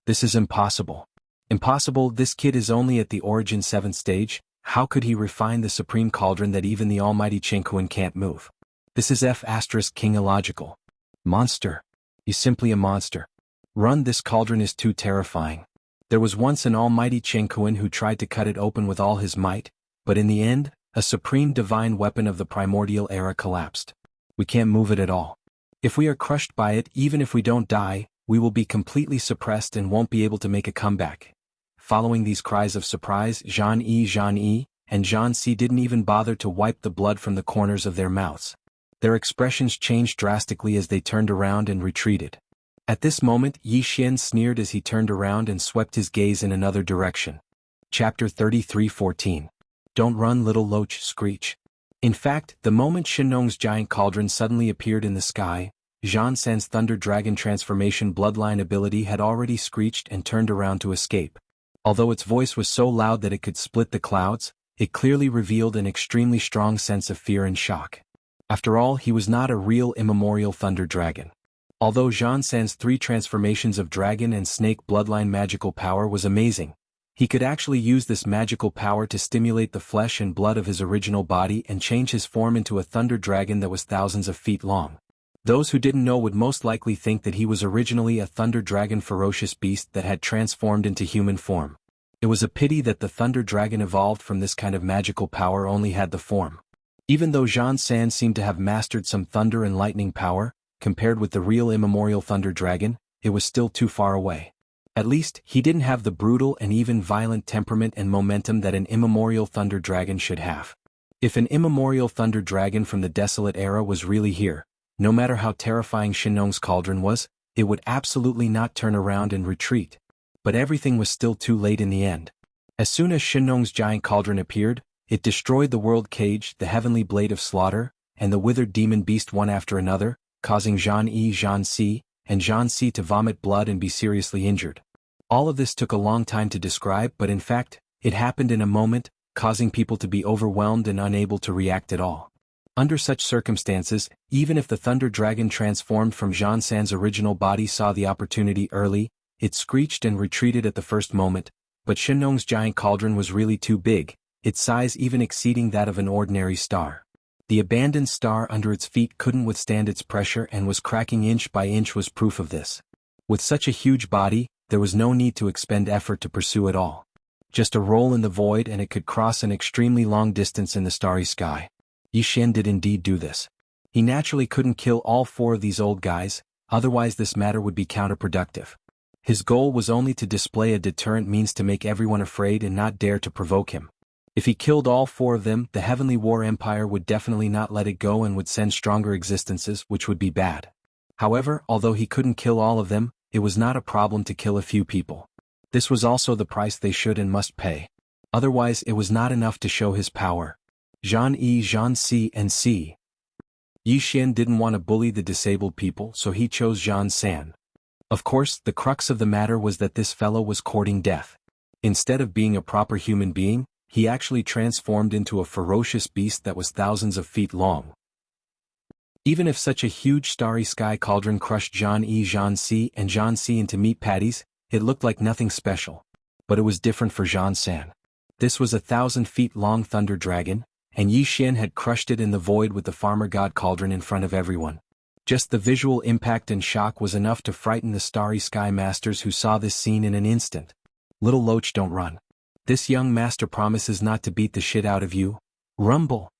This is impossible. Impossible, this kid is only at the origin 7th stage. How could he refine the supreme cauldron that even the almighty Jianghu can't move? This is King illogical. Monster. He's simply a monster. Run, this cauldron is too terrifying. There was once an almighty Jianghu who tried to cut it open with all his might, but in the end, a supreme divine weapon of the primordial era collapsed. We can't move it at all. If we are crushed by it, even if we don't die, we will be completely suppressed and won't be able to make a comeback. Following these cries of surprise, Zhan Yi, and Zhan Si didn't even bother to wipe the blood from the corners of their mouths. Their expressions changed drastically as they turned around and retreated. At this moment, Yi Xian sneered as he turned around and swept his gaze in another direction. Chapter 33:14. Don't run, little loach, screech. In fact, the moment Shenong's giant cauldron suddenly appeared in the sky, Zhan San's Thunder Dragon transformation bloodline ability had already screeched and turned around to escape. Although its voice was so loud that it could split the clouds, it clearly revealed an extremely strong sense of fear and shock. After all, he was not a real immemorial Thunder Dragon. Although Zhan San's 3 transformations of dragon and snake bloodline magical power was amazing, he could actually use this magical power to stimulate the flesh and blood of his original body and change his form into a thunder dragon that was thousands of feet long. Those who didn't know would most likely think that he was originally a thunder dragon ferocious beast that had transformed into human form. It was a pity that the thunder dragon evolved from this kind of magical power only had the form. Even though Zhan San seemed to have mastered some thunder and lightning power, compared with the real immemorial thunder dragon, it was still too far away. At least, he didn't have the brutal and even violent temperament and momentum that an immemorial thunder dragon should have. If an immemorial thunder dragon from the desolate era was really here, no matter how terrifying Shenong's cauldron was, it would absolutely not turn around and retreat. But everything was still too late in the end. As soon as Shenong's giant cauldron appeared, it destroyed the world cage, the heavenly blade of slaughter, and the withered demon beast one after another, causing Zhan Yi, Zhan Si, and Zhan Si to vomit blood and be seriously injured. All of this took a long time to describe, but in fact, it happened in a moment, causing people to be overwhelmed and unable to react at all. Under such circumstances, even if the Thunder Dragon transformed from Zhan San's original body saw the opportunity early, it screeched and retreated at the first moment, but Shenong's giant cauldron was really too big, its size even exceeding that of an ordinary star. The abandoned star under its feet couldn't withstand its pressure and was cracking inch by inch was proof of this. With such a huge body, there was no need to expend effort to pursue it all. Just a roll in the void and it could cross an extremely long distance in the starry sky. Yi Xian did indeed do this. He naturally couldn't kill all 4 of these old guys, otherwise this matter would be counterproductive. His goal was only to display a deterrent means to make everyone afraid and not dare to provoke him. If he killed all 4 of them, the Heavenly War Empire would definitely not let it go and would send stronger existences, which would be bad. However, although he couldn't kill all of them, it was not a problem to kill a few people. This was also the price they should and must pay. Otherwise, it was not enough to show his power. Zhan Yi, Zhan Si, and Si. Yi Xian didn't want to bully the disabled people, so he chose Zhan San. Of course, the crux of the matter was that this fellow was courting death. Instead of being a proper human being, he actually transformed into a ferocious beast that was thousands of feet long. Even if such a huge starry sky cauldron crushed Zhan Yi, Zhan Si, and Zhan Si into meat patties, it looked like nothing special. But it was different for Zhan San. This was a 1,000 feet long thunder dragon, and Yi Xian had crushed it in the void with the farmer god cauldron in front of everyone. Just the visual impact and shock was enough to frighten the starry sky masters who saw this scene in an instant. Little Loach, don't run. This young master promises not to beat the shit out of you. Rumble.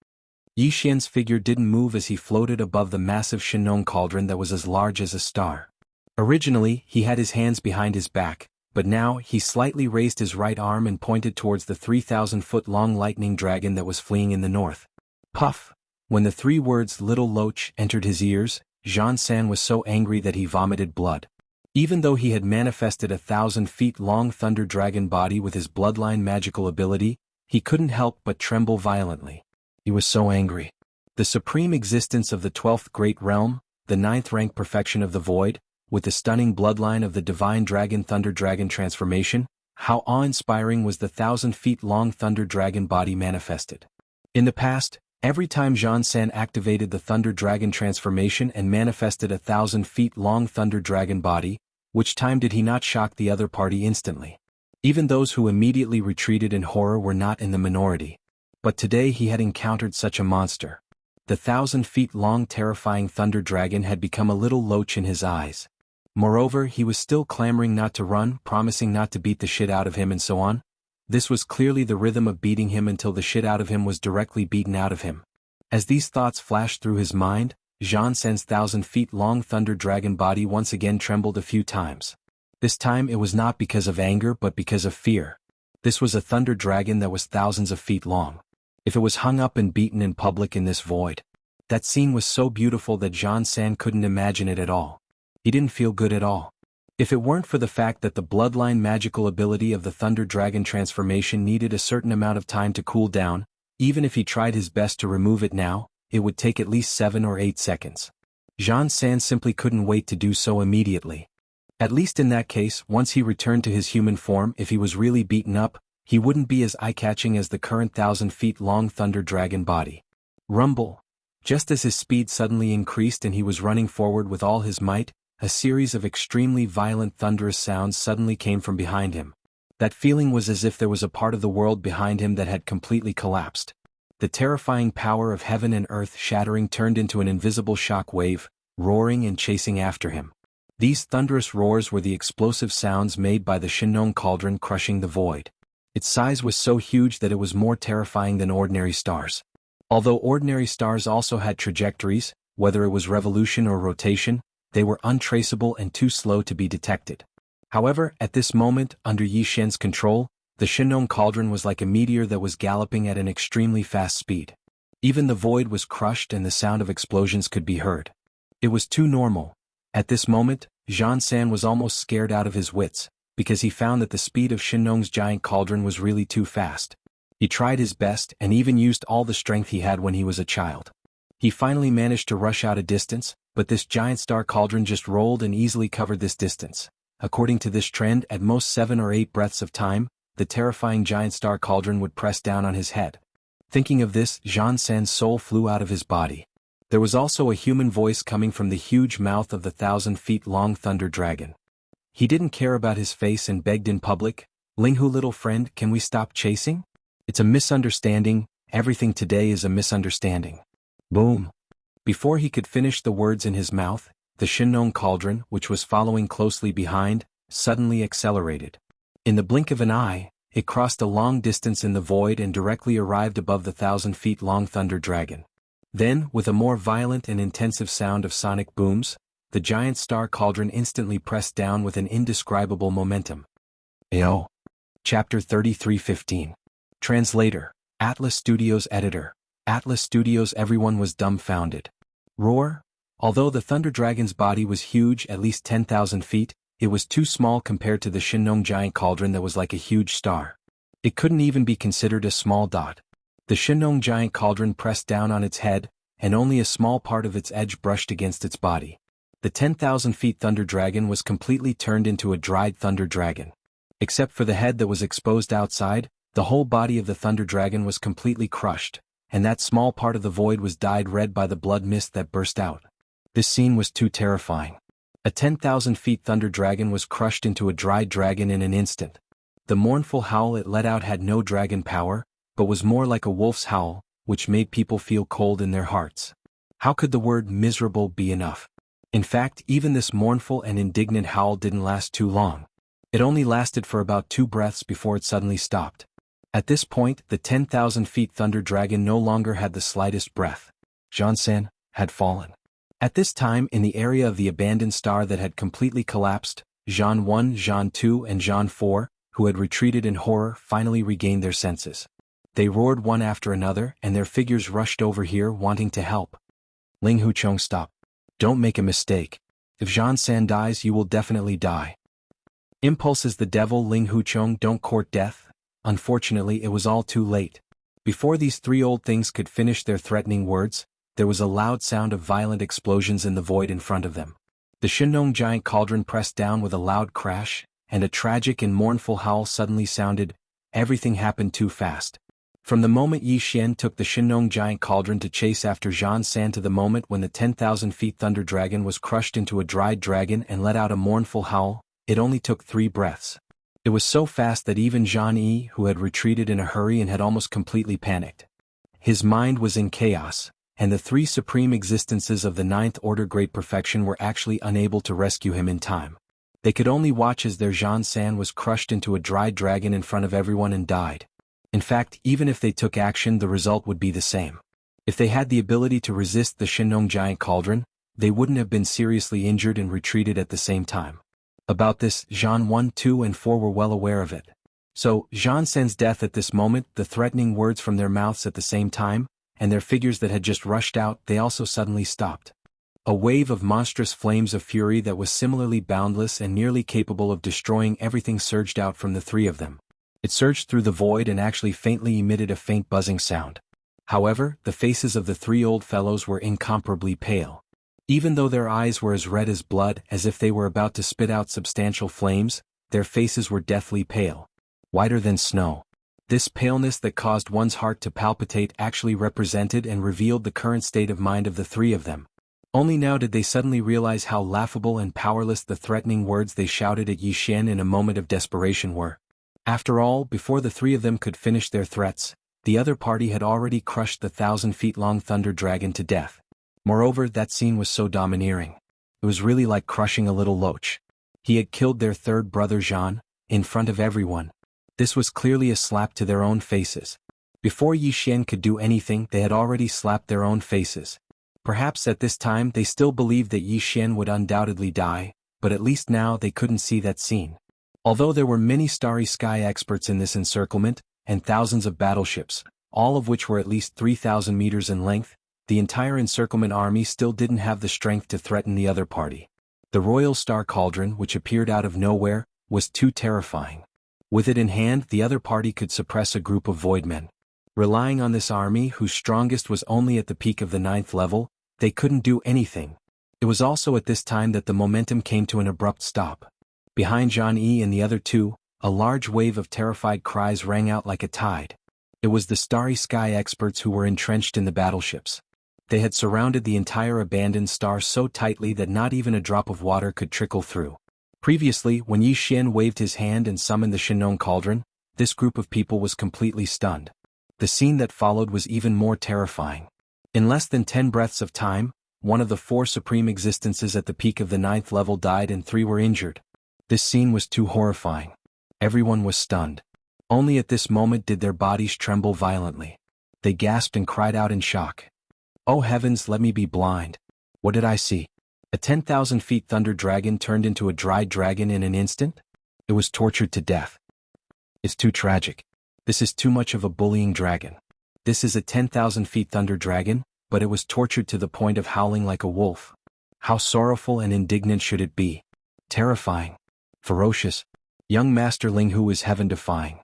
Yi Xian's figure didn't move as he floated above the massive Shenong cauldron that was as large as a star. Originally, he had his hands behind his back, but now he slightly raised his right arm and pointed towards the 3,000-foot-long lightning dragon that was fleeing in the north. Puff! When the 3 words "little loach" entered his ears, Jean San was so angry that he vomited blood. Even though he had manifested a 1,000-feet-long thunder dragon body with his bloodline magical ability, he couldn't help but tremble violently. He was so angry. The supreme existence of the 12th great realm, the 9th-rank perfection of the void, with the stunning bloodline of the divine dragon thunder dragon transformation, how awe-inspiring was the 1,000-feet-long thunder dragon body manifested. In the past, every time Jean San activated the thunder dragon transformation and manifested a 1,000-feet-long thunder dragon body, which time did he not shock the other party instantly? Even those who immediately retreated in horror were not in the minority. But today he had encountered such a monster. The 1,000-feet-long terrifying thunder dragon had become a little loach in his eyes. Moreover, he was still clamoring not to run, promising not to beat the shit out of him and so on. This was clearly the rhythm of beating him until the shit out of him was directly beaten out of him. As these thoughts flashed through his mind, Jean San's 1,000-feet-long thunder dragon body once again trembled a few times. This time it was not because of anger but because of fear. This was a thunder dragon that was thousands of feet long. If it was hung up and beaten in public in this void. That scene was so beautiful that Jean San couldn't imagine it at all. He didn't feel good at all. If it weren't for the fact that the bloodline magical ability of the thunder dragon transformation needed a certain amount of time to cool down, even if he tried his best to remove it now, it would take at least 7 or 8 seconds. Jean San simply couldn't wait to do so immediately. At least in that case, once he returned to his human form, if he was really beaten up, he wouldn't be as eye-catching as the current 1,000-feet-long thunder dragon body. Rumble! Just as his speed suddenly increased and he was running forward with all his might, a series of extremely violent thunderous sounds suddenly came from behind him. That feeling was as if there was a part of the world behind him that had completely collapsed. The terrifying power of heaven and earth shattering turned into an invisible shock wave, roaring and chasing after him. These thunderous roars were the explosive sounds made by the Shinong cauldron crushing the void. Its size was so huge that it was more terrifying than ordinary stars. Although ordinary stars also had trajectories, whether it was revolution or rotation, they were untraceable and too slow to be detected. However, at this moment, under Yi Shen's control, the Shinong cauldron was like a meteor that was galloping at an extremely fast speed. Even the void was crushed and the sound of explosions could be heard. It was too normal. At this moment, Jean San was almost scared out of his wits, because he found that the speed of Shinong's giant cauldron was really too fast. He tried his best and even used all the strength he had when he was a child. He finally managed to rush out a distance, but this giant star cauldron just rolled and easily covered this distance. According to this trend, at most 7 or 8 breaths of time, the terrifying giant star cauldron would press down on his head. Thinking of this, Jean San's soul flew out of his body. There was also a human voice coming from the huge mouth of the 1,000-feet-long thunder dragon. He didn't care about his face and begged in public, "Linghu, little friend, can we stop chasing? It's a misunderstanding, everything today is a misunderstanding." Boom! Before he could finish the words in his mouth, the Shinong cauldron, which was following closely behind, suddenly accelerated. In the blink of an eye, it crossed a long distance in the void and directly arrived above the 1,000-feet-long thunder dragon. Then, with a more violent and intensive sound of sonic booms, the giant star cauldron instantly pressed down with an indescribable momentum. AO. Chapter 33:15. Translator, Atlas Studios Editor. Atlas Studios. Everyone was dumbfounded. Roar? Although the Thunder Dragon's body was huge, at least 10,000 feet, it was too small compared to the Shinong giant cauldron that was like a huge star. It couldn't even be considered a small dot. The Shinong giant cauldron pressed down on its head, and only a small part of its edge brushed against its body. The 10,000 feet Thunder Dragon was completely turned into a dried Thunder Dragon. Except for the head that was exposed outside, the whole body of the Thunder Dragon was completely crushed, and that small part of the void was dyed red by the blood mist that burst out. This scene was too terrifying. A 10,000 feet Thunder Dragon was crushed into a dried dragon in an instant. The mournful howl it let out had no dragon power, but was more like a wolf's howl, which made people feel cold in their hearts. How could the word miserable be enough? In fact, even this mournful and indignant howl didn't last too long. It only lasted for about 2 breaths before it suddenly stopped. At this point, the 10,000 feet Thunder Dragon no longer had the slightest breath. Jean San had fallen. At this time, in the area of the abandoned star that had completely collapsed, Zhan 1, Zhan 2 and Zhan 4, who had retreated in horror, finally regained their senses. They roared one after another, and their figures rushed over here wanting to help. Ling Huchong, stop. Don't make a mistake. If Zhan San dies, you will definitely die. Impulse is the devil. Ling Huchong, don't court death. Unfortunately, it was all too late. Before these three old things could finish their threatening words, there was a loud sound of violent explosions in the void in front of them. The Shinong giant cauldron pressed down with a loud crash, and a tragic and mournful howl suddenly sounded. Everything happened too fast. From the moment Yi Xian took the Shinong giant cauldron to chase after Zhan San to the moment when the 10,000 feet thunder dragon was crushed into a dried dragon and let out a mournful howl, it only took 3 breaths. It was so fast that even Zhan Yi, who had retreated in a hurry and had almost completely panicked. His mind was in chaos, and the 3 supreme existences of the 9th order great perfection were actually unable to rescue him in time. They could only watch as their Zhan San was crushed into a dried dragon in front of everyone and died. In fact, even if they took action, the result would be the same. If they had the ability to resist the Shinong giant cauldron, they wouldn't have been seriously injured and retreated at the same time. About this, Zhan 1, 2 and 4 were well aware of it. So, Zhan San's death at this moment, the threatening words from their mouths at the same time, and their figures that had just rushed out, they also suddenly stopped. A wave of monstrous flames of fury that was similarly boundless and nearly capable of destroying everything surged out from the 3 of them. It surged through the void and actually faintly emitted a faint buzzing sound. However, the faces of the 3 old fellows were incomparably pale. Even though their eyes were as red as blood, as if they were about to spit out substantial flames, their faces were deathly pale. Whiter than snow. This paleness that caused one's heart to palpitate actually represented and revealed the current state of mind of the 3 of them. Only now did they suddenly realize how laughable and powerless the threatening words they shouted at Yi Xian in a moment of desperation were. After all, before the 3 of them could finish their threats, the other party had already crushed the 1,000-feet-long thunder dragon to death. Moreover, that scene was so domineering. It was really like crushing a little loach. He had killed their 3rd brother Zhan, in front of everyone. This was clearly a slap to their own faces. Before Yi Xian could do anything, they had already slapped their own faces. Perhaps at this time they still believed that Yi Xian would undoubtedly die, but at least now they couldn't see that scene. Although there were many starry sky experts in this encirclement, and thousands of battleships, all of which were at least 3,000 meters in length, the entire encirclement army still didn't have the strength to threaten the other party. The Royal Star Cauldron, which appeared out of nowhere, was too terrifying. With it in hand, the other party could suppress a group of voidmen. Relying on this army, whose strongest was only at the peak of the 9th level, they couldn't do anything. It was also at this time that the momentum came to an abrupt stop. Behind Zhan Yi and the other 2, a large wave of terrified cries rang out like a tide. It was the starry sky experts who were entrenched in the battleships. They had surrounded the entire abandoned star so tightly that not even a drop of water could trickle through. Previously, when Yi Xian waved his hand and summoned the Shinong cauldron, this group of people was completely stunned. The scene that followed was even more terrifying. In less than 10 breaths of time, one of the 4 supreme existences at the peak of the 9th level died and 3 were injured. This scene was too horrifying. Everyone was stunned. Only at this moment did their bodies tremble violently. They gasped and cried out in shock. Oh heavens, let me be blind. What did I see? A 10,000 feet thunder dragon turned into a dried dragon in an instant? It was tortured to death. It's too tragic. This is too much of a bullying dragon. This is a 10,000 feet thunder dragon, but it was tortured to the point of howling like a wolf. How sorrowful and indignant should it be? Terrifying. Ferocious. Young Master Ling Hu is heaven-defying.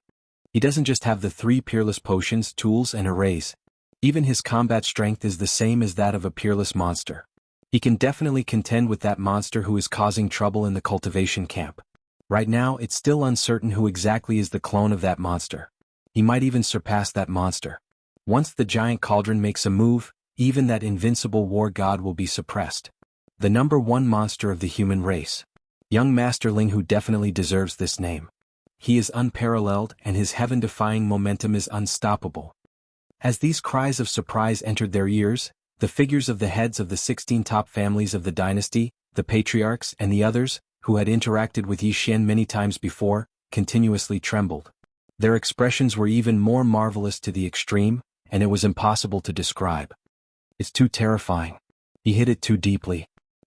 He doesn't just have the 3 peerless potions, tools and arrays. Even his combat strength is the same as that of a peerless monster. He can definitely contend with that monster who is causing trouble in the cultivation camp. Right now, it's still uncertain who exactly is the clone of that monster. He might even surpass that monster. Once the giant cauldron makes a move, even that invincible war god will be suppressed. The number 1 monster of the human race. Young Master Ling Hu definitely deserves this name. He is unparalleled and his heaven-defying momentum is unstoppable. As these cries of surprise entered their ears, the figures of the heads of the 16 top families of the dynasty, the patriarchs and the others, who had interacted with Yi Xian many times before, continuously trembled. Their expressions were even more marvelous to the extreme, and it was impossible to describe. It's too terrifying. He hit it too deeply.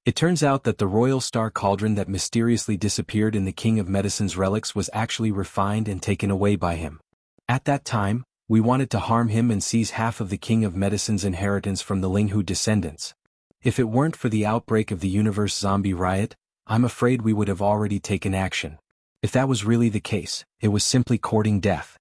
It turns out that the royal star cauldron that mysteriously disappeared in the King of Medicine's relics was actually refined and taken away by him. At that time, we wanted to harm him and seize half of the King of Medicine's inheritance from the Linghu descendants. If it weren't for the outbreak of the universe zombie riot, I'm afraid we would have already taken action. If that was really the case, it was simply courting death.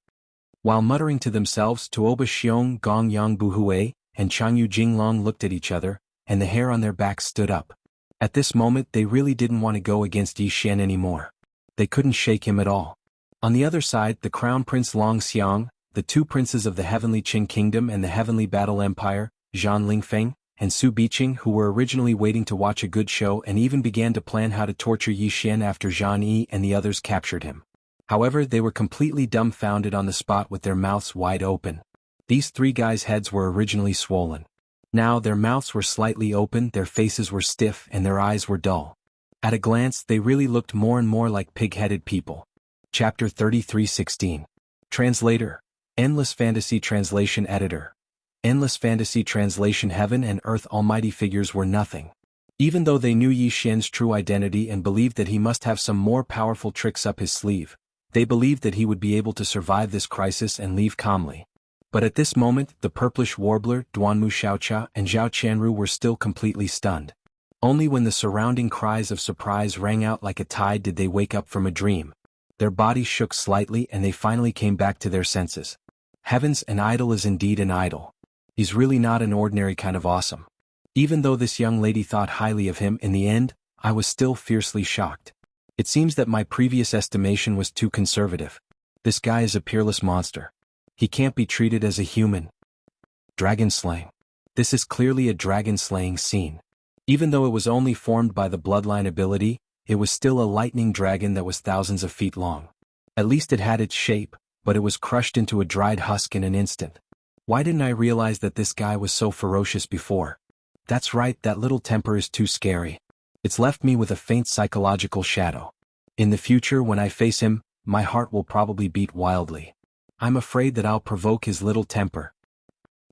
While muttering to themselves, Tuoba Xiong Gong Yang Buhui and Changyu Jinglong looked at each other, and the hair on their backs stood up. At this moment they really didn't want to go against Yi Xian anymore. They couldn't shake him at all. On the other side, the Crown Prince Long Xiang, the two princes of the Heavenly Qing Kingdom and the Heavenly Battle Empire, Zhan Lingfeng, and Su Biqing, who were originally waiting to watch a good show and even began to plan how to torture Yi Xian after Zhan Yi and the others captured him. However, they were completely dumbfounded on the spot with their mouths wide open. These three guys' heads were originally swollen. Now their mouths were slightly open, their faces were stiff, and their eyes were dull. At a glance, they really looked more and more like pig-headed people. Chapter 33:16. Translator. Endless Fantasy Translation Editor. Endless Fantasy Translation. Heaven and earth almighty figures were nothing. Even though they knew Yi Xian's true identity and believed that he must have some more powerful tricks up his sleeve, they believed that he would be able to survive this crisis and leave calmly. But at this moment, the purplish warbler, Duanmu Xiaocha and Zhao Qianru were still completely stunned. Only when the surrounding cries of surprise rang out like a tide did they wake up from a dream. Their bodies shook slightly and they finally came back to their senses. Heavens, an idol is indeed an idol. He's really not an ordinary kind of awesome. Even though this young lady thought highly of him in the end, I was still fiercely shocked. It seems that my previous estimation was too conservative. This guy is a peerless monster. He can't be treated as a human. Dragon slaying. This is clearly a dragon slaying scene. Even though it was only formed by the bloodline ability, it was still a lightning dragon that was thousands of feet long. At least it had its shape, but it was crushed into a dried husk in an instant. Why didn't I realize that this guy was so ferocious before? That's right, that little temper is too scary. It's left me with a faint psychological shadow. In the future when I face him, my heart will probably beat wildly. I'm afraid that I'll provoke his little temper.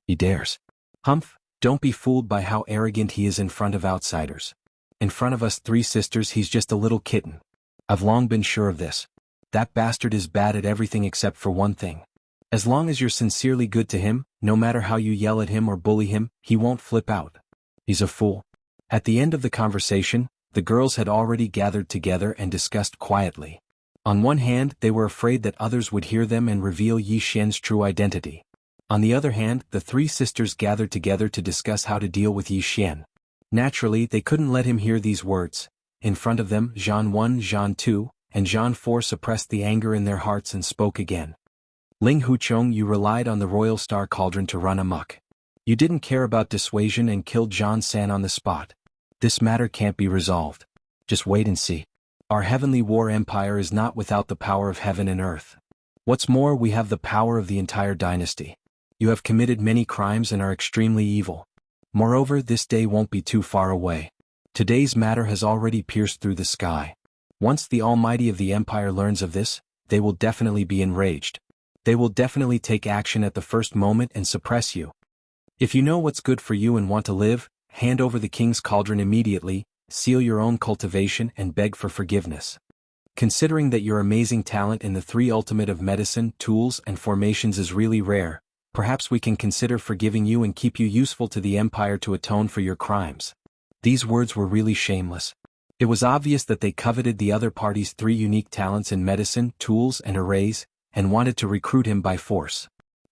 He dares. Humph, don't be fooled by how arrogant he is in front of outsiders. In front of us three sisters he's just a little kitten. I've long been sure of this. That bastard is bad at everything except for one thing. As long as you're sincerely good to him, no matter how you yell at him or bully him, he won't flip out. He's a fool. At the end of the conversation, the girls had already gathered together and discussed quietly. On one hand, they were afraid that others would hear them and reveal Yi Xian's true identity. On the other hand, the three sisters gathered together to discuss how to deal with Yi Xian. Naturally, they couldn't let him hear these words. In front of them, Zhan 1, Zhan 2, and Zhan 4 suppressed the anger in their hearts and spoke again. Ling Huchong, you relied on the royal star cauldron to run amok. You didn't care about dissuasion and killed Zhan San on the spot. This matter can't be resolved. Just wait and see. Our heavenly war empire is not without the power of heaven and earth. What's more, we have the power of the entire dynasty. You have committed many crimes and are extremely evil. Moreover, this day won't be too far away. Today's matter has already pierced through the sky. Once the Almighty of the Empire learns of this, they will definitely be enraged. They will definitely take action at the first moment and suppress you. If you know what's good for you and want to live, hand over the king's cauldron immediately, seal your own cultivation and beg for forgiveness. Considering that your amazing talent in the three ultimate of medicine, tools, and formations is really rare, perhaps we can consider forgiving you and keep you useful to the Empire to atone for your crimes. These words were really shameless. It was obvious that they coveted the other party's three unique talents in medicine, tools, and arrays, and wanted to recruit him by force.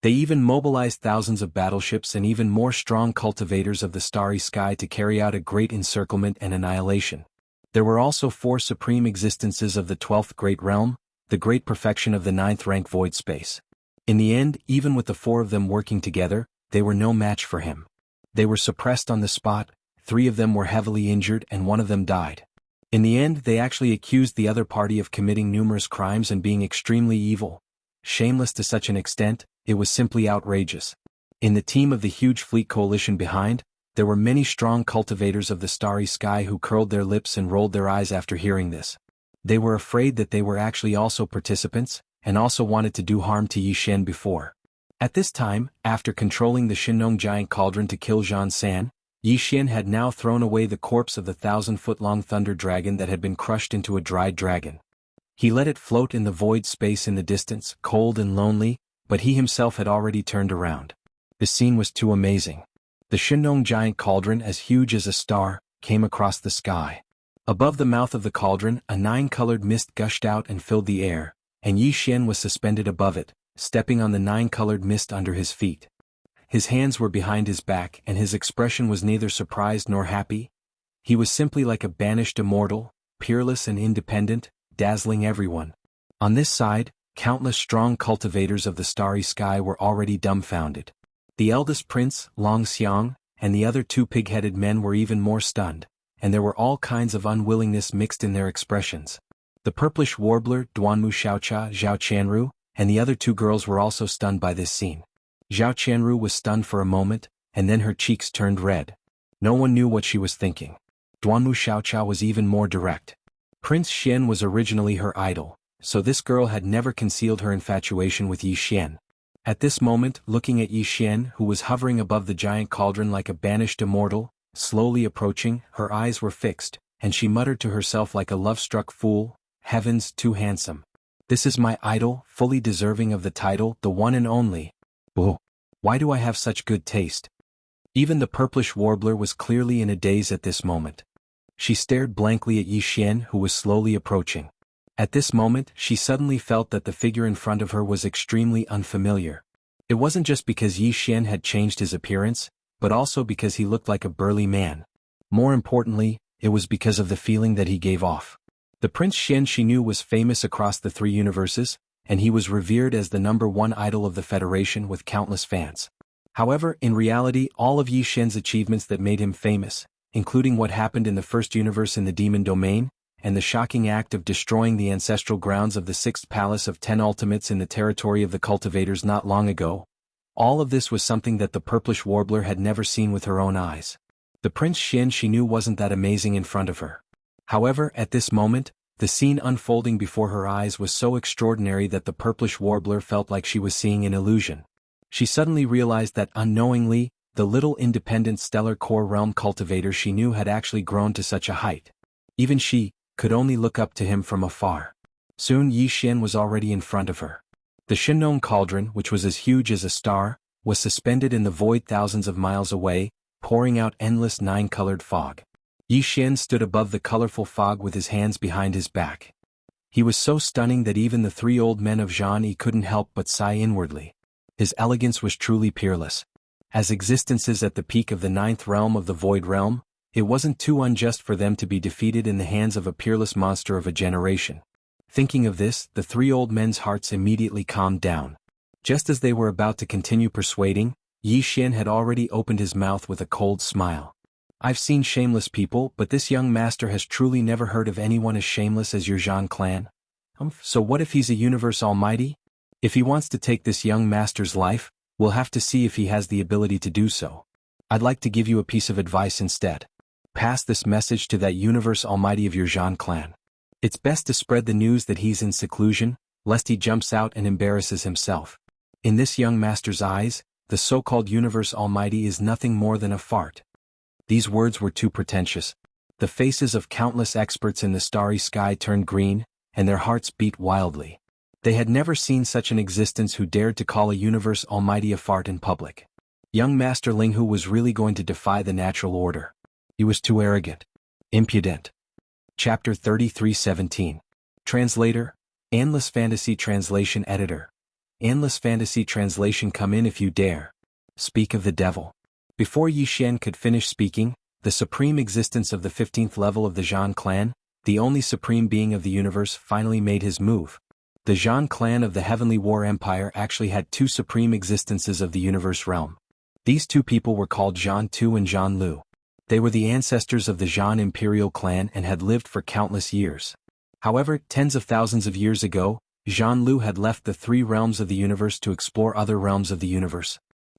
They even mobilized thousands of battleships and even more strong cultivators of the starry sky to carry out a great encirclement and annihilation. There were also 4 supreme existences of the 12th great realm, the great perfection of the 9th rank void space. In the end, even with the 4 of them working together, they were no match for him. They were suppressed on the spot, 3 of them were heavily injured and 1 of them died. In the end, they actually accused the other party of committing numerous crimes and being extremely evil. Shameless to such an extent, it was simply outrageous. In the team of the huge fleet coalition behind, there were many strong cultivators of the starry sky who curled their lips and rolled their eyes after hearing this. They were afraid that they were actually also participants, and also wanted to do harm to Yi Xian before. At this time, after controlling the Shinnong giant cauldron to kill Zhan San, Yi Xian had now thrown away the corpse of the 1,000-foot-long thunder dragon that had been crushed into a dried dragon. He let it float in the void space in the distance, cold and lonely, but he himself had already turned around. The scene was too amazing. The Shinong giant cauldron, as huge as a star, came across the sky. Above the mouth of the cauldron, a 9-colored mist gushed out and filled the air, and Yi Xian was suspended above it, stepping on the 9-colored mist under his feet. His hands were behind his back and his expression was neither surprised nor happy. He was simply like a banished immortal, peerless and independent, dazzling everyone. On this side, countless strong cultivators of the starry sky were already dumbfounded. The eldest prince, Long Xiang, and the other 2 pig-headed men were even more stunned, and there were all kinds of unwillingness mixed in their expressions. The purplish warbler, Duanmu Xiaocha, Zhao Qianru, and the other 2 girls were also stunned by this scene. Zhao Qianru was stunned for a moment, and then her cheeks turned red. No one knew what she was thinking. Duanmu Xiaocha was even more direct. Prince Xian was originally her idol, so this girl had never concealed her infatuation with Yi Xian. At this moment, looking at Yi Xian, who was hovering above the giant cauldron like a banished immortal, slowly approaching, her eyes were fixed, and she muttered to herself like a love-struck fool, "Heavens, too handsome. This is my idol, fully deserving of the title, the one and only. Oh, why do I have such good taste?" Even the purplish warbler was clearly in a daze at this moment. She stared blankly at Yi Xian, who was slowly approaching. At this moment, she suddenly felt that the figure in front of her was extremely unfamiliar. It wasn't just because Yi Xian had changed his appearance, but also because he looked like a burly man. More importantly, it was because of the feeling that he gave off. The Prince Xian she knew was famous across the 3 universes, and he was revered as the #1 idol of the Federation with countless fans. However, in reality, all of Yi Xian's achievements that made him famous, including what happened in the first universe in the Demon Domain, and the shocking act of destroying the ancestral grounds of the 6th Palace of 10 Ultimates in the territory of the cultivators not long ago, all of this was something that the purplish warbler had never seen with her own eyes. The Prince Xian she knew wasn't that amazing in front of her. However, at this moment, the scene unfolding before her eyes was so extraordinary that the purplish warbler felt like she was seeing an illusion. She suddenly realized that unknowingly, the little independent stellar core realm cultivator she knew had actually grown to such a height. Even she could only look up to him from afar. Soon Yi Xian was already in front of her. The Shinong cauldron, which was as huge as a star, was suspended in the void thousands of miles away, pouring out endless 9-colored fog. Yi Xian stood above the colorful fog with his hands behind his back. He was so stunning that even the 3 old men of Jianghu couldn't help but sigh inwardly. His elegance was truly peerless. As existences at the peak of the 9th realm of the Void Realm, it wasn't too unjust for them to be defeated in the hands of a peerless monster of a generation. Thinking of this, the 3 old men's hearts immediately calmed down. Just as they were about to continue persuading, Yi Xian had already opened his mouth with a cold smile. "I've seen shameless people, but this young master has truly never heard of anyone as shameless as your Zhan clan. So what if he's a universe almighty? If he wants to take this young master's life, we'll have to see if he has the ability to do so. I'd like to give you a piece of advice instead. Pass this message to that universe almighty of your Zhan clan. It's best to spread the news that he's in seclusion, lest he jumps out and embarrasses himself. In this young master's eyes, the so-called universe almighty is nothing more than a fart." These words were too pretentious. The faces of countless experts in the starry sky turned green, and their hearts beat wildly. They had never seen such an existence who dared to call a universe almighty a fart in public. Young Master Linghu was really going to defy the natural order. He was too arrogant. Impudent. Chapter 33:17. Translator, Endless Fantasy Translation Editor. Endless Fantasy Translation, come in if you dare. Speak of the devil. Before Yi Xian could finish speaking, the supreme existence of the 15th level of the Zhan clan, the only supreme being of the universe, finally made his move. The Zhan clan of the Heavenly War Empire actually had 2 supreme existences of the universe realm. These 2 people were called Zhan Tu and Zhan Lu. They were the ancestors of the Zhan imperial clan and had lived for countless years. However, tens of thousands of years ago, Zhan Lu had left the 3 realms of the universe to explore other realms of the universe.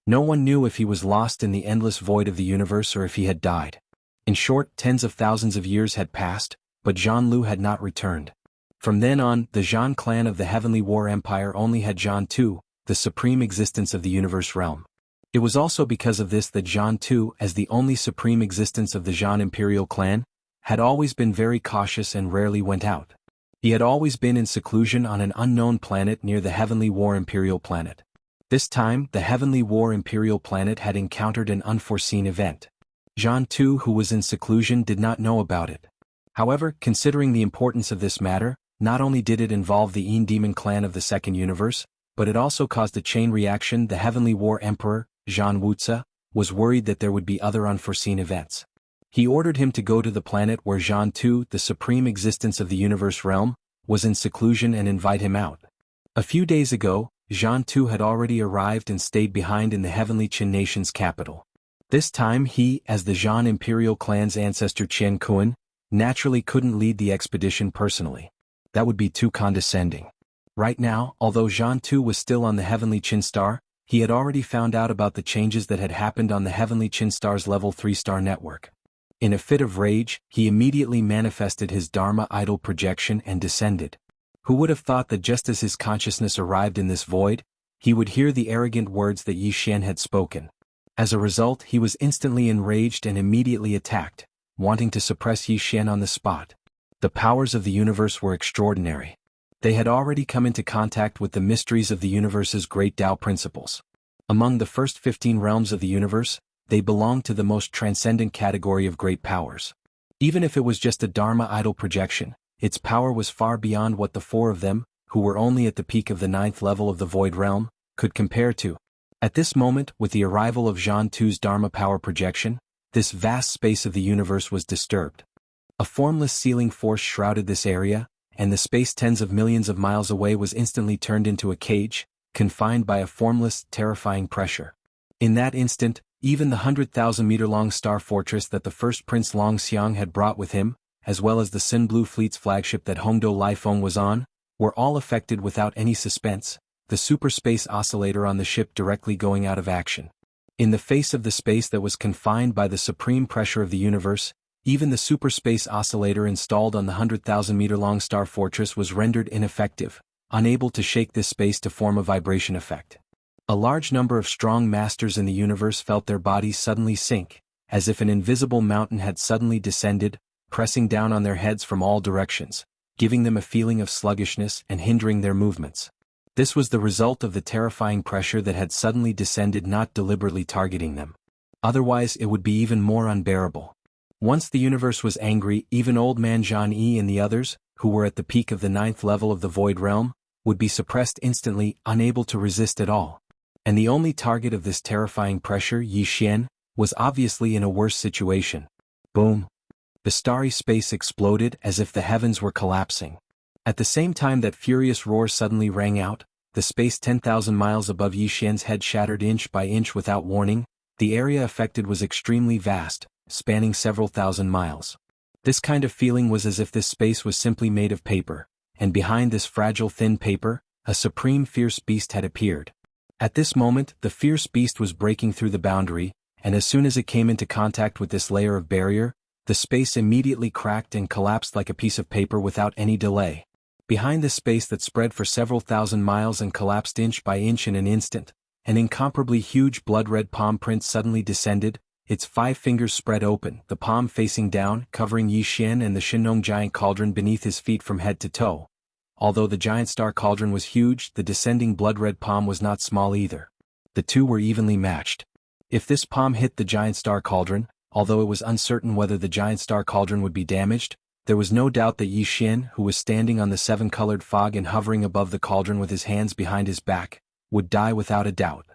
No one knew if he was lost in the endless void of the universe or if he had died. In short, tens of thousands of years had passed, but Zhan Lu had not returned. From then on, the Zhan clan of the Heavenly War Empire only had Zhan Tu, the supreme existence of the universe realm. It was also because of this that Jianghu, as the only supreme existence of the Jiang imperial clan, had always been very cautious and rarely went out. He had always been in seclusion on an unknown planet near the Heavenly War Imperial planet. This time, the Heavenly War Imperial planet had encountered an unforeseen event. Jianghu, who was in seclusion, did not know about it. However, considering the importance of this matter, not only did it involve the Yin Demon clan of the Second Universe, but it also caused a chain reaction. The Heavenly War Emperor, Wuxia, was worried that there would be other unforeseen events. He ordered him to go to the planet where Jianghu, the supreme existence of the universe realm, was in seclusion and invite him out. A few days ago, Jianghu had already arrived and stayed behind in the Heavenly Qin nation's capital. This time he, as the Jiang imperial clan's ancestor Qian Kuan, naturally couldn't lead the expedition personally. That would be too condescending. Right now, although Jianghu was still on the Heavenly Qin star, he had already found out about the changes that had happened on the Heavenly Qin star's level 3-star network. In a fit of rage, he immediately manifested his Dharma idol projection and descended. Who would have thought that just as his consciousness arrived in this void, he would hear the arrogant words that Yi Xian had spoken. As a result, he was instantly enraged and immediately attacked, wanting to suppress Yi Xian on the spot. The powers of the universe were extraordinary. They had already come into contact with the mysteries of the universe's great Tao principles. Among the first 15 realms of the universe, they belonged to the most transcendent category of great powers. Even if it was just a Dharma idol projection, its power was far beyond what the four of them, who were only at the peak of the 9th level of the Void Realm, could compare to. At this moment, with the arrival of Jianghu's Dharma power projection, this vast space of the universe was disturbed. A formless sealing force shrouded this area, and the space tens of millions of miles away was instantly turned into a cage, confined by a formless, terrifying pressure. In that instant, even the 100,000-meter-long star fortress that the first Prince Long Xiang had brought with him, as well as the Sin Blue Fleet's flagship that Hongdo Lifeng was on, were all affected without any suspense, the super space oscillator on the ship directly going out of action. In the face of the space that was confined by the supreme pressure of the universe, even the super space oscillator installed on the 100,000-meter-long star fortress was rendered ineffective, unable to shake this space to form a vibration effect. A large number of strong masters in the universe felt their bodies suddenly sink, as if an invisible mountain had suddenly descended, pressing down on their heads from all directions, giving them a feeling of sluggishness and hindering their movements. This was the result of the terrifying pressure that had suddenly descended, not deliberately targeting them. Otherwise it would be even more unbearable. Once the universe was angry, even Old Man Zhan Yi and the others, who were at the peak of the 9th level of the Void Realm, would be suppressed instantly, unable to resist at all. And the only target of this terrifying pressure, Yi Xian, was obviously in a worse situation. Boom! The starry space exploded as if the heavens were collapsing. At the same time that furious roar suddenly rang out, the space 10,000 miles above Yi Xian's head shattered inch by inch without warning. The area affected was extremely vast, spanning several thousand miles. This kind of feeling was as if this space was simply made of paper, and behind this fragile thin paper, a supreme fierce beast had appeared. At this moment, the fierce beast was breaking through the boundary, and as soon as it came into contact with this layer of barrier, the space immediately cracked and collapsed like a piece of paper without any delay. Behind this space that spread for several thousand miles and collapsed inch by inch in an instant, an incomparably huge blood-red palm print suddenly descended, its 5 fingers spread open, the palm facing down, covering Yi Xian and the Shinong giant cauldron beneath his feet from head to toe. Although the giant star cauldron was huge, the descending blood-red palm was not small either. The two were evenly matched. If this palm hit the giant star cauldron, although it was uncertain whether the giant star cauldron would be damaged, there was no doubt that Yi Xian, who was standing on the 7-colored fog and hovering above the cauldron with his hands behind his back, would die without a doubt.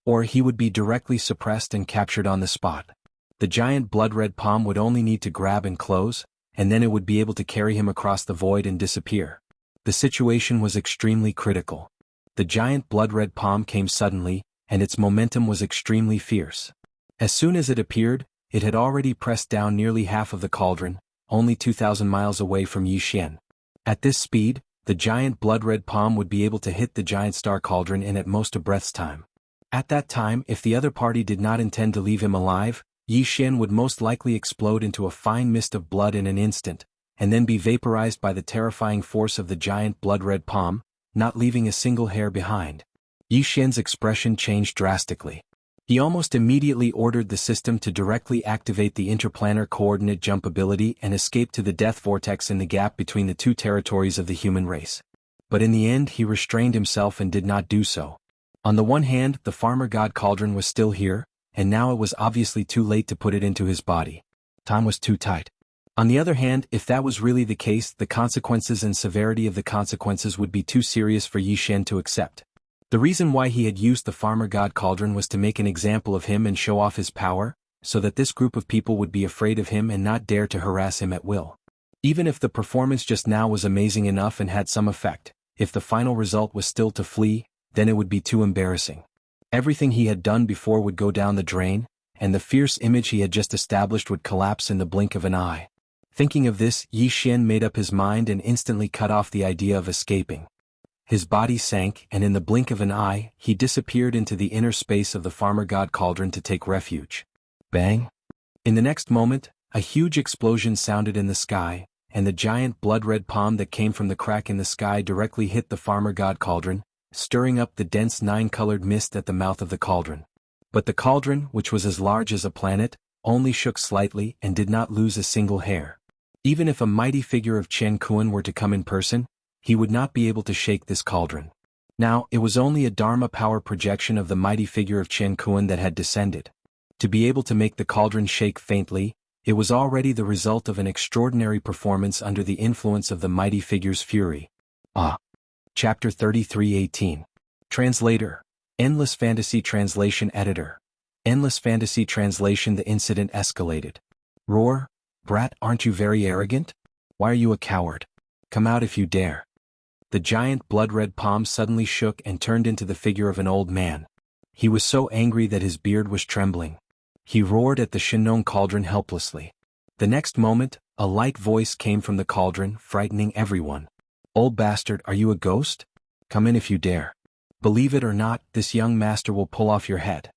Or he would be directly suppressed and captured on the spot. The giant blood-red palm would only need to grab and close, and then it would be able to carry him across the void and disappear. The situation was extremely critical. The giant blood-red palm came suddenly, and its momentum was extremely fierce. As soon as it appeared, it had already pressed down nearly half of the cauldron, only 2,000 miles away from Yi Xian. At this speed, the giant blood-red palm would be able to hit the giant star cauldron in at most a breath's time. At that time, if the other party did not intend to leave him alive, Yi Xian would most likely explode into a fine mist of blood in an instant, and then be vaporized by the terrifying force of the giant blood-red palm, not leaving a single hair behind. Yi Xian's expression changed drastically. He almost immediately ordered the system to directly activate the interplanar coordinate jump ability and escape to the death vortex in the gap between the two territories of the human race. But in the end he restrained himself and did not do so. On the one hand, the farmer god cauldron was still here, and now it was obviously too late to put it into his body. Time was too tight. On the other hand, if that was really the case, the consequences and severity of the consequences would be too serious for Yi Xian to accept. The reason why he had used the farmer god cauldron was to make an example of him and show off his power, so that this group of people would be afraid of him and not dare to harass him at will. Even if the performance just now was amazing enough and had some effect, if the final result was still to flee, then it would be too embarrassing. Everything he had done before would go down the drain, and the fierce image he had just established would collapse in the blink of an eye. Thinking of this, Yi Xian made up his mind and instantly cut off the idea of escaping. His body sank, and in the blink of an eye, he disappeared into the inner space of the farmer god cauldron to take refuge. Bang! In the next moment, a huge explosion sounded in the sky, and the giant blood-red palm that came from the crack in the sky directly hit the farmer god cauldron, stirring up the dense nine-colored mist at the mouth of the cauldron. But the cauldron, which was as large as a planet, only shook slightly and did not lose a single hair. Even if a mighty figure of Chen Kuan were to come in person, he would not be able to shake this cauldron. Now, it was only a Dharma power projection of the mighty figure of Chen Kuan that had descended. To be able to make the cauldron shake faintly, it was already the result of an extraordinary performance under the influence of the mighty figure's fury. Chapter 33:18. Translator. Endless Fantasy Translation Editor. Endless Fantasy Translation. The incident escalated. Roar, brat, aren't you very arrogant? Why are you a coward? Come out if you dare. The giant blood-red palm suddenly shook and turned into the figure of an old man. He was so angry that his beard was trembling. He roared at the Shinong cauldron helplessly. The next moment, a light voice came from the cauldron, frightening everyone. Old bastard, are you a ghost? Come in if you dare. Believe it or not, this young master will pull off your head.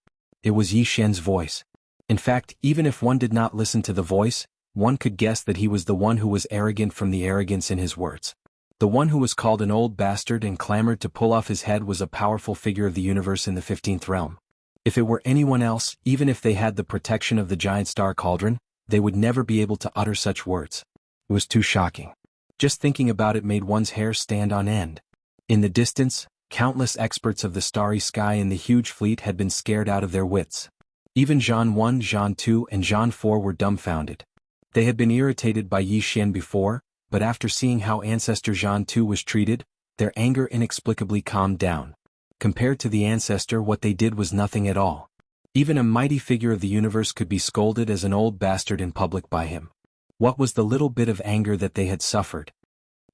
It was Yi Xian's voice. In fact, even if one did not listen to the voice, one could guess that he was the one who was arrogant from the arrogance in his words. The one who was called an old bastard and clamored to pull off his head was a powerful figure of the universe in the 15th realm. If it were anyone else, even if they had the protection of the giant star cauldron, they would never be able to utter such words. It was too shocking. Just thinking about it made one's hair stand on end. In the distance, countless experts of the starry sky in the huge fleet had been scared out of their wits. Even Zhan 1, Zhan 2, and Zhan 4 were dumbfounded. They had been irritated by Yi Xian before, but after seeing how Ancestor Zhan 2 was treated, their anger inexplicably calmed down. Compared to the ancestor, what they did was nothing at all. Even a mighty figure of the universe could be scolded as an old bastard in public by him. What was the little bit of anger that they had suffered?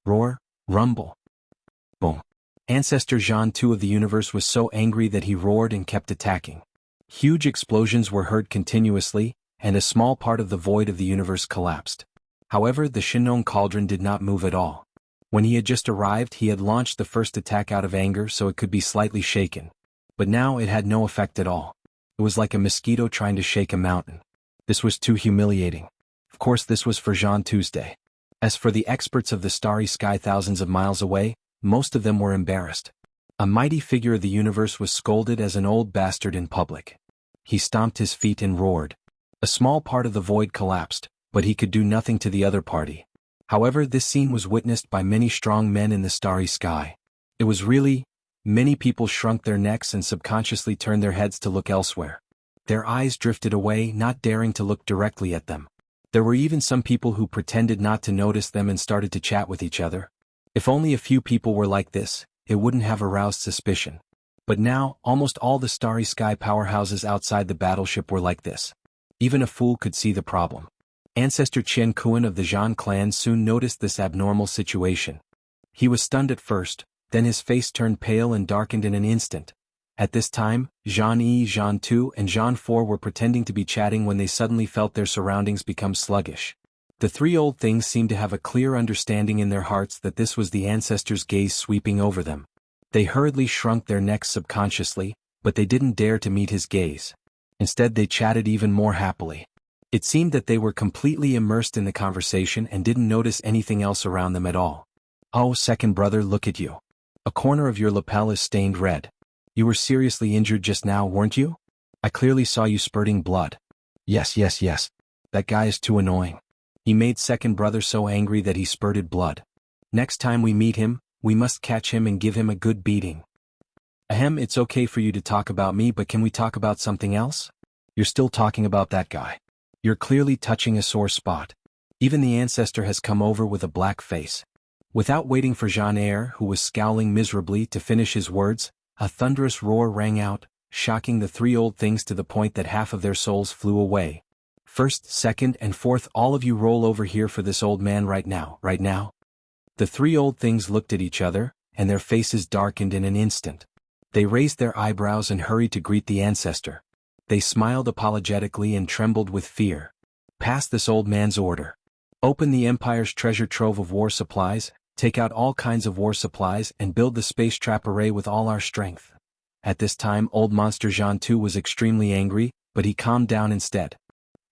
Roar, rumble. Boom. Ancestor Zhan 2 of the universe was so angry that he roared and kept attacking. Huge explosions were heard continuously, and a small part of the void of the universe collapsed. However, the Shinong cauldron did not move at all. When he had just arrived, he had launched the first attack out of anger so it could be slightly shaken. But now it had no effect at all. It was like a mosquito trying to shake a mountain. This was too humiliating. Of course, this was for Zhan Tuesday. As for the experts of the starry sky thousands of miles away, most of them were embarrassed. A mighty figure of the universe was scolded as an old bastard in public. He stomped his feet and roared. A small part of the void collapsed, but he could do nothing to the other party. However, this scene was witnessed by many strong men in the starry sky. It was really, many people shrunk their necks and subconsciously turned their heads to look elsewhere. Their eyes drifted away, not daring to look directly at them. There were even some people who pretended not to notice them and started to chat with each other. If only a few people were like this, it wouldn't have aroused suspicion. But now, almost all the starry sky powerhouses outside the battleship were like this. Even a fool could see the problem. Ancestor Chen Kuan of the Zhan clan soon noticed this abnormal situation. He was stunned at first, then his face turned pale and darkened in an instant. At this time, Zhan Yi, Zhan 2, and Zhan 4 were pretending to be chatting when they suddenly felt their surroundings become sluggish. The three old things seemed to have a clear understanding in their hearts that this was the ancestor's gaze sweeping over them. They hurriedly shrunk their necks subconsciously, but they didn't dare to meet his gaze. Instead, they chatted even more happily. It seemed that they were completely immersed in the conversation and didn't notice anything else around them at all. Oh, second brother, look at you. A corner of your lapel is stained red. You were seriously injured just now, weren't you? I clearly saw you spurting blood. Yes. That guy is too annoying. He made second brother so angry that he spurted blood. Next time we meet him, we must catch him and give him a good beating. Ahem, it's okay for you to talk about me, but can we talk about something else? You're still talking about that guy. You're clearly touching a sore spot. Even the ancestor has come over with a black face. Without waiting for Jean Eyre, who was scowling miserably, to finish his words, a thunderous roar rang out, shocking the three old things to the point that half of their souls flew away. First, second, and fourth, all of you roll over here for this old man right now. The three old things looked at each other, and their faces darkened in an instant. They raised their eyebrows and hurried to greet the ancestor. They smiled apologetically and trembled with fear. Pass this old man's order. Open the Empire's treasure trove of war supplies, take out all kinds of war supplies, and build the space trap array with all our strength. At this time, old Monster Jean too was extremely angry, but he calmed down instead.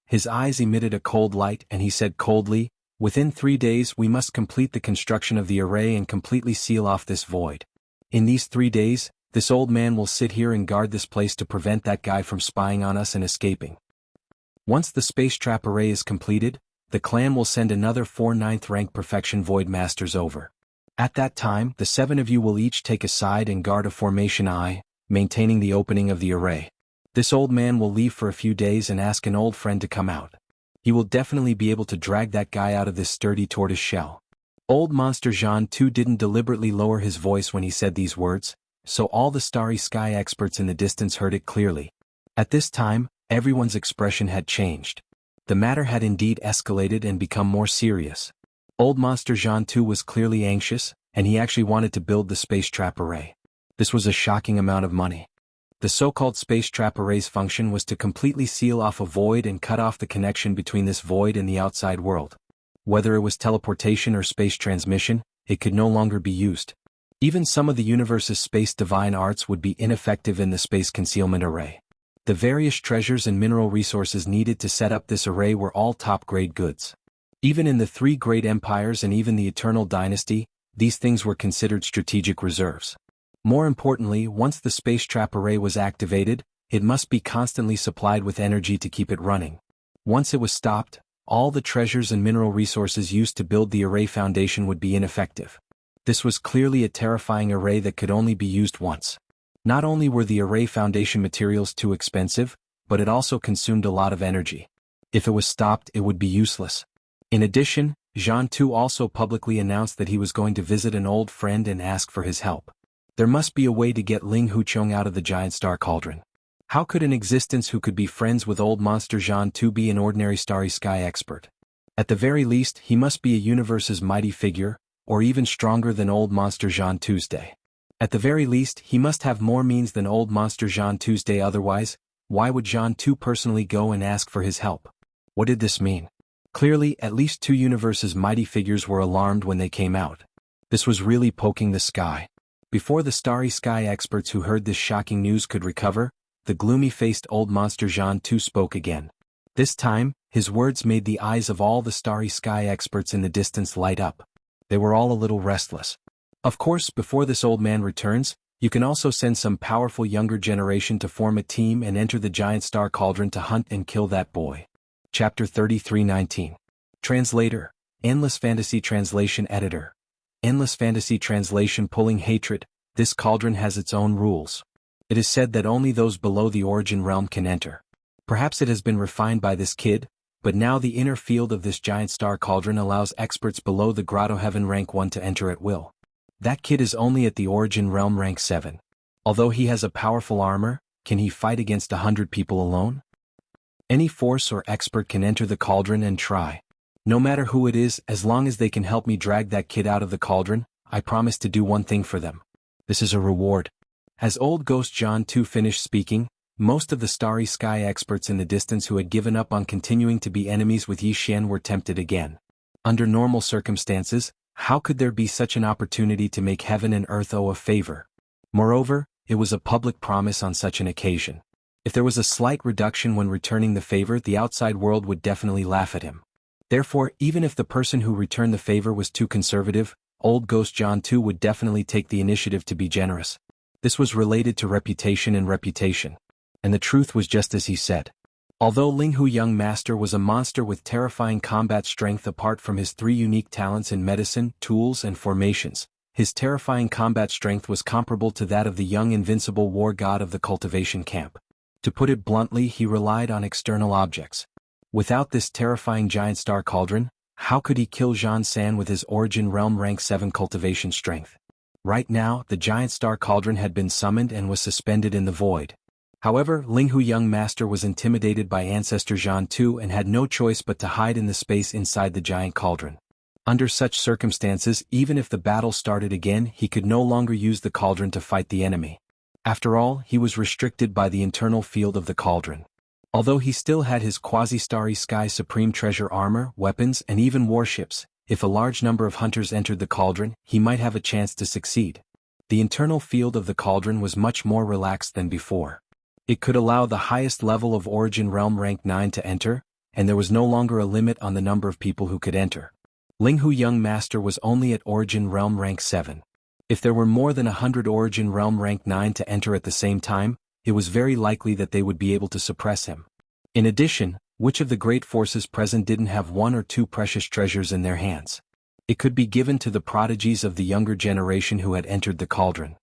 His eyes emitted a cold light and he said coldly, "Within 3 days we must complete the construction of the array and completely seal off this void. In these 3 days, this old man will sit here and guard this place to prevent that guy from spying on us and escaping. Once the space trap array is completed, the clan will send another 4 9th rank perfection void masters over. At that time, the 7 of you will each take a side and guard a formation eye, maintaining the opening of the array. This old man will leave for a few days and ask an old friend to come out. He will definitely be able to drag that guy out of this sturdy tortoise shell." Old Monster Jean too didn't deliberately lower his voice when he said these words, so all the starry sky experts in the distance heard it clearly. At this time, everyone's expression had changed. The matter had indeed escalated and become more serious. Old Monster Jean too was clearly anxious, and he actually wanted to build the space trap array. This was a shocking amount of money. The so-called space trap array's function was to completely seal off a void and cut off the connection between this void and the outside world. Whether it was teleportation or space transmission, it could no longer be used. Even some of the universe's space divine arts would be ineffective in the space concealment array. The various treasures and mineral resources needed to set up this array were all top-grade goods. Even in the 3 great empires and even the Eternal Dynasty, these things were considered strategic reserves. More importantly, once the space trap array was activated, it must be constantly supplied with energy to keep it running. Once it was stopped, all the treasures and mineral resources used to build the array foundation would be ineffective. This was clearly a terrifying array that could only be used once. Not only were the array foundation materials too expensive, but it also consumed a lot of energy. If it was stopped, it would be useless. In addition, Jean too also publicly announced that he was going to visit an old friend and ask for his help. There must be a way to get Ling Huchong out of the giant star cauldron. How could an existence who could be friends with old Monster Jean too be an ordinary starry sky expert? At the very least, he must be a universe's mighty figure, or even stronger than old Monster Jean Tuesday. At the very least, he must have more means than old Monster Jean Tuesday. Otherwise, why would Jean too personally go and ask for his help? What did this mean? Clearly, at least 2 universe's mighty figures were alarmed when they came out. This was really poking the sky. Before the starry sky experts who heard this shocking news could recover, the gloomy-faced old Monster Jean too spoke again. This time, his words made the eyes of all the starry sky experts in the distance light up. They were all a little restless. Of course, before this old man returns, you can also send some powerful younger generation to form a team and enter the giant star cauldron to hunt and kill that boy. Chapter 33:19. Translator, Endless Fantasy Translation Editor. Endless Fantasy Translation. Pulling hatred. This cauldron has its own rules. It is said that only those below the origin realm can enter. Perhaps it has been refined by this kid, but now the inner field of this giant star cauldron allows experts below the Grotto Heaven rank 1 to enter at will. That kid is only at the origin realm rank 7. Although he has a powerful armor, can he fight against 100 people alone? Any force or expert can enter the cauldron and try. No matter who it is, as long as they can help me drag that kid out of the cauldron, I promise to do one thing for them. This is a reward. As old Ghost John too finished speaking, most of the starry sky experts in the distance who had given up on continuing to be enemies with Yi Xian were tempted again. Under normal circumstances, how could there be such an opportunity to make heaven and earth owe a favor? Moreover, it was a public promise on such an occasion. If there was a slight reduction when returning the favor, the outside world would definitely laugh at him. Therefore, even if the person who returned the favor was too conservative, old Ghost John too would definitely take the initiative to be generous. This was related to reputation and reputation. And the truth was just as he said. Although Linghu Young Master was a monster with terrifying combat strength apart from his 3 unique talents in medicine, tools and formations, his terrifying combat strength was comparable to that of the young invincible war god of the cultivation camp. To put it bluntly, he relied on external objects. Without this terrifying giant star cauldron, how could he kill Zhan San with his origin realm rank 7 cultivation strength? Right now, the giant star cauldron had been summoned and was suspended in the void. However, Linghu Young Master was intimidated by Ancestor Zhan Tu and had no choice but to hide in the space inside the giant cauldron. Under such circumstances, even if the battle started again, he could no longer use the cauldron to fight the enemy. After all, he was restricted by the internal field of the cauldron. Although he still had his quasi-starry sky supreme treasure armor, weapons and even warships, if a large number of hunters entered the cauldron, he might have a chance to succeed. The internal field of the cauldron was much more relaxed than before. It could allow the highest level of origin realm rank 9 to enter, and there was no longer a limit on the number of people who could enter. Linghu Young Master was only at origin realm rank 7. If there were more than 100 origin realm rank 9 to enter at the same time, it was very likely that they would be able to suppress him. In addition, which of the great forces present didn't have 1 or 2 precious treasures in their hands? It could be given to the prodigies of the younger generation who had entered the cauldron.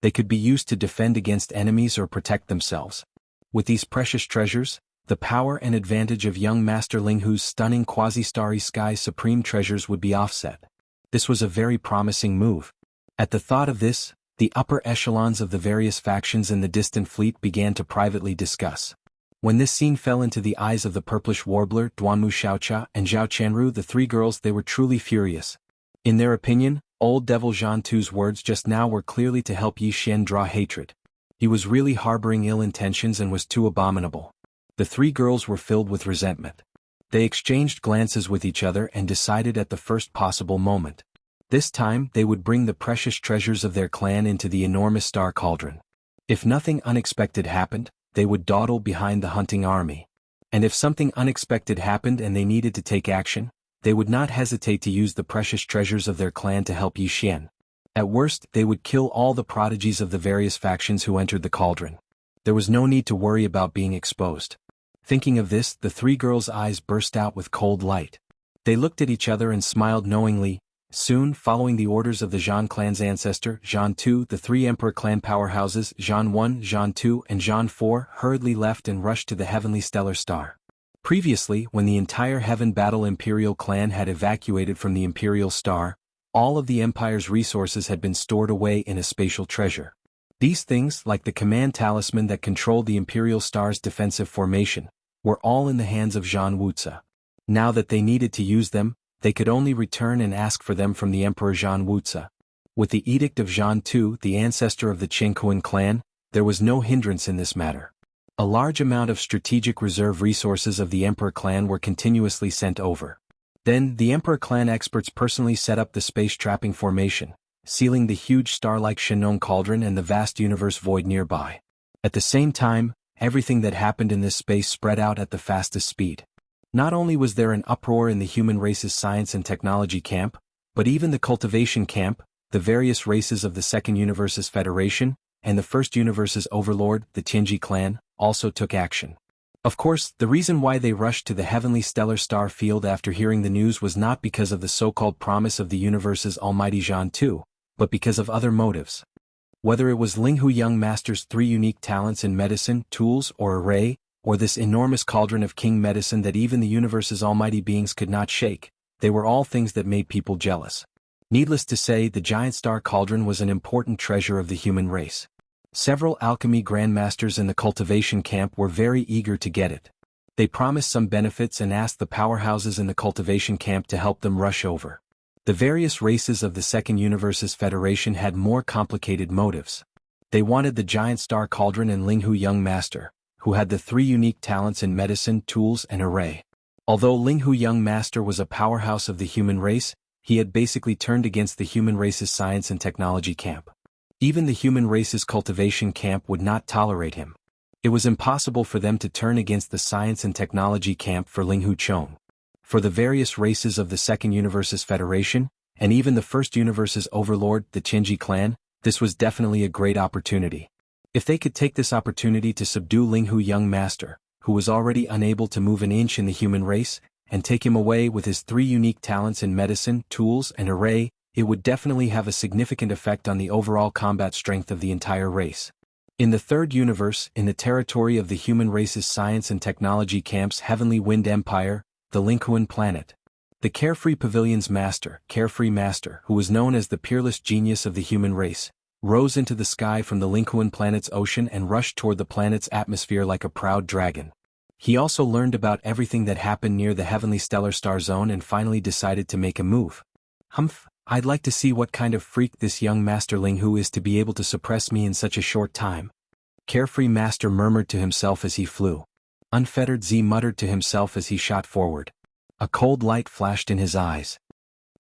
They could be used to defend against enemies or protect themselves. With these precious treasures, the power and advantage of young Master Linghu's stunning quasi-starry sky supreme treasures would be offset. This was a very promising move. At the thought of this, the upper echelons of the various factions in the distant fleet began to privately discuss. When this scene fell into the eyes of the purplish warbler, Duanmu Xiaocha and Zhao Qianru, the 3 girls, they were truly furious. In their opinion, old devil Zhan Tu's words just now were clearly to help Yi Xian draw hatred. He was really harboring ill intentions and was too abominable. The 3 girls were filled with resentment. They exchanged glances with each other and decided at the first possible moment. This time, they would bring the precious treasures of their clan into the enormous star cauldron. If nothing unexpected happened, they would dawdle behind the hunting army. And if something unexpected happened and they needed to take action, they would not hesitate to use the precious treasures of their clan to help Yi Xian. At worst, they would kill all the prodigies of the various factions who entered the cauldron. There was no need to worry about being exposed. Thinking of this, the 3 girls' eyes burst out with cold light. They looked at each other and smiled knowingly. Soon, following the orders of the Zhan clan's ancestor, Zhan Tu, the 3 emperor clan powerhouses, Zhan 1, Zhan 2, and Zhan 4, hurriedly left and rushed to the heavenly stellar star. Previously, when the entire Heaven Battle Imperial clan had evacuated from the Imperial Star, all of the Empire's resources had been stored away in a spatial treasure. These things, like the command talisman that controlled the Imperial Star's defensive formation, were all in the hands of Zhan Wuxia. Now that they needed to use them, they could only return and ask for them from the Emperor Zhan Wuxia. With the edict of Zhan Tu, the ancestor of the Qingkuan clan, there was no hindrance in this matter. A large amount of strategic reserve resources of the Emperor clan were continuously sent over. Then, the Emperor clan experts personally set up the space trapping formation, sealing the huge star-like Shenong cauldron and the vast universe void nearby. At the same time, everything that happened in this space spread out at the fastest speed. Not only was there an uproar in the human race's science and technology camp, but even the cultivation camp, the various races of the Second Universe's Federation, and the First Universe's overlord, the Tianji clan, also took action. Of course, the reason why they rushed to the heavenly stellar star field after hearing the news was not because of the so-called promise of the universe's almighty Zhan Tu, but because of other motives. Whether it was Linghu Young Master's 3 unique talents in medicine, tools, or array, or this enormous cauldron of king medicine that even the universe's almighty beings could not shake, they were all things that made people jealous. Needless to say, the giant star cauldron was an important treasure of the human race. Several alchemy grandmasters in the cultivation camp were very eager to get it. They promised some benefits and asked the powerhouses in the cultivation camp to help them rush over. The various races of the Second Universe's Federation had more complicated motives. They wanted the giant star cauldron and Linghu Young Master, who had the 3 unique talents in medicine, tools, and array. Although Linghu Young Master was a powerhouse of the human race, he had basically turned against the human race's science and technology camp. Even the human race's cultivation camp would not tolerate him. It was impossible for them to turn against the science and technology camp for Linghu Chong. For the various races of the Second Universe's Federation, and even the First Universe's overlord, the Tianji clan, this was definitely a great opportunity. If they could take this opportunity to subdue Linghu Young Master, who was already unable to move an inch in the human race, and take him away with his 3 unique talents in medicine, tools, and array, it would definitely have a significant effect on the overall combat strength of the entire race. In the third universe, in the territory of the human race's science and technology camp's Heavenly Wind Empire, the Linghuan planet, the Carefree Pavilion's master, Carefree Master, who was known as the peerless genius of the human race, rose into the sky from the Linghuan planet's ocean and rushed toward the planet's atmosphere like a proud dragon. He also learned about everything that happened near the heavenly stellar star zone and finally decided to make a move. Humph, I'd like to see what kind of freak this young Master Linghu is to be able to suppress me in such a short time. Carefree Master murmured to himself as he flew. Unfettered Z muttered to himself as he shot forward. A cold light flashed in his eyes.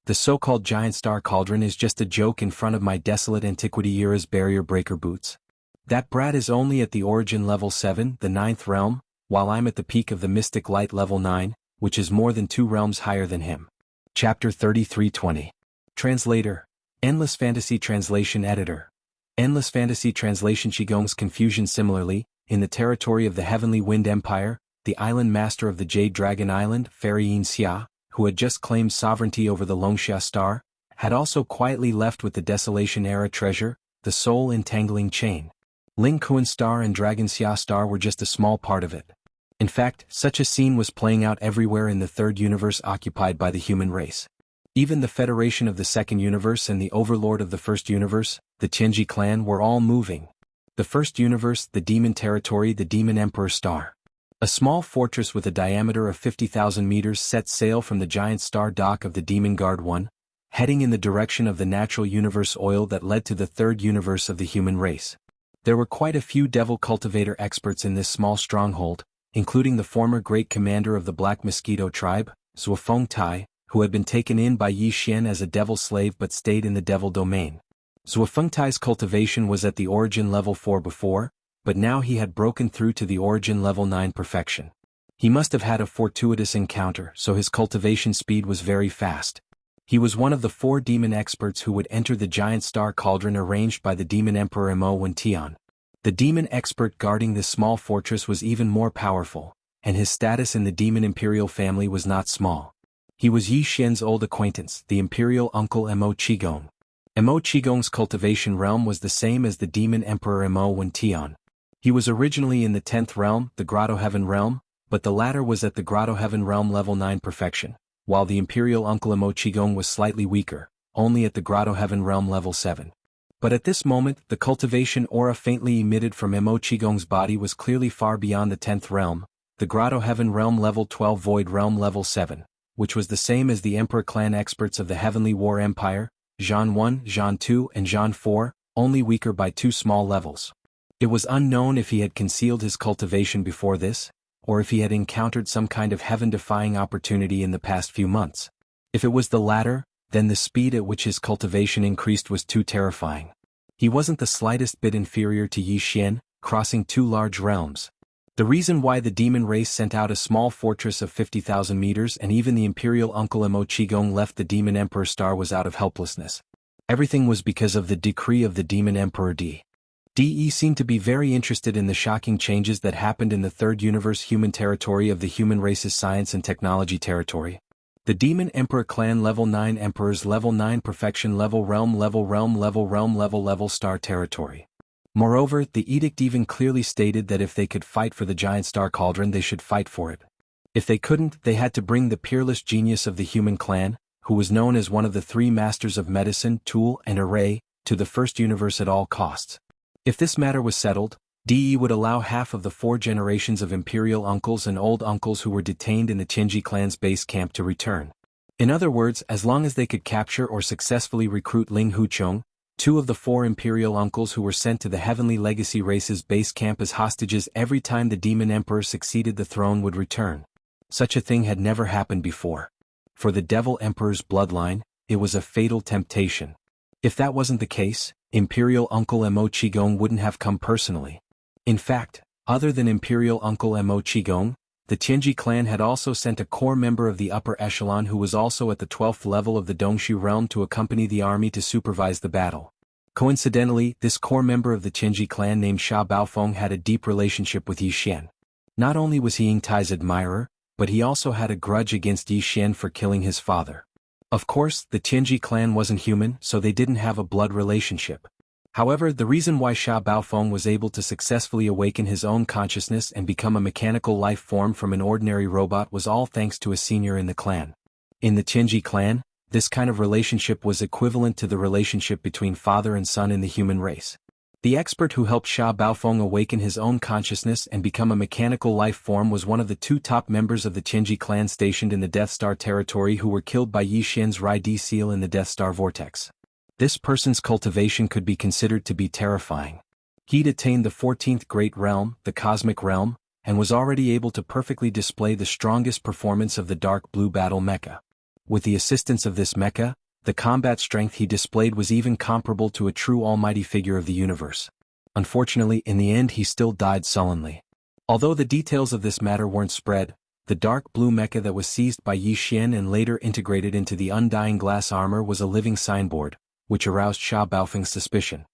The so-called giant star cauldron is just a joke in front of my desolate antiquity era's barrier breaker boots. That brat is only at the origin level 7, the 9th realm, while I'm at the peak of the mystic light level 9, which is more than 2 realms higher than him. Chapter 3320. Translator. Endless Fantasy Translation Editor. Endless Fantasy Translation Qigong's confusion. Similarly, in the territory of the Heavenly Wind Empire, the island master of the Jade Dragon Island, Fairy Yin Xia, who had just claimed sovereignty over the Longxia star, had also quietly left with the Desolation Era treasure, the soul entangling chain. Ling Kuan star and Dragon Xia star were just a small part of it. In fact, such a scene was playing out everywhere in the third universe occupied by the human race. Even the Federation of the second universe and the Overlord of the first universe, the Tianji clan, were all moving. The first universe, the Demon Territory, the Demon Emperor star. A small fortress with a diameter of 50,000 meters set sail from the giant star dock of the Demon Guard 1, heading in the direction of the natural universe oil that led to the third universe of the human race. There were quite a few devil cultivator experts in this small stronghold, including the former great commander of the Black Mosquito tribe, Zuofeng Tai, who had been taken in by Yi Xian as a devil slave but stayed in the devil domain. Zuofeng Tai's cultivation was at the origin level 4 before, but now he had broken through to the origin level 9 perfection. He must have had a fortuitous encounter, so his cultivation speed was very fast. He was one of the 4 demon experts who would enter the giant star cauldron arranged by the demon emperor Mo Wentian. The demon expert guarding this small fortress was even more powerful, and his status in the demon imperial family was not small. He was Yi Xian's old acquaintance, the imperial uncle Mo Qigong. Mo Qigong's cultivation realm was the same as the demon emperor Mo Wentian. He was originally in the 10th realm, the Grotto Heaven realm, but the latter was at the Grotto Heaven realm level 9 perfection, while the imperial uncle Mo Qigong was slightly weaker, only at the Grotto Heaven realm level 7. But at this moment, the cultivation aura faintly emitted from Mo Qigong's body was clearly far beyond the 10th realm, the Grotto Heaven realm level 12 void realm level 7, which was the same as the Emperor clan experts of the Heavenly War Empire, Zhan 1, Zhan 2 and Zhan 4, only weaker by 2 small levels. It was unknown if he had concealed his cultivation before this, or if he had encountered some kind of heaven-defying opportunity in the past few months. If it was the latter, then the speed at which his cultivation increased was too terrifying. He wasn't the slightest bit inferior to Yi Xian, crossing 2 large realms. The reason why the demon race sent out a small fortress of 50,000 meters and even the imperial uncle Mo Qigong left the demon emperor star was out of helplessness. Everything was because of the decree of the demon emperor DE seemed to be very interested in the shocking changes that happened in the third universe human territory of the human race's science and technology territory. The Demon Emperor clan level 9 emperors level 9 perfection level star territory. Moreover, the edict even clearly stated that if they could fight for the giant star cauldron they should fight for it. If they couldn't, they had to bring the peerless genius of the human clan, who was known as one of the 3 masters of medicine, tool, and array, to the first universe at all costs. If this matter was settled, DE would allow half of the 4 generations of imperial uncles and old uncles who were detained in the Tianji clan's base camp to return. In other words, as long as they could capture or successfully recruit Ling Huchong, 2 of the 4 imperial uncles who were sent to the Heavenly Legacy race's base camp as hostages every time the Demon Emperor succeeded the throne would return. Such a thing had never happened before. For the Devil Emperor's bloodline, it was a fatal temptation. If that wasn't the case, Imperial Uncle Mo Qigong wouldn't have come personally. In fact, other than Imperial Uncle Mo Qigong, the Tianji clan had also sent a core member of the upper echelon who was also at the 12th level of the Dongshu realm to accompany the army to supervise the battle. Coincidentally, this core member of the Tianji clan named Sha Baofeng had a deep relationship with Yi Xian. Not only was he Ying Tai's admirer, but he also had a grudge against Yi Xian for killing his father. Of course, the Tianji clan wasn't human, so they didn't have a blood relationship. However, the reason why Sha Baofeng was able to successfully awaken his own consciousness and become a mechanical life form from an ordinary robot was all thanks to a senior in the clan. In the Tianji clan, this kind of relationship was equivalent to the relationship between father and son in the human race. The expert who helped Sha Baofeng awaken his own consciousness and become a mechanical life form was one of the two top members of the Tianji clan stationed in the Death Star territory who were killed by Yi Xian's Rai-D seal in the Death Star vortex. This person's cultivation could be considered to be terrifying. He'd attained the 14th Great Realm, the Cosmic Realm, and was already able to perfectly display the strongest performance of the Dark Blue Battle Mecha. With the assistance of this mecha, the combat strength he displayed was even comparable to a true almighty figure of the universe. Unfortunately, in the end he still died sullenly. Although the details of this matter weren't spread, the dark blue mecha that was seized by Yi Xian and later integrated into the undying glass armor was a living signboard, which aroused Sha Baofeng's suspicion.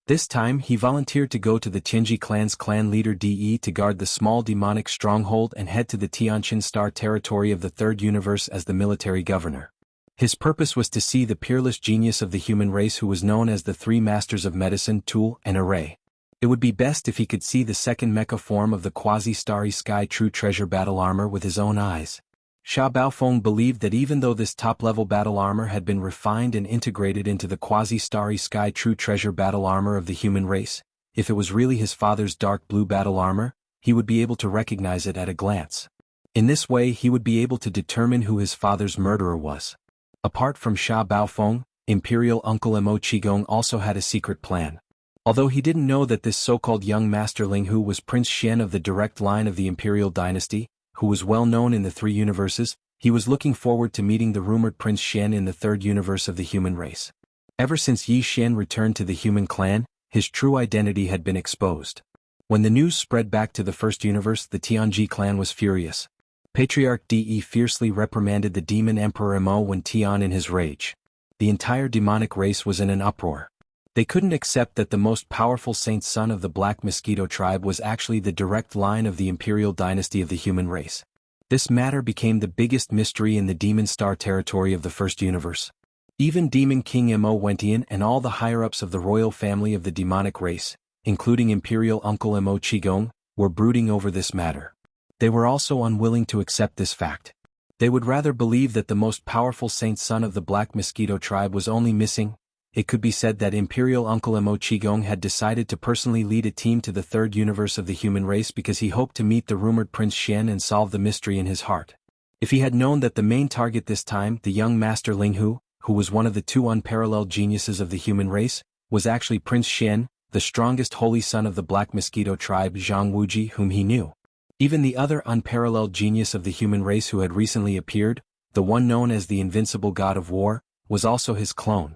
This time he volunteered to go to the Tianji clan's clan leader De to guard the small demonic stronghold and head to the Tianqin Star territory of the Third Universe as the military governor. His purpose was to see the peerless genius of the human race who was known as the Three Masters of Medicine, Tool, and Array. It would be best if he could see the second mecha form of the quasi-starry sky true treasure battle armor with his own eyes. Sha Baofeng believed that even though this top-level battle armor had been refined and integrated into the quasi-starry sky true treasure battle armor of the human race, if it was really his father's dark blue battle armor, he would be able to recognize it at a glance. In this way he would be able to determine who his father's murderer was. Apart from Sha Baofeng, Imperial Uncle Mo Qigong also had a secret plan. Although he didn't know that this so-called young master Linghu was Prince Xian of the direct line of the Imperial dynasty, who was well known in the three universes, he was looking forward to meeting the rumored Prince Xian in the third universe of the human race. Ever since Yi Xian returned to the human clan, his true identity had been exposed. When the news spread back to the first universe, the Tianji clan was furious. Patriarch De fiercely reprimanded the demon Emperor Mo when Tian in his rage. The entire demonic race was in an uproar. They couldn't accept that the most powerful saint's son of the Black Mosquito tribe was actually the direct line of the imperial dynasty of the human race. This matter became the biggest mystery in the Demon Star territory of the first universe. Even Demon King Mo Wentian and all the higher-ups of the royal family of the demonic race, including Imperial Uncle Mo Qigong, were brooding over this matter. They were also unwilling to accept this fact. They would rather believe that the most powerful saint's son of the Black Mosquito tribe was only missing. It could be said that Imperial Uncle Mo Qigong had decided to personally lead a team to the third universe of the human race because he hoped to meet the rumored Prince Xian and solve the mystery in his heart. If he had known that the main target this time, the young master Linghu, who was one of the two unparalleled geniuses of the human race, was actually Prince Xian, the strongest holy son of the Black Mosquito tribe Jianghu, whom he knew. Even the other unparalleled genius of the human race who had recently appeared, the one known as the Invincible God of War, was also his clone.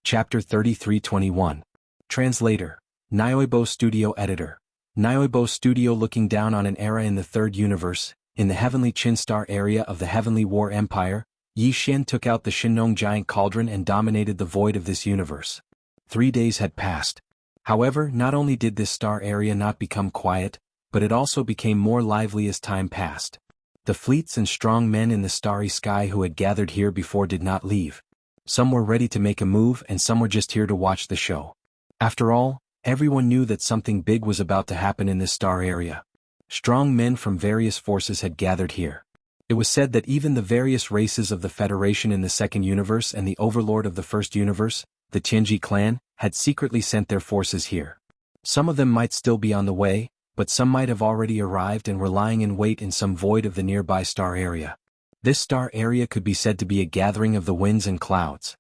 Chapter 3321. Translator. Nyoibo Studio Editor. Nyoibo Studio. Looking down on an era in the third universe, in the heavenly Qin Star area of the Heavenly War Empire, Yi Xian took out the Shinnong giant cauldron and dominated the void of this universe. 3 days had passed. However, not only did this star area not become quiet, but it also became more lively as time passed. The fleets and strong men in the starry sky who had gathered here before did not leave. Some were ready to make a move and some were just here to watch the show. After all, everyone knew that something big was about to happen in this star area. Strong men from various forces had gathered here. It was said that even the various races of the Federation in the second universe and the overlord of the first universe, the Tianji clan, had secretly sent their forces here. Some of them might still be on the way, but some might have already arrived and were lying in wait in some void of the nearby star area. This star area could be said to be a gathering of the winds and clouds.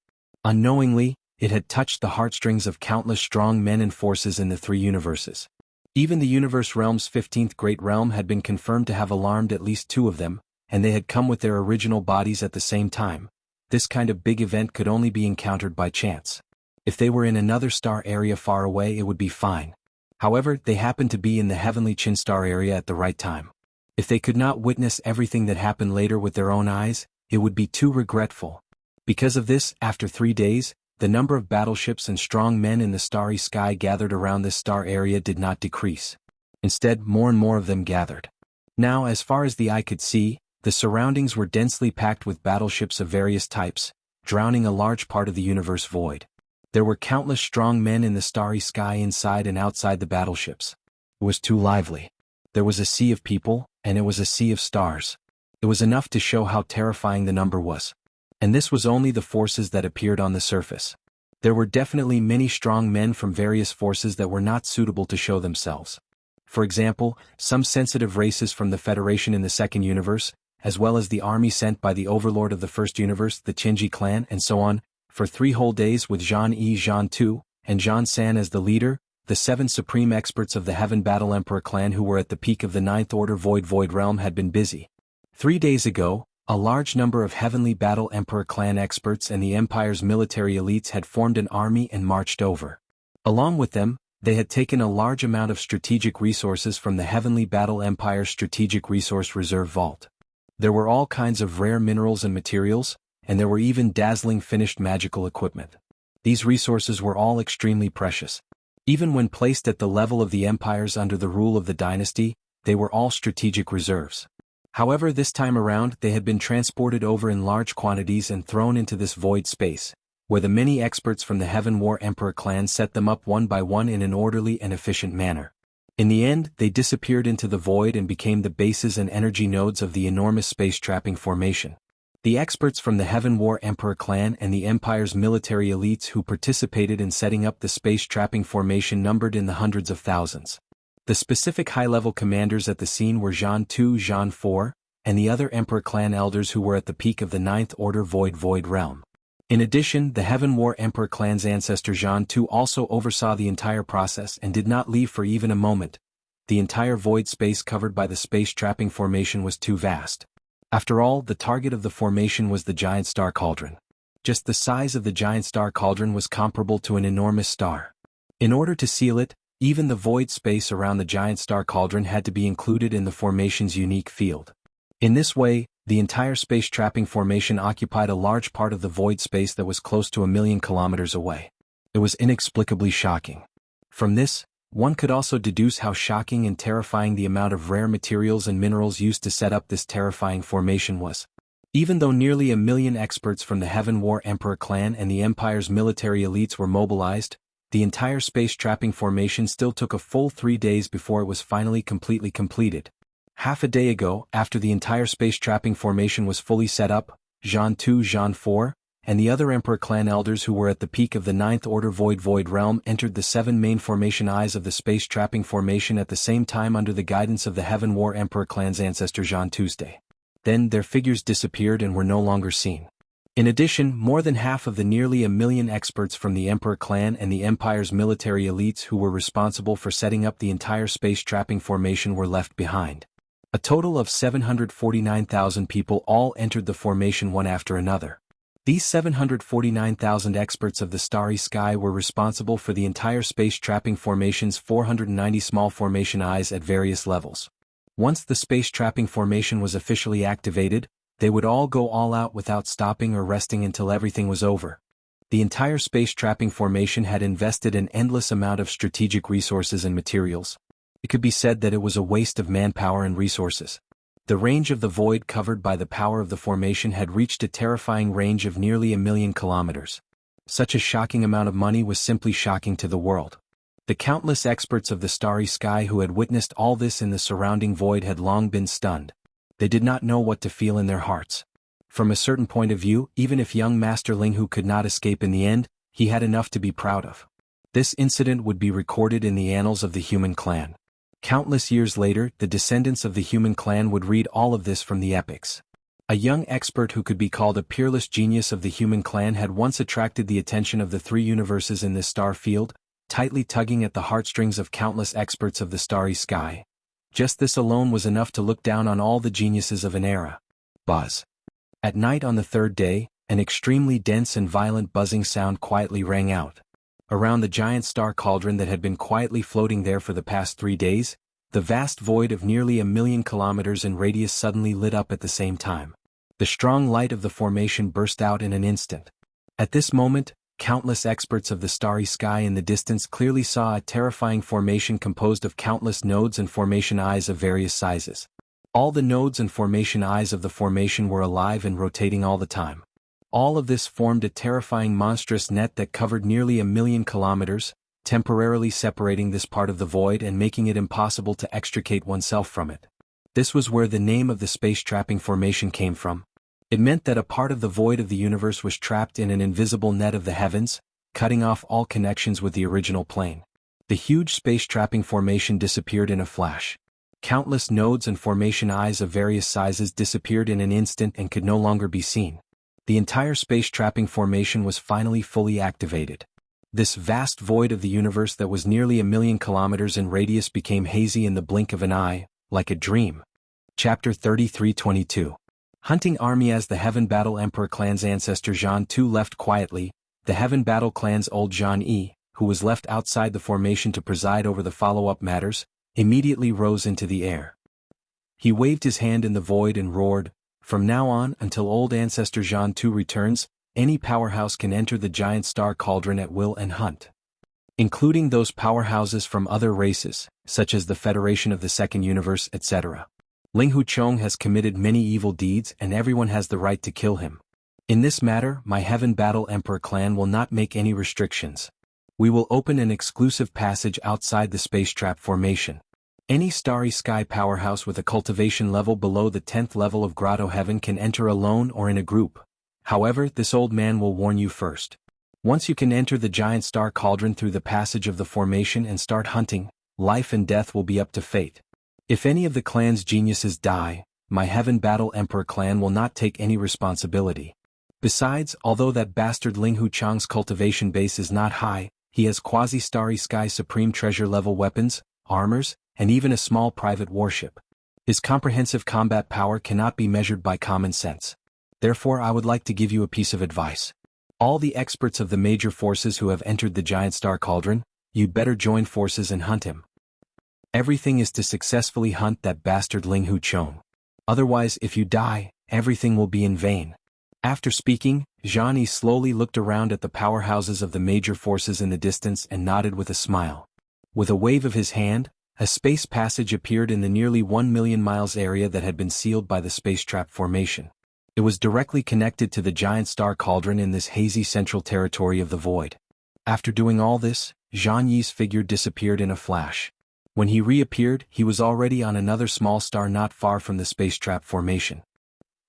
Unknowingly, it had touched the heartstrings of countless strong men and forces in the three universes. Even the universe realm's 15th great realm had been confirmed to have alarmed at least 2 of them, and they had come with their original bodies at the same time. This kind of big event could only be encountered by chance. If they were in another star area far away, it would be fine. However, they happened to be in the heavenly Qin Star area at the right time. If they could not witness everything that happened later with their own eyes, it would be too regretful. Because of this, after 3 days, the number of battleships and strong men in the starry sky gathered around this star area did not decrease. Instead, more and more of them gathered. Now, as far as the eye could see, the surroundings were densely packed with battleships of various types, drowning a large part of the universe void. There were countless strong men in the starry sky inside and outside the battleships. It was too lively. There was a sea of people, and it was a sea of stars. It was enough to show how terrifying the number was. And this was only the forces that appeared on the surface. There were definitely many strong men from various forces that were not suitable to show themselves. For example, some sensitive races from the Federation in the Second Universe, as well as the army sent by the Overlord of the First Universe, the Qinji clan, and so on, for 3 whole days with Zhan 2, and Zhan San as the leader, the 7 supreme experts of the Heaven Battle Emperor clan who were at the peak of the Ninth Order Void Realm had been busy. 3 days ago, a large number of Heavenly Battle Emperor clan experts and the Empire's military elites had formed an army and marched over. Along with them, they had taken a large amount of strategic resources from the Heavenly Battle Empire's Strategic Resource Reserve Vault. There were all kinds of rare minerals and materials, and there were even dazzling finished magical equipment. These resources were all extremely precious. Even when placed at the level of the empires under the rule of the dynasty, they were all strategic reserves. However, this time around they had been transported over in large quantities and thrown into this void space, where the many experts from the Heaven War Emperor clan set them up one by one in an orderly and efficient manner. In the end, they disappeared into the void and became the bases and energy nodes of the enormous space-trapping formation. The experts from the Heaven War Emperor clan and the Empire's military elites who participated in setting up the space-trapping formation numbered in the hundreds of thousands. The specific high-level commanders at the scene were Zhan 2, Zhan 4, and the other Emperor clan elders who were at the peak of the Ninth Order Void Realm. In addition, the Heaven War Emperor clan's ancestor Zhan 2 also oversaw the entire process and did not leave for even a moment. The entire void space covered by the space-trapping formation was too vast. After all, the target of the formation was the giant star cauldron. Just the size of the giant star cauldron was comparable to an enormous star. In order to seal it, even the void space around the giant star cauldron had to be included in the formation's unique field. In this way, the entire space-trapping formation occupied a large part of the void space that was close to 1,000,000 kilometers away. It was inexplicably shocking. From this, one could also deduce how shocking and terrifying the amount of rare materials and minerals used to set up this terrifying formation was. Even though nearly 1,000,000 experts from the Heaven War Emperor clan and the Empire's military elites were mobilized, the entire space-trapping formation still took a full 3 days before it was finally completely completed. Half a day ago, after the entire space-trapping formation was fully set up, Zhan 2, Zhan 4, and the other Emperor clan elders who were at the peak of the Ninth Order Void Realm entered the 7 main formation eyes of the space-trapping formation at the same time under the guidance of the Heaven War Emperor clan's ancestor Zhan Tuesday. Then their figures disappeared and were no longer seen. In addition, more than half of the nearly 1,000,000 experts from the Emperor clan and the Empire's military elites who were responsible for setting up the entire space-trapping formation were left behind. A total of 749,000 people all entered the formation one after another. These 749,000 experts of the starry sky were responsible for the entire space-trapping formation's 490 small formation eyes at various levels. Once the space-trapping formation was officially activated, they would all go all out without stopping or resting until everything was over. The entire space-trapping formation had invested an endless amount of strategic resources and materials. It could be said that it was a waste of manpower and resources. The range of the void covered by the power of the formation had reached a terrifying range of nearly 1,000,000 kilometers. Such a shocking amount of money was simply shocking to the world. The countless experts of the starry sky who had witnessed all this in the surrounding void had long been stunned. They did not know what to feel in their hearts. From a certain point of view, even if young Master Linghu could not escape in the end, he had enough to be proud of. This incident would be recorded in the annals of the human clan. Countless years later, the descendants of the human clan would read all of this from the epics. A young expert who could be called a peerless genius of the human clan had once attracted the attention of the 3 universes in this star field, tightly tugging at the heartstrings of countless experts of the starry sky. Just this alone was enough to look down on all the geniuses of an era. Buzz. At night on the 3rd day, an extremely dense and violent buzzing sound quietly rang out. Around the giant star cauldron that had been quietly floating there for the past 3 days, the vast void of nearly 1,000,000 kilometers in radius suddenly lit up at the same time. The strong light of the formation burst out in an instant. At this moment, Countless experts of the starry sky in the distance clearly saw a terrifying formation composed of countless nodes and formation eyes of various sizes. All the nodes and formation eyes of the formation were alive and rotating all the time. All of this formed a terrifying monstrous net that covered nearly 1,000,000 kilometers, temporarily separating this part of the void and making it impossible to extricate oneself from it. This was where the name of the space-trapping formation came from. It meant that a part of the void of the universe was trapped in an invisible net of the heavens, cutting off all connections with the original plane. The huge space-trapping formation disappeared in a flash. Countless nodes and formation eyes of various sizes disappeared in an instant and could no longer be seen. The entire space-trapping formation was finally fully activated. This vast void of the universe that was nearly 1,000,000 kilometers in radius became hazy in the blink of an eye, like a dream. Chapter 33:22. Hunting Army. As the Heaven Battle Emperor clan's ancestor Jianghu left quietly, the Heaven Battle clan's old Jianghu, who was left outside the formation to preside over the follow-up matters, immediately rose into the air. He waved his hand in the void and roared, "From now on until old ancestor Jianghu returns, any powerhouse can enter the giant star cauldron at will and hunt. Including those powerhouses from other races, such as the Federation of the Second Universe, etc. Ling Huchong has committed many evil deeds and everyone has the right to kill him. In this matter, my Heaven Battle Emperor clan will not make any restrictions. We will open an exclusive passage outside the space trap formation. Any starry sky powerhouse with a cultivation level below the 10th level of Grotto Heaven can enter alone or in a group. However, this old man will warn you first. Once you can enter the giant star cauldron through the passage of the formation and start hunting, life and death will be up to fate. If any of the clan's geniuses die, my Heaven Battle Emperor clan will not take any responsibility. Besides, although that bastard Ling Huchong's cultivation base is not high, he has quasi-starry sky supreme treasure level weapons, armors, and even a small private warship. His comprehensive combat power cannot be measured by common sense. Therefore, I would like to give you a piece of advice. All the experts of the major forces who have entered the giant star cauldron, you'd better join forces and hunt him. Everything is to successfully hunt that bastard Ling Huchong. Otherwise, if you die, everything will be in vain." After speaking, Zhang Yi slowly looked around at the powerhouses of the major forces in the distance and nodded with a smile. With a wave of his hand, a space passage appeared in the nearly 1,000,000 miles area that had been sealed by the space trap formation. It was directly connected to the giant star cauldron in this hazy central territory of the void. After doing all this, Zhang Yi's figure disappeared in a flash. When he reappeared, he was already on another small star not far from the space trap formation.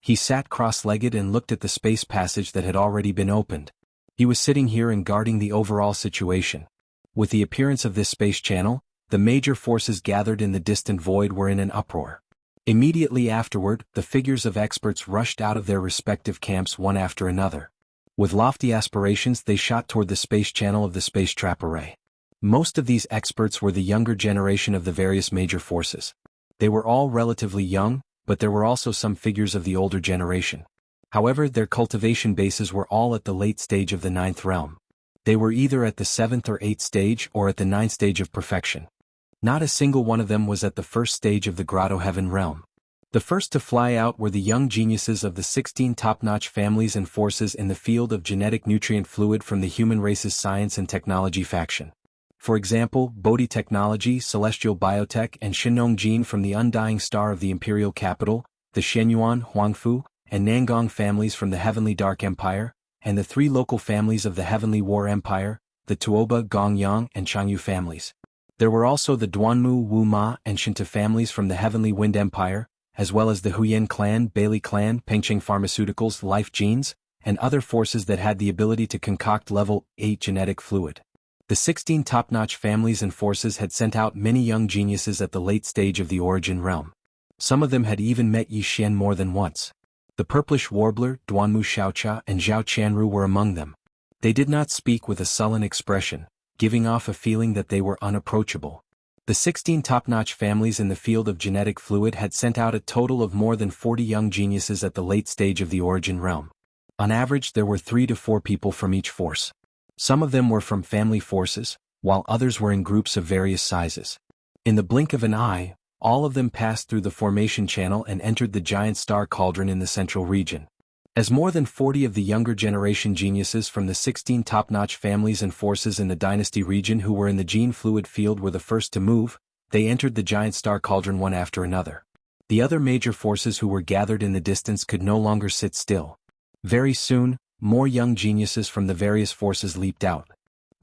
He sat cross-legged and looked at the space passage that had already been opened. He was sitting here and guarding the overall situation. With the appearance of this space channel, the major forces gathered in the distant void were in an uproar. Immediately afterward, the figures of experts rushed out of their respective camps one after another. With lofty aspirations, they shot toward the space channel of the space trap array. Most of these experts were the younger generation of the various major forces. They were all relatively young, but there were also some figures of the older generation. However, their cultivation bases were all at the late stage of the 9th realm. They were either at the 7th or 8th stage or at the 9th stage of perfection. Not a single one of them was at the first stage of the Grotto Heaven realm. The first to fly out were the young geniuses of the 16 top-notch families and forces in the field of genetic nutrient fluid from the human race's science and technology faction. For example, Bodhi Technology, Celestial Biotech and Shinong Jin from the Undying Star of the Imperial Capital, the Shenyuan, Huangfu, and Nangong families from the Heavenly Dark Empire, and the 3 local families of the Heavenly War Empire, the Tuoba, Gongyang and Changyu families. There were also the Duanmu, Wu Ma and Shinta families from the Heavenly Wind Empire, as well as the Huyen clan, Bailey clan, Pengcheng Pharmaceuticals, Life Genes, and other forces that had the ability to concoct level 8 genetic fluid. The 16 top-notch families and forces had sent out many young geniuses at the late stage of the origin realm. Some of them had even met Yi Xian more than once. The Purplish Warbler, Duanmu Xiaocha and Zhao Qianru were among them. They did not speak with a sullen expression, giving off a feeling that they were unapproachable. The 16 top-notch families in the field of genetic fluid had sent out a total of more than 40 young geniuses at the late stage of the origin realm. On average, there were 3 to 4 people from each force. Some of them were from family forces, while others were in groups of various sizes. In the blink of an eye, all of them passed through the formation channel and entered the giant star cauldron in the central region. As more than 40 of the younger generation geniuses from the 16 top-notch families and forces in the dynasty region who were in the gene fluid field were the first to move, they entered the giant star cauldron one after another. The other major forces who were gathered in the distance could no longer sit still. Very soon, more young geniuses from the various forces leaped out.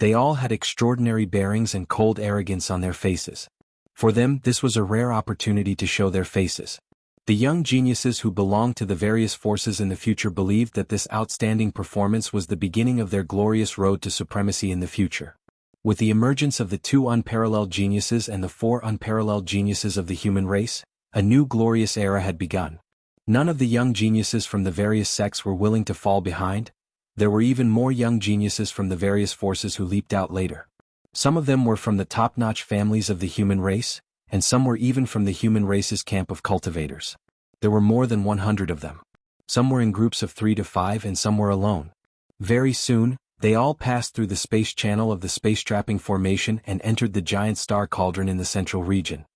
They all had extraordinary bearings and cold arrogance on their faces. For them, this was a rare opportunity to show their faces. The young geniuses who belonged to the various forces in the future believed that this outstanding performance was the beginning of their glorious road to supremacy in the future. With the emergence of the 2 unparalleled geniuses and the 4 unparalleled geniuses of the human race, a new glorious era had begun. None of the young geniuses from the various sects were willing to fall behind. There were even more young geniuses from the various forces who leaped out later. Some of them were from the top-notch families of the human race, and some were even from the human race's camp of cultivators. There were more than 100 of them. Some were in groups of 3 to 5 and some were alone. Very soon, they all passed through the space channel of the space-trapping formation and entered the giant star cauldron in the central region.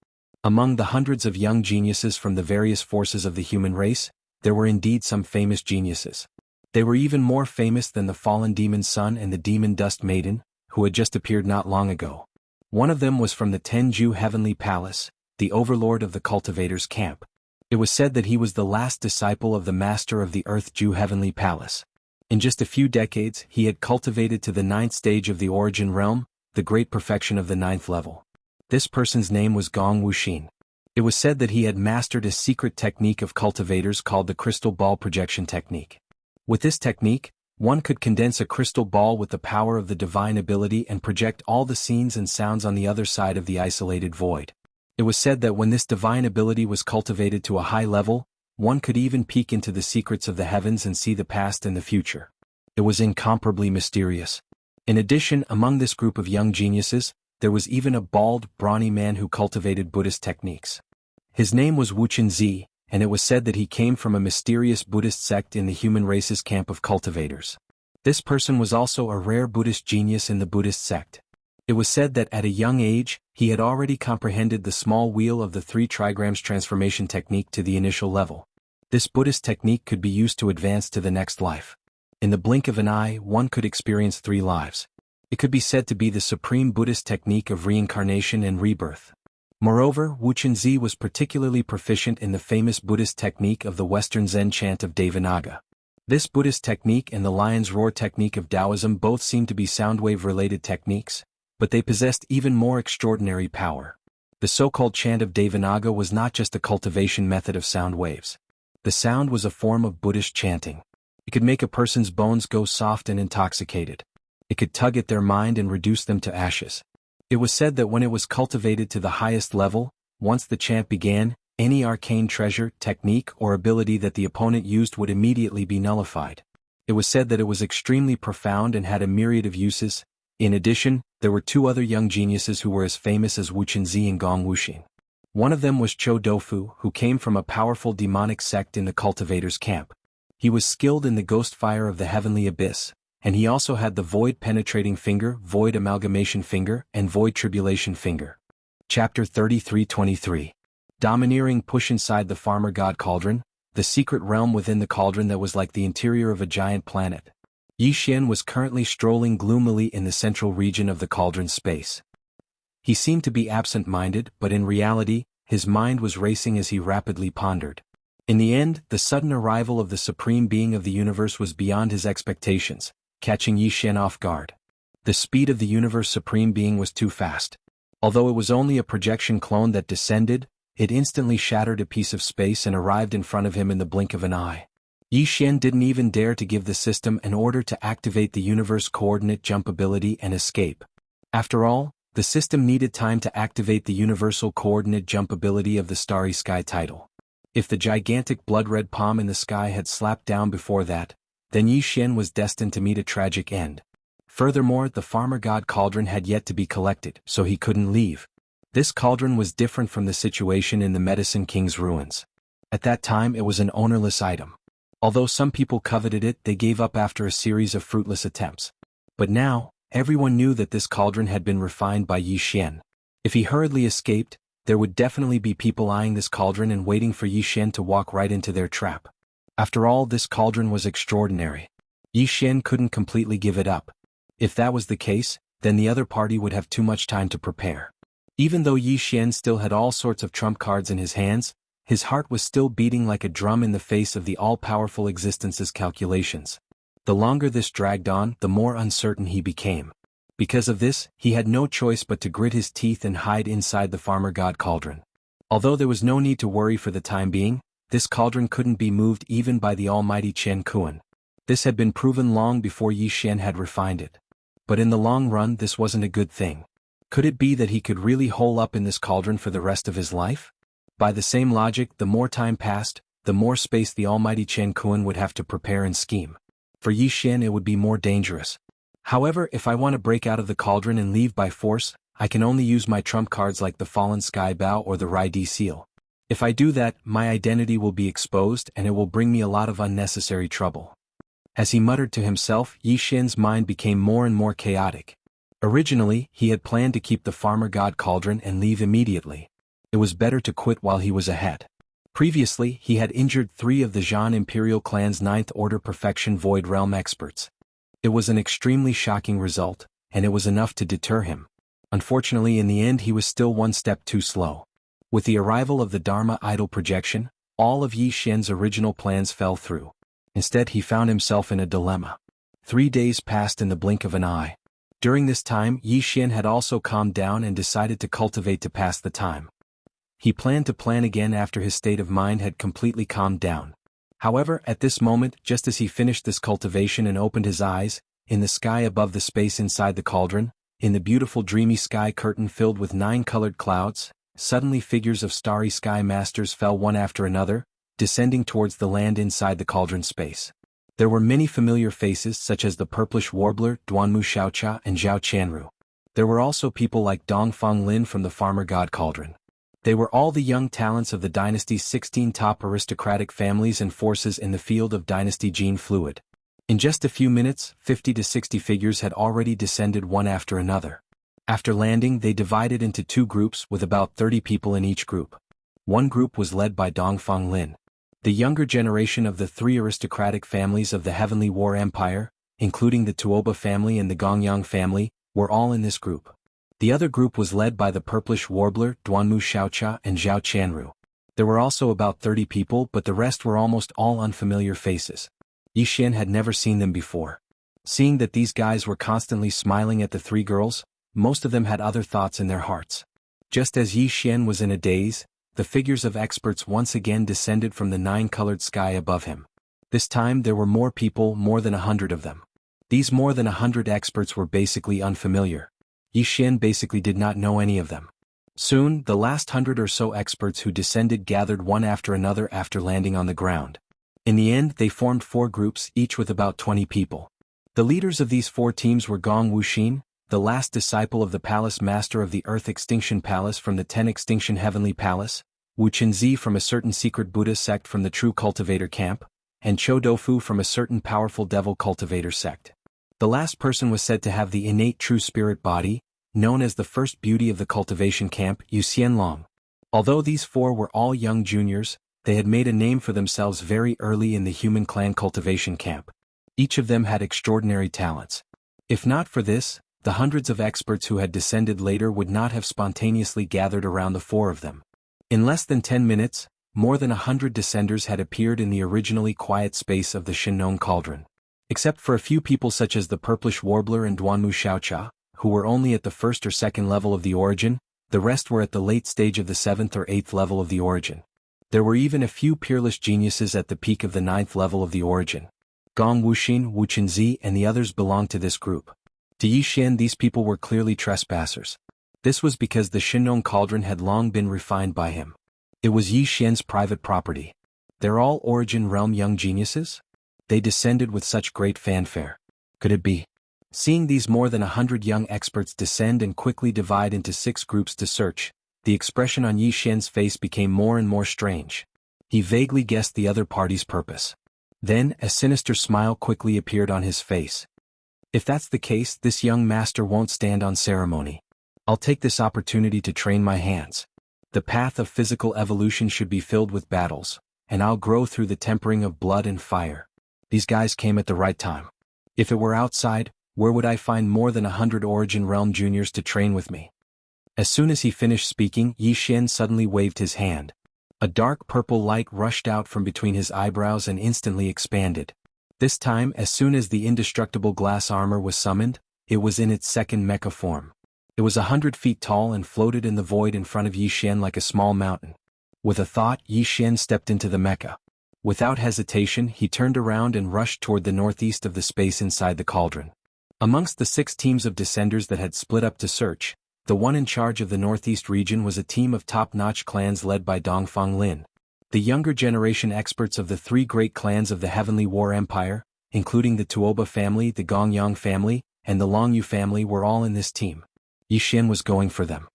Among the hundreds of young geniuses from the various forces of the human race, there were indeed some famous geniuses. They were even more famous than the fallen demon sun and the demon dust maiden, who had just appeared not long ago. One of them was from the Tenju Heavenly Palace, the overlord of the cultivators' camp. It was said that he was the last disciple of the master of the Earth-Ju Heavenly Palace. In just a few decades, he had cultivated to the 9th stage of the origin realm, the great perfection of the 9th level. This person's name was Gong Wuxin. It was said that he had mastered a secret technique of cultivators called the crystal ball projection technique. With this technique, one could condense a crystal ball with the power of the divine ability and project all the scenes and sounds on the other side of the isolated void. It was said that when this divine ability was cultivated to a high level, one could even peek into the secrets of the heavens and see the past and the future. It was incomparably mysterious. In addition, among this group of young geniuses, there was even a bald, brawny man who cultivated Buddhist techniques. His name was Wuchen Zi, and it was said that he came from a mysterious Buddhist sect in the human race's camp of cultivators. This person was also a rare Buddhist genius in the Buddhist sect. It was said that at a young age, he had already comprehended the small wheel of the 3 trigrams transformation technique to the initial level. This Buddhist technique could be used to advance to the next life. In the blink of an eye, one could experience 3 lives. It could be said to be the supreme Buddhist technique of reincarnation and rebirth. Moreover, Wuchen Zi was particularly proficient in the famous Buddhist technique of the Western Zen chant of Devanaga. This Buddhist technique and the lion's roar technique of Taoism both seem to be soundwave-related techniques, but they possessed even more extraordinary power. The so-called chant of Devanaga was not just a cultivation method of sound waves. The sound was a form of Buddhist chanting. It could make a person's bones go soft and intoxicated. It could tug at their mind and reduce them to ashes. It was said that when it was cultivated to the highest level, once the chant began, any arcane treasure, technique, or ability that the opponent used would immediately be nullified. It was said that it was extremely profound and had a myriad of uses. In addition, there were 2 other young geniuses who were as famous as Wuchen Zi and Gong Wuxin. One of them was Cho Dofu, who came from a powerful demonic sect in the cultivators' camp. He was skilled in the ghost fire of the heavenly abyss, and he also had the void penetrating finger, void amalgamation finger, and void tribulation finger. Chapter 33-23. Domineering push inside the farmer god cauldron, the secret realm within the cauldron that was like the interior of a giant planet. Yi Xian was currently strolling gloomily in the central region of the cauldron's space. He seemed to be absent-minded, but in reality, his mind was racing as he rapidly pondered. In the end, the sudden arrival of the supreme being of the universe was beyond his expectations, catching Yi Xian off guard. The speed of the universe supreme being was too fast. Although it was only a projection clone that descended, it instantly shattered a piece of space and arrived in front of him in the blink of an eye. Yi Xian didn't even dare to give the system an order to activate the universe coordinate jump ability and escape. After all, the system needed time to activate the universal coordinate jump ability of the Starry Sky title. If the gigantic blood-red palm in the sky had slapped down before that, then Yi Xian was destined to meet a tragic end. Furthermore, the farmer god cauldron had yet to be collected, so he couldn't leave. This cauldron was different from the situation in the Medicine King's ruins. At that time it was an ownerless item. Although some people coveted it, they gave up after a series of fruitless attempts. But now, everyone knew that this cauldron had been refined by Yi Xian. If he hurriedly escaped, there would definitely be people eyeing this cauldron and waiting for Yi Xian to walk right into their trap. After all, this cauldron was extraordinary. Yi Xian couldn't completely give it up. If that was the case, then the other party would have too much time to prepare. Even though Yi Xian still had all sorts of trump cards in his hands, his heart was still beating like a drum in the face of the all-powerful existence's calculations. The longer this dragged on, the more uncertain he became. Because of this, he had no choice but to grit his teeth and hide inside the farmer god cauldron. Although there was no need to worry for the time being, this cauldron couldn't be moved even by the almighty Chen Kuan. This had been proven long before Yi Xian had refined it. But in the long run, this wasn't a good thing. Could it be that he could really hole up in this cauldron for the rest of his life? By the same logic, the more time passed, the more space the almighty Chen Kuan would have to prepare and scheme. For Yi Xian it would be more dangerous. However, if I want to break out of the cauldron and leave by force, I can only use my trump cards like the Fallen Sky Bow or the Rai Di Seal. If I do that, my identity will be exposed and it will bring me a lot of unnecessary trouble. As he muttered to himself, Yi Xian's mind became more and more chaotic. Originally, he had planned to keep the farmer god cauldron and leave immediately. It was better to quit while he was ahead. Previously, he had injured 3 of the Zhan Imperial clan's 9th Order Perfection Void Realm experts. It was an extremely shocking result, and it was enough to deter him. Unfortunately, in the end he was still one step too slow. With the arrival of the Dharma Idol projection, all of Yi Xian's original plans fell through. Instead, he found himself in a dilemma. 3 days passed in the blink of an eye. During this time, Yi Xian had also calmed down and decided to cultivate to pass the time. He planned to plan again after his state of mind had completely calmed down. However, at this moment, just as he finished this cultivation and opened his eyes, in the sky above the space inside the cauldron, in the beautiful dreamy sky curtain filled with 9 colored clouds, suddenly figures of starry sky masters fell one after another, descending towards the land inside the cauldron space. There were many familiar faces such as the purplish warbler, Duanmu Xiaocha and Zhao Qianru. There were also people like Dongfang Lin from the farmer god cauldron. They were all the young talents of the dynasty's 16 top aristocratic families and forces in the field of dynasty gene fluid. In just a few minutes, 50 to 60 figures had already descended one after another. After landing, they divided into 2 groups with about 30 people in each group. One group was led by Dongfang Lin. The younger generation of the 3 aristocratic families of the Heavenly War Empire, including the Tuoba family and the Gongyang family, were all in this group. The other group was led by the purplish warbler, Duanmu Xiaocha and Zhao Qianru. There were also about 30 people, but the rest were almost all unfamiliar faces. Yi Xian had never seen them before. Seeing that these guys were constantly smiling at the 3 girls, most of them had other thoughts in their hearts. Just as Yi Xian was in a daze, the figures of experts once again descended from the 9-colored sky above him. This time there were more people, more than 100 of them. These more than 100 experts were basically unfamiliar. Yi Xian basically did not know any of them. Soon, the last 100 or so experts who descended gathered one after another after landing on the ground. In the end, they formed 4 groups, each with about 20 people. The leaders of these 4 teams were Gong Wuxin, the last disciple of the Palace Master of the Earth Extinction Palace from the 10 Extinction Heavenly Palace, Wu Qinzi from a certain secret Buddha sect from the True Cultivator Camp, and Chou Doufu from a certain powerful Devil Cultivator sect. The last person was said to have the innate true spirit body, known as the first beauty of the cultivation camp, Yu Xianlong. Although these 4 were all young juniors, they had made a name for themselves very early in the human clan cultivation camp. Each of them had extraordinary talents. If not for this, the hundreds of experts who had descended later would not have spontaneously gathered around the 4 of them. In less than 10 minutes, more than 100 descenders had appeared in the originally quiet space of the Shinnon Cauldron. Except for a few people such as the purplish warbler and Duanmu Xiaocha, who were only at the 1st or 2nd level of the origin, the rest were at the late stage of the 7th or 8th level of the origin. There were even a few peerless geniuses at the peak of the 9th level of the origin. Gong Wuxin, Wu Qinzi and the others belonged to this group. To Yi Xian these people were clearly trespassers. This was because the Shinnon Cauldron had long been refined by him. It was Yi Xian's private property. They're all Origin Realm young geniuses? They descended with such great fanfare. Could it be? Seeing these more than 100 young experts descend and quickly divide into 6 groups to search, the expression on Yi Xian's face became more and more strange. He vaguely guessed the other party's purpose. Then, a sinister smile quickly appeared on his face. If that's the case, this young master won't stand on ceremony. I'll take this opportunity to train my hands. The path of physical evolution should be filled with battles, and I'll grow through the tempering of blood and fire. These guys came at the right time. If it were outside, where would I find more than 100 Origin Realm juniors to train with me? As soon as he finished speaking, Yi Xian suddenly waved his hand. A dark purple light rushed out from between his eyebrows and instantly expanded. This time, as soon as the indestructible glass armor was summoned, it was in its second mecha form. It was 100 feet tall and floated in the void in front of Yi Xian like a small mountain. With a thought, Yi Xian stepped into the mecha. Without hesitation, he turned around and rushed toward the northeast of the space inside the cauldron. Amongst the 6 teams of descenders that had split up to search, the one in charge of the northeast region was a team of top-notch clans led by Dongfang Lin. The younger generation experts of the 3 great clans of the Heavenly War Empire, including the Tuoba family, the Gongyang family, and the Longyu family were all in this team. Yi Xian was going for them.